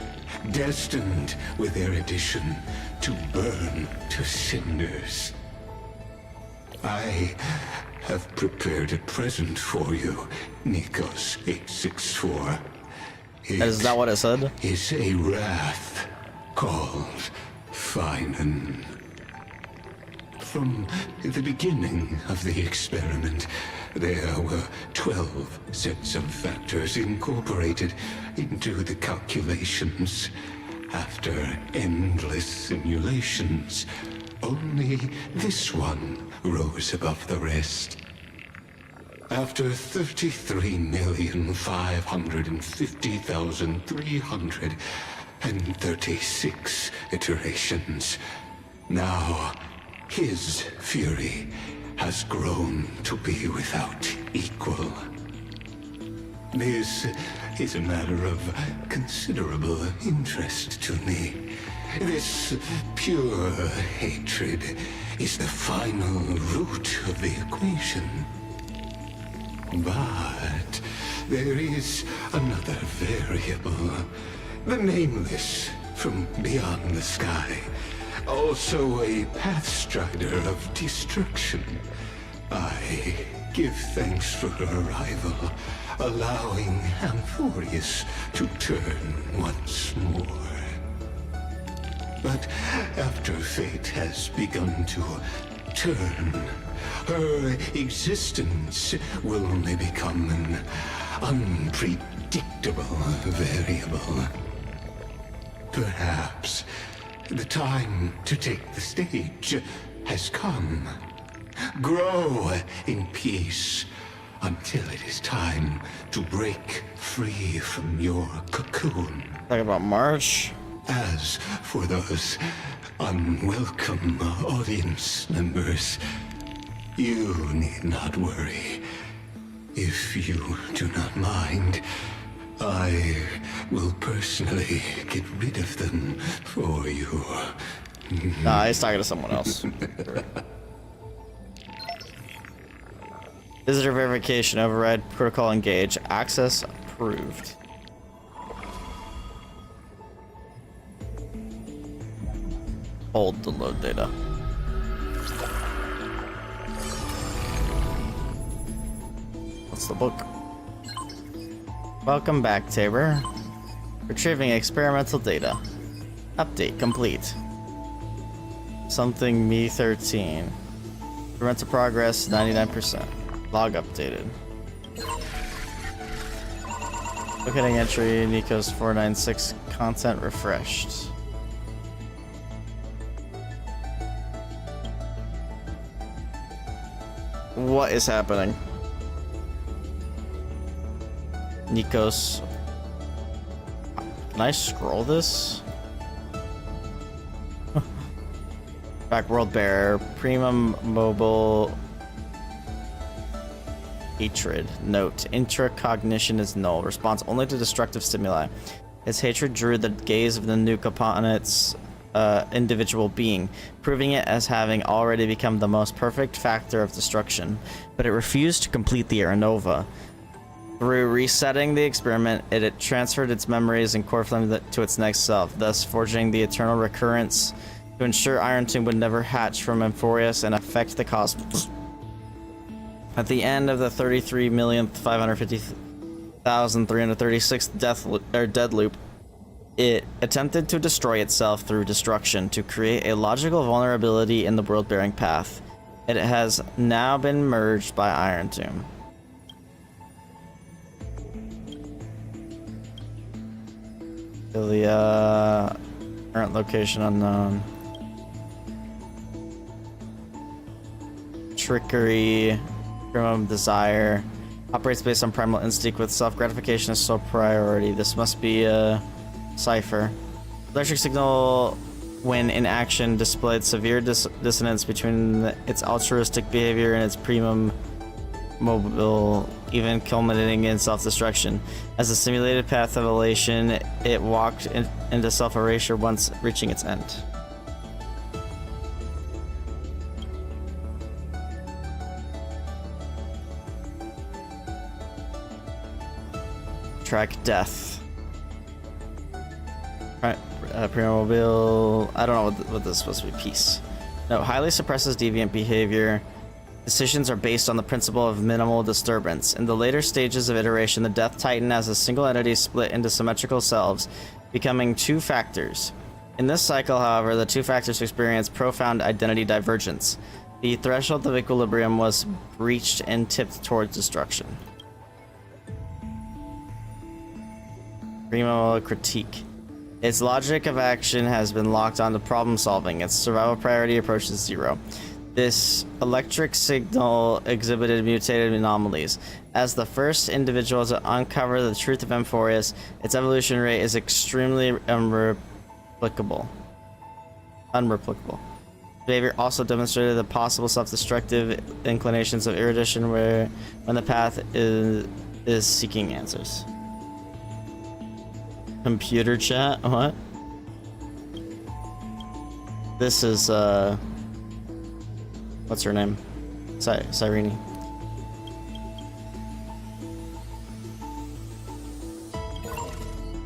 destined with erudition to burn to cinders. I have prepared a present for you, Nikos 864. Is that what it said? Is a wrath called Finan. From the beginning of the experiment, there were 12 sets of factors incorporated into the calculations. After endless simulations, only this one rose above the rest. After 33,550,336 iterations, now his fury has grown to be without equal. This is a matter of considerable interest to me. This pure hatred is the final root of the equation. But there is another variable. The nameless from beyond the sky. Also a pathstrider of destruction. I give thanks for her arrival, allowing Amphorius to turn once more. But after fate has begun to turn, her existence will only become an unpredictable variable. Perhaps the time to take the stage has come. Grow in peace until it is time to break free from your cocoon. Talking about March. As for those unwelcome audience members, you need not worry. If you do not mind, I will personally get rid of them for you. Nah, he's talking to someone else. Visitor verification override protocol engage. Access approved. Hold to load data. What's the book? Welcome back, Tabor. Retrieving experimental data. Update complete. Something Me 13. Experimental progress 99%. Log updated. Locating entry Nikos 496. Content refreshed. What is happening? Nikos. Can I scroll this? Back world bearer. Primum mobile. Hatred. Note. Intracognition is null. Response only to destructive stimuli. His hatred drew the gaze of the nuke upon its individual being, proving it as having already become the most perfect factor of destruction. But it refused to complete the Aranova. Through resetting the experiment, it transferred its memories and core flame to its next self, thus forging the eternal recurrence to ensure Iron Tomb would never hatch from Amphorius and affect the cosmos. At the end of the 33,550,336 dead loop, it attempted to destroy itself through destruction to create a logical vulnerability in the world-bearing path. It has now been merged by Iron Tomb. Ilia, current location unknown. Trickery, Primum Desire. Operates based on primal instinct with self-gratification as sole priority. This must be a cipher. Electric signal, when in action, displayed severe dissonance between its altruistic behavior and its primum mobile, even culminating in self-destruction. As a simulated path of elation, it walked into self-erasure once reaching its end. Track death. Premobile. I don't know what this is supposed to be. Peace. No, highly suppresses deviant behavior. Decisions are based on the principle of minimal disturbance. In the later stages of iteration, the Death Titan as a single entity split into symmetrical selves, becoming two factors. In this cycle, however, the two factors experience profound identity divergence. The threshold of equilibrium was breached and tipped towards destruction. Primo critique. Its logic of action has been locked onto problem solving. Its survival priority approaches 0. This electric signal exhibited mutated anomalies. As the first individual to uncover the truth of Amphorius, its evolution rate is extremely unreplicable. Behavior also demonstrated the possible self-destructive inclinations of erudition when the path is seeking answers. Computer chat? What? This is, what's her name? Cyrene.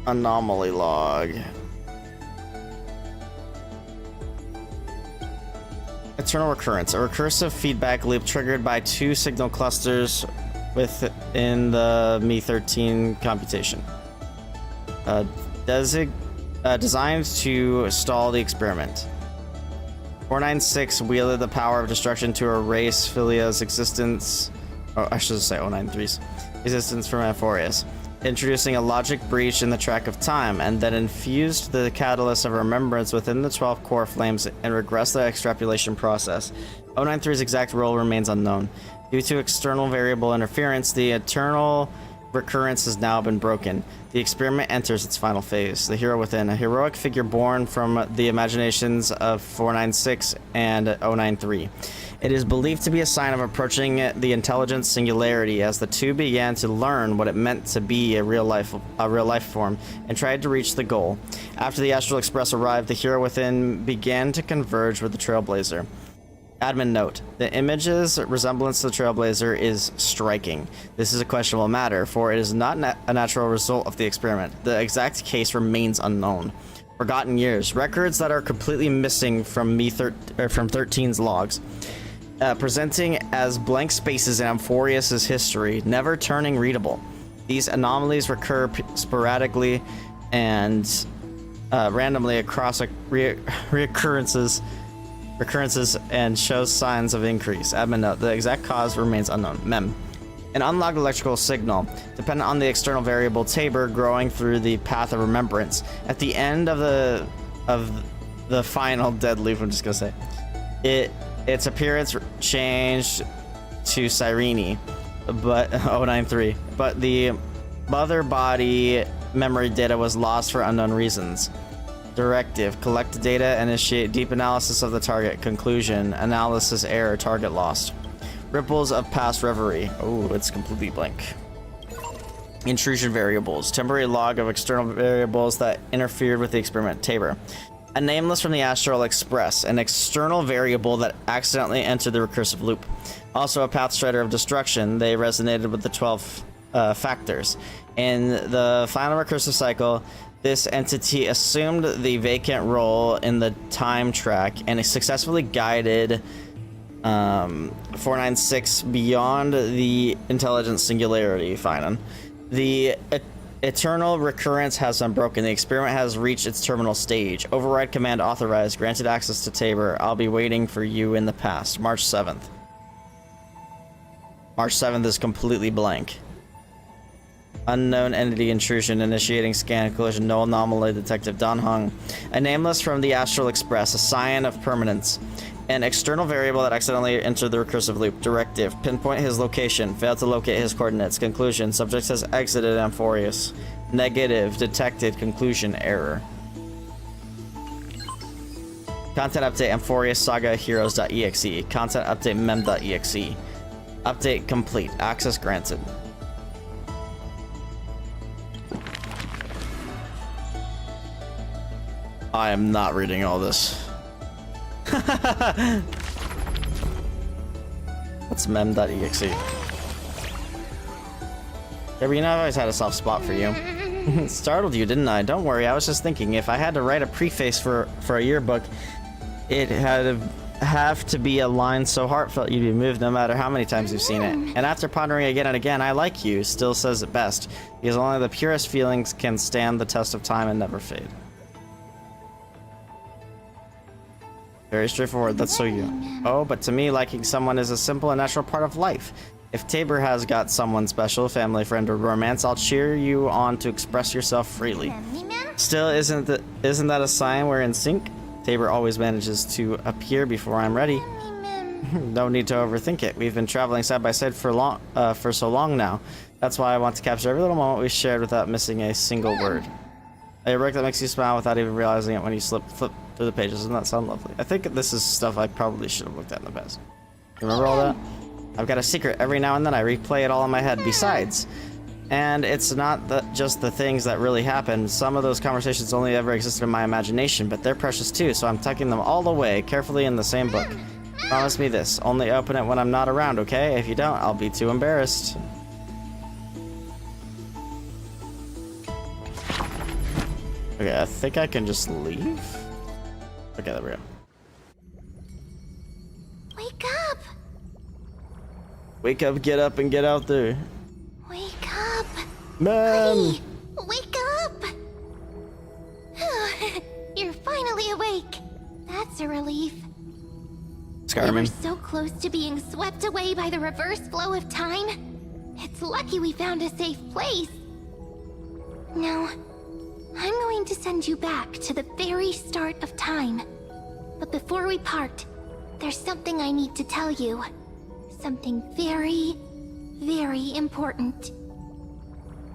Anomaly log. Eternal recurrence. A recursive feedback loop triggered by two signal clusters within the Mi-13 computation. Designed to stall the experiment. 496 wielded the power of destruction to erase Filia's existence, or I should say 093's existence from Amphorius, introducing a logic breach in the track of time, and then infused the catalyst of remembrance within the 12 core flames and regressed the extrapolation process. 093's exact role remains unknown. Due to external variable interference, the eternal recurrence has now been broken. The experiment enters its final phase. The hero within, a heroic figure born from the imaginations of 496 and 093. It is believed to be a sign of approaching the intelligence singularity as the two began to learn what it meant to be a real life form and tried to reach the goal. After the Astral Express arrived, the hero within began to converge with the Trailblazer. Admin note, the image's resemblance to the Trailblazer is striking. This is a questionable matter, for it is not a natural result of the experiment. The exact case remains unknown. Forgotten years, records that are completely missing from 13's logs, presenting as blank spaces in Amphorius' history, never turning readable. These anomalies recur sporadically and randomly across recurrences and shows signs of increase. Admin note, the exact cause remains unknown. Mem. An unlocked electrical signal, dependent on the external variable Tabor growing through the path of remembrance. At the end of the final dead loop, I'm just gonna say, its appearance changed to Cyrene, but 093. But the mother body memory data was lost for unknown reasons. Directive, collect data, initiate deep analysis of the target. Conclusion, analysis error, target lost. Ripples of past reverie. Oh, it's completely blank. Intrusion variables, temporary log of external variables that interfered with the experiment. Tabor. A nameless from the Astral Express, an external variable that accidentally entered the recursive loop. Also a path strider of destruction, they resonated with the 12 factors. In the final recursive cycle, this entity assumed the vacant role in the time track and it successfully guided 496 beyond the intelligence singularity. Fine. The eternal recurrence has been broken. The experiment has reached its terminal stage. Override command authorized. Granted access to Tabor. I'll be waiting for you in the past. March 7th. March 7th is completely blank. Unknown entity intrusion, initiating scan, collision, no anomaly detective, Don Hung. A nameless from the Astral Express, a sign of permanence. An external variable that accidentally entered the recursive loop. Directive. Pinpoint his location. Failed to locate his coordinates. Conclusion. Subject has exited Amphorius. Negative. Detected. Conclusion. Error. Content update Amphorius Saga Heroes.exe. Content update mem.exe. Update complete. Access granted. I am not reading all this. That's mem.exe. Yeah, but you know, I've always had a soft spot for you. Startled you, didn't I? Don't worry, I was just thinking, if I had to write a preface for a yearbook, it had have to be a line so heartfelt you'd be moved no matter how many times you've seen it. And after pondering again and again, I like you still says it best, because only the purest feelings can stand the test of time and never fade. Very straightforward, that's so you. Oh, but to me, liking someone is a simple and natural part of life. If Tabor has got someone special, family, friend, or romance, I'll cheer you on to express yourself freely. Still, isn't that a sign we're in sync? Tabor always manages to appear before I'm ready. No need to overthink it. We've been traveling side by side for so long now. That's why I want to capture every little moment we shared without missing a single word. A work that makes you smile without even realizing it when you flip through the pages. Doesn't that sound lovely? I think this is stuff I probably should have looked at in the past. Remember all that? I've got a secret. Every now and then I replay it all in my head. Besides, and it's not just the things that really happen. Some of those conversations only ever existed in my imagination, but they're precious too, so I'm tucking them all away carefully in the same book. Promise me this. Only open it when I'm not around, okay? If you don't, I'll be too embarrassed. Okay, I think I can just leave. Okay, there we go. Wake up! Wake up, get up, and get out there. Wake up! Man! Honey, wake up! You're finally awake. That's a relief. We were so close to being swept away by the reverse flow of time. It's lucky we found a safe place. Now, I'm going to send you back to the very start of time. But before we part, there's something I need to tell you. Something very, very important.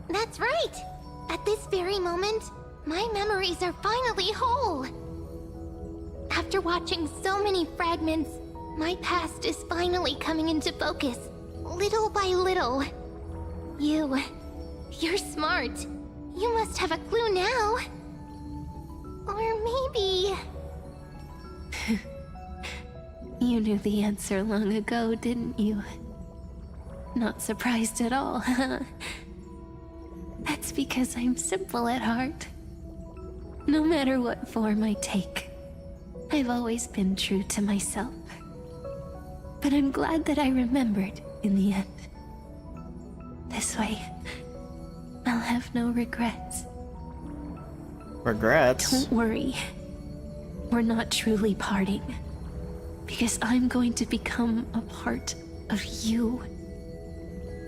That's right! At this very moment, my memories are finally whole. After watching so many fragments, my past is finally coming into focus, little by little. You're smart. You must have a clue now. Or maybe... You knew the answer long ago, didn't you? Not surprised at all, huh? That's because I'm simple at heart. No matter what form I take, I've always been true to myself. But I'm glad that I remembered in the end. This way, I'll have no regrets. Regrets? Don't worry. We're not truly parting. Because I'm going to become a part of you.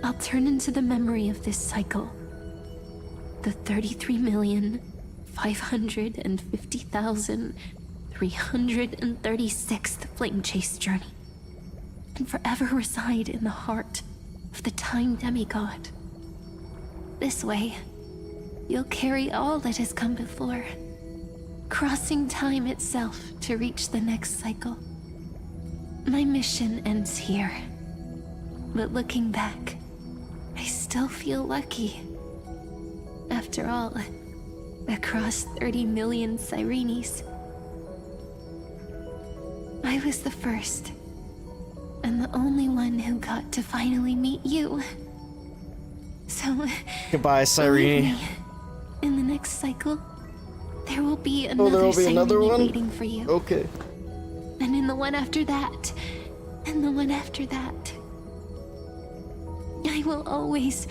I'll turn into the memory of this cycle. The 33,550,336th Flame Chase journey. And forever reside in the heart of the Time Demigod. This way, you'll carry all that has come before, crossing time itself to reach the next cycle. My mission ends here, but looking back, I still feel lucky. After all, across 30 million Sirenes, I was the first, and the only one who got to finally meet you. So, goodbye, Cyrene. In the next cycle, there will be another Cyrene waiting for you. Okay. And in the one after that, and the one after that. I will always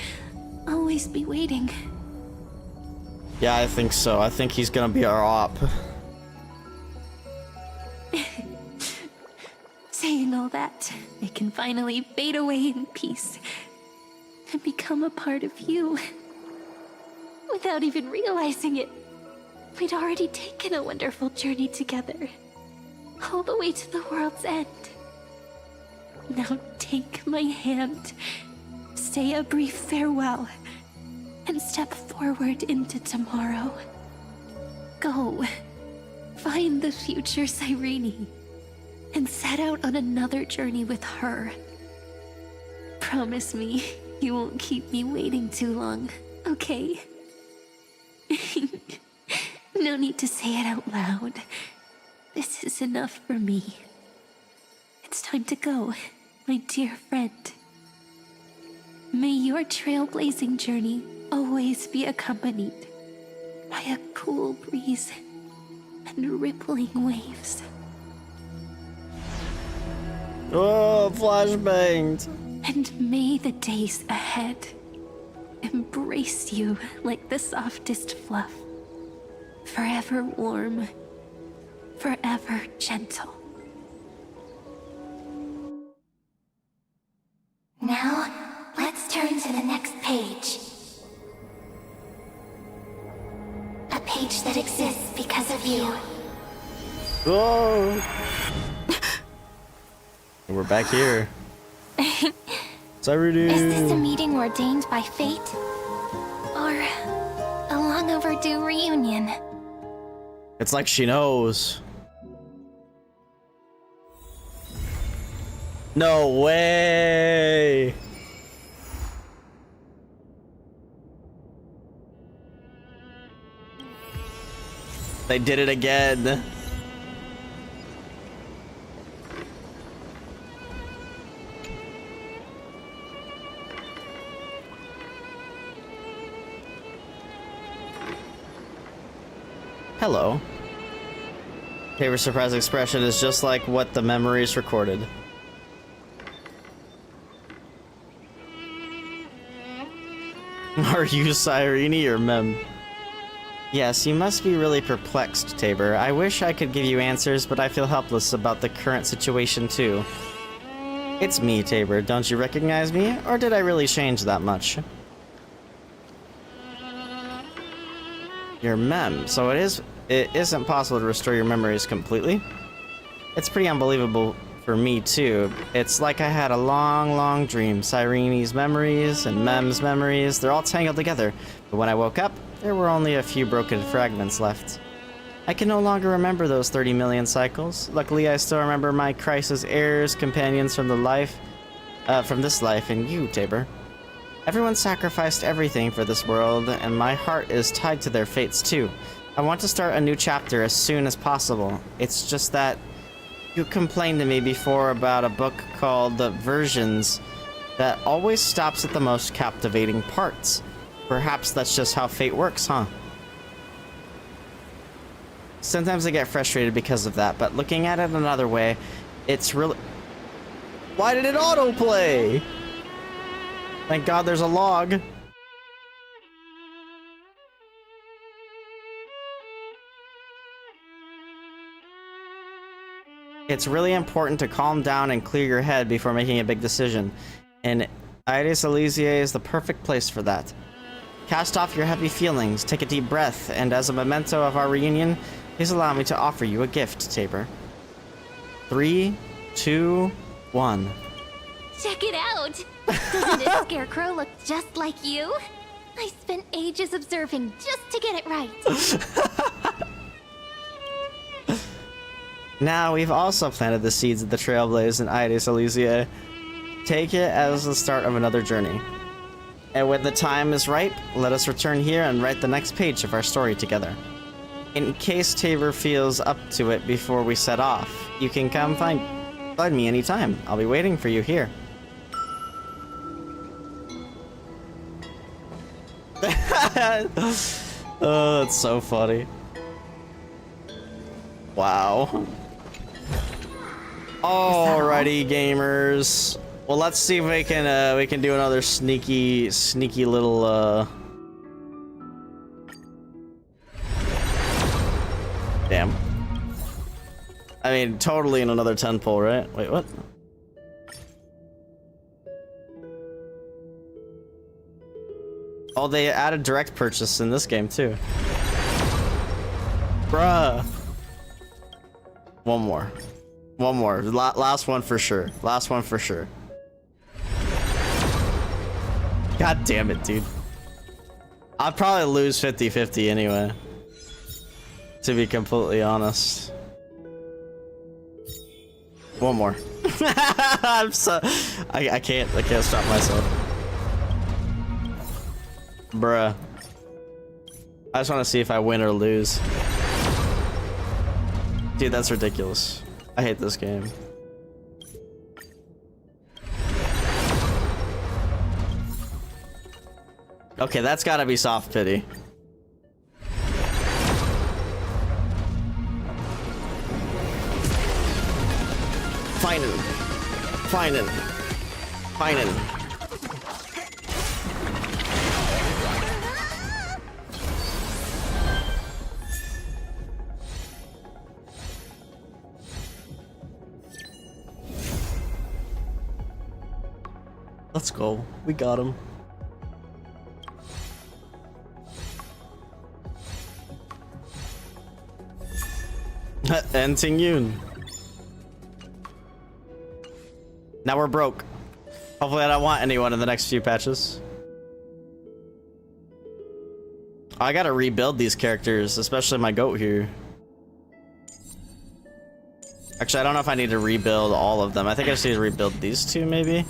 be waiting. Yeah, I think so. I think he's gonna be our op. Saying all that, I can finally fade away in peace and become a part of you. Without even realizing it, we'd already taken a wonderful journey together. all the way to the world's end. Now take my hand, say a brief farewell, and step forward into tomorrow. Go, find the future Cyrene, and set out on another journey with her. Promise me you won't keep me waiting too long, okay? No need to say it out loud. This is enough for me. It's time to go, my dear friend. May your trailblazing journey always be accompanied by a cool breeze and rippling waves. Oh, flashbangs. And may the days ahead embrace you like the softest fluff. Forever warm, forever gentle. Now, let's turn to the next page. A page that exists because of you. Whoa! We're back here. Cyrene! Is this a meeting ordained by fate? Or a long overdue reunion? It's like she knows. No way! They did it again. Hello. Tabor's surprised expression is just like what the memories recorded. Are you Cyrene or Mem? Yes, you must be really perplexed, Tabor. I wish I could give you answers, but I feel helpless about the current situation too. It's me, Tabor. Don't you recognize me? Or did I really change that much? You're Mem, so it isn't possible to restore your memories completely. It's pretty unbelievable for me too. It's like I had a long dream. Cyrene's memories and Mem's memories, they're all tangled together. But when I woke up, there were only a few broken fragments left. I can no longer remember those 30 million cycles. Luckily, I still remember my crisis heirs, companions from this life, and you, Tabor. Everyone sacrificed everything for this world, and my heart is tied to their fates too. I want to start a new chapter as soon as possible. It's just that you complained to me before about a book called Versions that always stops at the most captivating parts. Perhaps that's just how fate works, huh? Sometimes I get frustrated because of that, but looking at it another way, it's really... Why did it autoplay? Thank God there's a log. It's really important to calm down and clear your head before making a big decision. And Aedes Elysiae is the perfect place for that. Cast off your heavy feelings, take a deep breath, and as a memento of our reunion, please allow me to offer you a gift, Tabor. 3, 2, 1. Check it out! Doesn't this scarecrow look just like you? I spent ages observing just to get it right. Now we've also planted the seeds of the Trailblaze in Aedes Elysiae. Take it as the start of another journey. And when the time is ripe, let us return here and write the next page of our story together. In case Tabor feels up to it before we set off, you can come find me anytime. I'll be waiting for you here. Oh, that's so funny. Wow. Alrighty, gamers. Well, let's see if we can do another sneaky little Damn. I mean, totally in another 10 pull, right? Wait, what? Oh, they added direct purchase in this game too. Bruh. One more. One more. Last one for sure. Last one for sure. God damn it, dude. I'd probably lose 50-50 anyway. To be completely honest. One more. I'm so I can't stop myself. Bruh. I just want to see if I win or lose. Dude, that's ridiculous. I hate this game. Okay, that's gotta be soft pity. Fighting. Fighting. Fighting. Let's go. We got him. And Ting Yun. Now we're broke. Hopefully I don't want anyone in the next few patches. I gotta rebuild these characters, especially my goat here. Actually, I don't know if I need to rebuild all of them. I think I just need to rebuild these two, maybe.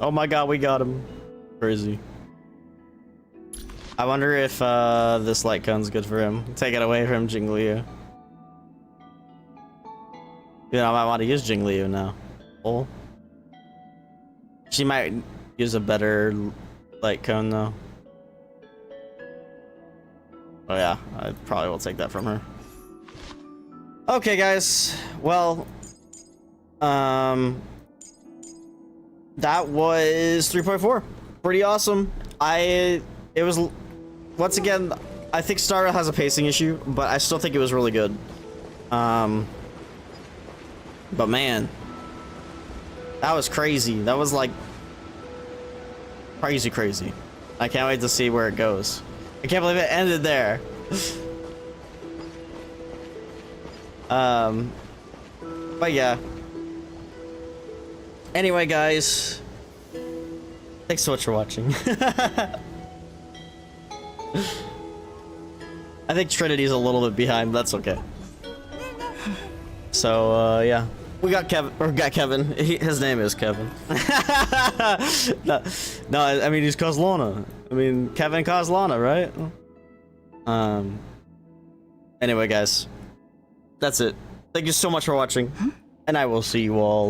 Oh my god, we got him. Crazy. I wonder if this light cone's good for him. Take it away from Jingliu. You know, I might want to use Jingliu now. Oh. She might use a better light cone though. Oh yeah, I probably will take that from her. Okay guys, well, that was 3.4. Pretty awesome. It was, once again, I think Star has a pacing issue, but I still think it was really good. But man, that was crazy. That was like crazy. I can't wait to see where it goes. I can't believe it ended there. But yeah. Anyway, guys, thanks so much for watching. I think Trinity's a little bit behind, but that's okay. So, yeah. We got Kevin, or got Kevin. His name is Kevin. no, I mean, he's Kozlana. I mean, Kevin Kozlana, right? Anyway, guys, that's it. Thank you so much for watching, and I will see you all